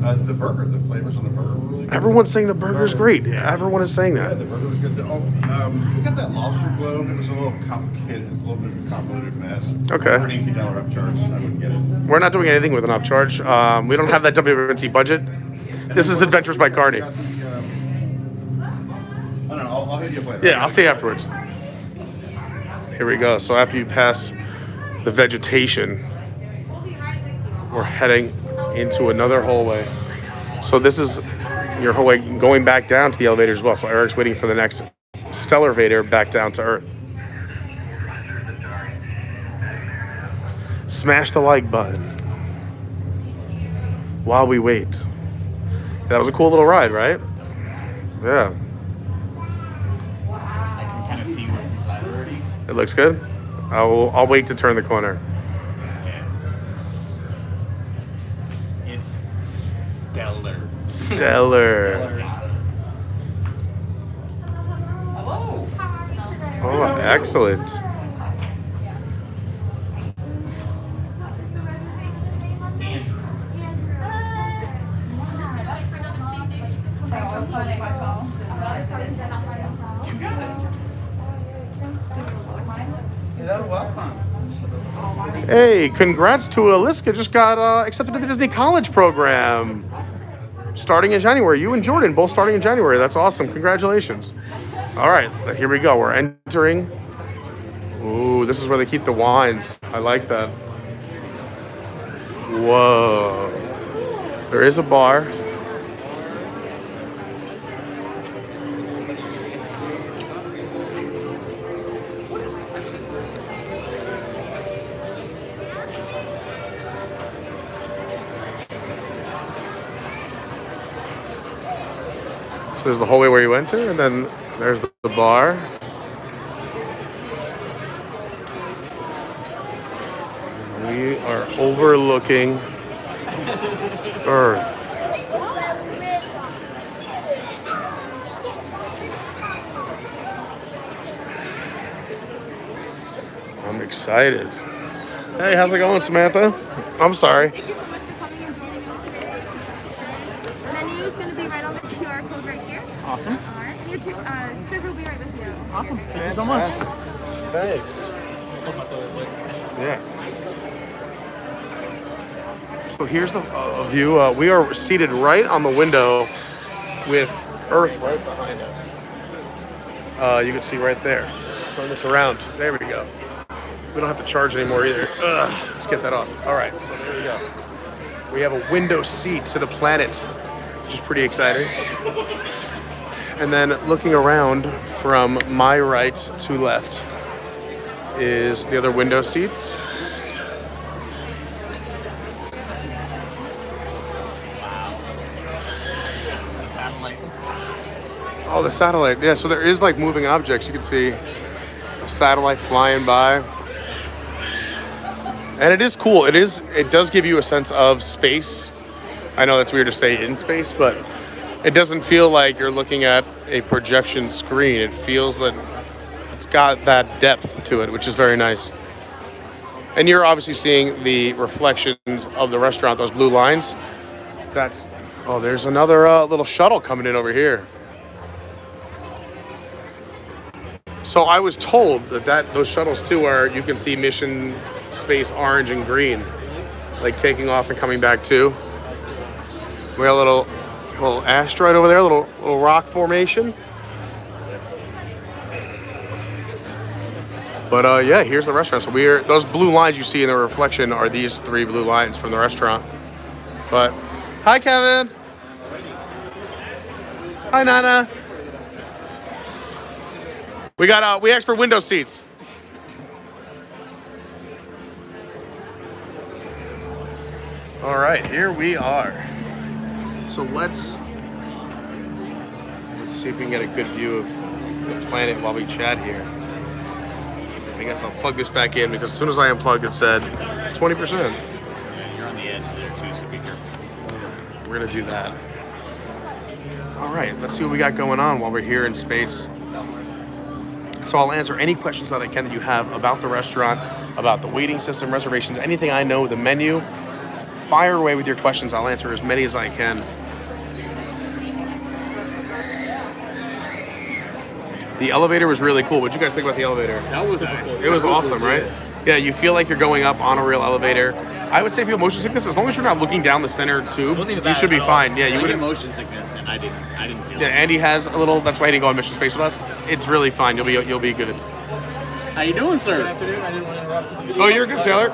The burger, the flavors on the burger were really good. Everyone's saying the burger's great. Everyone is saying Yeah, that. the burger was good. We got that lobster globe. It was a little complicated, a little bit of a convoluted mess. Okay. For an $18 upcharge, I wouldn't get it. We're not doing anything with an upcharge. We don't have that WNT budget. This is Adventures by Carney. I don't know. I'll hit you up later. Yeah, I'll see you afterwards. Here we go. So after you pass the vegetation, we're heading into another hallway. So this is your hallway going back down to the elevator as well. So Eric's waiting for the next stellar-vator back down to Earth. Smash the like button while we wait. That was a cool little ride, right? Yeah. I can kind of see what's inside already. It looks good. I'll wait to turn the corner. It's stellar. Stellar. Hello. Oh, excellent. You're welcome. Hey, congrats to Aliska. Just got accepted to the Disney College program. Starting in January. You and Jordan both starting in January. That's awesome. Congratulations. All right, here we go. We're entering. Ooh, this is where they keep the wines. I like that. Whoa. There is a bar. So there's the hallway where you enter, and then there's the bar. We are overlooking Earth. I'm excited. Hey, how's it going, Samantha? I'm sorry. Thank you so much for coming and joining us today. The menu is going to be right on this QR code right here. Awesome. All right, and your server will be right with you. Awesome. Thank you so much. Thanks. Yeah. So here's the view. We are seated right on the window with Earth right behind us. You can see right there. Turn this around. There we go. We don't have to charge anymore either. Let's get that off. All right, so there we go. We have a window seat to the planet, which is pretty exciting. And then looking around from my right to left is the other window seats. The satellite. Oh, the satellite. Yeah, so there is like moving objects. You can see a satellite flying by. And it is cool. It does give you a sense of space. I know that's weird to say in space, but it doesn't feel like you're looking at a projection screen. It feels that it's got that depth to it, which is very nice. And you're obviously seeing the reflections of the restaurant, those blue lines. There's another little shuttle coming in over here. So I was told that those shuttles too are, you can see Mission space orange and green, like taking off and coming back too. We got a little asteroid over there, a little rock formation. But yeah, here's the restaurant. So those blue lines you see in the reflection are these 3 blue lines from the restaurant. But hi, Kevin. Hi, Nana. We asked for window seats. All right, here we are. So let's see if we can get a good view of the planet while we chat here. I guess I'll plug this back in because as soon as I unplugged, it said 20%. You're on the edge there too, so be careful. We're gonna do that. All right, let's see what we got going on while we're here in space. So I'll answer any questions that I can that you have about the restaurant, about the waiting system, reservations, anything I know, the menu. Fire away with your questions. I'll answer as many as I can. The elevator was really cool. What did you guys think about the elevator? That was super cool. It was awesome, right? Yeah, you feel like you're going up on a real elevator. I would say if you have motion sickness, as long as you're not looking down the center tube, you should be fine. Yeah, you wouldn't wouldn't. motion sickness, and I didn't feel Yeah, it. Andy has a little. That's why he didn't go on mission space with us. It's really fine. You'll be good. How you doing, sir? Good afternoon. I didn't want to interrupt the video. Oh, you're good, Taylor.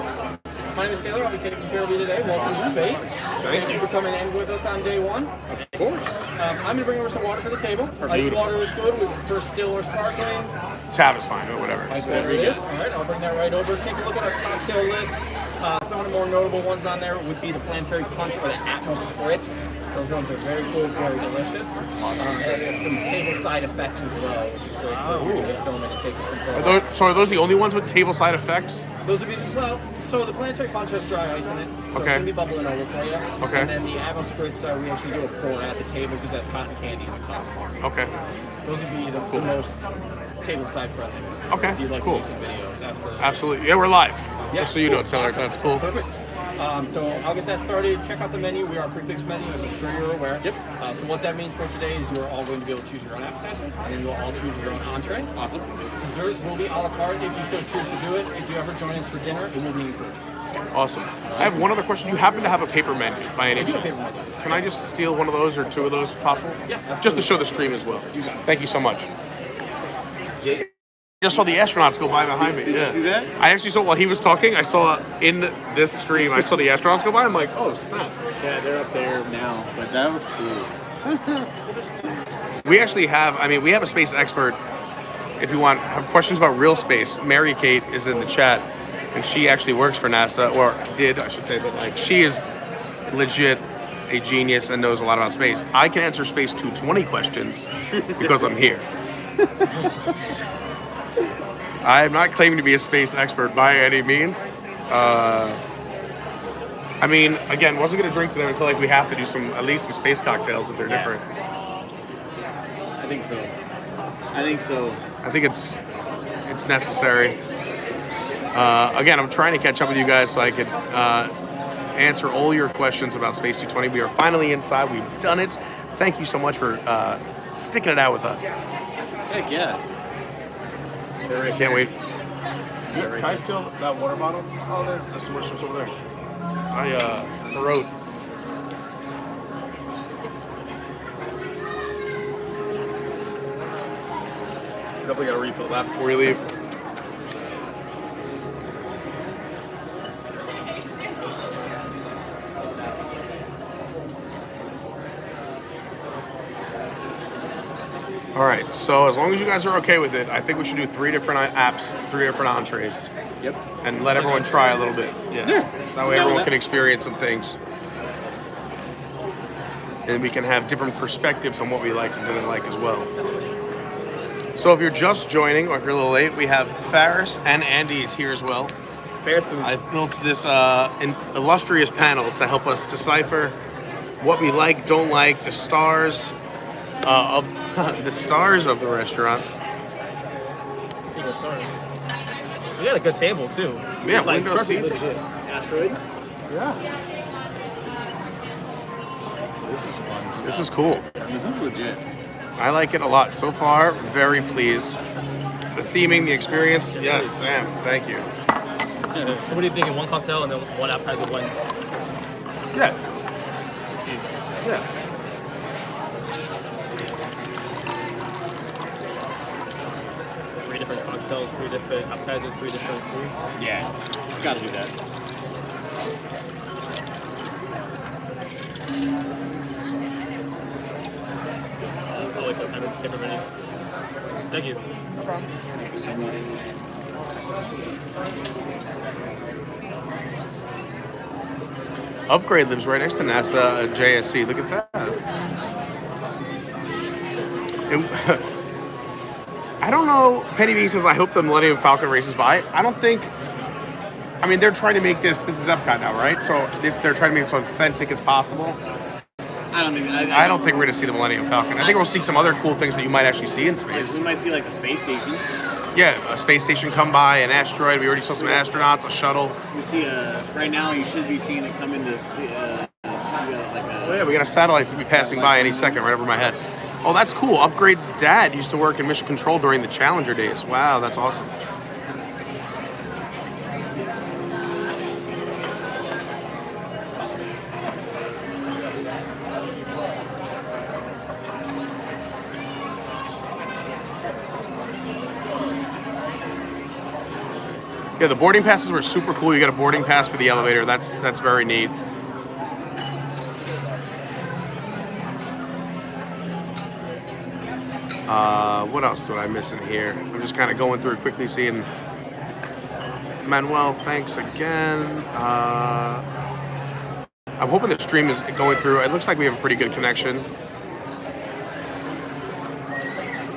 My name is Taylor. I'll be taking care of you today. Welcome to space. Thank you for coming in with us on day 1. Of course. I'm going to bring over some water for the table. Ice water is good. We prefer still or sparkling. Tab is fine, but whatever. Ice water it is. All right, I'll bring that right over. Take a look at our cocktail list. Some of the more notable ones on there would be the Planetary Punch or the Atmos Spritz. Those ones are very cool, very delicious. Awesome. There's some table side effects as well, which is great. Are those the only ones with table side effects? Those would be, so the Planetary Punch has dry ice in it. So it's Okay. going to be bubbling over for you. Okay. And then the Atmos Spritz, we actually do a pour at the table because that's cotton candy in the cup. Okay. Those would be the most table side friendly ones. Okay, If you'd like cool. to do some videos, absolutely. Absolutely. Yeah, we're live. Yeah, Just so you know, cool. Taylor, Awesome. that's cool. Perfect. So I'll get that started. Check out the menu. We are a prefix menu, as I'm sure you're aware. Yep. So what that means for today is you're all going to be able to choose your own appetizer, and then you'll all choose your own entree. Awesome. Dessert will be a la carte if you so choose to do it. If you ever join us for dinner, it will be included. Awesome. I have one other question. You happen to have a paper menu by any I do have chance? paper menus. Can I just steal one of those or 2 of those if possible? Yeah, absolutely. Just to show the stream as well. You got it. Thank you so much. I just saw the astronauts go by behind me. Did you see that? I actually saw while he was talking. I saw in this stream. I saw the astronauts go by. I'm like, oh snap! Yeah, they're up there now, but that was cool. We actually have. I mean, we have a space expert. If you have questions about real space, Mary Kate is in the chat, and she actually works for NASA, or did I should say, but like she is legit a genius and knows a lot about space. I can answer Space 220 questions because I'm here. I am not claiming to be a space expert by any means. I mean, again, wasn't going to drink today. I feel like we have to do at least some space cocktails if they're different. I think so. I think it's necessary. Again, I'm trying to catch up with you guys so I could answer all your questions about Space 220. We are finally inside. We've done it. Thank you so much for sticking it out with us. Heck yeah. I can't wait. Can I steal that water bottle? Oh, there's some more stuff over there. I throat. Definitely gotta refill that before we leave. All right, so as long as you guys are okay with it, I think we should do 3 different apps, 3 different entrees. Yep. And let everyone try a little bit. Yeah. That way everyone can experience some things. And we can have different perspectives on what we liked and didn't like as well. So if you're just joining, or if you're a little late, we have Faris and Andy here as well. Faris Foods. I've built this illustrious panel to help us decipher what we like, don't like, the stars of the restaurant. Speaking of stars, we got a good table too. Yeah, Like, window perfect seats. legit. Asteroid. Yeah. This is fun stuff. This is cool. This is legit. I like it a lot. So far, very pleased. The theming, the experience. Yes, Sam, thank you. So what are you thinking? One cocktail and then one appetizer, one. Yeah. Tea. Yeah. Three different cocktails, 3 different appetizers, 3 different foods. Yeah, gotta do that. I'll wait for different menu. Thank you. No problem. Thank you so much. Upgrade lives right next to NASA JSC. Look at that. I don't know. Penny B says, I hope the Millennium Falcon races by. I don't think. I mean, they're trying to make this. This is EPCOT now, right? So they're trying to make it as authentic as possible. I don't even. I don't think we're going to see the Millennium Falcon. I think we'll see some other cool things that you might actually see in space. We might see like the space station. Yeah, a space station come by, an asteroid. We already saw some astronauts, a shuttle. We see right now. You should be seeing it come into. Oh yeah, we got a satellite to be passing by any second, right over my head. Oh, that's cool. Upgrade's dad used to work in Mission Control during the Challenger days. Wow, that's awesome. Yeah, the boarding passes were super cool. You got a boarding pass for the elevator. That's very neat. What else did I miss in here? I'm just kind of going through quickly, seeing Manuel. Thanks again. I'm hoping the stream is going through. It looks like we have a pretty good connection.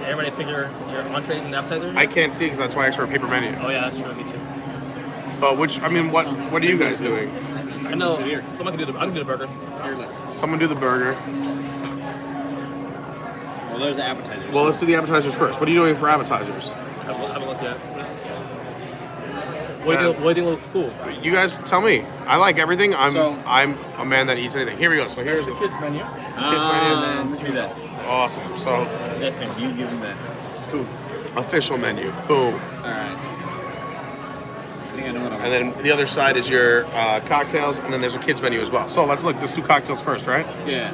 Everybody pick your entrees and appetizers? I can't see because that's why I asked for a paper menu. Oh yeah, that's true. Me too. But what are you guys doing? I know. Someone can do I can do the burger. Someone do the burger. Well, there's the appetizers. Well, let's do the appetizers first. What are you doing for appetizers? I haven't looked yet. What do you think looks cool? You guys tell me. I like everything. I'm a man that eats anything. Here we go. So here's the kids menu. Kids menu. See that? Awesome. So that's him. You give him that. Cool. Official menu. Boom. All right. I think I know what I want. And then the other side is your cocktails, and then there's a kids menu as well. So let's look. Let's do cocktails first, right? Yeah.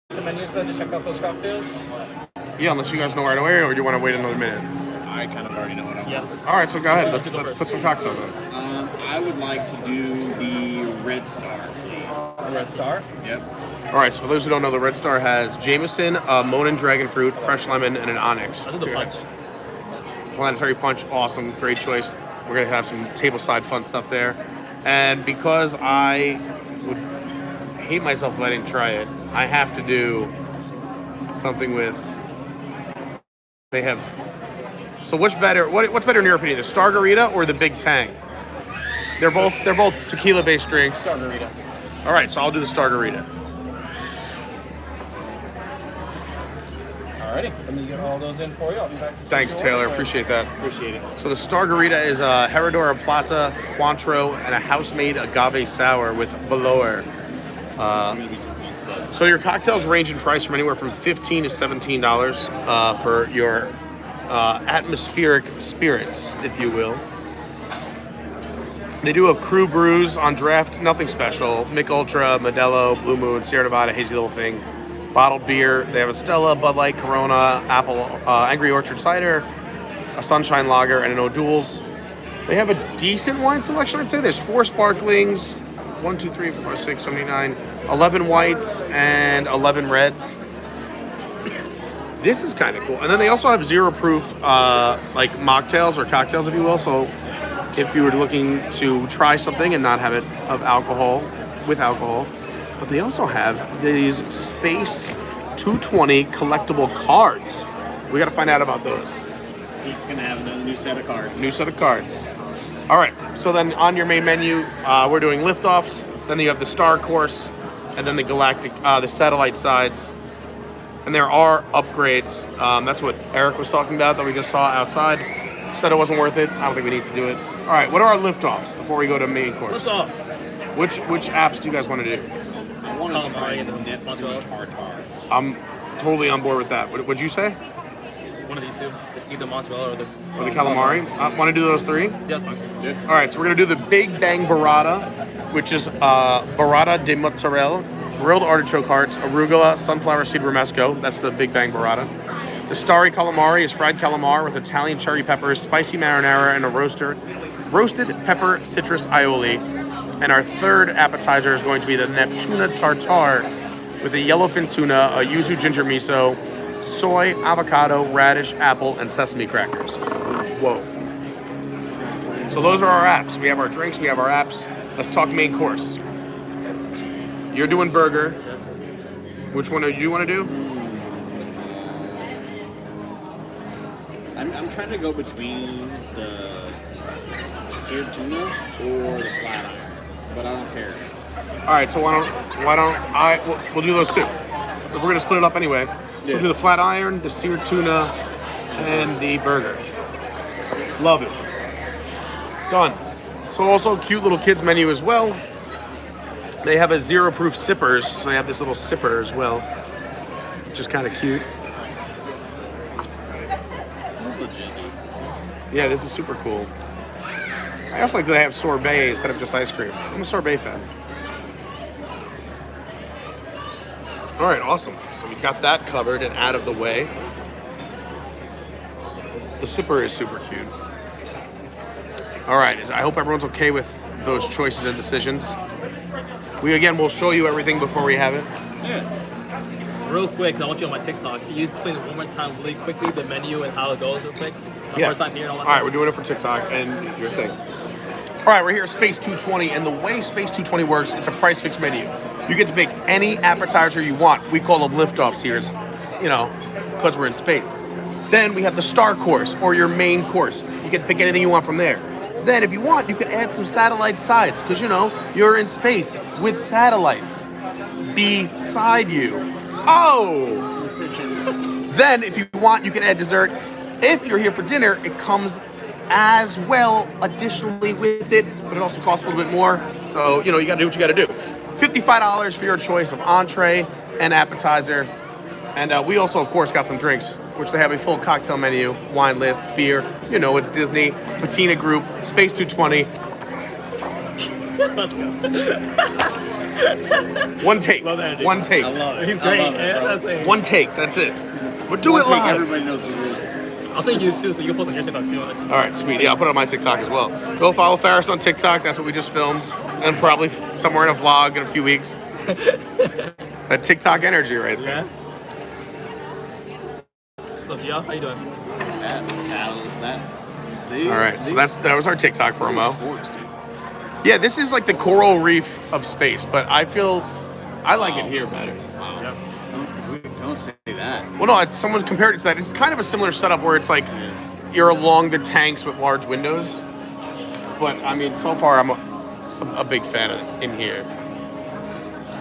The menus then to check out those cocktails. Yeah, unless you guys know right away, or do you want to wait another minute? I kind of already know what I want. Yes. All right, so go ahead. Let's put some cocktails in. I would like to do the Red Star, please. Red Star? Yep. All right, so for those who don't know, the Red Star has Jameson, Monin Dragon Fruit, fresh lemon, and an onyx. I did the punch. Planetary Punch, awesome, great choice. We're gonna have some tableside fun stuff there. And because I would hate myself if I didn't try it, I have to do something with. They have. So what's better? What's better in your opinion, the Stargarita or the Big Tang? They're both tequila-based drinks. Stargarita. All right, so I'll do the Stargarita. Alrighty, let me get all those in for you. I'll be back to Thanks, Taylor. Appreciate that. Appreciate it. So the Stargarita is a Herradura Plata, Cointreau, and a house-made agave sour with velour. So your cocktails range in price from anywhere from $15 to $17 for your atmospheric spirits, if you will. They do have Crew brews on draft, nothing special. Mick Ultra, Modelo, Blue Moon, Sierra Nevada, hazy little thing. Bottled beer. They have a Stella, Bud Light, Corona, Apple, Angry Orchard cider, a Sunshine Lager, and an O'Doul's. They have a decent wine selection, I'd say. There's 4 sparklings, 1, 2, 3, 4, 5, 6, 7, 8, 9, 11 whites, and 11 reds. This is kind of cool. And then they also have zero proof, like mocktails or cocktails, if you will. So if you were looking to try something and not have it with alcohol. But they also have these Space 220 collectible cards. We got to find out about those. Pete's going to have another new set of cards. New set of cards. All right. So then on your main menu, we're doing liftoffs. Then you have the star course, and then the galactic, the satellite sides. And there are upgrades. That's what Eric was talking about that we just saw outside. Said it wasn't worth it. I don't think we need to do it. All right, what are our liftoffs before we go to main course? Liftoff. Which apps do you guys want to do? I want to try the Neptune tartar. I'm totally on board with that. What'd you say? one of these two, either mozzarella or the calamari. Want to do those 3? Yeah, that's fine. Yeah. All right, so we're gonna do the Big Bang burrata, which is burrata de mozzarella, grilled artichoke hearts, arugula, sunflower seed romesco. That's the Big Bang burrata. The Starry calamari is fried calamar with Italian cherry peppers, spicy marinara, and a roasted pepper citrus aioli. And our third appetizer is going to be the Neptuna tartare with a yellowfin tuna, a yuzu ginger miso, soy, avocado, radish, apple, and sesame crackers. Whoa. So those are our apps. We have our drinks, we have our apps. Let's talk main course. You're doing burger. Which one do you want to do? I'm trying to go between the seared tuna or the flat iron, but I don't care. All right, so why don't I? We'll do those two. If we're gonna split it up anyway, so we'll do the flat iron, the seared tuna, and the burger. Love it. Done. So also cute little kids menu as well. They have a zero proof sippers, so they have this little sipper as well, which is kind of cute. Yeah, this is super cool. I also like that they have sorbet instead of just ice cream. I'm a sorbet fan. All right, awesome. So we got that covered and out of the way. The sipper is super cute. All right, I hope everyone's okay with those choices and decisions. We again will show you everything before we have it. Yeah. Real quick, I want you on my TikTok. Can you explain one more time really quickly the menu and how it goes real quick? Yeah. First time here and all that All right, stuff. we're doing it for TikTok and your thing. All right, we're here at Space 220, and the way Space 220 works, it's a price fixed menu. You get to pick any appetizer you want. We call them liftoffs here, because we're in space. Then we have the star course or your main course. You get to pick anything you want from there. Then if you want, you can add some satellite sides, because you're in space with satellites beside you. Oh! Then if you want, you can add dessert. If you're here for dinner, it comes as well additionally with it, but it also costs a little bit more. So, you gotta do what you gotta do. $55 for your choice of entree and appetizer. And we also, of course, got some drinks, which they have a full cocktail menu, wine list, beer. It's Disney, Patina Group, Space 220. One take. Love that, dude. One take. I love it. He's great. One take. That's it. We're doing it live. Everybody knows the rules. I'll send you too, so you can post on your TikTok too. All right, sweet. Yeah, I'll put it on my TikTok as well. Go follow Ferris on TikTok. That's what we just filmed, and probably somewhere in a vlog in a few weeks. That TikTok energy right there. So, Gia, how you doing? All right, so that was our TikTok promo. Yeah, this is like the coral reef of space, but I like it here better. Wow. Don't say that. Well, no, someone compared it to that. It's kind of a similar setup where it's like you're along the tanks with large windows. But I mean, so far I'm a big fan of it in here.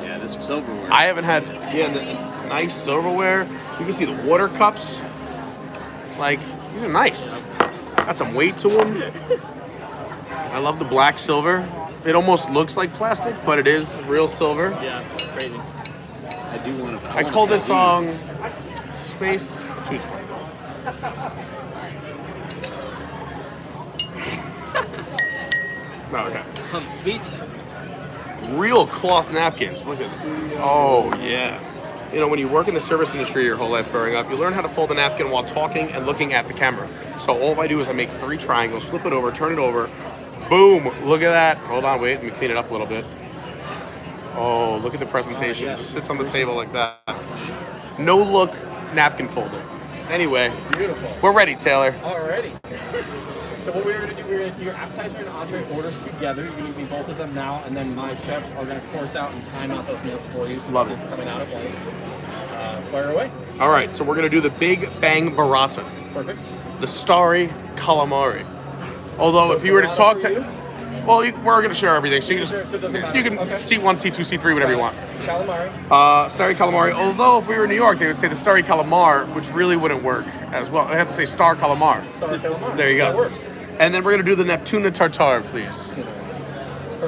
Yeah, this silverware. I haven't had the nice silverware. You can see the water cups. Like, these are nice. Got some weight to them. I love the black silver. It almost looks like plastic, but it is real silver. Yeah, it's crazy. I do want to. I call this song Space 220. Oh, okay. Sweet. Real cloth napkins. Look at it. Oh, yeah. When you work in the service industry your whole life growing up, you learn how to fold a napkin while talking and looking at the camera. So all I do is I make 3 triangles, flip it over, turn it over. Boom. Look at that. Hold on, wait. Let me clean it up a little bit. Oh, look at the presentation. It just sits on the table like that. No look napkin folder. Anyway, beautiful. We're ready, Taylor. Alrighty. So what we're going to do, we're going to do your appetizer and entree orders together. You're going to give me both of them now, and then my chefs are going to course out and time out those meals for you. So Love it. It's coming out at once. Fire away. All right, so we're going to do the Big Bang burrata. Perfect. The Starry calamari. Although if you were to talk to... Well, we're going to share everything, so you can seat 1, seat 2, seat 3, whatever you want. Calamari. Starry calamari. Although if we were in New York, they would say the Starry calamar, which really wouldn't work as well. I'd have to say Star calamar. Star calamar. There you go. That works. And then we're going to do the Neptuna tartare, please.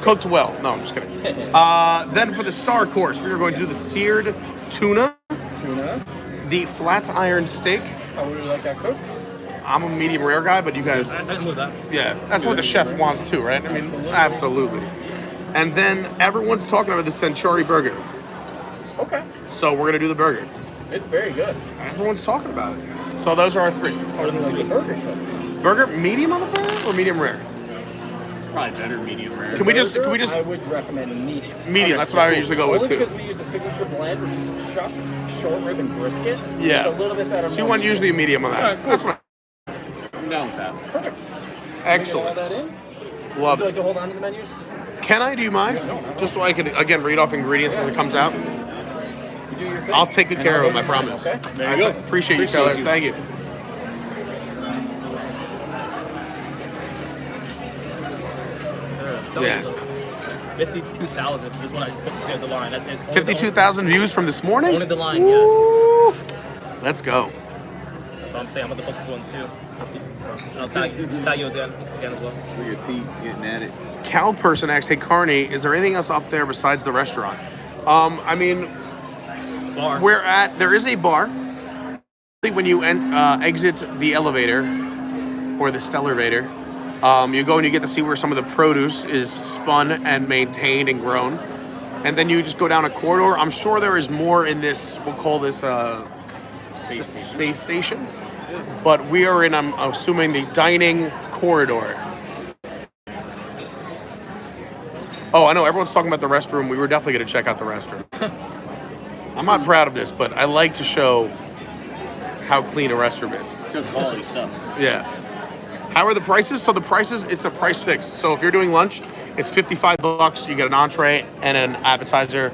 Cooked well. No, I'm just kidding. Then for the star course, we are going to do the seared tuna, the flat iron steak, How would you like that cooked? I'm a medium rare guy, but you guys, I can move that. yeah, that's what the chef wants too, right? I mean, absolutely. And then everyone's talking about the Centauri burger. Okay. So we're gonna do the burger. It's very good. Everyone's talking about it. So those are our three. How do you like the burger cooked? Burger medium on the burger or medium rare? It's probably better medium rare. Can we just? I would recommend medium. Medium. That's what I usually go with Only too. because we use a signature blend, which is chuck, short rib, and brisket. Yeah. It's a little bit better. So you want usually a medium on that. Alright, cool. That's what. I'm down with that. Perfect. Excellent. All that in? Love Would you like it. to hold on to the menus? Can I? Do you mind? Just so I can again read off ingredients as it comes out. You do your thing. I'll take good care of them. I promise. Okay. There you go. Appreciate you, Taylor. Thank you. Yeah. 52,000 is what I'm supposed to say at the line. That's it. 52,000 views from this morning. Only the line, yes. Let's go. That's all I'm saying. I'm about to post this one too. So, and I'll tag you again as well. With your feet getting at it. Cow person asks, "Hey Carney, is there anything else up there besides the restaurant?" I mean, Bar. there is a bar. When you exit the elevator or the stellar-vator, you go and you get to see where some of the produce is spun and maintained and grown, and then you just go down a corridor. I'm sure there is more in this. We'll call this space station, but we are in. I'm assuming the dining corridor. Oh, I know. Everyone's talking about the restroom. We were definitely going to check out the restroom. I'm not proud of this, but I like to show how clean a restroom is. Good quality stuff. Yeah. How are the prices? So the prices, it's a price fix. So if you're doing lunch, it's $55. You get an entree and an appetizer.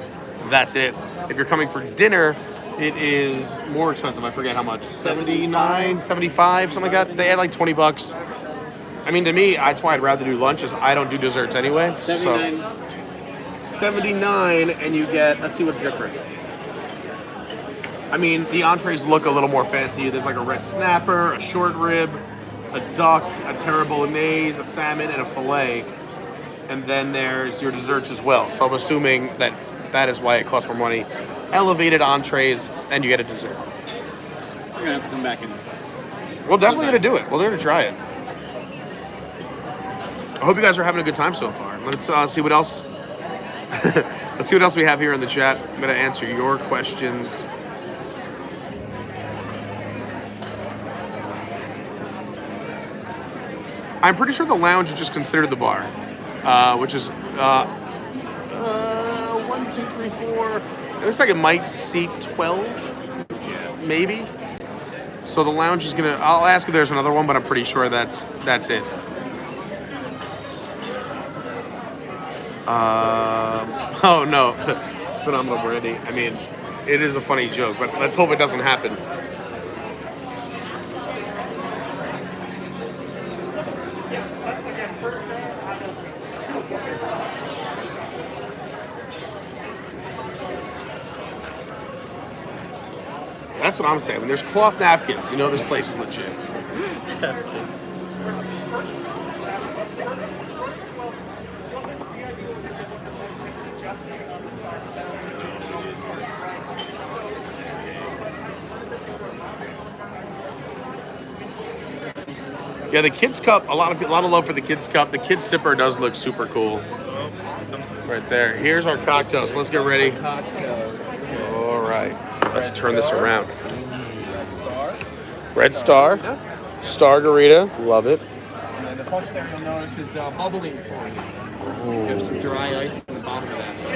That's it. If you're coming for dinner, it is more expensive. I forget how much. 79, 75, something like that. They add like $20. I mean, to me, that's why I'd rather do lunch, is I don't do desserts anyway. 79. So 79, and you get, let's see what's different. I mean, the entrees look a little more fancy. There's like a red snapper, a short rib, a duck, a terra bolognese, a salmon, and a filet. And then there's your desserts as well. So I'm assuming that that is why it costs more money. Elevated entrees, and you get a dessert. We're gonna have to come back and. We're definitely gonna do it. We're gonna try it. I hope you guys are having a good time so far. Let's see what else. Let's see what else we have here in the chat. I'm gonna answer your questions. I'm pretty sure the lounge is just considered the bar, which is 1, 2, 3, 4. It looks like it might seat 12, maybe. So the lounge is gonna. I'll ask if there's another one, but I'm pretty sure that's it. Oh no, phenomenal Brandy. I mean, it is a funny joke, but let's hope it doesn't happen. That's what I'm saying. When there's cloth napkins, you know this place is legit. That's funny. Yeah, the kids cup. A lot of love for the kids cup. The kids sipper does look super cool. Right there. Here's our cocktail. So let's get ready. All right. Let's turn this around. Red Star. Stargarita. Love it. And the punch there, you'll notice, is bubbling for you. You have some dry ice in the bottom of that, so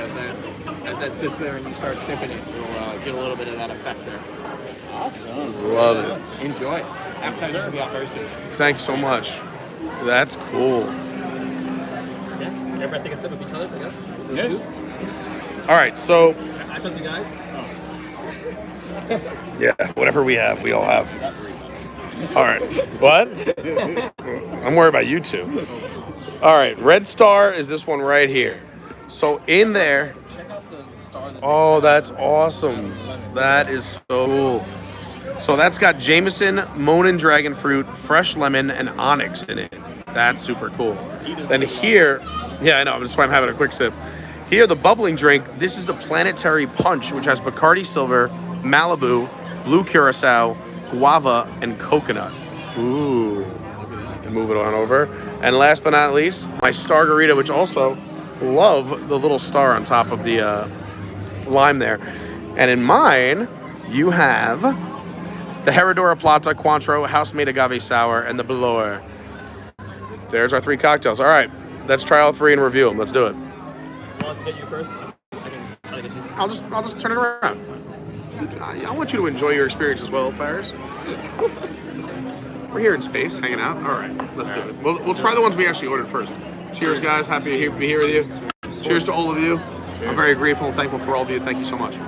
as that sits there and you start sipping it, you'll get a little bit of that effect there. Awesome. Love it. Enjoy it. Appetizers will be out very soon. Thanks so much. That's cool. Yeah, everybody take a sip of each other's, I guess. Yeah. Juice. All right, so I trust you guys. yeah, whatever we have, we all have. All right. What? I'm worried about you two. All right, Red Star is this one right here. So in there. Check out the star. Oh, that's awesome. That is so cool. So that's got Jameson, Monin Dragon Fruit, Fresh Lemon, and Onyx in it. That's super cool. Then here, yeah, I know, that's why I'm having a quick sip. Here, the bubbling drink, this is the Planetary Punch, which has Bacardi Silver, Malibu, Blue Curacao, guava, and coconut. Ooh. And move it on over. And last but not least, my Stargarita, which also love the little star on top of the lime there. And in mine, you have the Herradura Plata, Cointreau, house-made agave sour, and the Belor. There's our 3 cocktails. All right, let's try all 3 and review them. Let's do it. Want to get you first? I can try to get you. I'll just turn it around. I want you to enjoy your experience as well, Farris. We're here in space, hanging out. All right, let's do it. We'll try the ones we actually ordered first. Cheers, guys. Happy to be here with you. Cheers to all of you. Cheers. I'm very grateful and thankful for all of you. Thank you so much.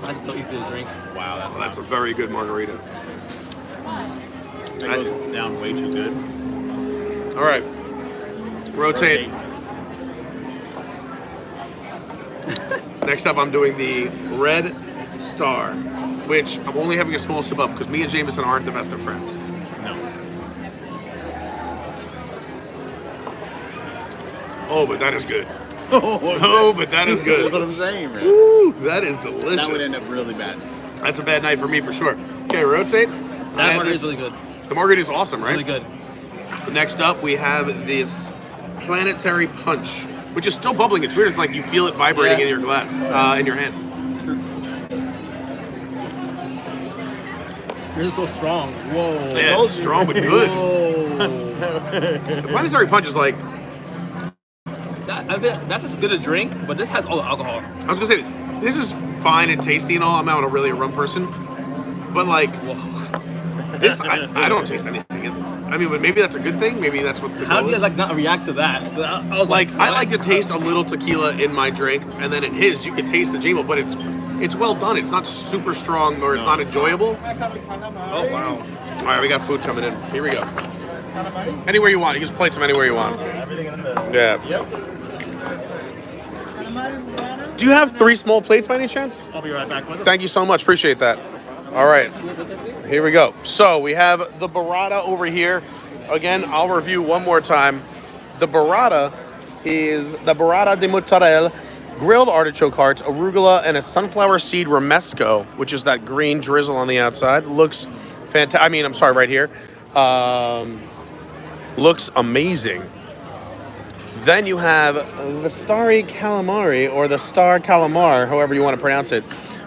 That's so easy to drink. Wow, that's a very good margarita. That goes down way too good. All right. Rotate. Next up, I'm doing the Red Star, which I'm only having a small sip of because me and Jameson aren't the best of friends. No. Oh, but that is good. Oh, but that is good. That's what I'm saying, man. Woo, that is delicious. That would end up really bad. That's a bad night for me for sure. Okay, rotate. That margarita is really good. The margarita is awesome, right? Really good. Next up, we have this Planetary Punch, which is still bubbling. It's weird. It's like you feel it vibrating in your glass, in your hand. Yours is so strong. Whoa. Yeah, it's strong but good. The Planetary Punch is like... That's just good to drink, but this has all the alcohol. I was gonna say, this is fine and tasty and all. I'm not really a rum person, but like, this, I don't taste anything in this. I mean, but maybe that's a good thing. Maybe that's what the How goal do you is. guys like not react to that? I was like, I like to taste a little tequila in my drink, and then in his, you can taste the JMO, but it's well done. It's not super strong or it's not enjoyable. Oh wow! All right, we got food coming in. Here we go. Anywhere you want. You can just plate some anywhere you want. Yeah. Yep. Do you have 3 small plates by any chance? I'll be right back with it. Thank you so much. Appreciate that. All right. Here we go. So we have the burrata over here. Again, I'll review one more time. The burrata is the burrata de mozzarella, grilled artichoke hearts, arugula, and a sunflower seed romesco, which is that green drizzle on the outside. Looks fantastic. I mean, I'm sorry, right here. Looks amazing. Then you have the starry calamari, or the star calamar, however you want to pronounce it.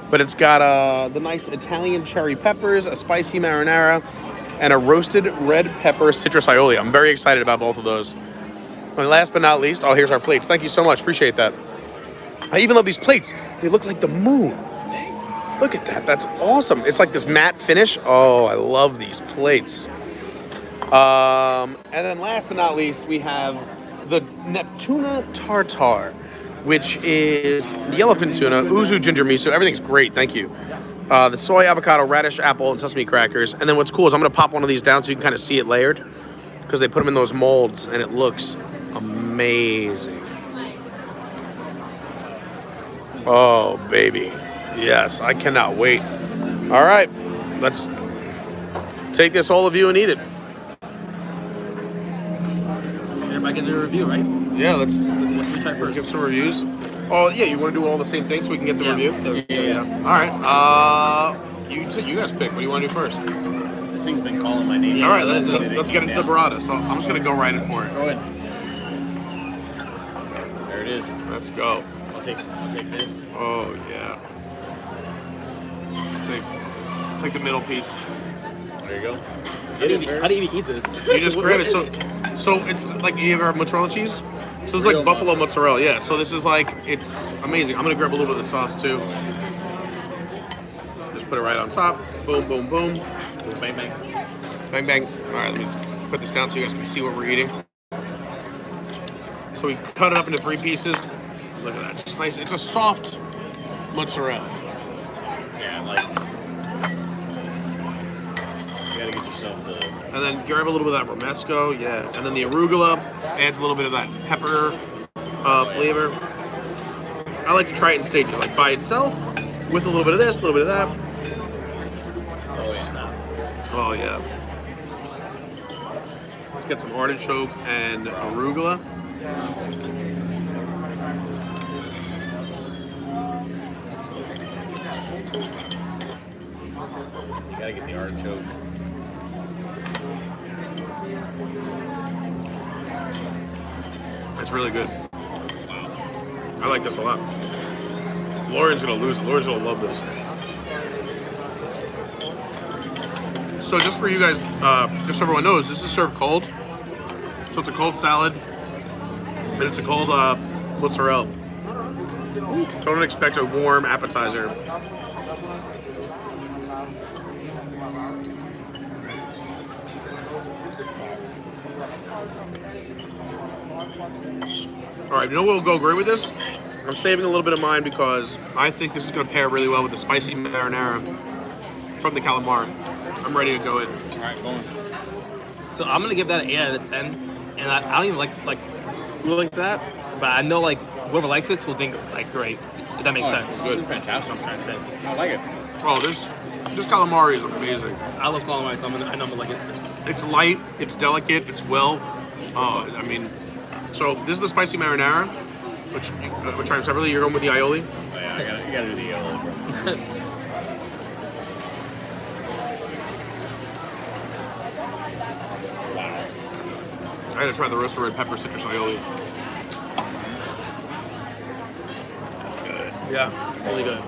But it's got the nice Italian cherry peppers, a spicy marinara, and a roasted red pepper citrus aioli. I'm very excited about both of those. And last but not least, here's our plates. Thank you so much. Appreciate that. I even love these plates. They look like the moon. Look at that. That's awesome. It's like this matte finish. Oh, I love these plates. And then last but not least, we have the Neptuna Tartar, which is the yellowfin tuna, uzu ginger miso. Everything's great, thank you. The soy, avocado, radish, apple, and sesame crackers. And then what's cool is I'm going to pop one of these down so you can kind of see it layered, because they put them in those molds, and it looks amazing. Oh, baby. Yes, I cannot wait. All right, let's take this, all of you, and eat it. I can do a review, right? Yeah, let's try first. Give some reviews. Oh, yeah, you want to do all the same things so we can get the review? Yeah. All right. You guys pick. What do you want to do first? This thing's been calling my name. All right, let's get into the burrata. So I'm just going to go right in for it. Go ahead. There it is. Let's go. I'll take this. Oh, yeah. Take the middle piece. There you go. How do you even eat this? You just grab it. So it's like, you ever have mozzarella cheese? So it's like buffalo mozzarella, yeah. So this is like, it's amazing. I'm gonna grab a little bit of the sauce too. Just put it right on top. Boom, boom, boom. Bang, bang. Bang, bang. All right, let me just put this down so you guys can see what we're eating. So we cut it up into 3 pieces. Look at that, just nice. It's a soft mozzarella. Yeah, like, you gotta get yourself the... And then grab a little bit of that romesco, yeah. And then the arugula adds a little bit of that pepper flavor. I like to try it in stages, like by itself, with a little bit of this, a little bit of that. Oh, yeah. Oh, yeah. Let's get some artichoke and arugula. Gotta get the artichoke. It's really good. I like this a lot. Lauren's gonna lose it. Lauren's gonna love this. So just for you guys, just so everyone knows, this is served cold. So it's a cold salad, and it's a cold mozzarella. So don't expect a warm appetizer. All right, you know what will go great with this? I'm saving a little bit of mine because I think this is going to pair really well with the spicy marinara from the calamari. I'm ready to go in. All right, going. So I'm gonna give that an 8 out of 10, and I don't even like food like that, but I know like whoever likes this will think it's like great. If that makes sense. Good, fantastic. I'm trying to say. I like it. Oh, this calamari is amazing. I love calamari, so I know I'm gonna like it. It's light, it's delicate, it's well. Oh, I mean, so this is the spicy marinara, which we're trying separately. You're going with the aioli. Oh, yeah, you gotta do the aioli, bro. I gotta try the roasted red pepper citrus aioli. That's good. Yeah, really good.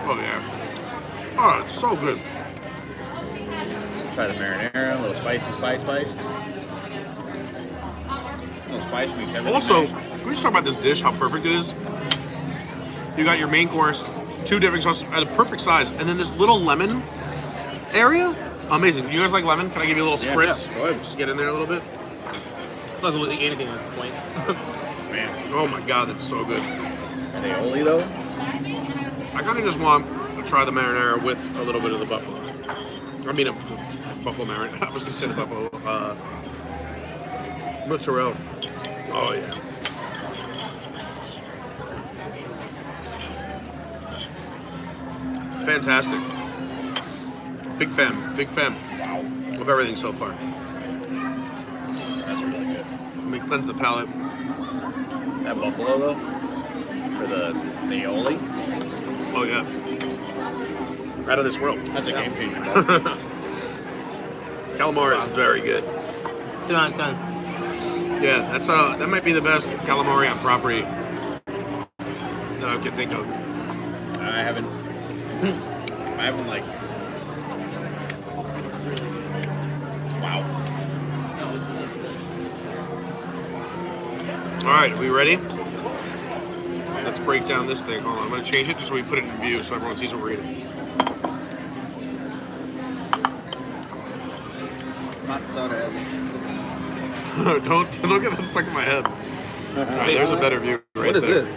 Oh yeah. Oh, it's so good. Try the marinara, a little spicy, spice. A little spice makes everything Also, nice. can we just talk about this dish, how perfect it is? You got your main course, 2 different sauces at a perfect size, and then this little lemon area. Amazing. You guys like lemon? Can I give you a little spritz? Yeah, go ahead. Just get in there a little bit. I'm not gonna eat anything at this point. Man, oh my god, that's so good. An aioli though? I kind of just want to try the marinara with a little bit of the buffalo. I mean, a buffalo marinara. I was going to say the buffalo mozzarella. Oh yeah. Fantastic. Big fan of everything so far. That's really good. Let me cleanse the palate. That buffalo though, for the aioli. Oh yeah. Out of this world. That's a game changer, bro. Calamari is very good. 10 out of 10. Yeah, that might be the best calamari on property that I can think of. I haven't like. Wow. All right, are we ready? Let's break down this thing. Hold on, I'm gonna change it just so we put it in view so everyone sees what we're eating. Hot soda. don't get that stuck in my head. All right, there's a better view right What is there. this?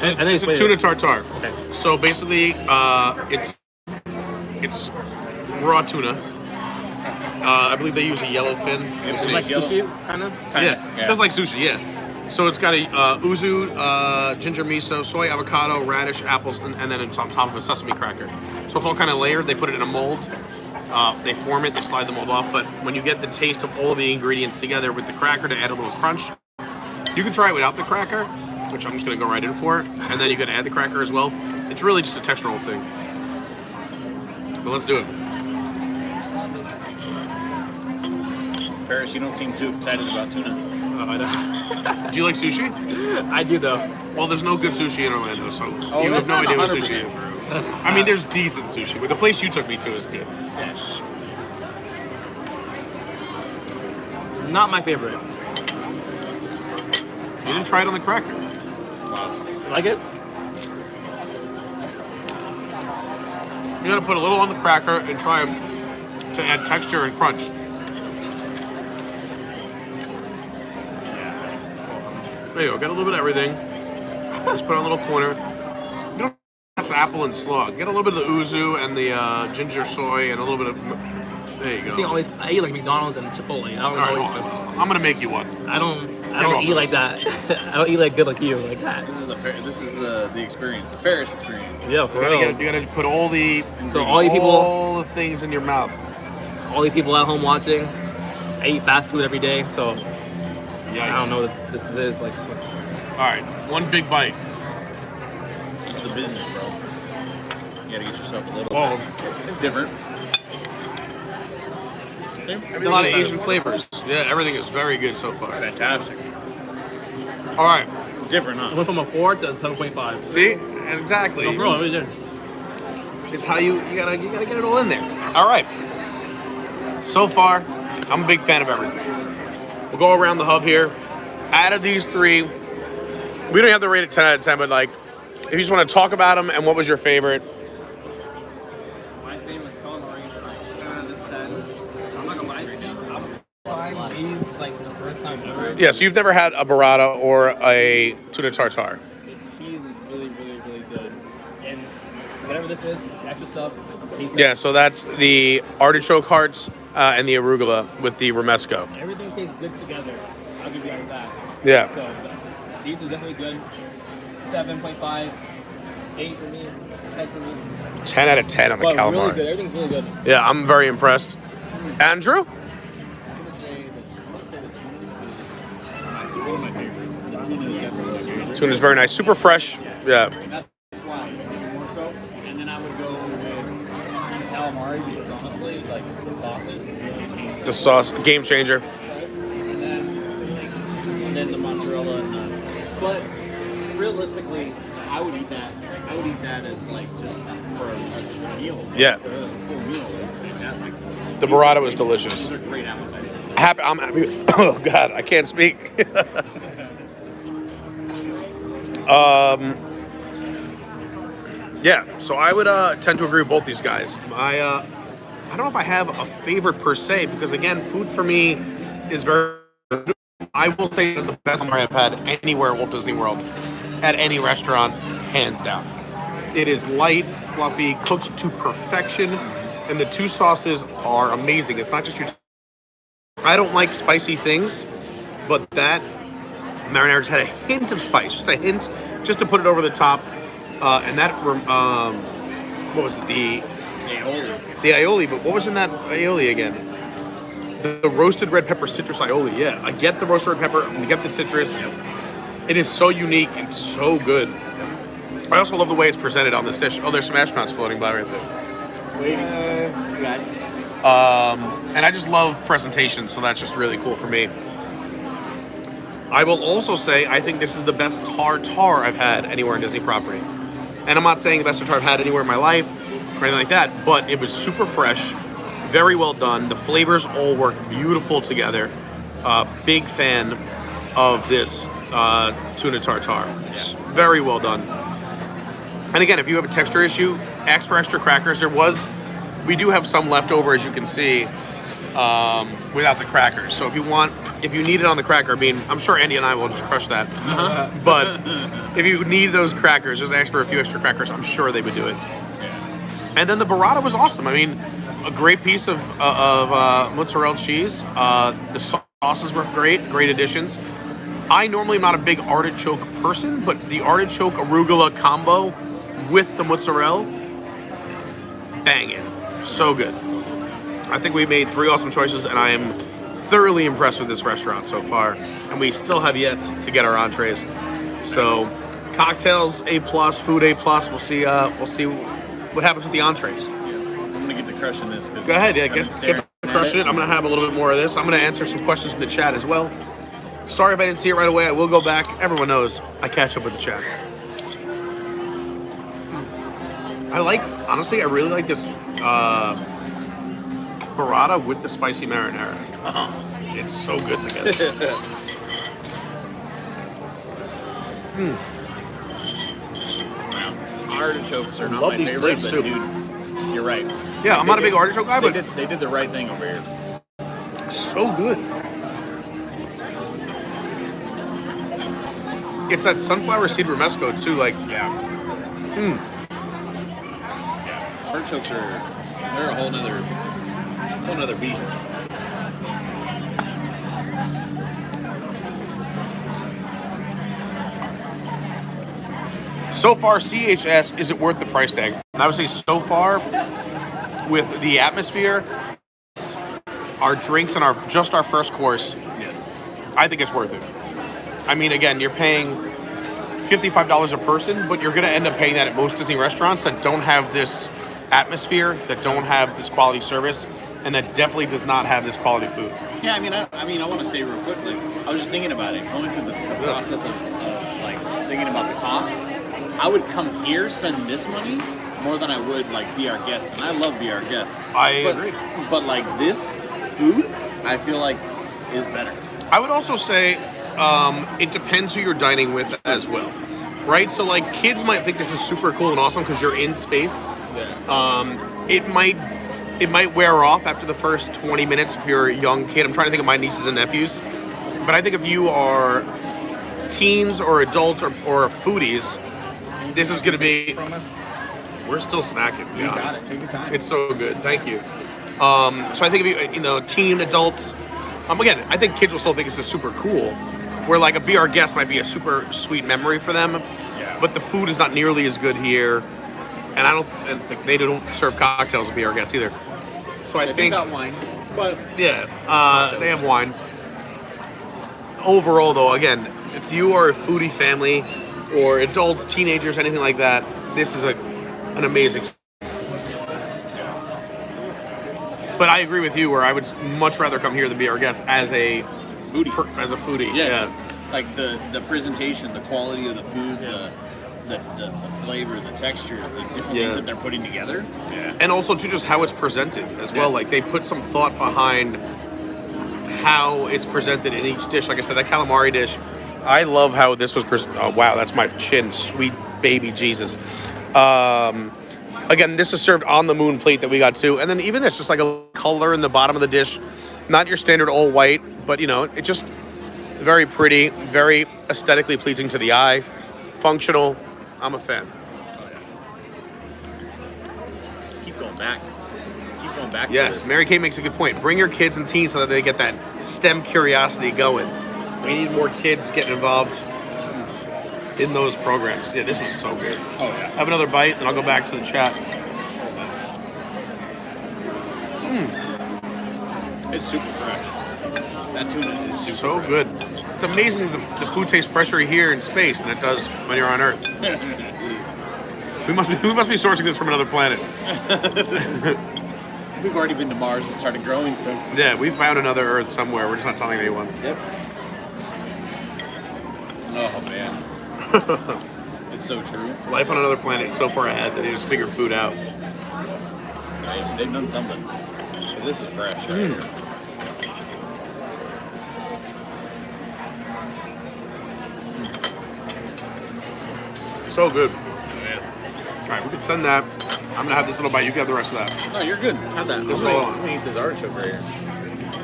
It's a tuna tartare. Okay. So basically, it's raw tuna. I believe they use a yellow fin. It's like sushi, kind of? Yeah, just like sushi, yeah. So it's got a uzu, ginger miso, soy, avocado, radish, apples, and then it's on top of a sesame cracker. So it's all kind of layered. They put it in a mold. They form it, they slide the mold off. But when you get the taste of all of the ingredients together with the cracker to add a little crunch, you can try it without the cracker, which I'm just going to go right in for. And then you can add the cracker as well. It's really just a textural thing. But let's do it. Paris, you don't seem too excited about tuna. Oh, I know. Do you like sushi? I do, though. Well, there's no good sushi in Orlando, so you that's have no not idea what 100% sushi is. true. I mean, there's decent sushi, but the place you took me to is good. Yeah. Not my favorite. You didn't try it on the cracker. Wow. Like it? You gotta put a little on the cracker and try to add texture and crunch. There you go, get a little bit of everything. Just put on a little corner. You don't have to apple and slug. Get a little bit of the uzu and the ginger soy and a little bit of. There you go. I eat like McDonald's and Chipotle. I don't All know. right, I'm gonna make you one. I don't eat like that. I don't eat like good like you like that. This is the experience, the Ferris experience. Yeah, for You real. gotta put all the all the things in your mouth. All the people at home watching, I eat fast food every day, so Yikes. I don't know what this is like. All right, one big bite. It's the business, bro. You gotta get yourself a little. Oh. It's different. A lot of Asian flavors. Yeah, everything is very good so far. Fantastic. All right. It's different, huh? It went from a 4 to a 7.5. See? Exactly. No, bro, it really did. It's how you gotta get it all in there. All right. So far, I'm a big fan of everything. We'll go around the hub here. Out of these three, we don't have to rate it 10 out of 10, but like, if you just want to talk about them and what was your favorite? My favorite was calamari, 10 out of 10. I'm not gonna lie to you, I'm trying these like for the first time ever. Yeah, so you've never had a burrata or a tuna tartare. The cheese is really, really, really good. And whatever this is, extra stuff. Yeah, so that's the artichoke hearts and the arugula with the romesco. Everything tastes good together. I'll give you guys that. Yeah. So these are definitely good. 7.5, 8 for me, 10 for me. 10 out of 10 on the But calamari. really good. Everything's really good. Yeah, I'm very impressed. Andrew? I'm gonna say the tuna is one of my favorite. The tuna is definitely my favorite. Tuna's very nice. Super fresh. Yeah. That's why more so. And then I would go with calamari because honestly, like the sauces really change. The sauce, game changer. And then the mozzarella and the. But realistically, I would eat that. I would eat that as like just for a meal. Yeah. As a full meal, it's fantastic. The burrata was delicious. These are great appetizers. I'm happy. Oh God, I can't speak. Yeah, so I would tend to agree with both these guys. I don't know if I have a favorite per se because again, food for me is very. I will say it's the best I've had anywhere at Walt Disney World, at any restaurant, hands down. It is light, fluffy, cooked to perfection, and the two sauces are amazing. It's not just your. I don't like spicy things, but that marinara just had a hint of spice, just a hint, just to put it over the top. And that, what was it? The aioli. But what was in that aioli again? The roasted red pepper citrus aioli. Yeah, I get the roasted red pepper. I get the citrus. It is so unique and so good. I also love the way it's presented on this dish. Oh, there's some astronauts floating by right there. Waiting, guys. And I just love presentation, so that's just really cool for me. I will also say I think this is the best tartare I've had anywhere in Disney property. And I'm not saying the best tartare I've had anywhere in my life or anything like that, but it was super fresh, very well done. The flavors all work beautiful together. Big fan of this tuna tartare. It's very well done. And again, if you have a texture issue, ask for extra crackers. We do have some left over, as you can see, without the crackers. So if you need it on the cracker, I mean, I'm sure Andy and I will just crush that. But if you need those crackers, just ask for a few extra crackers. I'm sure they would do it. And then the burrata was awesome. I mean, a great piece of mozzarella cheese. The sauces were great additions. I normally am not a big artichoke person, but the artichoke arugula combo with the mozzarella, banging. So good. I think we made 3 awesome choices, and I am thoroughly impressed with this restaurant so far. And we still have yet to get our entrees. So, cocktails A+, food A+. We'll see what happens with the entrees. I'm gonna get to crushing this. Go ahead, yeah, get to crushing it. I'm gonna have a little bit more of this. I'm gonna answer some questions in the chat as well. Sorry if I didn't see it right away. I will go back. Everyone knows I catch up with the chat. Honestly, I really like this burrata with the spicy marinara. It's so good together. Artichokes are not Love my these favorite, plates, but too. dude, you're right. Yeah, I'm not a big artichoke guy, but they did the right thing over here. So good. It's that sunflower seed romesco too, like Artichokes they're a whole nother beast. So far, CHS, is it worth the price tag? I would say so far, with the atmosphere, our drinks, and our first course, yes, I think it's worth it. I mean, again, you're paying $55 a person, but you're going to end up paying that at most Disney restaurants that don't have this atmosphere that don't have this quality service, and that definitely does not have this quality food. Yeah, I mean, I want to say real quickly. I was just thinking about it, going through the process of like thinking about the cost. I would come here, spend this money more than I would like be our guest, and I love be our guest. I agree. But like this food, I feel like is better. I would also say it depends who you're dining with as well, right? So like kids might think this is super cool and awesome because you're in space. Yeah. It might wear off after the first 20 minutes if you're a young kid. I'm trying to think of my nieces and nephews, but I think if you are teens or adults or foodies, this is going to be. We're still snacking. To be honest. Take your time. It's so good. Thank you. So I think if you teen adults. Again, I think kids will still think this is super cool. Where like a Be Our Guest might be a super sweet memory for them, but the food is not nearly as good here, and they don't serve cocktails at Be Our Guest either. So I think got wine, but yeah, they have wine. Overall, though, again, if you are a foodie family or adults, teenagers, anything like that, this is an amazing. But I agree with you, where I would much rather come here than Be Our Guest as a foodie. Yeah. Like the presentation, the quality of the food, the flavor, the textures, the different things that they're putting together. Yeah. And also too, just how it's presented as well. Like they put some thought behind how it's presented in each dish. Like I said, that calamari dish, I love how this was presented. Oh wow, that's my chin, sweet baby Jesus. Again, this is served on the moon plate that we got too. And then even this, just like a color in the bottom of the dish. Not your standard all white, but it just very pretty, very aesthetically pleasing to the eye, functional. I'm a fan. Keep going back. Yes, Mary Kay makes a good point. Bring your kids and teens so that they get that STEM curiosity going. We need more kids getting involved in those programs. Yeah, this was so good. Oh yeah. Have another bite, and I'll go back to the chat. It's super fresh. That tuna is super so fresh. good. It's amazing the food tastes fresher here in space than it does when you're on Earth. we must be sourcing this from another planet. We've already been to Mars and started growing stuff. Yeah, we found another Earth somewhere. We're just not telling anyone. Yep. Oh man. It's so true. Life on another planet is so far ahead that they just figure food out. Right, they've done something. 'Cause this is fresh. Right? So good. All right, we can send that. I'm gonna have this little bite. You can have the rest of that. No, you're good. Have that. I'm gonna eat this artichoke right here.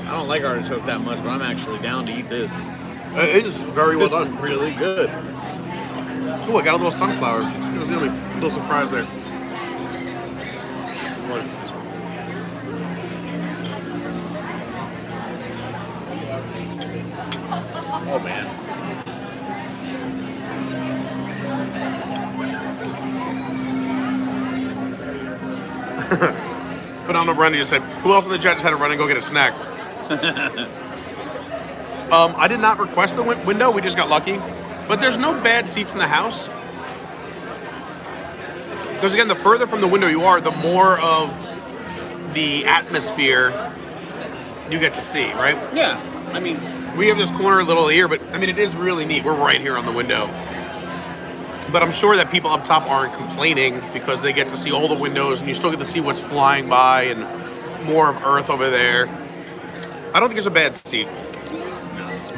I don't like artichoke that much, but I'm actually down to eat this. It is very well done. Really good. Oh, I got a little sunflower. It was really a little surprise there. Oh man. Phenomenal Brandy just said, who else in the chat just had to run and go get a snack? I did not request the window. We just got lucky. But there's no bad seats in the house. Because again, the further from the window you are, the more of the atmosphere you get to see, right? Yeah. I mean, we have this corner a little here, but I mean, it is really neat. We're right here on the window. But I'm sure that people up top aren't complaining because they get to see all the windows and you still get to see what's flying by and more of Earth over there. I don't think it's a bad seat.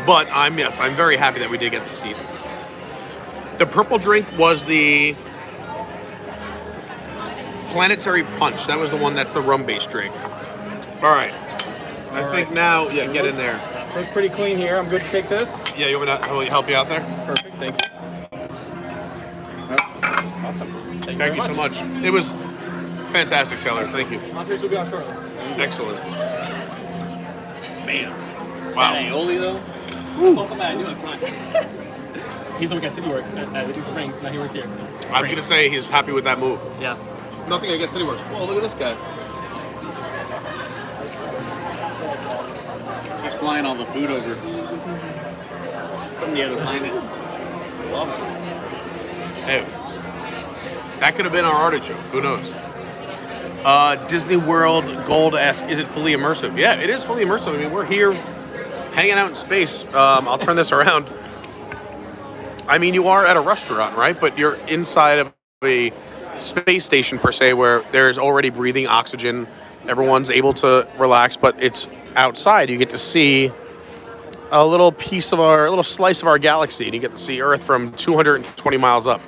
But I'm very happy that we did get the seat. The purple drink was the Planetary Punch. That was the one that's the rum-based drink. All right. I think now, get in there. Look pretty clean here. I'm good to take this. Yeah, you want me to help you out there? Perfect, thank you. Awesome. Thank you so much. It was fantastic, Taylor. Thank you. Entrees will be out shortly. Excellent. Man. Wow. That aioli though? I saw somebody I knew in front. He's the one at City Works at Richey Springs. Now he works here. I'm going to say he's happy with that move. Yeah. Nothing against City Works. Whoa, look at this guy. He's flying all the food over from the other planet. Love it. Hey, that could have been our artichoke. Who knows? Disney World Gold asks, is it fully immersive? Yeah, it is fully immersive. I mean, we're here hanging out in space. I'll turn this around. I mean, you are at a restaurant, right? But you're inside of a space station, per se, where there's already breathing oxygen. Everyone's able to relax, but it's outside. You get to see a little slice of our galaxy, and you get to see Earth from 220 miles up.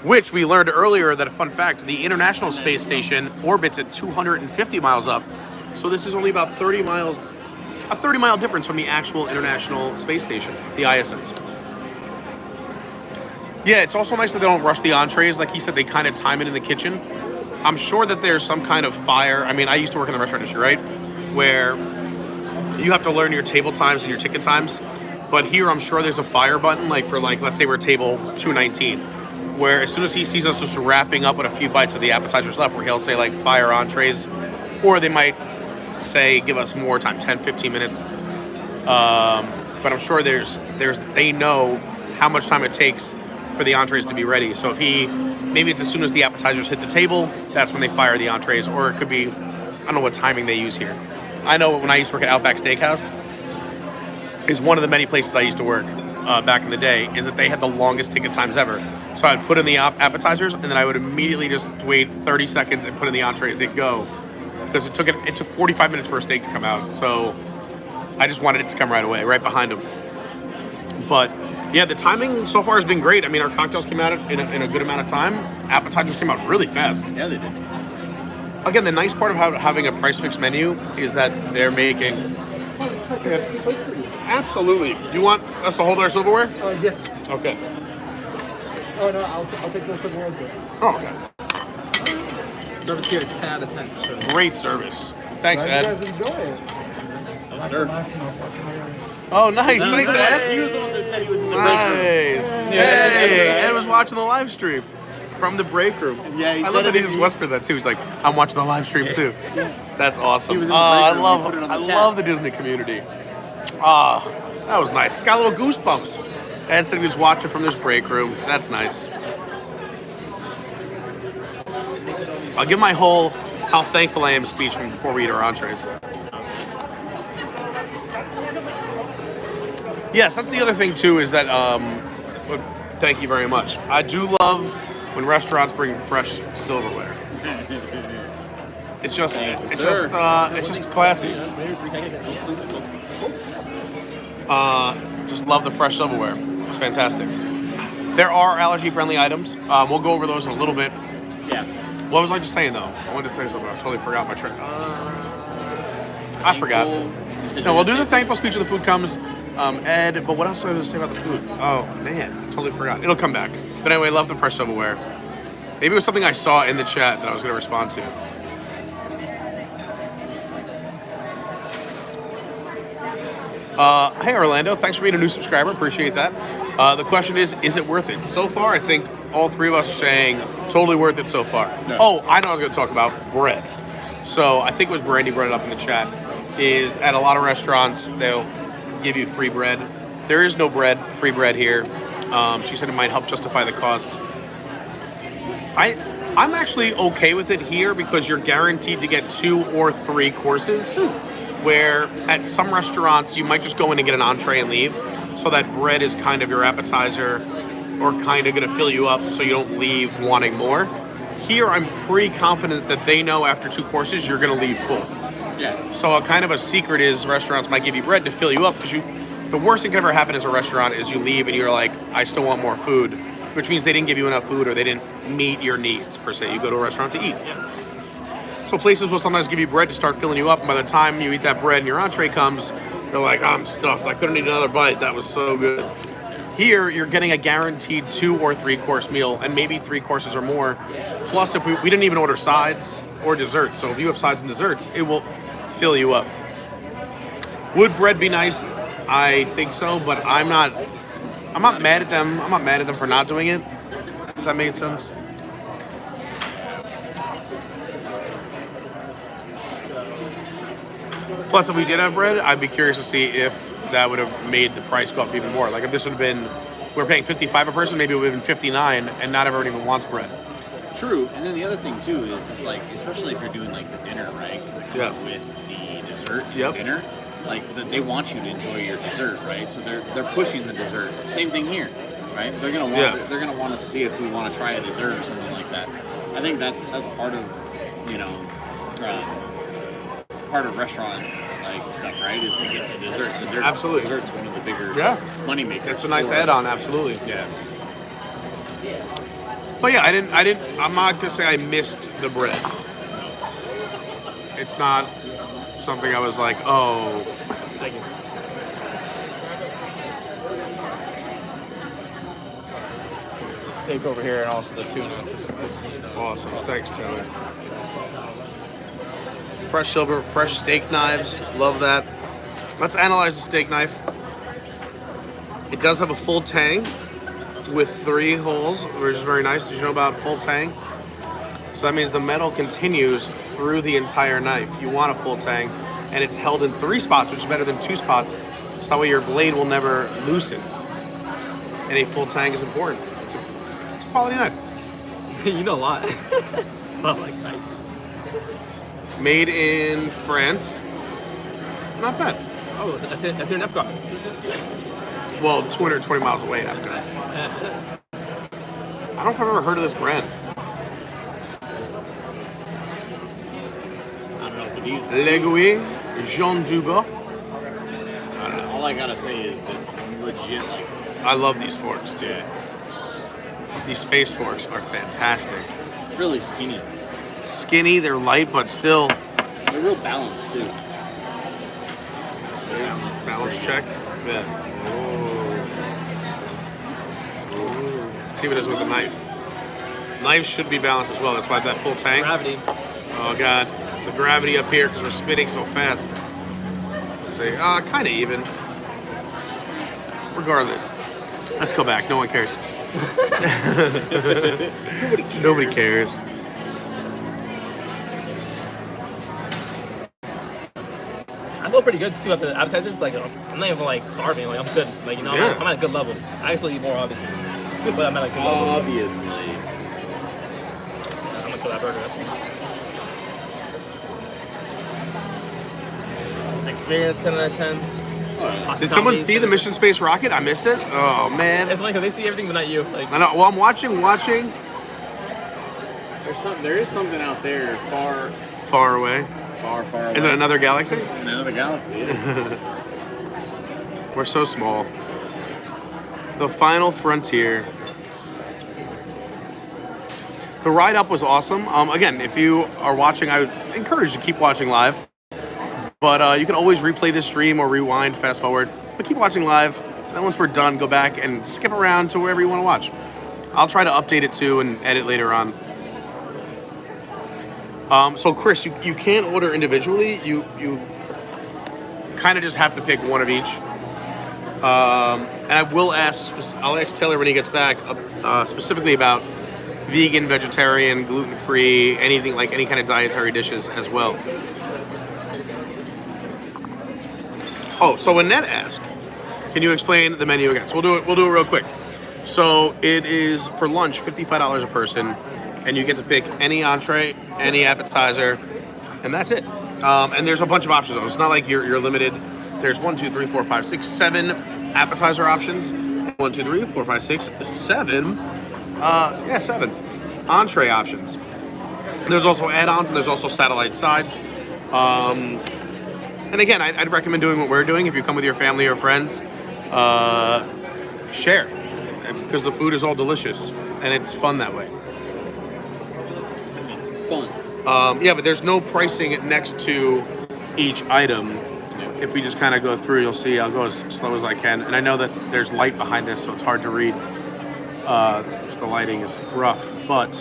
Which we learned earlier that, a fun fact, the International Space Station orbits at 250 miles up. So this is only about 30 miles, a 30-mile difference from the actual International Space Station, the ISS. Yeah, it's also nice that they don't rush the entrees. Like he said, they kind of time it in the kitchen. I'm sure that there's some kind of fire. I mean, I used to work in the restaurant industry, right? Where you have to learn your table times and your ticket times. But here, I'm sure there's a fire button, like for let's say we're table 219. Where as soon as he sees us just wrapping up with a few bites of the appetizers left, where he'll say like fire entrees, or they might say give us more time, 10, 15 minutes. But I'm sure they know how much time it takes for the entrees to be ready. So if maybe it's as soon as the appetizers hit the table, that's when they fire the entrees, or it could be, I don't know what timing they use here. I know when I used to work at Outback Steakhouse, is one of the many places I used to work back in the day, is that they had the longest ticket times ever. So I'd put in the appetizers, and then I would immediately just wait 30 seconds and put in the entrees. They'd go, because it took 45 minutes for a steak to come out. So I just wanted it to come right away, right behind them. But yeah, the timing so far has been great. I mean, our cocktails came out in a good amount of time. Appetizers came out really fast. Yeah, they did. Again, the nice part of having a price fixed menu is that they're making. Absolutely. You want us to hold our silverware? Yes. Okay. Oh no, I'll take those silverware as well. Oh, okay. Service here, 10 out of 10. For sure. Great service. Thanks, Glad Ed. you guys enjoy it. Oh, nice. Thanks, Ed. He was the one that said he was in the break room. Nice. Yeah, Hey, right. Ed was watching the live stream from the break room. Yeah, he I said love that he it just in- whispered that too. He's like, I'm watching the live stream too. That's awesome. He was in the break room. I He put it on the love chat. the Disney community. That was nice. It's got little goosebumps. Ed said he was watching from this break room. That's nice. I'll give my whole how thankful I am speech from before we eat our entrees. Yes, that's the other thing too, is that thank you very much. I do love when restaurants bring fresh silverware. It's just classy. Just love the fresh silverware. It's fantastic. There are allergy-friendly items. We'll go over those in a little bit. Yeah. What was I just saying though? I wanted to say something. I totally forgot my train. I forgot. No, we'll do the thankful speech when the food comes. Ed, but what else was I going to say about the food? Oh, man, totally forgot. It'll come back. But anyway, love the fresh silverware. Maybe it was something I saw in the chat that I was going to respond to. Hey, Orlando, thanks for being a new subscriber. Appreciate that. The question is it worth it? So far, I think all three of us are saying totally worth it so far. No. Oh, I know I was going to talk about bread. So I think it was Brandy brought it up in the chat, is at a lot of restaurants, they'll give you free bread. There is no free bread here. She said it might help justify the cost. I'm actually okay with it here because you're guaranteed to get 2 or 3 courses, where at some restaurants you might just go in and get an entree and leave. So that bread is kind of your appetizer or kind of going to fill you up so you don't leave wanting more. Here I'm pretty confident that they know after 2 courses you're going to leave full. Yeah. So a kind of a secret is restaurants might give you bread to fill you up because the worst thing that can ever happen as a restaurant is you leave and you're like, I still want more food, which means they didn't give you enough food or they didn't meet your needs per se. You go to a restaurant to eat. So places will sometimes give you bread to start filling you up, and by the time you eat that bread and your entree comes, you're like, I'm stuffed. I couldn't eat another bite. That was so good. Here, you're getting a guaranteed 2 or 3 course meal, and maybe 3 courses or more. Plus, if we didn't even order sides or desserts, so if you have sides and desserts, it will fill you up. Would bread be nice? I think so, but I'm not mad at them. I'm not mad at them for not doing it. If that makes sense. Plus, if we did have bread, I'd be curious to see if that would have made the price go up even more. Like if this would have been, we're paying $55 a person, maybe it would have been $59, and not everyone even wants bread. True, and then the other thing too is like, especially if you're doing like the dinner, right? Because it comes with the dessert and dinner. Like they want you to enjoy your dessert, right? So they're pushing the dessert. Same thing here, right? They're gonna want to see if we want to try a dessert or something like that. I think that's part of part of restaurant like stuff, right? Is to get the dessert. Absolutely. Dessert's one of the bigger money makers. It's a nice add-on, absolutely. Yeah. But yeah, I'm not gonna say I missed the bread. It's not something I was like, oh. Thank you. Steak over here and also the tuna. Awesome. Thanks, Taylor. Fresh silver, fresh steak knives. Love that. Let's analyze the steak knife. It does have a full tang with 3 holes, which is very nice. Did you know about full tang? So that means the metal continues through the entire knife. You want a full tang, and it's held in 3 spots, which is better than 2 spots. So that way your blade will never loosen. And a full tang is important. It's a quality knife. You know a lot. I like knives. Made in France. Not bad. Oh, that's it. That's here in EPCOT. Well, 220 miles away in EPCOT. I don't know if I've ever heard of this brand. I don't know for these. L'Aiguille, Jean Duba. All I gotta say is that legit, like. I love these forks, dude. These space forks are fantastic. Really skinny. Skinny, they're light, but still. They're real balanced too. Balance check. Yeah. Ooh. See what it is with the knife. Knives should be balanced as well. That's why that full tang. Gravity. Oh god, the gravity up here because we're spinning so fast. Let's see, kind of even. Regardless, let's go back. No one cares. Nobody cares. I feel pretty good too after the appetizers. Like I'm not even like starving. Like I'm good. Like you know, I'm at a good level. I still eat more obviously, but I'm at a good level. Obviously. I'm gonna kill that burger. That's me. Experience 10 out of 10. Did someone see the Mission Space rocket? I missed it. Oh man. It's funny because they see everything but not you. Like, I know. Well, I'm watching. There is something out there Far away. Far away. Is it another galaxy? Another galaxy. Yeah. We're so small. The final frontier. The ride up was awesome. Again, if you are watching, I would encourage you to keep watching live. But you can always replay this stream or rewind, fast forward. But keep watching live. Then once we're done, go back and skip around to wherever you want to watch. I'll try to update it too and edit later on. So Chris, you can't order individually. You kind of just have to pick one of each. And I'll ask Taylor when he gets back specifically about vegan, vegetarian, gluten-free, anything like any kind of dietary dishes as well. Oh, so Annette asked, can you explain the menu again? So we'll do it real quick. So it is for lunch, $55 a person, and you get to pick any entree, any appetizer, and that's it. And there's a bunch of options. It's not like you're limited. There's 1, 2, 3, 4, 5, 6, 7 appetizer options. 1, 2, 3, 4, 5, 6, 7. 7 entree options. There's also add-ons and there's also satellite sides. And again, I'd recommend doing what we're doing. If you come with your family or friends, share, because the food is all delicious and it's fun that way. It's fun. Yeah, but there's no pricing next to each item. If we just kind of go through, you'll see I'll go as slow as I can. And I know that there's light behind this, so it's hard to read because the lighting is rough. But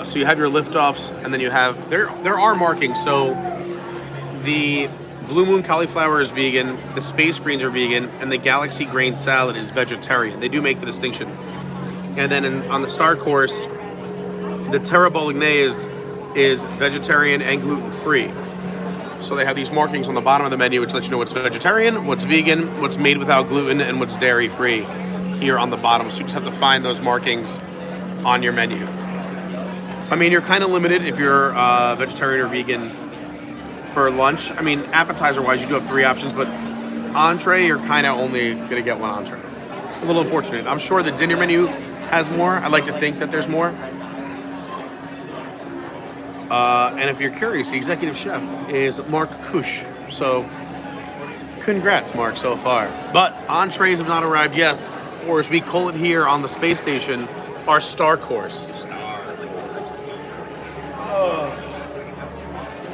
so you have your liftoffs, and then you have there are markings. So the Blue Moon cauliflower is vegan, the space greens are vegan, and the Galaxy grain salad is vegetarian. They do make the distinction. And then on the star course, the Terra Bolognese is vegetarian and gluten-free. So they have these markings on the bottom of the menu which let you know what's vegetarian, what's vegan, what's made without gluten, and what's dairy-free here on the bottom. So you just have to find those markings on your menu. I mean, you're kind of limited if you're vegetarian or vegan for lunch. I mean, appetizer-wise, you do have 3 options, but entree, you're kind of only going to get 1 entree. A little unfortunate. I'm sure the dinner menu has more. I'd like to think that there's more. And if you're curious, the executive chef is Mark Kush. So, congrats, Mark, so far. But entrees have not arrived yet, or as we call it here on the space station, our star course.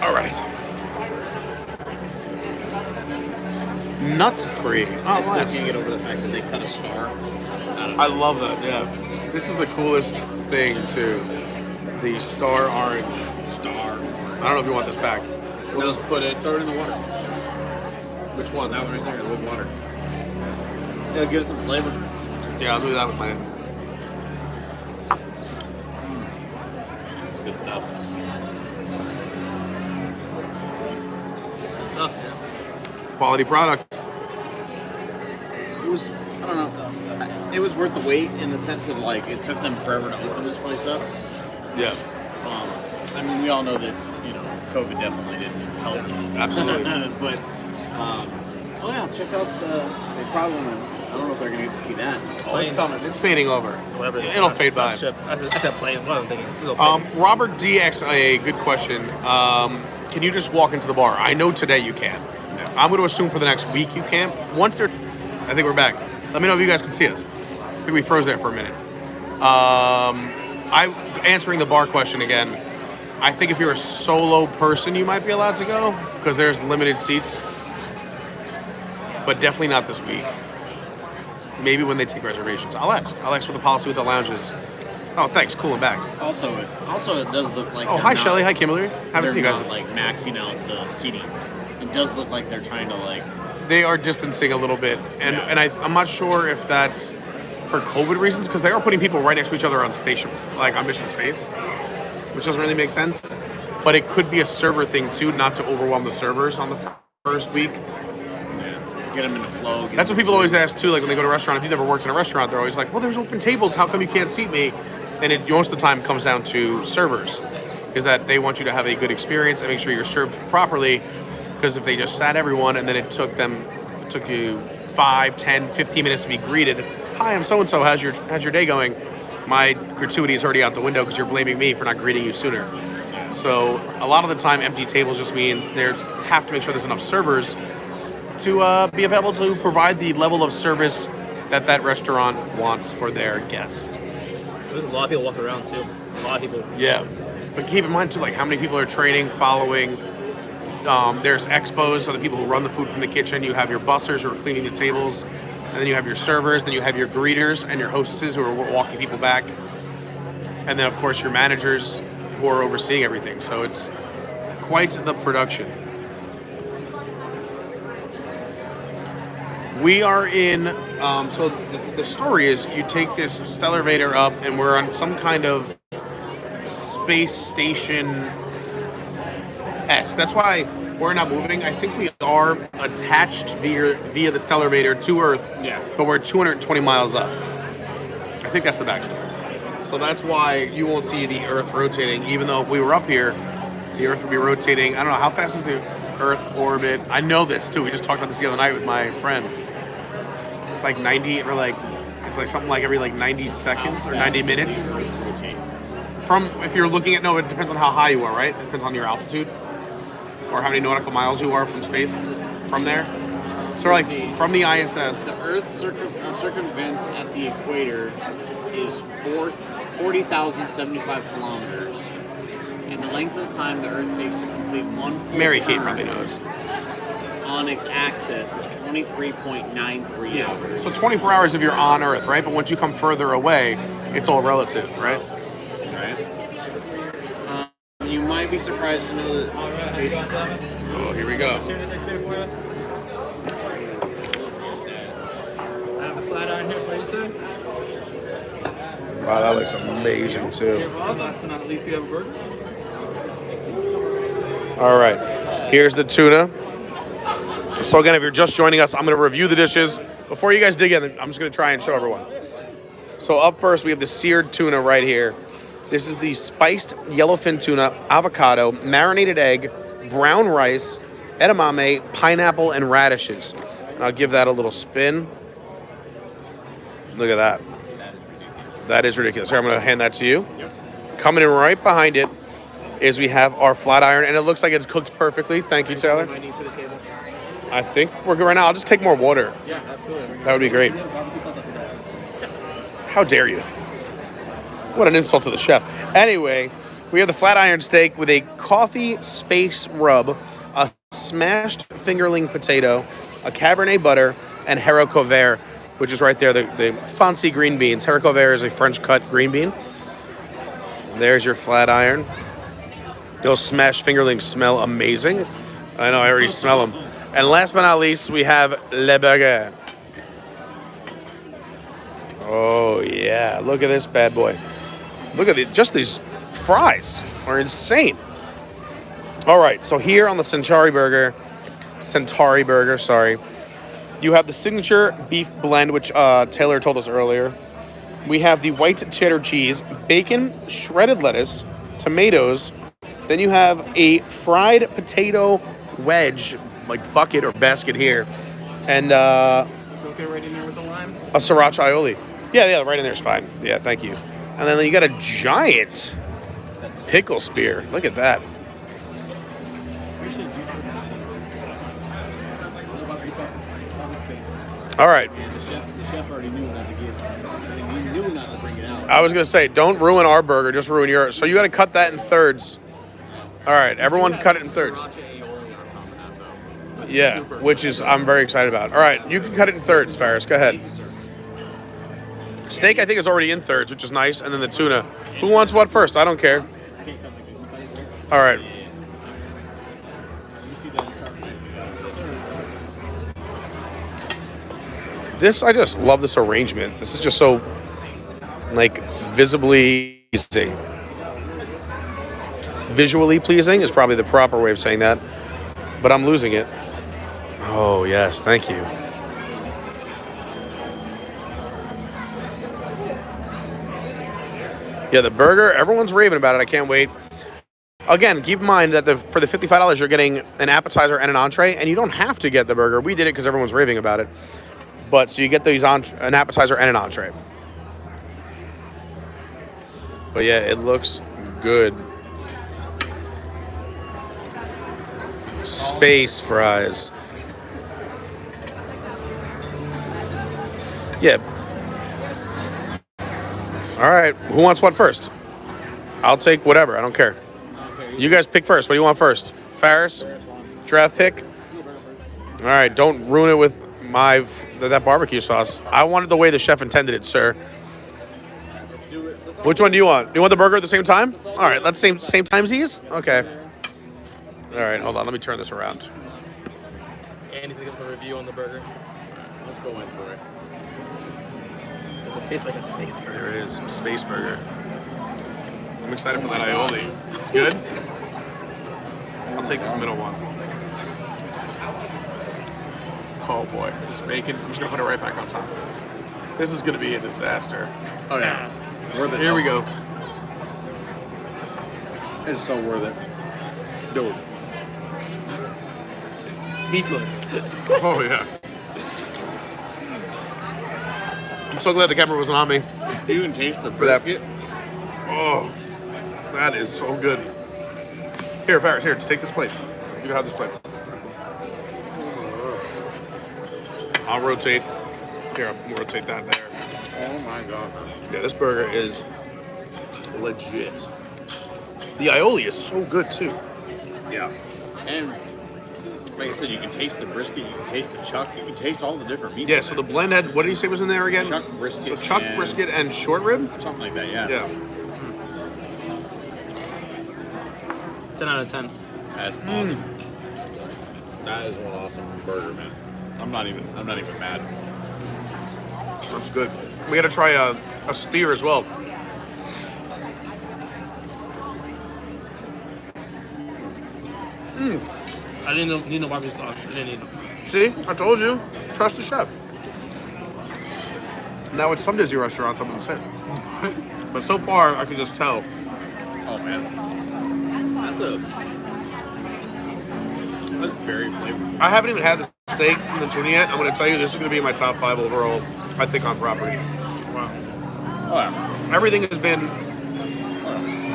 All right. Nut-free. I still can't get over the fact that they cut a star out of it. I love that, yeah. This is the coolest thing, too. The star orange. Star. I don't know if you want this back. We'll just throw it in the water. Which one? That one right there, with water. It'll give it some flavor. Yeah, I'll do that with mine. It's good stuff. Good stuff, man. Quality product. It was, I don't know, it was worth the wait in the sense of like it took them forever to open this place up. Yeah. I mean, we all know that, you know, COVID definitely didn't help. Absolutely. But, oh yeah, check out the probably, I don't know if they're going to get to see that. Oh, it's coming. It's fading over. Whatever it is. It'll fade by. I said plane. What I'm thinking. It'll plane. Robert DXA, good question. Can you just walk into the bar? I know today you can. I'm going to assume for the next week you can. Once they're, I think we're back. Let me know if you guys can see us. I think we froze there for a minute. Answering the bar question again. I think if you're a solo person, you might be allowed to go because there's limited seats. But definitely not this week. Maybe when they take reservations. I'll ask what the policy with the lounge is. Oh, thanks. Cool and back. Also, it does look like. Oh, hi, Shelly. Hi, Kimberly. Haven't seen you guys. They're not, like maxing out the seating. It does look like they're trying to like. They are distancing a little bit, and I'm not sure if that's for COVID reasons because they are putting people right next to each other on spaceship, like on mission space, which doesn't really make sense. But it could be a server thing too, not to overwhelm the servers on the first week. Get them in the flow. That's what people always ask too. Like when they go to a restaurant, if you've never worked in a restaurant, they're always like, "Well, there's open tables. How come you can't seat me?" And it most of the time comes down to servers, is that they want you to have a good experience and make sure you're served properly. Because if they just sat everyone and then it took you 5, 10, 15 minutes to be greeted. Hi, I'm so and so. How's your day going? My gratuity is already out the window because you're blaming me for not greeting you sooner. So a lot of the time, empty tables just means have to make sure there's enough servers to be available to provide the level of service that restaurant wants for their guests. There's a lot of people walking around too. A lot of people. Yeah, but keep in mind too, like how many people are training, following. There's expos, so the people who run the food from the kitchen. You have your bussers who are cleaning the tables, and then you have your servers. Then you have your greeters and your hostesses who are walking people back, and then of course your managers who are overseeing everything. So it's quite the production. We are in, so the story is you take this stellar-vator up and we're on some kind of space station. That's why we're not moving. I think we are attached via the stellar-vator to Earth, but we're 220 miles up. I think that's the backstory. So that's why you won't see the Earth rotating, even though if we were up here, the Earth would be rotating. I don't know, how fast is the Earth orbit? I know this too. We just talked about this the other night with my friend. It's like 90, it's like something like every 90 seconds or 90 minutes. If you're looking at, it depends on how high you are, right? It depends on your altitude or how many nautical miles you are from space, from there. So from the ISS. The Earth circumvents at the equator is 40,075 kilometers. And the length of the time the Earth takes to complete one full Mary turn Kate probably knows. on its axis is 23.93 hours. So 24 hours if you're on Earth, right? But once you come further away, it's all relative, right? You might be surprised to know that. Oh, here we go. I have a flat iron here for you, sir. Wow, that looks amazing too. Last but not least, we have a burger. All right, here's the tuna. So again, if you're just joining us, I'm going to review the dishes. Before you guys dig in, I'm just going to try and show everyone. So up first, we have the seared tuna right here. This is the spiced yellowfin tuna, avocado, marinated egg, brown rice, edamame, pineapple, and radishes. And I'll give that a little spin. Look at that. That is ridiculous. Here, I'm going to hand that to you. Coming in right behind it is we have our flat iron, and it looks like it's cooked perfectly. Thank you, Taylor. I think we're good right now. I'll just take more water. Yeah, absolutely. That would be great. How dare you? What an insult to the chef. Anyway, we have the flat iron steak with a coffee space rub, a smashed fingerling potato, a Cabernet butter, and haricot vert, which is right there, the fancy green beans. Haricot vert is a French cut green bean. There's your flat iron. Those smashed fingerlings smell amazing. I know, I already smell them. And last but not least, we have le burger. Oh, yeah. Look at this bad boy. Look at just these fries are insane. All right, so here on the Centauri burger, you have the signature beef blend, which Taylor told us earlier. We have the white cheddar cheese, bacon, shredded lettuce, tomatoes. Then you have a fried potato wedge, like bucket or basket here. And Is it okay right in there with the lime? a sriracha aioli. Yeah, right in there is fine. Yeah, thank you. And then you got a giant pickle spear. Look at that. All right. The chef already knew not to give. He knew not to bring it out. I was going to say, don't ruin our burger, just ruin yours. So you got to cut that in thirds. All right, everyone cut it in thirds. Yeah, which is, I'm very excited about. All right, you can cut it in thirds, Faris. Go ahead. Steak, I think, is already in thirds, which is nice. And then the tuna. Who wants what first? I don't care. All right. This, I just love this arrangement. This is just so, like, visibly pleasing. Visually pleasing is probably the proper way of saying that, but I'm losing it. Oh, yes, thank you. Yeah, the burger, everyone's raving about it. I can't wait. Again, keep in mind that for the $55, you're getting an appetizer and an entree, and you don't have to get the burger. We did it because everyone's raving about it. But so you get these an appetizer and an entree. But yeah, it looks good. Space fries. Yeah. All right, who wants what first? I'll take whatever, I don't care. You guys pick first. What do you want first? Faris? Draft pick? All right, don't ruin it with that barbecue sauce. I wanted the way the chef intended it, sir. Which one do you want? Do you want the burger at the same time? All right, let's same timesies? Okay. All right, hold on. Let me turn this around. Andy's gonna give us a review on the burger. Let's go in for it. Does it taste like a space burger? There it is, space burger. I'm excited for that aioli. It's good? I'll take this middle one. Oh boy, this bacon. I'm just gonna put it right back on top. This is gonna be a disaster. Oh yeah. Worth it. Here we go. It's so worth it. Dude. Speechless. Oh yeah. I'm so glad the camera wasn't on me. You can taste the for that. brisket. Oh, that is so good. Here, Faris, here, just take this plate. You can have this plate. I'll rotate. Here, I'll rotate that there. Oh my god. Yeah, this burger is legit. The aioli is so good too. Yeah. And like I said, you can taste the brisket, you can taste the chuck, you can taste all the different meats. Yeah, so the blend had, what did you say was in there again? Chuck, brisket. So chuck, brisket, and short rib? Something like that, yeah. Yeah. 10 out of 10. That's awesome. That is one awesome burger, man. I'm not even mad. That's good. We gotta try a spear as well. I didn't need no barbecue sauce. I didn't need them. See, I told you. Trust the chef. Now, at some Disney restaurants, I'm gonna say, but so far, I can just tell. Oh man, that's very flavorful. I haven't even had the steak and the tuna yet. I'm gonna tell you, this is gonna be my top 5 overall, I think, on property. Wow. Oh, yeah. Everything has been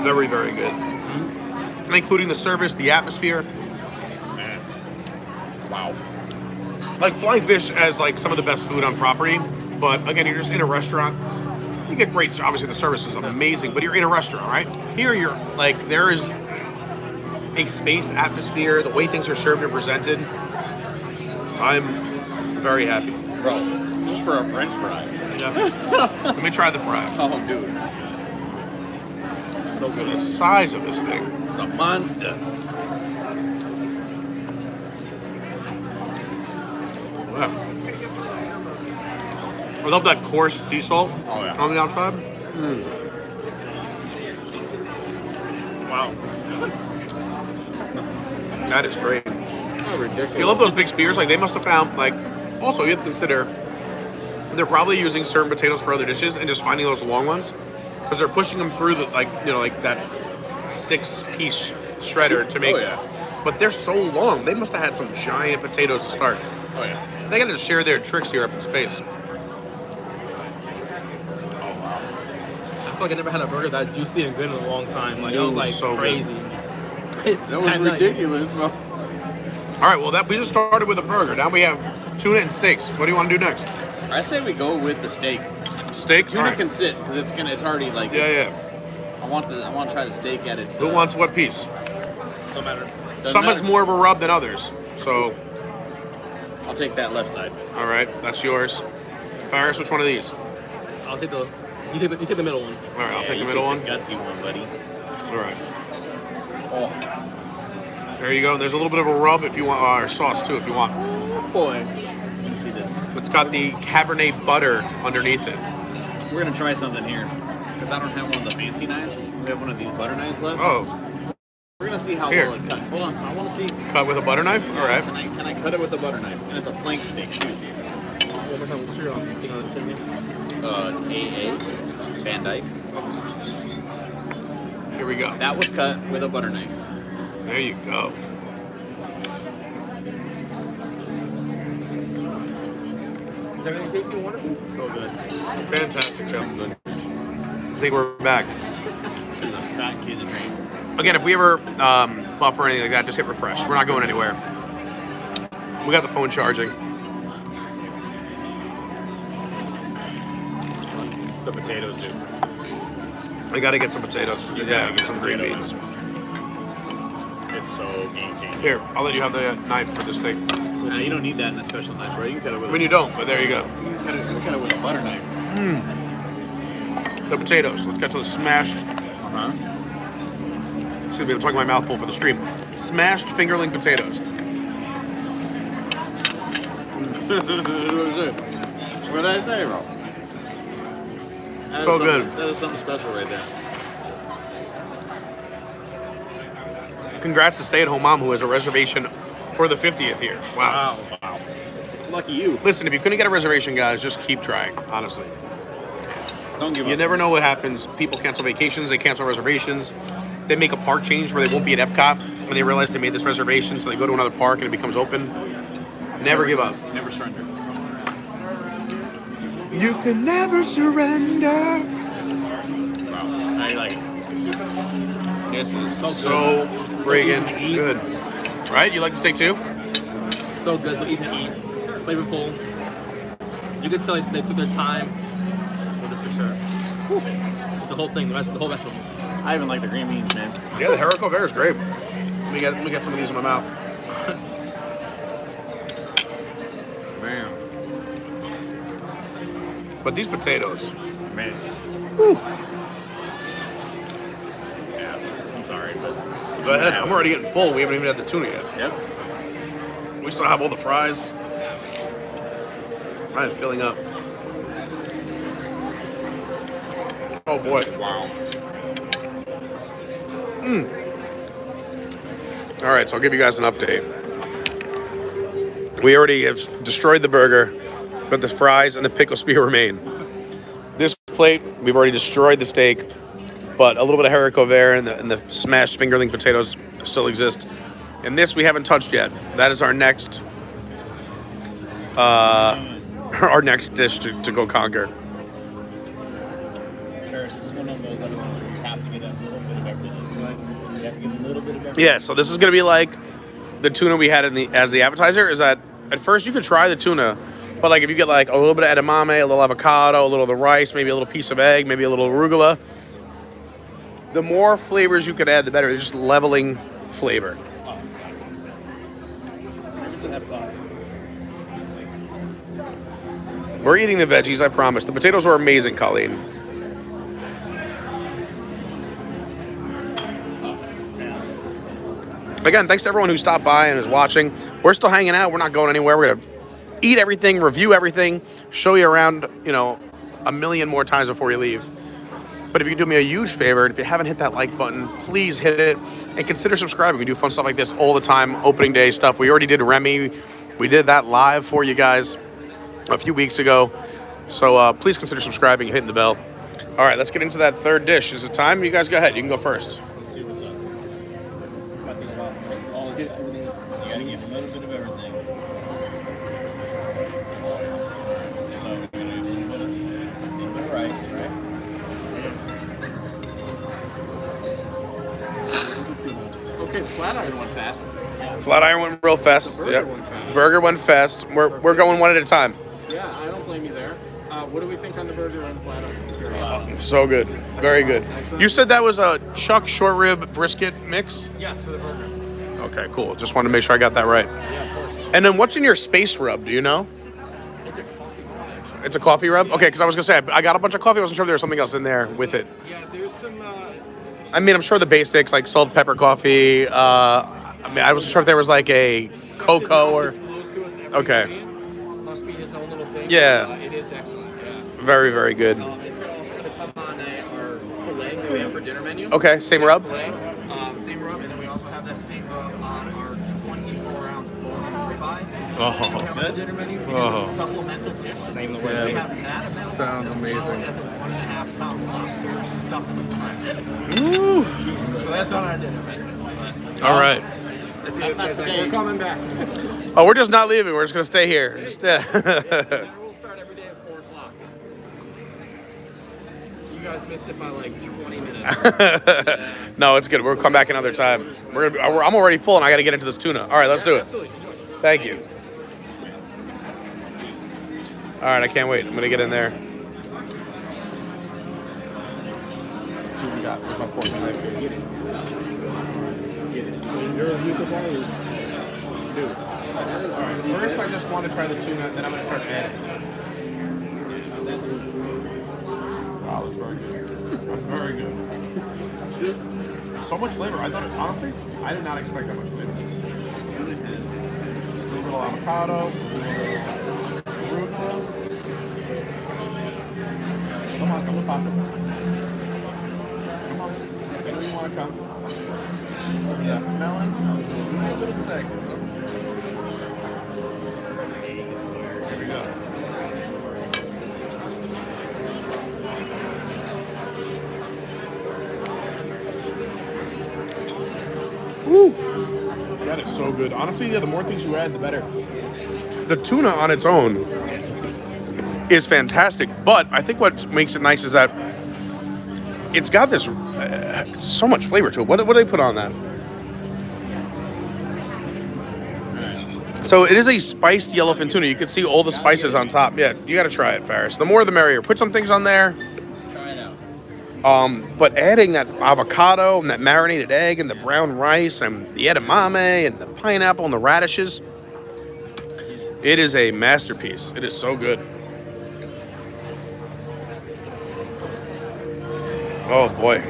very, very good, including the service, the atmosphere. Man. Wow. Like Flying Fish as like some of the best food on property, but again, you're just in a restaurant. You get great, obviously the service is amazing, but you're in a restaurant, right? Here you're like, there is a space, atmosphere, the way things are served and presented. I'm very happy. Bro, just for a French fry. Yeah. Let me try the fry. Oh, dude. So good. The size of this thing. It's a monster. Wow. I love that coarse sea salt on the outside. Wow. That is great. Oh, ridiculous. You love those big spears? Like, they must have found, like, also you have to consider they're probably using certain potatoes for other dishes and just finding those long ones because they're pushing them through the, like, you know, like that 6-piece shredder to make. Oh, yeah. But they're so long. They must have had some giant potatoes to start. Oh, yeah. They got to share their tricks here up in space. I feel like I never had a burger that juicy and good in a long time. Like, it was like so crazy. That was ridiculous, bro. All right, well, we just started with a burger. Now we have tuna and steaks. What do you want to do next? I say we go with the steak. Steak? Tuna Right. can sit because it's already like. Yeah. I want to try the steak at its. Who wants what piece? Don't matter. Some has more of a rub than others, so. I'll take that left side. All right, that's yours. Faris, which one of these? I'll take the. You take the middle one. All right, I'll take the you middle one. The gutsy one, buddy. All right. Oh. There you go. There's a little bit of a rub if you want, or sauce too if you want. Boy. Let me see this. It's got the Cabernet butter underneath it. We're gonna try something here because I don't have one of the fancy knives. We have one of these butter knives left. Oh. We're gonna see how Here. well it cuts. Hold on, I want to see. Cut with a butter knife? All right. Can I cut it with a butter knife? And it's a flank steak too. It's AA Van Dyke. Here we go. That was cut with a butter knife. There you go. Is everything tasting wonderful? So good. Fantastic, gentlemen. I think we're back. There's a fat kid's drink. Again, if we ever buff or anything like that, just hit refresh. We're not going anywhere. We got the phone charging. The potatoes, dude. I gotta get some potatoes. Yeah, get some green beans. It's so game-changing. Here, I'll let you have the knife for this steak. Nah, you don't need that in a special knife, bro. You can cut it with. I mean, you don't, but there you go. You can cut it with a butter knife. The potatoes. Let's get to the smashed. Excuse me, I'm talking my mouth full for the stream. Smashed fingerling potatoes. What did I say, bro? So good. That is something special right there. Congrats to stay-at-home mom who has a reservation for the 50th here. Wow. Wow. Lucky you. Listen, if you couldn't get a reservation, guys, just keep trying, honestly. Don't give up. You never know what happens. People cancel vacations, they cancel reservations. They make a park change where they won't be at EPCOT when they realize they made this reservation, so they go to another park and it becomes open. Never give up. Never surrender. You can never surrender. Wow. How you like it? This is so friggin' good. Right? You like the steak too? So good, so easy to eat, flavorful. You can tell they took their time with this for sure. The whole thing, the whole recipe. I even like the green beans, man. Yeah, the haricot vert is great. Let me get some of these in my mouth. Man. But these potatoes, Man. whew. Yeah. I'm sorry, but. Go ahead. I'm already getting full. We haven't even had the tuna yet. Yep. We still have all the fries. I'm filling up. Oh boy. Wow. All right, so I'll give you guys an update. We already have destroyed the burger, but the fries and the pickle spear remain. plate, we've already destroyed the steak, but a little bit of haricot vert and the smashed fingerling potatoes still exist. And this we haven't touched yet. That is our next dish to go conquer. Paris is one of those other ones where you have to get a little bit of everything. Right? You have to get a little bit of everything. Yeah, so this is gonna be like the tuna we had as the appetizer. Is that at first you could try the tuna, but like if you get like a little bit of edamame, a little avocado, a little of the rice, maybe a little piece of egg, maybe a little arugula, the more flavors you could add, the better. They're just leveling flavor. We're eating the veggies, I promise. The potatoes were amazing, Colleen. Again, thanks to everyone who stopped by and is watching. We're still hanging out. We're not going anywhere. We're going to eat everything, review everything, show you around, you know, a million more times before you leave. But if you could do me a huge favor, and if you haven't hit that like button, please hit it and consider subscribing. We do fun stuff like this all the time, opening day stuff. We already did Remy. We did that live for you guys a few weeks ago. So please consider subscribing and hitting the bell. All right, let's get into that third dish. Is it time? You guys go ahead. You can go first. Let's see what's up. Get everything. You gotta get a little bit of everything. So we're gonna do a little bit of rice, right? Okay, flat iron went fast. Flat iron went real fast. Burger went fast. We're going one at a time. Yeah, I don't blame you there. What do we think on the burger and flat iron? So good. Very good. You said that was a chuck short rib brisket mix? Yes, for the burger. Okay, cool. Just wanted to make sure I got that right. Yeah, of course. And then what's in your space rub? Do you know? It's a coffee rub, actually. It's a coffee rub? Okay, because I was going to say, I got a bunch of coffee. I wasn't sure if there was something else in there with it. Yeah, there's some... I mean, I'm sure the basics, like salt, pepper, coffee. I mean, I wasn't sure if there was like a cocoa or... Okay. Must be his own little thing. Yeah. It is excellent, yeah. Very, very good. It's also going to come on our filet that we have for dinner menu. Okay, same rub? Filet, same rub, and then we also have that same rub on our 24-ounce bone ribeye. Oh, we have on the dinner menu. It is a supplemental dish. Name the word. We have that available, Sounds amazing. as well as a 1.5 pound lobster stuffed with crab. Woo. So that's on our dinner menu. All right. We're coming back. Oh, we're just not leaving. We're just going to stay here. We'll start every day at 4 o'clock. You guys missed it by like 20 minutes. No, it's good. We'll come back another time. I'm already full, and I got to get into this tuna. All right, let's do it. Absolutely. Thank you. All right, I can't wait. I'm going to get in there. Let's see what we got. Where's my fork and knife here? Get it. You're a music guy? Dude. All right, first I just want to try the tuna, then I'm going to start adding. Wow, it's very good. That's very good. So much flavor. I thought, honestly, I did not expect that much flavor. A little avocado. Arugula. Come on, pop it. Come on. Whenever you want to come. Yeah, melon. A little bit of seg. Here we go. Woo! That is so good. Honestly, yeah, the more things you add, the better. The tuna on its own is fantastic, but I think what makes it nice is that it's got this so much flavor to it. What do they put on that? So it is a spiced yellowfin tuna. You can see all the spices on top. Yeah, you got to try it, Ferris. The more the merrier. Put some things on there. Try it out. But adding that avocado and that marinated egg and the brown rice and the edamame and the pineapple and the radishes, it is a masterpiece. It is so good. Oh boy.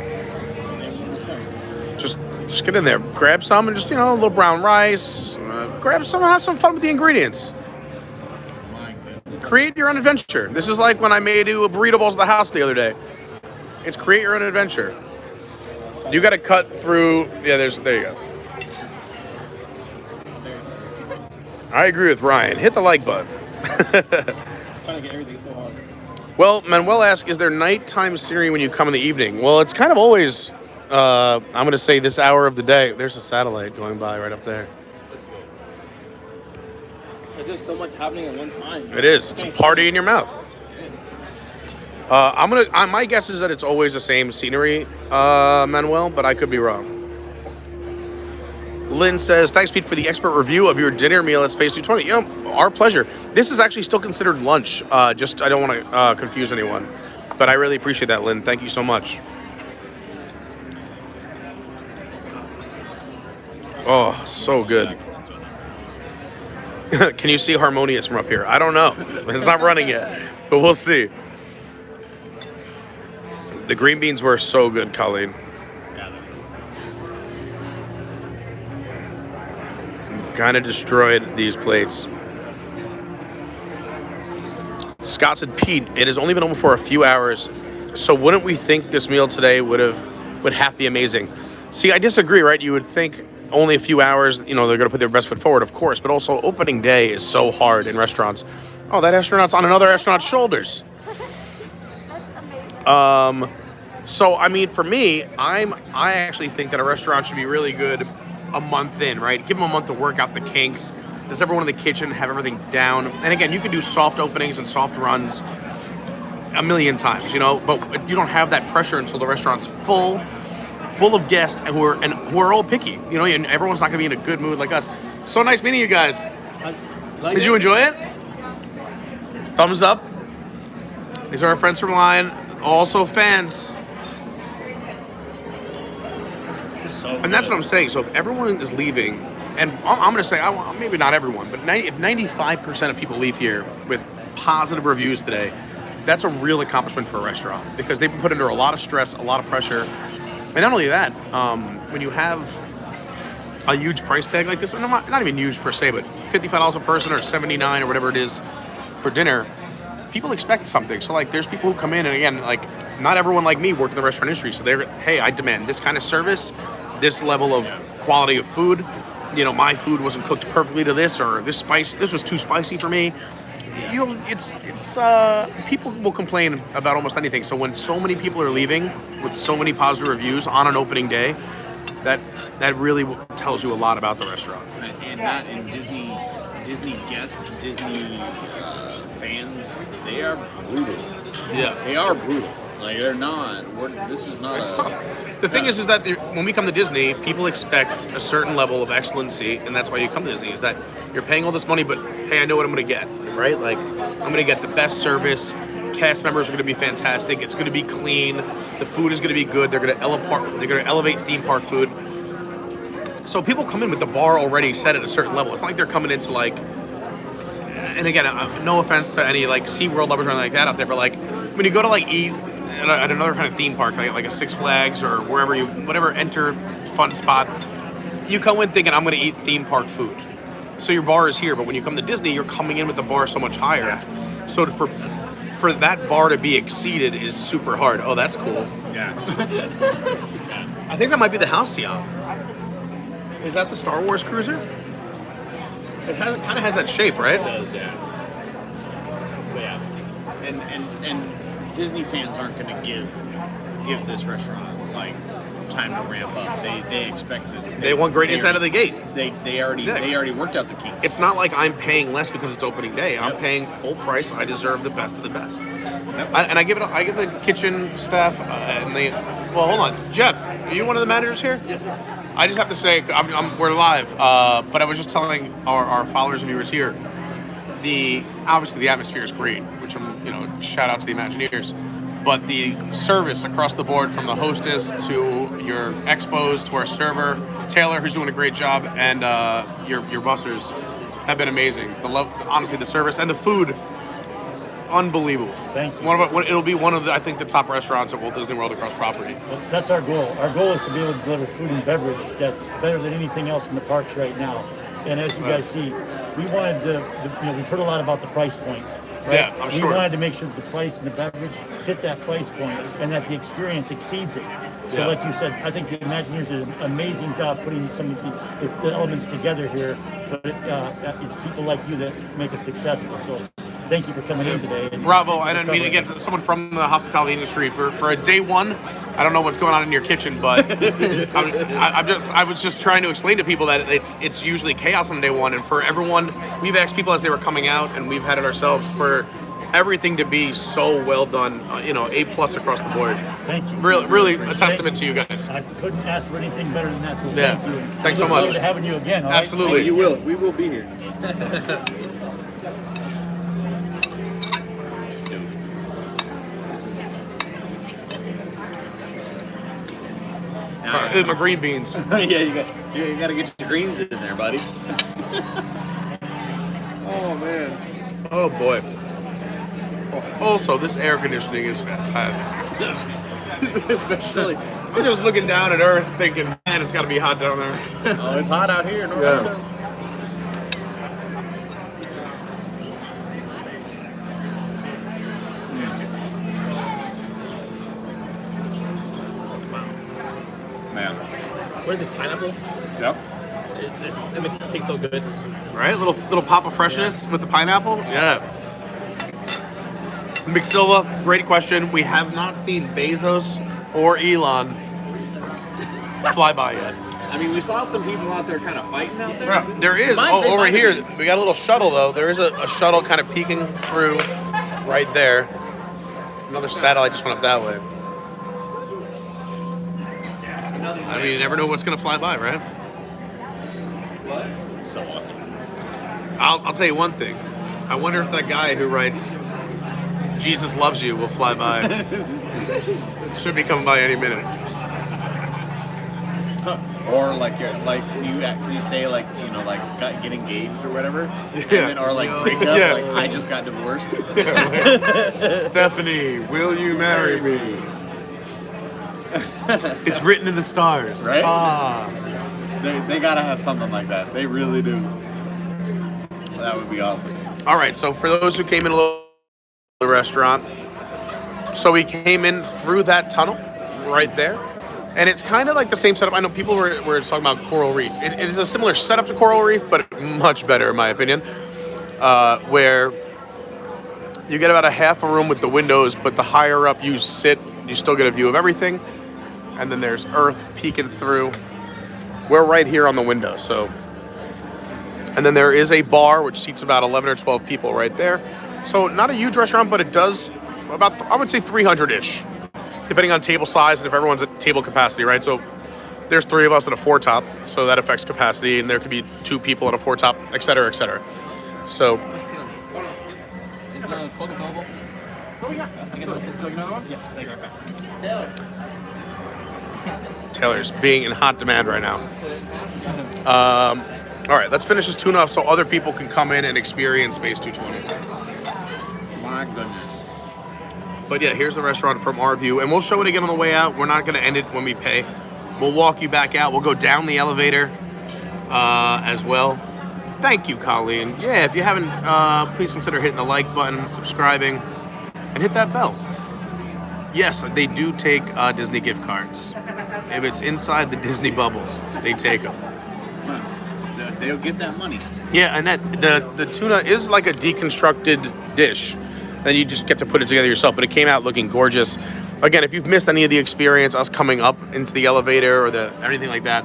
Just get in there. Grab some and just, a little brown rice. Grab some and have some fun with the ingredients. Create your own adventure. This is like when I made you a burrito bowls at the house the other day. It's create your own adventure. You got to cut through. Yeah, there you go. I agree with Ryan. Hit the like button. Trying to get everything so hard. Well, Manuel asks, is there nighttime scenery when you come in the evening? Well, it's kind of always, I'm going to say this hour of the day. There's a satellite going by right up there. There's just so much happening at one time. It is. It's a party in your mouth. My guess is that it's always the same scenery, Manuel, but I could be wrong. Lynn says, thanks, Pete, for the expert review of your dinner meal at Space 220. Our pleasure. This is actually still considered lunch. I don't want to confuse anyone. But I really appreciate that, Lynn. Thank you so much. Oh, so good. Can you see Harmonious from up here? I don't know. It's not running yet, but we'll see. The green beans were so good, Colleen. Kind of destroyed these plates. Scott said, Pete, it has only been open for a few hours, so wouldn't we think this meal today would have to be amazing? See, I disagree, right? You would think only a few hours, they're going to put their best foot forward, of course, but also opening day is so hard in restaurants. Oh, that astronaut's on another astronaut's shoulders. So, I mean, for me, I actually think that a restaurant should be really good a month in, right? Give them a month to work out the kinks. Does everyone in the kitchen have everything down? And again, you can do soft openings and soft runs a million times, but you don't have that pressure until the restaurant's full of guests who are all picky, and everyone's not going to be in a good mood like us. So nice meeting you guys. Did you enjoy it? Thumbs up. These are our friends from Lion, also fans. And that's what I'm saying. So if everyone is leaving, and I'm going to say, maybe not everyone, but if 95% of people leave here with positive reviews today, that's a real accomplishment for a restaurant because they've been put under a lot of stress, a lot of pressure. And not only that, when you have a huge price tag like this, and not even huge per se, but $55 a person or $79 or whatever it is for dinner, people expect something. So there's people who come in, and again, not everyone like me worked in the restaurant industry. So hey, I demand this kind of service, this level of quality of food. My food wasn't cooked perfectly to this, or this was too spicy for me. People will complain about almost anything. So when so many people are leaving with so many positive reviews on an opening day, that really tells you a lot about the restaurant. And Disney guests, Disney fans, they are brutal. Yeah, they are brutal. They're not. This is not. It's tough. The thing is that when we come to Disney, people expect a certain level of excellency, and that's why you come to Disney. Is that you're paying all this money, but hey, I know what I'm going to get, right? I'm going to get the best service. Cast members are going to be fantastic. It's going to be clean. The food is going to be good. They're going to elevate theme park food. So people come in with the bar already set at a certain level. It's not like they're coming into and again, no offense to any SeaWorld lovers or anything like that out there, but when you go to eat at another kind of theme park, like a Six Flags or whatever enter fun spot, you come in thinking I'm going to eat theme park food. So your bar is here, but when you come to Disney, you're coming in with the bar so much higher. So for that bar to be exceeded is super hard. Oh, that's cool. Yeah. I think that might be the Halcyon. Is that the Star Wars cruiser? It kind of has that shape, right? It does, yeah. But yeah. And Disney fans aren't going to give this restaurant time to ramp up. They expect it. They want greatness out of the gate. They already worked out the kinks. It's not like I'm paying less because it's opening day. I'm paying full price. I deserve the best of the best. Yep. I give the kitchen staff well, hold on, Jeff. Are you one of the managers here? Yes, sir. I just have to say, we're live, but I was just telling our followers and viewers here, obviously the atmosphere is great, which shout out to the Imagineers, but the service across the board, from the hostess to your expos to our server, Taylor, who's doing a great job, and your bussers have been amazing. Honestly, the service and the food, unbelievable. Thank you. It'll be one of the top restaurants at Walt Disney World across property. Well, that's our goal. Our goal is to be able to deliver food and beverage that's better than anything else in the parks right now. And as you guys see, we wanted we've heard a lot about the price point. Right? Yeah, I'm sure. We wanted to make sure that the price and the beverage fit that price point and that the experience exceeds it. So like you said, I think the Imagineers did an amazing job putting some of the elements together here, but it's people like you that make it successful. So thank you for coming in today. And Bravo, and I mean, again, someone from the hospitality industry for a day one. I don't know what's going on in your kitchen, but I was just trying to explain to people that it's usually chaos on day one, and for everyone, we've asked people as they were coming out, and we've had it ourselves for everything to be so well done, A+ across the board. Thank you. Really a testament to you guys. I couldn't ask for anything better than that, so Yeah. thank you. Thanks so I look much. forward to having you again, all right? Absolutely. You will. We will be here. My green beans. Yeah, you got to get your greens in there, buddy. Oh man. Oh boy. Also, this air conditioning is fantastic. Especially, I'm just looking down at Earth, thinking, man, it's got to be hot down there. Oh, it's hot out here. No Yeah. doubt. Man. What is this, pineapple? Yep. It makes it taste so good. Right? Little pop of freshness with the pineapple. Yeah. McSilva, great question. We have not seen Bezos or Elon fly by yet. I mean, we saw some people out there kind of fighting out there. Yeah, there is. Over here, we got a little shuttle though. There is a shuttle kind of peeking through right there. Another satellite just went up that way. I mean, you never know what's going to fly by, right? It's so awesome. I'll tell you one thing. I wonder if that guy who writes "Jesus loves you" will fly by. It should be coming by any minute. Or can you say get engaged or whatever? Yeah. And then, or break up. Yeah. Like I just got divorced. Stephanie, will you marry me? It's written in the stars. Right? Ah. They gotta have something like that. They really do. That would be awesome. All right, so for those who came in a little the restaurant, so we came in through that tunnel right there, and it's kind of like the same setup. I know people were talking about Coral Reef. It is a similar setup to Coral Reef, but much better in my opinion, where you get about a half a room with the windows, but the higher up you sit, you still get a view of everything, and then there's Earth peeking through. We're right here on the window, so. And then there is a bar which seats about 11 or 12 people right there. So not a huge restaurant, but it does about, I would say 300-ish, depending on table size and if everyone's at table capacity, right? So there's 3 of us at a 4-top, so that affects capacity, and there could be 2 people at a 4-top, et cetera, et cetera. So. Is there a Coke available? Oh, yeah. Would you like another one? Yes, thank you. Taylor. Taylor's being in hot demand right now. All right, let's finish this tune-up so other people can come in and experience Space 220. My goodness. But yeah, here's the restaurant from our view, and we'll show it again on the way out. We're not going to end it when we pay. We'll walk you back out. We'll go down the elevator as well. Thank you, Colleen. Yeah, if you haven't, please consider hitting the like button, subscribing, and hit that bell. Yes, they do take Disney gift cards. If it's inside the Disney bubble, they take them. They'll get that money. Yeah, and the tuna is like a deconstructed dish. Then you just get to put it together yourself, but it came out looking gorgeous. Again, if you've missed any of the experience, us coming up into the elevator or anything like that,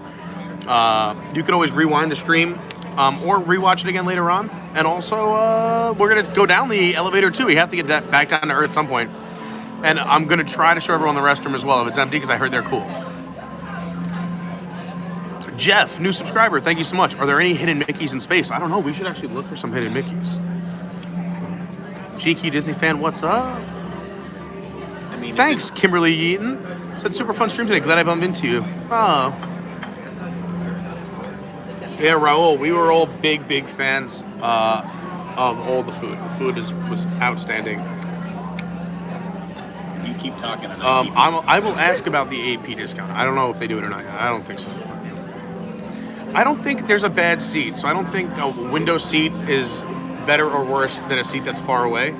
you could always rewind the stream or rewatch it again later on. And also, we're going to go down the elevator too. We have to get back down to Earth at some point. And I'm going to try to show everyone the restroom as well if it's empty, because I heard they're cool. Jeff, new subscriber, thank you so much. Are there any hidden Mickeys in space? I don't know. We should actually look for some hidden Mickeys. GQ Disney fan, what's up? I mean, thanks, Kimberly Yeaton. Said super fun stream today. Glad I bumped into you. Oh. Yeah, Raul, we were all big fans of all the food. The food was outstanding. You keep talking. I will ask about the AP discount. I don't know if they do it or not. I don't think so. I don't think there's a bad seat, so I don't think a window seat is better or worse than a seat that's far away.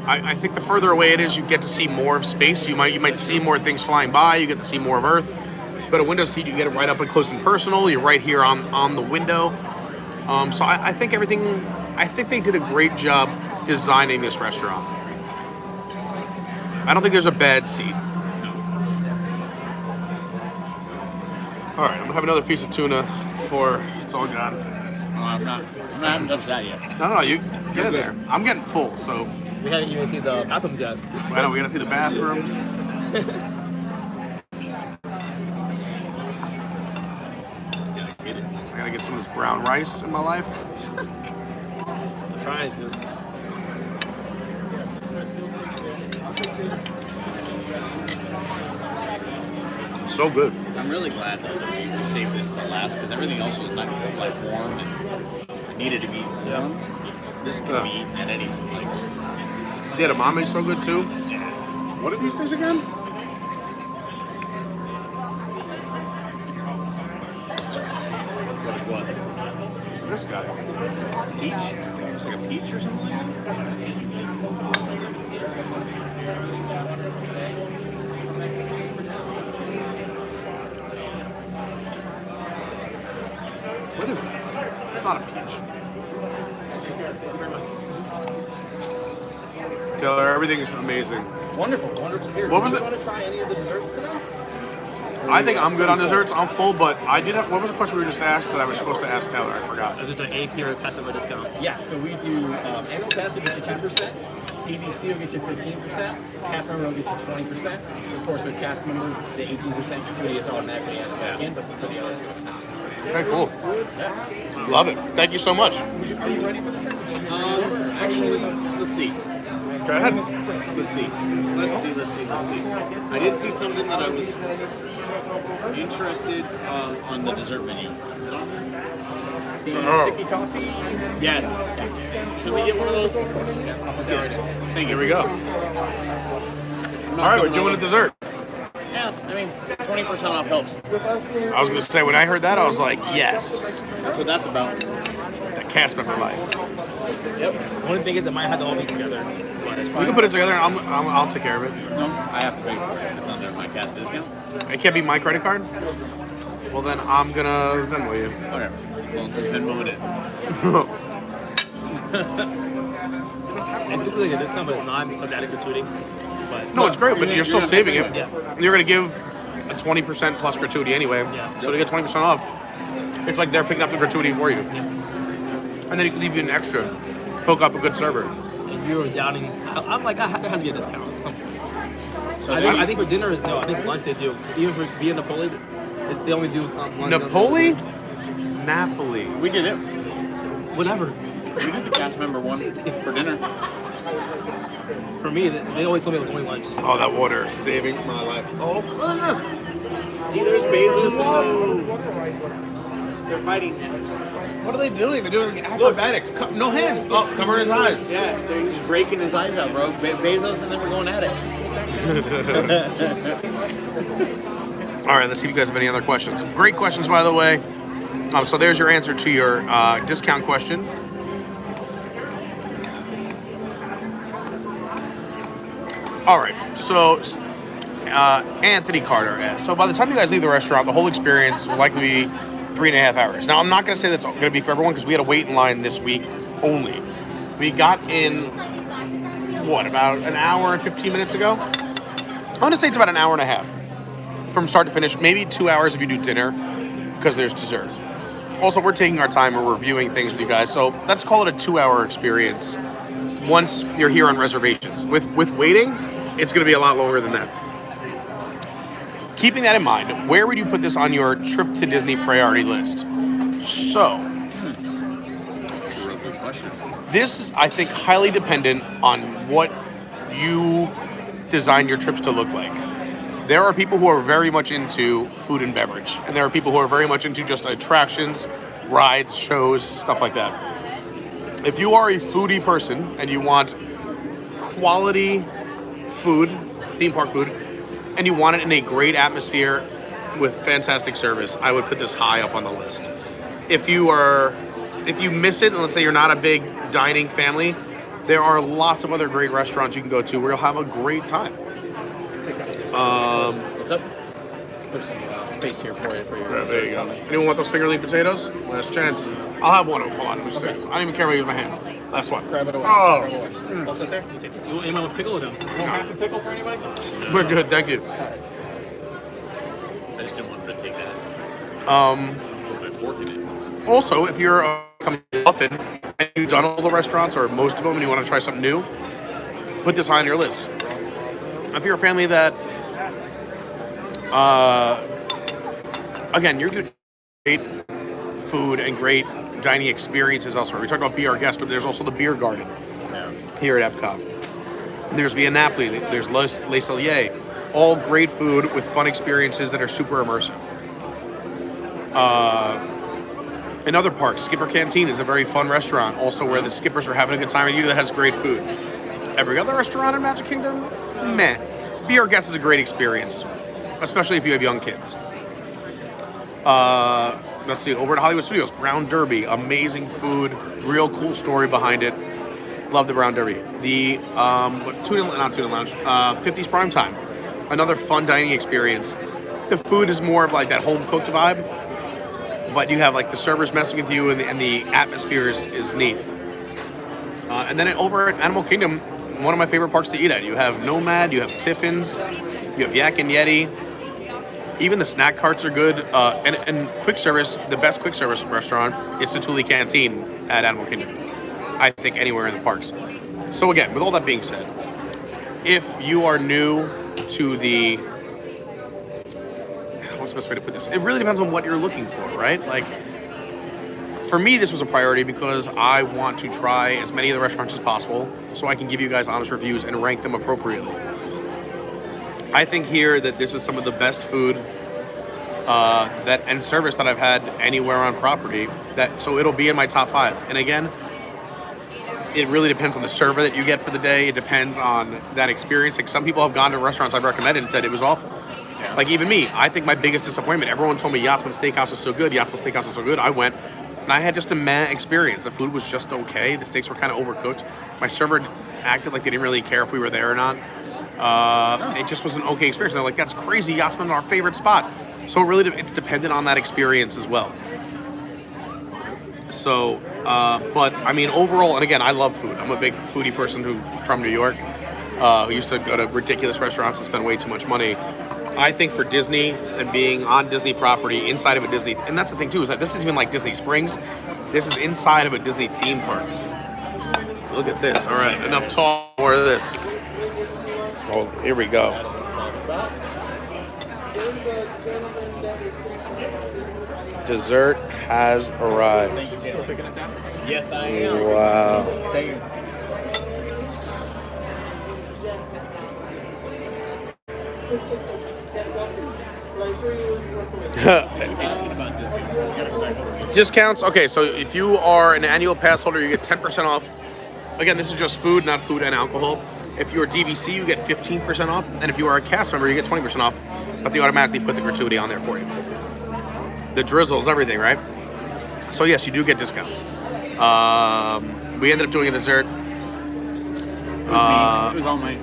I think the further away it is, you get to see more of space. You might see more things flying by. You get to see more of Earth. But a window seat, you get it right up and close and personal. You're right here on the window. So I think they did a great job designing this restaurant. I don't think there's a bad seat. All right, I'm gonna have another piece of tuna before it's all gone. I'm not having touched that yet. No, you get in there. I'm getting full, so. We haven't even seen the bathrooms yet. I know, we gotta see the bathrooms. I gotta get some of this brown rice in my life. I'm trying to. So good. I'm really glad though that we saved this to last because everything else was not like warm and needed to be warm. This can be eaten at any like. The edamame's so good too. What are these things again? What? This guy. Peach? It's like a peach or something like that? What is that? It's not a peach. Taylor, everything is amazing. Wonderful. Here, What was do it? you want to try any of the desserts today? I think I'm good on desserts. I'm full, but I did have. What was the question we were just asked that I was supposed to ask Taylor? I forgot. There's an AP or customer discount. Yeah, so we do annual pass will get you 10%, TVC will get you 15%, cast member will get you 20%. Of course, with cast member, the 18% gratuity is automatically added back in, but for the other two, it's not. Okay, cool. Yeah. Love it. Thank you so much. Are you ready for the trip? Actually, let's see. Go ahead. Let's see. I did see something that I was interested on the dessert menu. Is it on there? The sticky toffee? Yes. Can we get one of those? Of course. Yeah, I'll put that right in. Thank Here we go. All right, we're doing a dessert. Yeah, I mean, 20% off helps. I was gonna say when I heard that, I was like, yes. That's what that's about. The cast member life. Yep. One thing is it might have to all be together. But it's We fine. can put it together, and I'll take care of it. No, I have to pay for it. It's under my cast discount. It can't be my credit card. Well, then I'm gonna Venmo you. Okay. Well, just Venmo it in. It's basically like a discount, but it's not because added gratuity. But No, it's great, but you're still saving it. Yeah. You're gonna give a 20% plus gratuity anyway. Yeah. So to get 20% off, it's like they're picking up the gratuity for you. And then you can leave you an extra. Hook up a good server. And you were doubting. I'm like, there has to be a discount or something. So I think for dinner is no. I think lunch they do. Even for being Napoli, they only do lunch. Napoli? Napoli. We did it. Whatever. We did the cast member one for dinner. For me, they always told me it was only lunch. Oh, that water is saving my life. Oh, goodness. See, there's Bezos and they're fighting. What are they doing? They're doing acrobatics. No hand. Oh, cover his eyes. Yeah, they're just breaking his eyes out, bro. Bezos and then we're going at it. All right, let's see if you guys have any other questions. Great questions, by the way. So there's your answer to your discount question. All right, so Anthony Carter asks, so by the time you guys leave the restaurant, the whole experience will likely be 3.5 hours. Now, I'm not going to say that's going to be for everyone because we had to wait in line this week only. We got in, about an hour and 15 minutes ago? I want to say it's about an hour and a half from start to finish, maybe 2 hours if you do dinner because there's dessert. Also, we're taking our time, we're reviewing things with you guys, so let's call it a 2-hour experience once you're here on reservations. With waiting, it's going to be a lot longer than that. Keeping that in mind, where would you put this on your trip to Disney priority list? So, this is, I think, highly dependent on what you design your trips to look like. There are people who are very much into food and beverage, and there are people who are very much into just attractions, rides, shows, stuff like that. If you are a foodie person and you want quality food, theme park food, and you want it in a great atmosphere with fantastic service, I would put this high up on the list. If you miss it, and let's say you're not a big dining family, there are lots of other great restaurants you can go to where you'll have a great time. What's up? put some space here for you for your. Yeah, there you go. Anyone want those fingerling potatoes? Last chance. I'll have one. Hold on. I don't even care if I use my hands. Last one. Grab it away. Oh. Grab it away. I'll sit there. You take it. Anyone with pickle or no? Want half a pickle for anybody? We're good. Thank you. I just didn't want to take that. Also, if you're coming often and you've done all the restaurants or most of them and you want to try something new, put this high on your list. If you're a family that, again, you're going to great food and great dining experiences elsewhere. We talked about Be Our Guest, but there's also the beer garden here at EPCOT. There's Via Napoli, there's Les Celliers, all great food with fun experiences that are super immersive. In other parks, Skipper Canteen is a very fun restaurant, also where the skippers are having a good time with you that has great food. Every other restaurant in Magic Kingdom, meh. Be Our Guest is a great experience as well, especially if you have young kids. Let's see, over at Hollywood Studios, Brown Derby, amazing food, real cool story behind it. Love the Brown Derby. The Tuna Lounge, 50s Prime Time, another fun dining experience. The food is more of like that home cooked vibe, but you have like the servers messing with you, and the atmosphere is neat. And then over at Animal Kingdom, one of my favorite parks to eat at. You have Nomad, you have Tiffin's, you have Yak and Yeti. Even the snack carts are good. And quick service, the best quick service restaurant is Satuli Canteen at Animal Kingdom. I think anywhere in the parks. So again, with all that being said, if you are new to the, what's the best way to put this? It really depends on what you're looking for, right? Like, for me, this was a priority because I want to try as many of the restaurants as possible so I can give you guys honest reviews and rank them appropriately. I think here that this is some of the best food and service that I've had anywhere on property. So it'll be in my top 5. And again, it really depends on the server that you get for the day. It depends on that experience. Like, some people have gone to restaurants I've recommended and said it was awful. Yeah. Like, even me, I think my biggest disappointment, everyone told me Yachtsman Steakhouse is so good. Yachtsman Steakhouse is so good. I went and I had just a meh experience. The food was just okay. The steaks were kind of overcooked. My server acted like they didn't really care if we were there or not. It just was an okay experience. They're like, that's crazy. Yachtsman, our favorite spot. So it's dependent on that experience as well. So, but I mean, overall, and again, I love food. I'm a big foodie person from New York, who used to go to ridiculous restaurants and spend way too much money. I think for Disney and being on Disney property, inside of a Disney, and that's the thing too, is that this isn't even like Disney Springs. This is inside of a Disney theme park. Look at this. All right, enough talk, more of this. Oh, here we go. Dessert has arrived. Thank you, Taylor, for picking it down. Yes, I am. Wow. Thank you. Discounts. Okay, so if you are an annual pass holder, you get 10% off. Again, this is just food, not food and alcohol. If you're a DVC, you get 15% off, and if you are a cast member, you get 20% off. But they automatically put the gratuity on there for you. The drizzles, everything, right? So yes, you do get discounts. We ended up doing a dessert. It was all mine.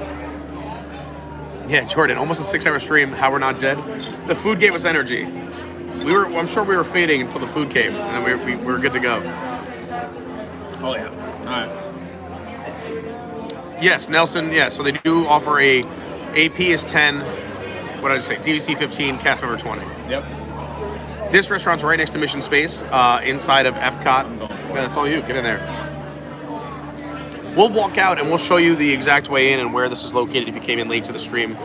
Yeah, Jordan, almost a 6-hour stream. How we're not dead. The food gave us energy. I'm sure we were fading until the food came, and then we were good to go. Oh yeah. All right. Yes, Nelson. Yeah, so they do offer a AP is 10. What did I say? DVC 15, cast member 20. Yep. This restaurant's right next to Mission Space, inside of EPCOT. Yeah, that's all you. Get in there. We'll walk out and we'll show you the exact way in and where this is located if you came in late to the stream.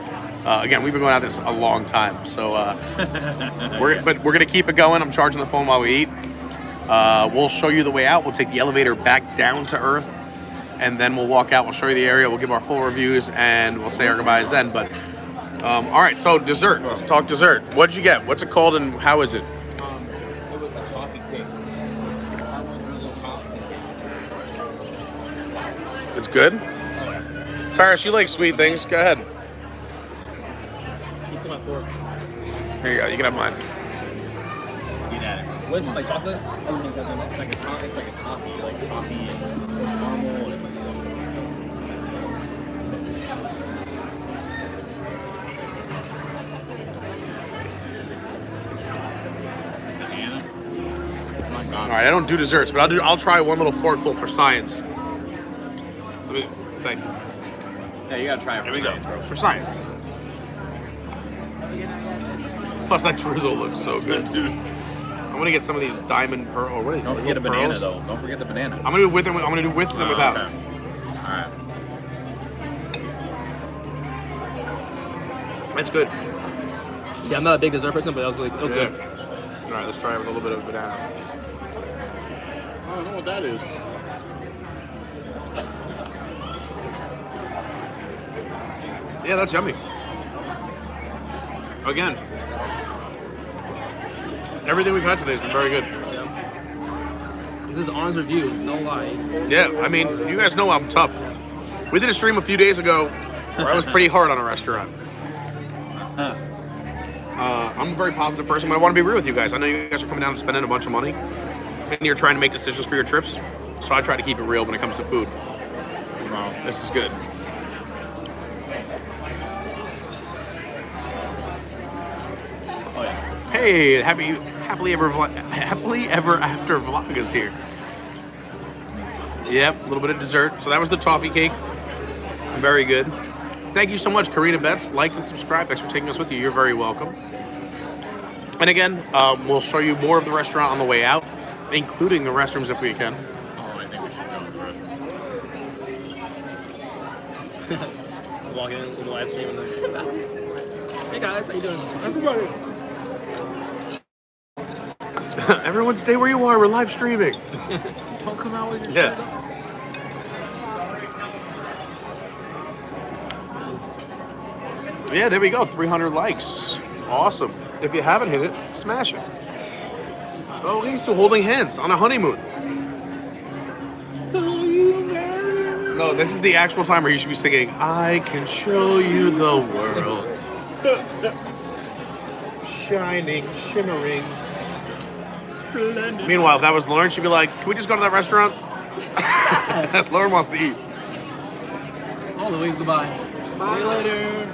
Again, we've been going at this a long time, so we're gonna keep it going. I'm charging the phone while we eat. We'll show you the way out. We'll take the elevator back down to Earth, and then we'll walk out. We'll show you the area. We'll give our full reviews, and we'll say our goodbyes then. But all right, so dessert. Let's talk dessert. What did you get? What's it called, and how is it? It was the toffee cake. It's good. Faris, you like sweet things? Go ahead. Eat to my fork. Here you go. You can have mine. Eat at it. What is this, like chocolate? I don't think that's it's like a toffee. It's like a toffee, and caramel. And right, I don't do desserts, but I'll try one little forkful for science. Thank you. Yeah, you gotta try it. Here we go. For science. Plus, that drizzle looks so good, dude. I'm gonna get some of these diamond pearl. Or what are these? Don't forget a banana pearls? though. Don't forget the banana. I'm gonna do with them. I'm gonna do with them without. Okay. All right. That's good. Yeah, I'm not a big dessert person, but it was good. All right, let's try it with a little bit of banana. I don't know what that is. Yeah, that's yummy. Again, everything we've had today has been very good. This is honest review, no lie. Yeah, I mean, you guys know I'm tough. We did a stream a few days ago where I was pretty hard on a restaurant. I'm a very positive person, but I want to be real with you guys. I know you guys are coming down and spending a bunch of money, and you're trying to make decisions for your trips, so I try to keep it real when it comes to food. Wow, this is good. Oh yeah. Hey, happily ever after vlog is here. Yep, a little bit of dessert. So that was the toffee cake. Very good. Thank you so much, Karina Betts. Like and subscribe. Thanks for taking us with you. You're very welcome. And again, we'll show you more of the restaurant on the way out, including the restrooms if we can. Oh, I think we should go to the restaurant. Walk in, little live stream, and then hey guys, how you doing? Everybody. Everyone stay where you are. We're live streaming. Don't come out with your Yeah. shirt on. Yeah, there we go. 300 likes. Awesome. If you haven't hit it, smash it. Oh, he's still holding hands on a honeymoon. No, this is the actual time where you should be singing, I can show you the world. Shining, shimmering. Splendid. Meanwhile, if that was Lauren, she'd be like, can we just go to that restaurant? Lauren wants to eat. All the ways to buy. See you later.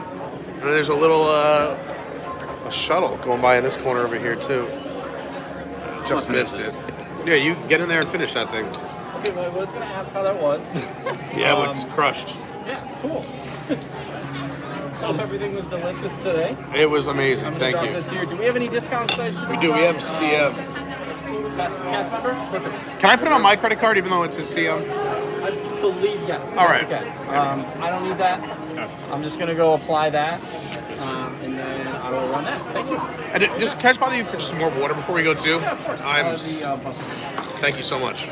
And there's a little a shuttle going by in this corner over here too. Just missed it. Yeah, you get in there and finish that thing. Okay, well, I was going to ask how that was. Yeah, but it's crushed. Yeah, cool. Hope everything was delicious today. It was amazing. I'm Thank drop you. This here. Do we have any discounts? We do. We have CM. Cast member? Perfect. Can I put it on my credit card even though it's a CM? I believe yes. All right. Yes, you can. I don't need that. I'm just going to go apply that, and then I will run that. Thank you. And just can I bother you for just some more water before we go too? Yeah, of course. Thank you so much.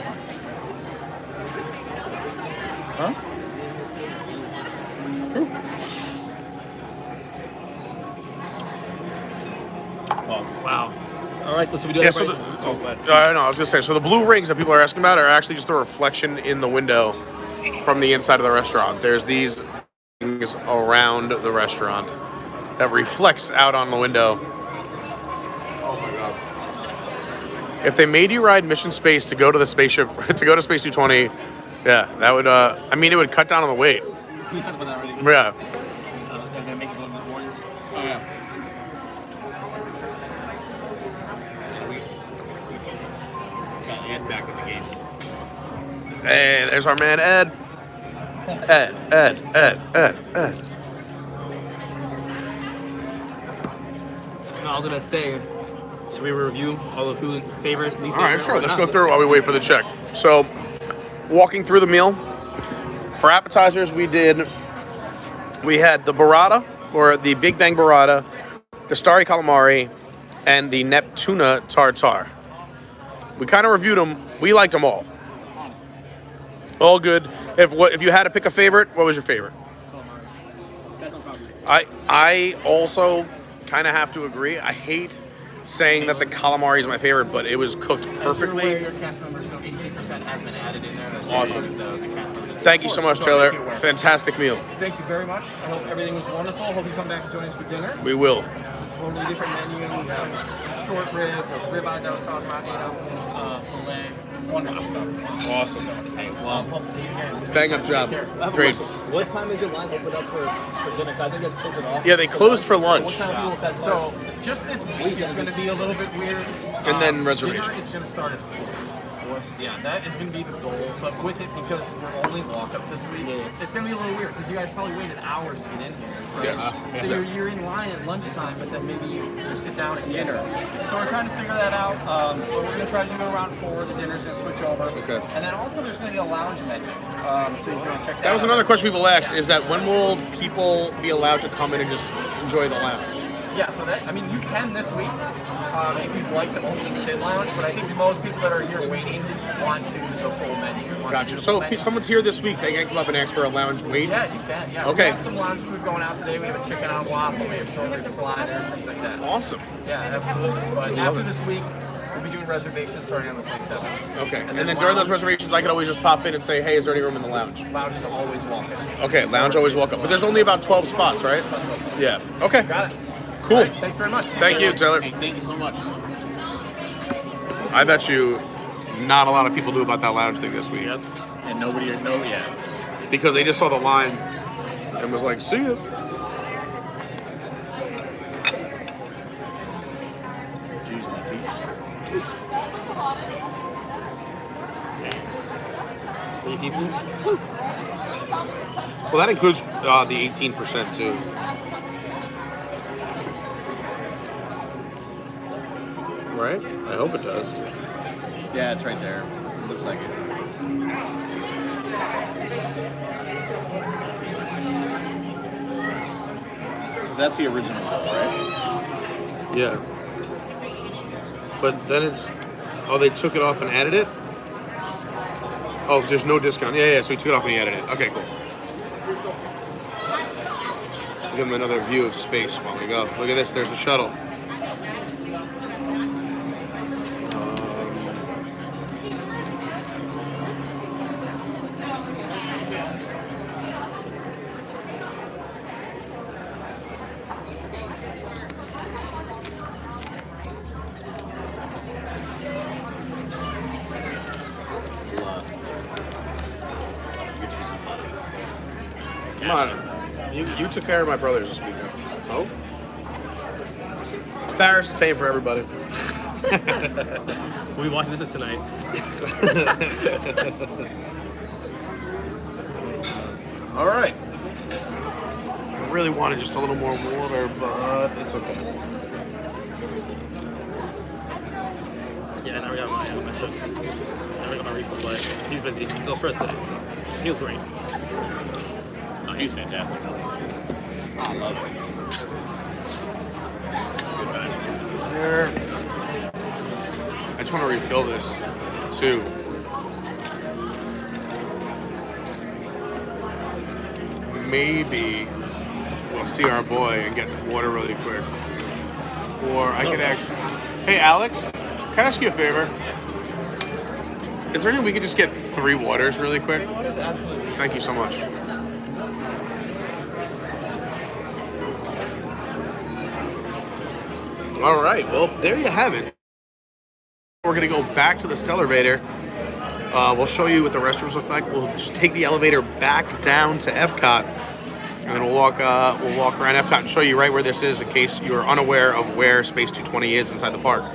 Huh? Oh, wow. All right, so we do Yeah, have so no, I was gonna say, so the blue rings that people are asking about are actually just a reflection in the window from the inside of the restaurant. There's these things around the restaurant that reflects out on the window. Oh my god! If they made you ride Mission Space to go to the spaceship, to go to Space 220, yeah, that would. I mean, it would cut down on the weight. We talked about that already. Yeah. They're gonna make it a little bit more. Oh yeah. Ed back in the game. Hey, there's our man Ed. Ed. No, I was gonna say, should we review all the food favorite, least All right, favorite, sure. or Let's not? go through it while we wait for the check. So, walking through the meal. For appetizers, we had the burrata, or the Big Bang burrata, the starry calamari, and the Neptuna tartare. We kind of reviewed them. We liked them all. All good. If you had to pick a favorite, what was your favorite? I also kind of have to agree. I hate saying that the calamari is my favorite, but it was cooked perfectly. As you're aware, your cast member, so 18% has been added in there. That's Awesome. the cast members. Thank you so much, Taylor. Fantastic meal. Thank you very much. I hope everything was wonderful. Hope you come back and join us for dinner. We will. It's a totally different menu. We have short rib, those ribeyes I was talking about, 8-ounce filet, wonderful stuff. Awesome. Hey, well, hope to see you again. Bang up job. Great. What time is your line open up for dinner? 'Cause I think that's closed it off. Yeah, they closed for lunch. What time people that So just this week is going to be a little bit weird. And then reservations. Dinner is going to start at 4. Yeah, that is going to be the goal. But with it, because we're only walk-ups this week, it's going to be a little weird because you guys probably waited hours to get in here. Right? Yes. So you're in line at lunchtime, but then maybe you sit down at dinner. So we're trying to figure that out. But we're going to try to do it around 4. The dinner's going to switch over. Okay. And then also there's going to be a lounge menu. So you can check that out. That was another question people asked, is that when will people be allowed to come in and just enjoy the lounge? Yeah, so that, I mean, you can this week if you'd like to only sit lounge, but I think most people that are here waiting want to the full menu. Gotcha. So if someone's here this week, they can come up and ask for a lounge wait? Yeah, you can. Yeah. Okay. We have some lounge food going out today. We have a chicken on waffle. We have short rib sliders, things like that. Awesome. Yeah, absolutely. But after this week, we'll be doing reservations starting on the 27th. Okay. And then during those reservations, I can always just pop in and say, hey, is there any room in the lounge? Lounge is always welcome. Okay, lounge always welcome. But there's only about 12 spots, right? Yeah. Okay. Got it. Cool. All right, thanks very much. Thank you, Taylor. Hey, thank you so much. I bet you not a lot of people knew about that lounge thing this week. Yep. And nobody know yet. Because they just saw the line and was like, see ya. Jesus. Well, that includes the 18% too. Right? I hope it does. Yeah, it's right there. Looks like it. Because that's the original bill, right? Yeah. But then it's... Oh, they took it off and added it? Oh, 'cause there's no discount. Yeah, so he took it off and he added it. Okay, cool. Give them another view of space while we go. Look at this. There's the shuttle. Come on. You took care of my brothers this weekend. So? Farris is paying for everybody. We'll be watching this tonight. All right. I really wanted just a little more water, but it's okay. Yeah, I never got my shot. Never got my refill, but he's busy. Still first day, so he was great. Oh, he's fantastic. Oh, I love it. Good time. Is there... I just want to refill this, too. Maybe we'll see our boy and get water really quick. Or I could ask... Hey, Alex, can I ask you a favor? Is there anything we could just get 3 waters really quick? Thank you so much. All right, well, there you have it. We're going to go back to the stellar-vator. We'll show you what the restrooms look like. We'll just take the elevator back down to EPCOT, and then we'll walk around EPCOT and show you right where this is in case you're unaware of where Space 220 is inside the park.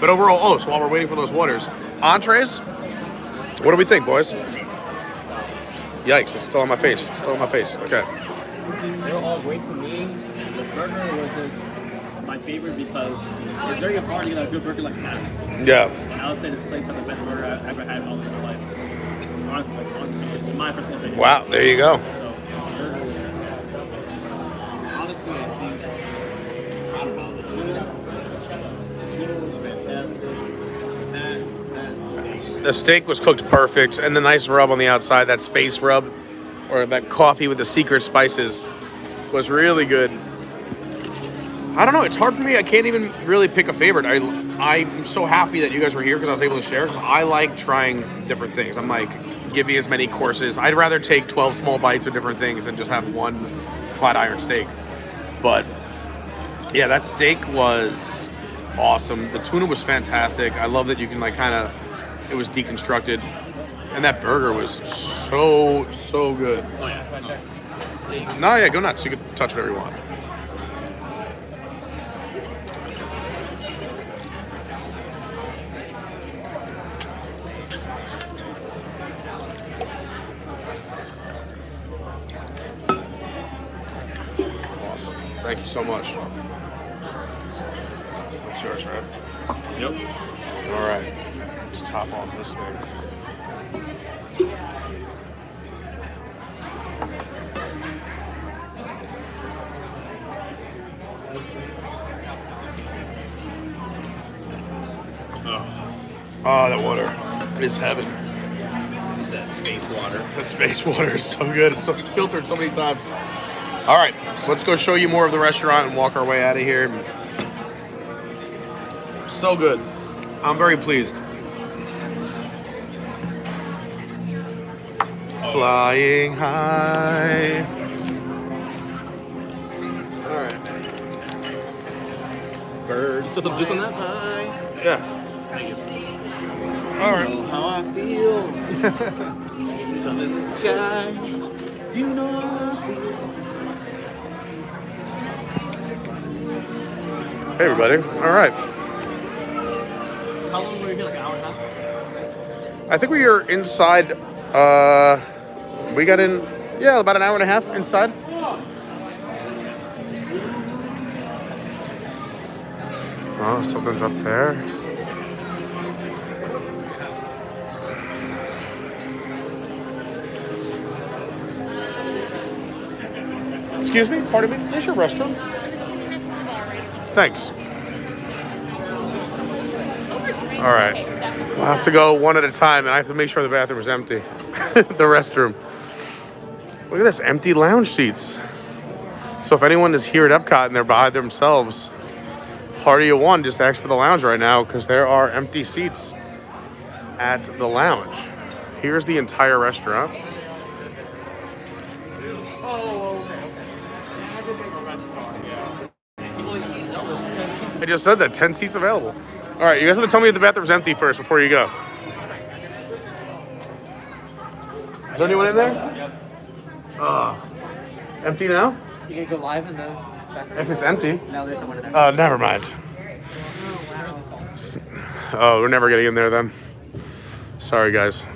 But overall, so while we're waiting for those waters, entrees, what do we think, boys? Yikes, it's still on my face. It's still on my face. Okay. They were all great to me. The burger was just my favorite because it's very hard to get a good burger like that. Yeah. And I would say this place had the best burger I've ever had in all of my life. Honestly, in my personal opinion. Wow, there you go. So, the burger was fantastic. Honestly, I think, I don't know, the tuna was fantastic. That steak. The steak was cooked perfect, and the nice rub on the outside, that space rub, or that coffee with the secret spices, was really good. I don't know, it's hard for me. I can't even really pick a favorite. I'm so happy that you guys were here because I was able to share, because I like trying different things. I'm like, give me as many courses. I'd rather take 12 small bites of different things than just have one flat iron steak. But yeah, that steak was awesome. The tuna was fantastic. I love that you can like kind of, it was deconstructed. And that burger was so good. Oh yeah. No, yeah, go nuts. You can touch whatever you want. Thank you so much. That's yours, right? Yep. All right. Let's top off this thing. Oh, that water is heaven. It's that space water. That space water is so good. It's so filtered so many times. All right, let's go show you more of the restaurant and walk our way out of here. So good. I'm very pleased. Flying high. All right. Bird. You still some juice on that? Yeah. Thank you. All right. You know how I feel. Sun in the sky. You know how I feel. Hey, everybody. All right. How long were you here? Like an hour and a half? I think we were inside. We got in, yeah, about an hour and a half inside. Oh, something's up there. Excuse me, pardon me, is your restroom? Thanks. All right, we'll have to go one at a time, and I have to make sure the bathroom is empty. The restroom. Look at this, empty lounge seats. So if anyone is here at EPCOT and they're by themselves, party of one, just ask for the lounge right now because there are empty seats at the lounge. Here's the entire restaurant. I just said that, 10 seats available. All right, you guys have to tell me if the bathroom's empty first before you go. Is there anyone in there? Empty now? You can go live in the back. If it's empty. No, there's someone in there. Never mind. Oh, we're never getting in there then. Sorry, guys.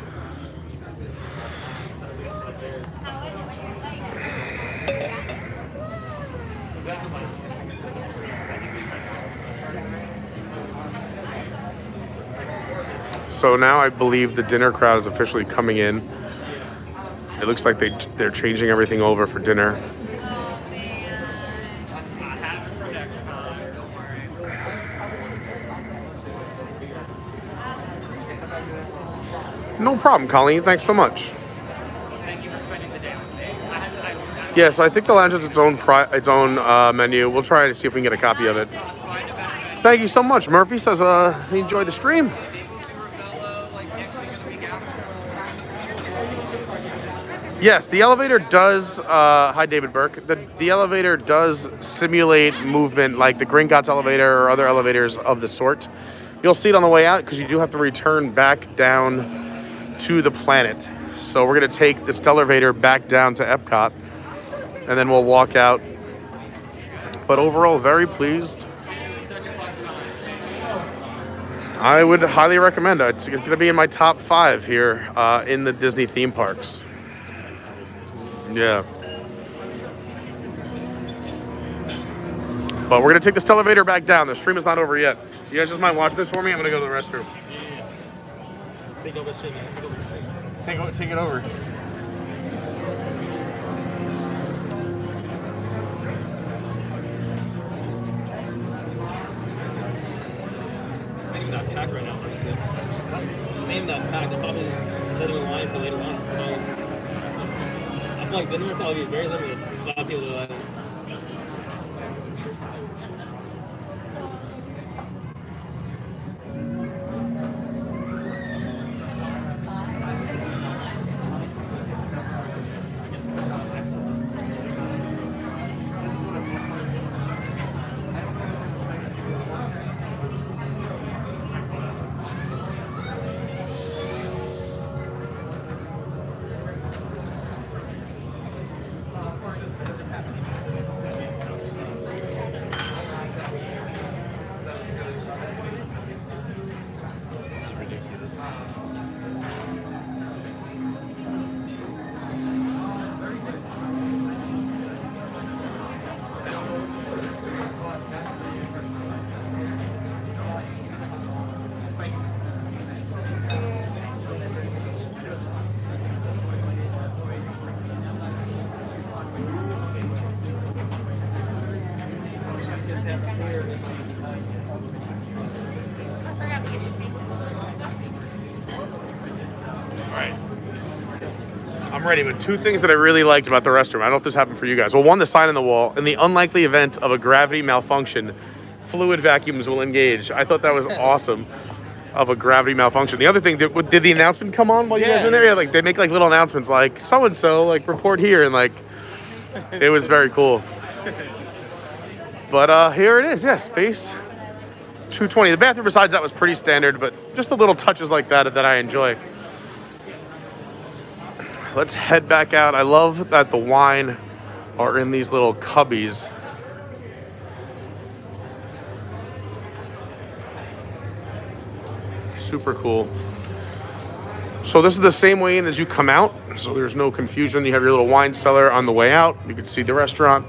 So now I believe the dinner crowd is officially coming in. It looks like they're changing everything over for dinner. No problem, Colleen. Thanks so much. Thank you for spending the day with me. Yeah, so I think the lounge has its own menu. We'll try to see if we can get a copy of it. Thank you so much. Murphy says he enjoyed the stream. Yes, the elevator does, hi David Burke, the elevator does simulate movement like the Gringotts elevator or other elevators of the sort. You'll see it on the way out because you do have to return back down to the planet. So we're going to take the stellar-vator back down to EPCOT and then we'll walk out. But overall, very pleased. I would highly recommend it. It's going to be in my top 5 here in the Disney theme parks. Yeah. But we're going to take the stellar-vator back down. The stream is not over yet. You guys just might watch this for me? I'm going to go to the restroom. Yeah. Take over shit, man. Take it over. Maybe not packed right now, honestly. Maybe not packed. I'm probably setting a line for later on. I feel like dinner will probably be very limited. A lot of people do that. I'm ready, but two things that I really liked about the restroom. I don't know if this happened for you guys. Well, one, the sign on the wall. In the unlikely event of a gravity malfunction, fluid vacuums will engage. I thought that was awesome. Of a gravity malfunction. The other thing, did the announcement come on while you guys were in there? Yeah, like they make like little announcements like so and so like report here, and like it was very cool. But here it is, yeah, space 220. The bathroom besides that was pretty standard, but just the little touches like that I enjoy. Let's head back out. I love that the wine are in these little cubbies. Super cool. So this is the same way in as you come out, so there's no confusion. You have your little wine cellar on the way out. You can see the restaurant.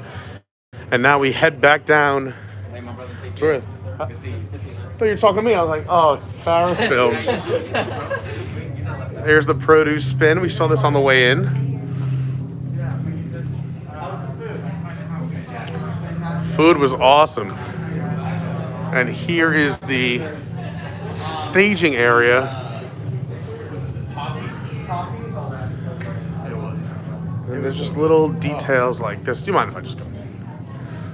And now we head back down. Hey, my brother, take care. I thought you were talking to me. I was like, oh, Farris Films. There's the produce spin. We saw this on the way in. Food was awesome. And here is the staging area. And there's just little details like this. Do you mind if I just go?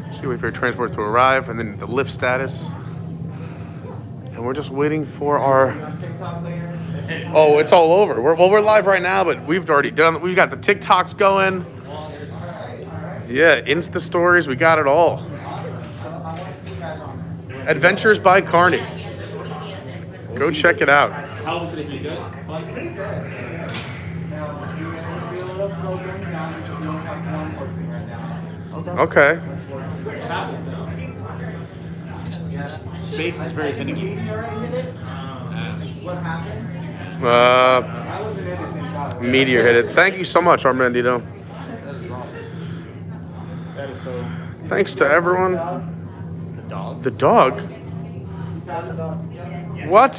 Just wait for your transport to arrive, and then the lift status. And we're just waiting for our. Oh, it's all over. We're live right now, but we've already done. We've got the TikToks going. Yeah, Insta stories. We got it all. Adventures by Carney. Go check it out. How was it? Good? Fun? Okay. Space is very finicky. Meteor hit it. Thank you so much, Armbandido. That is so. Thanks to everyone. The dog? The dog? What?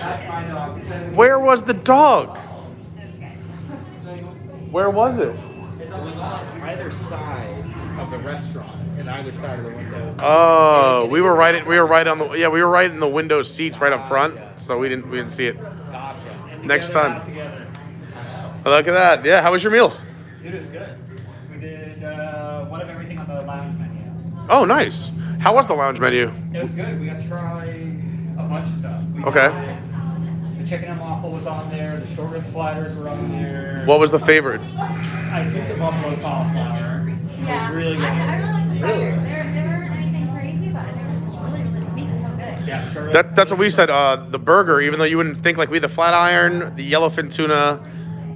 Where was the dog? Where was it? It was on either side of the restaurant, and either side of the window. Oh, we were right in the window seats right up front, so we didn't see it. Gotcha. Next time. Look at that. Yeah, how was your meal? It was good. We did one of everything on the lounge menu. Oh, nice. How was the lounge menu? It was good. We got to try a bunch of stuff. Okay. The chicken and waffle was on there. The short rib sliders were on there. What was the favorite? I think the buffalo cauliflower. Yeah. Was really good. I really like the sliders. They weren't anything crazy, but they were just really, really, the meat was so good. Yeah, sure. That's what we said. The burger, even though you wouldn't think like we had the flat iron, the yellowfin tuna,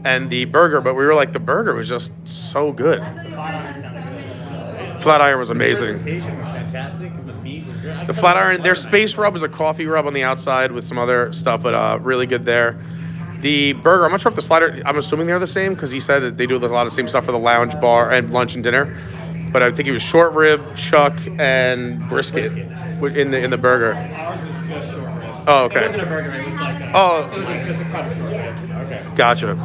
and the burger, but we were like the burger was just so good. Flat iron was amazing. The presentation was fantastic. And the meat was good. The flat iron, their space rub is a coffee rub on the outside with some other stuff, but really good there. The burger, I'm not sure if the slider, I'm assuming they're the same because he said that they do a lot of the same stuff for the lounge, bar, and lunch and dinner. But I think it was short rib, chuck, and brisket in the burger. Ours was just short rib. Oh, okay. It wasn't a burger. It was like a, Oh. it was like just a cut of short rib. Okay. Gotcha. And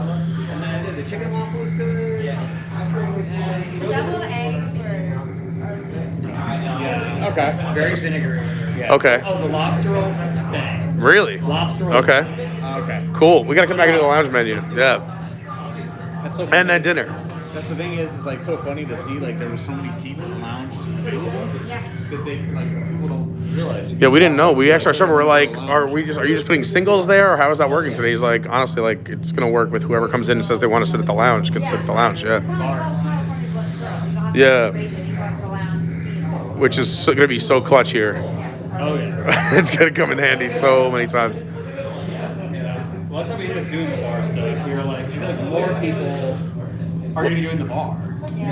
then the chicken waffle was good. Yes. The deviled eggs were. Yeah. Okay. Very vinegary. Yeah. Okay. Oh, the lobster roll? Bang. Really? Lobster roll. Okay. Okay. Cool. We got to come back into the lounge menu. Yeah. That's so And then dinner. That's the thing is like so funny to see like there were so many seats in the lounge available that they like people don't realize. Yeah, we didn't know. We asked our server, we're like, are you just putting singles there, or how is that working today? He's like, honestly, like it's gonna work with whoever comes in and says they want to sit at the lounge, can sit at the lounge. Yeah. Yeah. Which is gonna be so clutch here. Oh yeah. It's gonna come in handy so many times. Yeah. Well, that's what we ended up doing the bar stuff. We were like, I feel like more people are going to be doing the bar.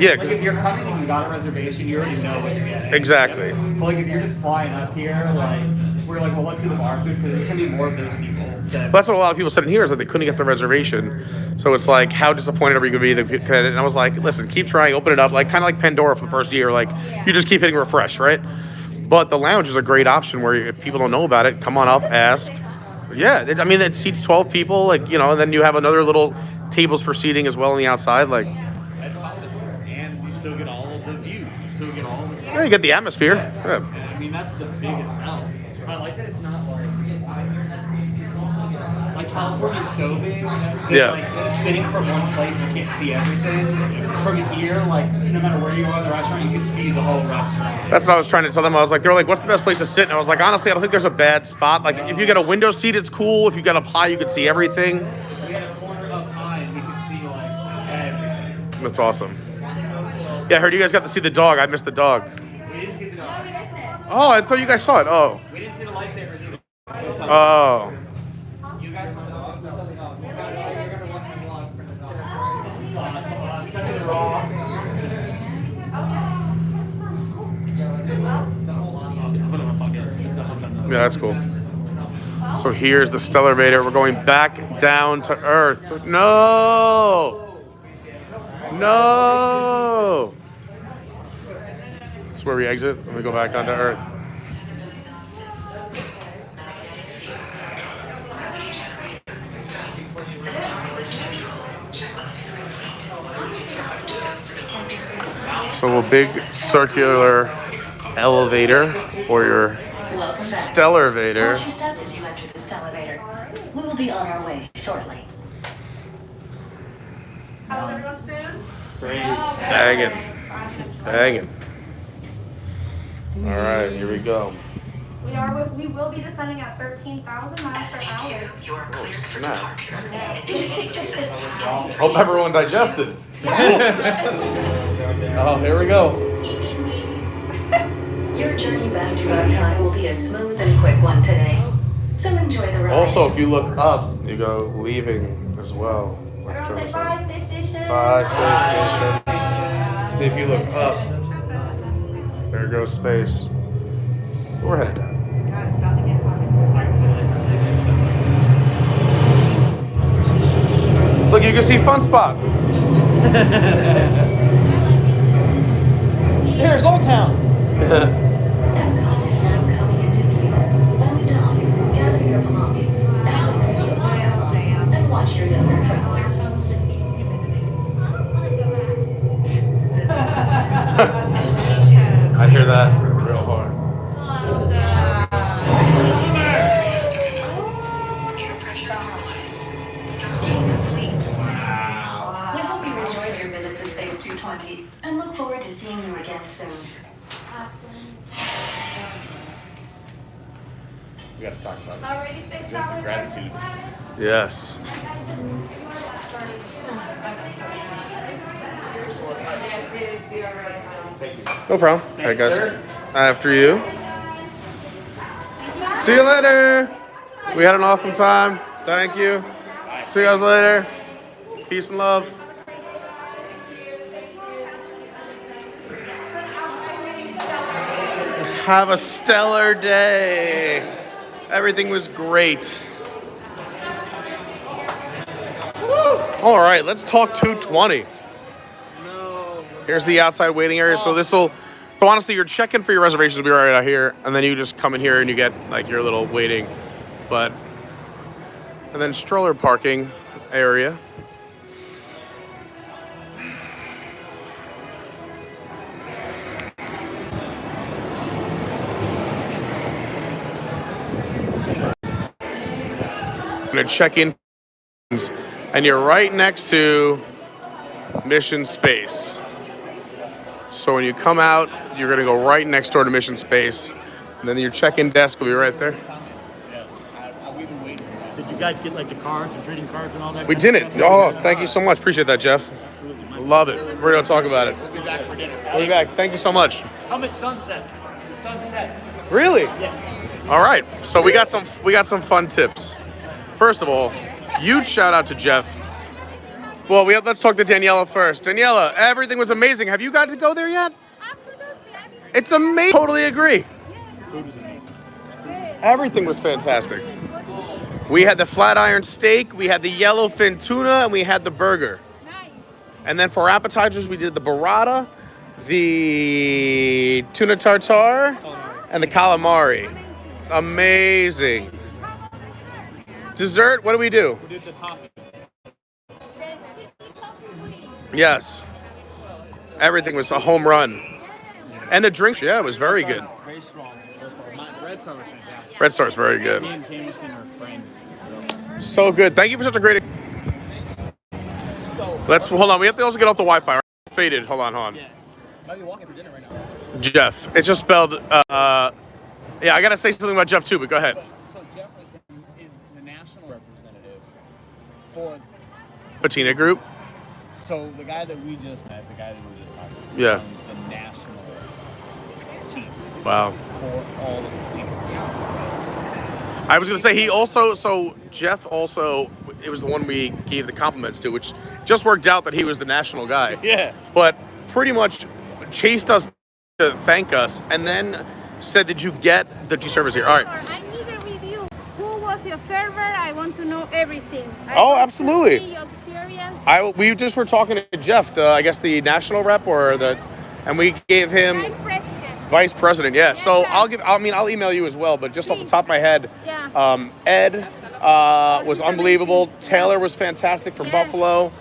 Yeah, like if you're coming and you got a reservation, you already know what you're getting. Exactly. But like if you're just flying up here, like we're like, well, let's do the bar food because there's going to be more of those people. But that's what a lot of people said in here is that they couldn't get the reservation. So it's like, how disappointed are we going to be? And I was like, listen, keep trying, open it up, like kind of like Pandora for the first year. Like you just keep hitting refresh, right? But the lounge is a great option where if people don't know about it, come on up, ask. Yeah, I mean, it seats 12 people, like, and then you have another little tables for seating as well on the outside, like. And you still get all of the views. You still get all of the stuff. Yeah, you get the atmosphere. Yeah. I mean, that's the biggest sell. I like that it's not like California is so big. That, Yeah. Like sitting from one place, you can't see everything. From here, like no matter where you are in the restaurant, you can see the whole restaurant. That's what I was trying to tell them. I was like, they were like, what's the best place to sit? And I was like, honestly, I don't think there's a bad spot. Like, if you get a window seat, it's cool. If you get up high, you can see everything. We had a corner up high, and we could see like everything. That's awesome. Yeah, I heard you guys got to see the dog. I missed the dog. We didn't see the dog. Oh, I thought you guys saw it. Oh. We didn't see the lightsabers either. Oh. You guys saw the dog? We saw the dog. You're gonna watch my vlog for the dog. Send me the raw. Yeah, that's cool. So here's the stellar-vator. We're going back down to Earth. No! No! That's where we exit, and we go back down to Earth. So a big circular elevator, or your stellar-vator. Watch your step as you enter the stellar-vator. We will be on our way shortly. How was everyone's food? Banging. All right, here we go. We will be descending at 13,000 miles per hour. Oh, snap. Hope everyone digested. Oh, here we go. Your journey back to Archive will be a smooth and quick one today. So enjoy the ride. Also, if you look up, you go leaving as well. Let's Everyone say turn this bye, on. space station. Bye, space station. See if you look up. There goes space. We're headed down. It's about to get hot. Look, you can see Fun Spot. Here's Old Town. EPCOT is now coming into view. When we dock, gather your belongings, exit the view, and watch your younger travelers. I hear that real hard. We hope you enjoyed your visit to Space 220 and look forward to seeing you again soon. We got to talk about Alrighty, space travelers. gratitude. Yes. No problem. All right, guys. After you. See you later. We had an awesome time. Thank you. See you guys later. Peace and love. Have a stellar day. Everything was great. Woo. All right, let's talk 220. Here's the outside waiting area. So so honestly, your check-in for your reservations will be right out here, and then you just come in here and you get like your little waiting. And then stroller parking area. Gonna check in, and you're right next to Mission Space. So when you come out, you're gonna go right next door to Mission Space, and then your check-in desk will be right there. Did you guys get like the cards and trading cards and all that? We kind of didn't. stuff? Oh, thank you so much. Appreciate that, Jeff. Love it. We're gonna talk about it. We'll be back for dinner. We'll be back. Thank you so much. Come at sunset. The sun sets. Really? Yeah. All right. So we got some fun tips. First of all, huge shout out to Jeff. Well, let's talk to Daniela first. Daniela, everything was amazing. Have you got to go there yet? Absolutely. It's amazing. Totally agree. Food was amazing. Everything was fantastic. We had the flat iron steak, we had the yellowfin tuna, and we had the burger. Nice. And then for appetizers, we did the burrata, the tuna tartare, and the calamari. Amazing. Dessert, what do we do? We did the topping. Yes. Everything was a home run. And the drinks, yeah, it was very good. Very strong. Red Star was fantastic. Red Star's very good. Me and Jameson are friends. So good. Thank you for such a great. Let's hold on. We have to also get off the Wi-Fi. Right? Faded. Hold on. Yeah. Might be walking for dinner right now. Jeff. It's just spelled. Yeah, I gotta say something about Jeff too, but go ahead. So Jeff is the national representative for Patina Group. So the guy that we just met, the guy that we just talked to, Yeah. runs the national team. Wow. For all of the team. I was gonna say he also. So Jeff also. It was the one we gave the compliments to, which just worked out that he was the national guy. Yeah. But pretty much chased us to thank us, and then said, "Did you get the two servers here?" All right. I need a review. Who was your server? I want to know everything. Oh, absolutely. See your experience. We just were talking to Jeff, I guess the national rep and we gave him vice president. Yeah. So I'll email you as well. But just off the top of my head, Ed was unbelievable. Taylor was fantastic from Buffalo.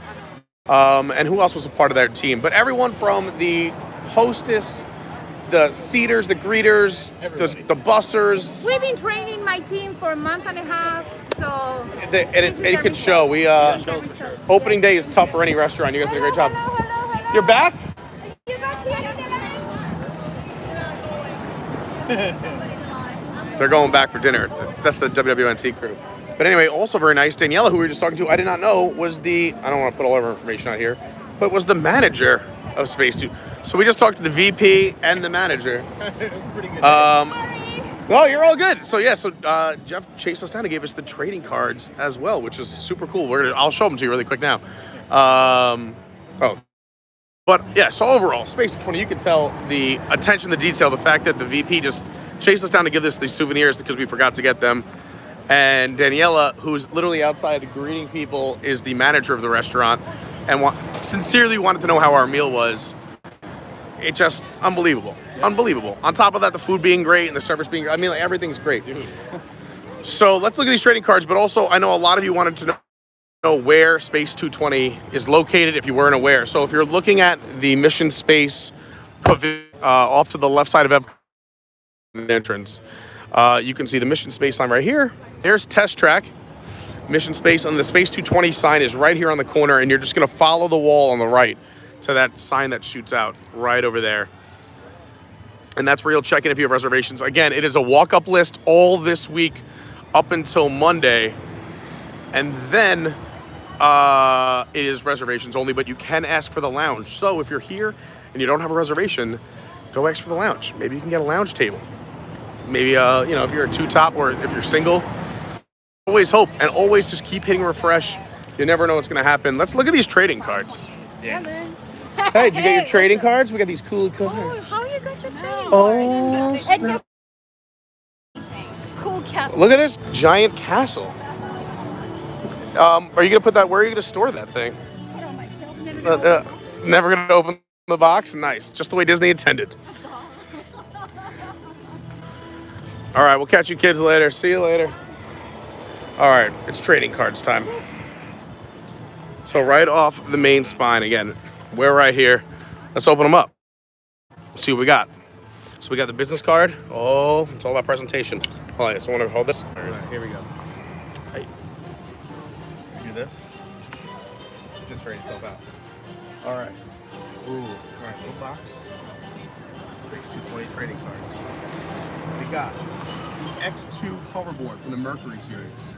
And who else was a part of that team? But everyone from the hostess, the seaters, the greeters, the bussers. We've been training my team for a month and a half, so. It could show. Opening day is tough for any restaurant. You guys did a great job. You're back? They're going back for dinner. That's the WWNT crew. But anyway, also very nice. Daniela, who we were just talking to, I did not know was I don't want to put all of our information out here, but was the manager of Space 2. So we just talked to the VP and the manager. It was a pretty good. Well, you're all good. So yeah, Jeff chased us down and gave us the trading cards as well, which is super cool. I'll show them to you really quick now. But yeah, so overall, Space 20, you can tell the attention to detail, the fact that the VP just chased us down to give us these souvenirs because we forgot to get them. And Daniela, who's literally outside greeting people, is the manager of the restaurant and sincerely wanted to know how our meal was. It's just unbelievable. Unbelievable. On top of that, the food being great and the service being great. I mean, everything's great. So let's look at these trading cards, but also I know a lot of you wanted to know where Space 220 is located if you weren't aware. So if you're looking at the Mission Space pavilion off to the left side of EPCOT entrance, you can see the Mission Space sign right here. There's Test Track, Mission Space, and the Space 220 sign is right here on the corner, and you're just gonna follow the wall on the right to that sign that shoots out right over there. And that's where you'll check in if you have reservations. Again, it is a walk-up list all this week up until Monday. And then it is reservations only, but you can ask for the lounge. So if you're here and you don't have a reservation, go ask for the lounge. Maybe you can get a lounge table. Maybe, if you're a two-top or if you're single, always hope and always just keep hitting refresh. You never know what's going to happen. Let's look at these trading cards. Yeah, man. Hey, did you get your trading cards? We got these cool cards. How you got your trading Oh, card? snap. Cool castle. Look at this giant castle. Are you gonna put that? Where are you gonna store that thing? Put on my shelf. Never Never gonna open the box. Nice, just the way Disney intended. All right, we'll catch you kids later. See you later. All right, it's trading cards time. So right off the main spine again, we're right here. Let's open them up. See what we got. So we got the business card. Oh, it's all about presentation. Hold on, so I want to hold this. All right, here we go. Hey. Do this. Just straighten itself out. All right. Ooh. All right, little box. Space 220 trading cards. We got the X2 hoverboard from the Mercury series.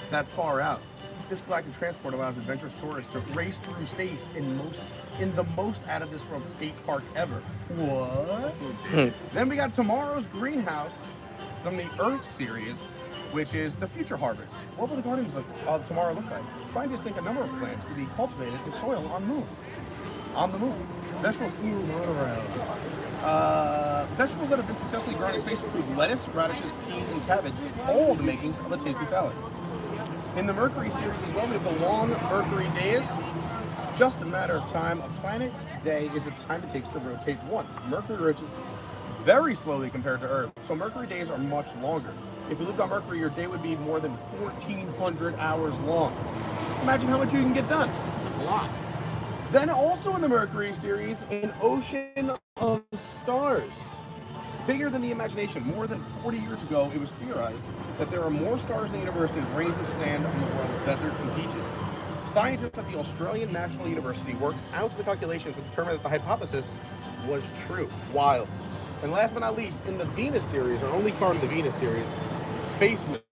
That's far out. This galactic transport allows adventurous tourists to race through space in the most out of this world skate park ever. What? Then we got Tomorrow's Greenhouse from the Earth series, which is the future harvest. What will the gardens of tomorrow look like? Scientists think a number of plants could be cultivated in soil on the moon. Vegetables, vegetables that have been successfully grown in space include lettuce, radishes, peas, and cabbage, all the makings of a tasty salad. In the Mercury series as well, we have the long Mercury days. Just a matter of time. A planet's day is the time it takes to rotate once. Mercury rotates very slowly compared to Earth, so Mercury days are much longer. If you lived on Mercury, your day would be more than 1,400 hours long. Imagine how much you can get done. It's a lot. Then also in the Mercury series, an ocean of stars. bigger than the imagination. More than 40 years ago, it was theorized that there are more stars in the universe than grains of sand on the world's deserts and beaches. Scientists at the Australian National University worked out the calculations and determined that the hypothesis was true. Wild. And last but not least, in the Venus series, our only card in the Venus series, space milk.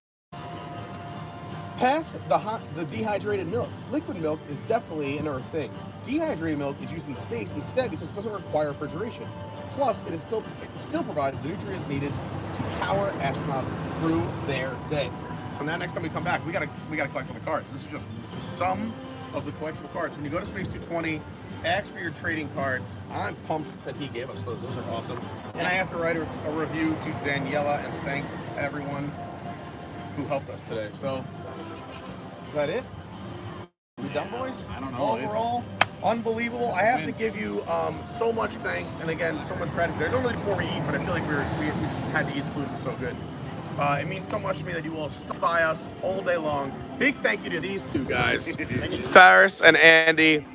Past the dehydrated milk. Liquid milk is definitely an Earth thing. Dehydrated milk is used in space instead because it doesn't require refrigeration. Plus, it still provides the nutrients needed to power astronauts through their day. So now next time we come back, we gotta collect all the cards. This is just some of the collectible cards. When you go to Space 220, ask for your trading cards. I'm pumped that he gave us those. Those are awesome. And I have to write a review to Daniela and thank everyone who helped us today. So, is that it? We done, boys? I don't know. Overall, unbelievable. I have to give you so much thanks and again, so much gratitude. Normally before we eat, but I feel like we just had to eat the food. It was so good. It means so much to me that you all stop by us all day long. Big thank you to these two guys, Faris and Andy,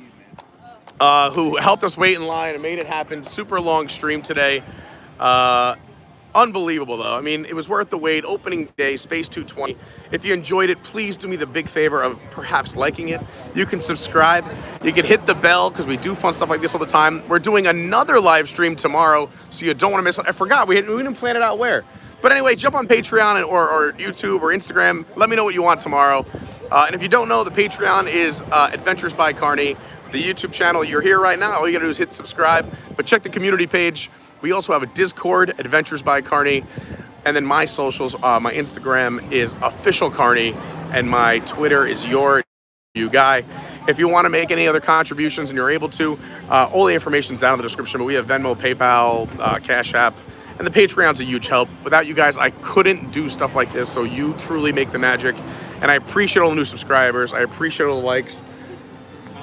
who helped us wait in line and made it happen. Super long stream today. Unbelievable though. I mean, it was worth the wait. Opening day, Space 220. If you enjoyed it, please do me the big favor of perhaps liking it. You can subscribe. You can hit the bell because we do fun stuff like this all the time. We're doing another live stream tomorrow, so you don't want to miss it. I forgot, we didn't plan it out where. But anyway, jump on Patreon or YouTube or Instagram. Let me know what you want tomorrow. And if you don't know, the Patreon is Adventures by Carney. The YouTube channel, you're here right now. All you gotta do is hit subscribe. But check the community page. We also have a Discord, Adventures by Carney. And then my socials, my Instagram is Official Carney. And my Twitter is You Guy. If you want to make any other contributions and you're able to, all the information's down in the description. But we have Venmo, PayPal, CashApp. And the Patreon's a huge help. Without you guys, I couldn't do stuff like this. So you truly make the magic. And I appreciate all the new subscribers. I appreciate all the likes.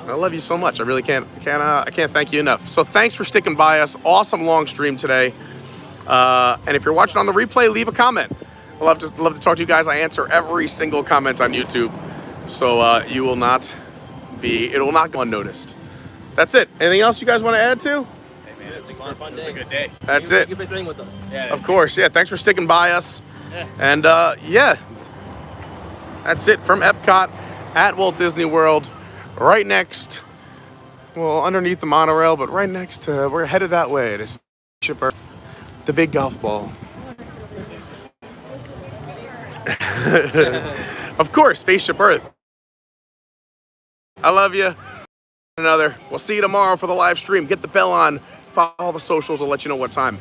I love you so much. I really can't thank you enough. So thanks for sticking by us. Awesome long stream today. And if you're watching on the replay, leave a comment. I love to talk to you guys. I answer every single comment on YouTube. So it will not go unnoticed. That's it. Anything else you guys want to add to? It was a good day. That's it. Thank you for staying with us. Yeah. Of course, yeah. Thanks for sticking by us. Yeah. And yeah, that's it from EPCOT at Walt Disney World. Right next, well, underneath the monorail, but right next to, we're headed that way to Spaceship Earth, the big golf ball. Of course, Spaceship Earth. I love you. We'll see you tomorrow for the live stream. Get the bell on. Follow all the socials. I'll let you know what time.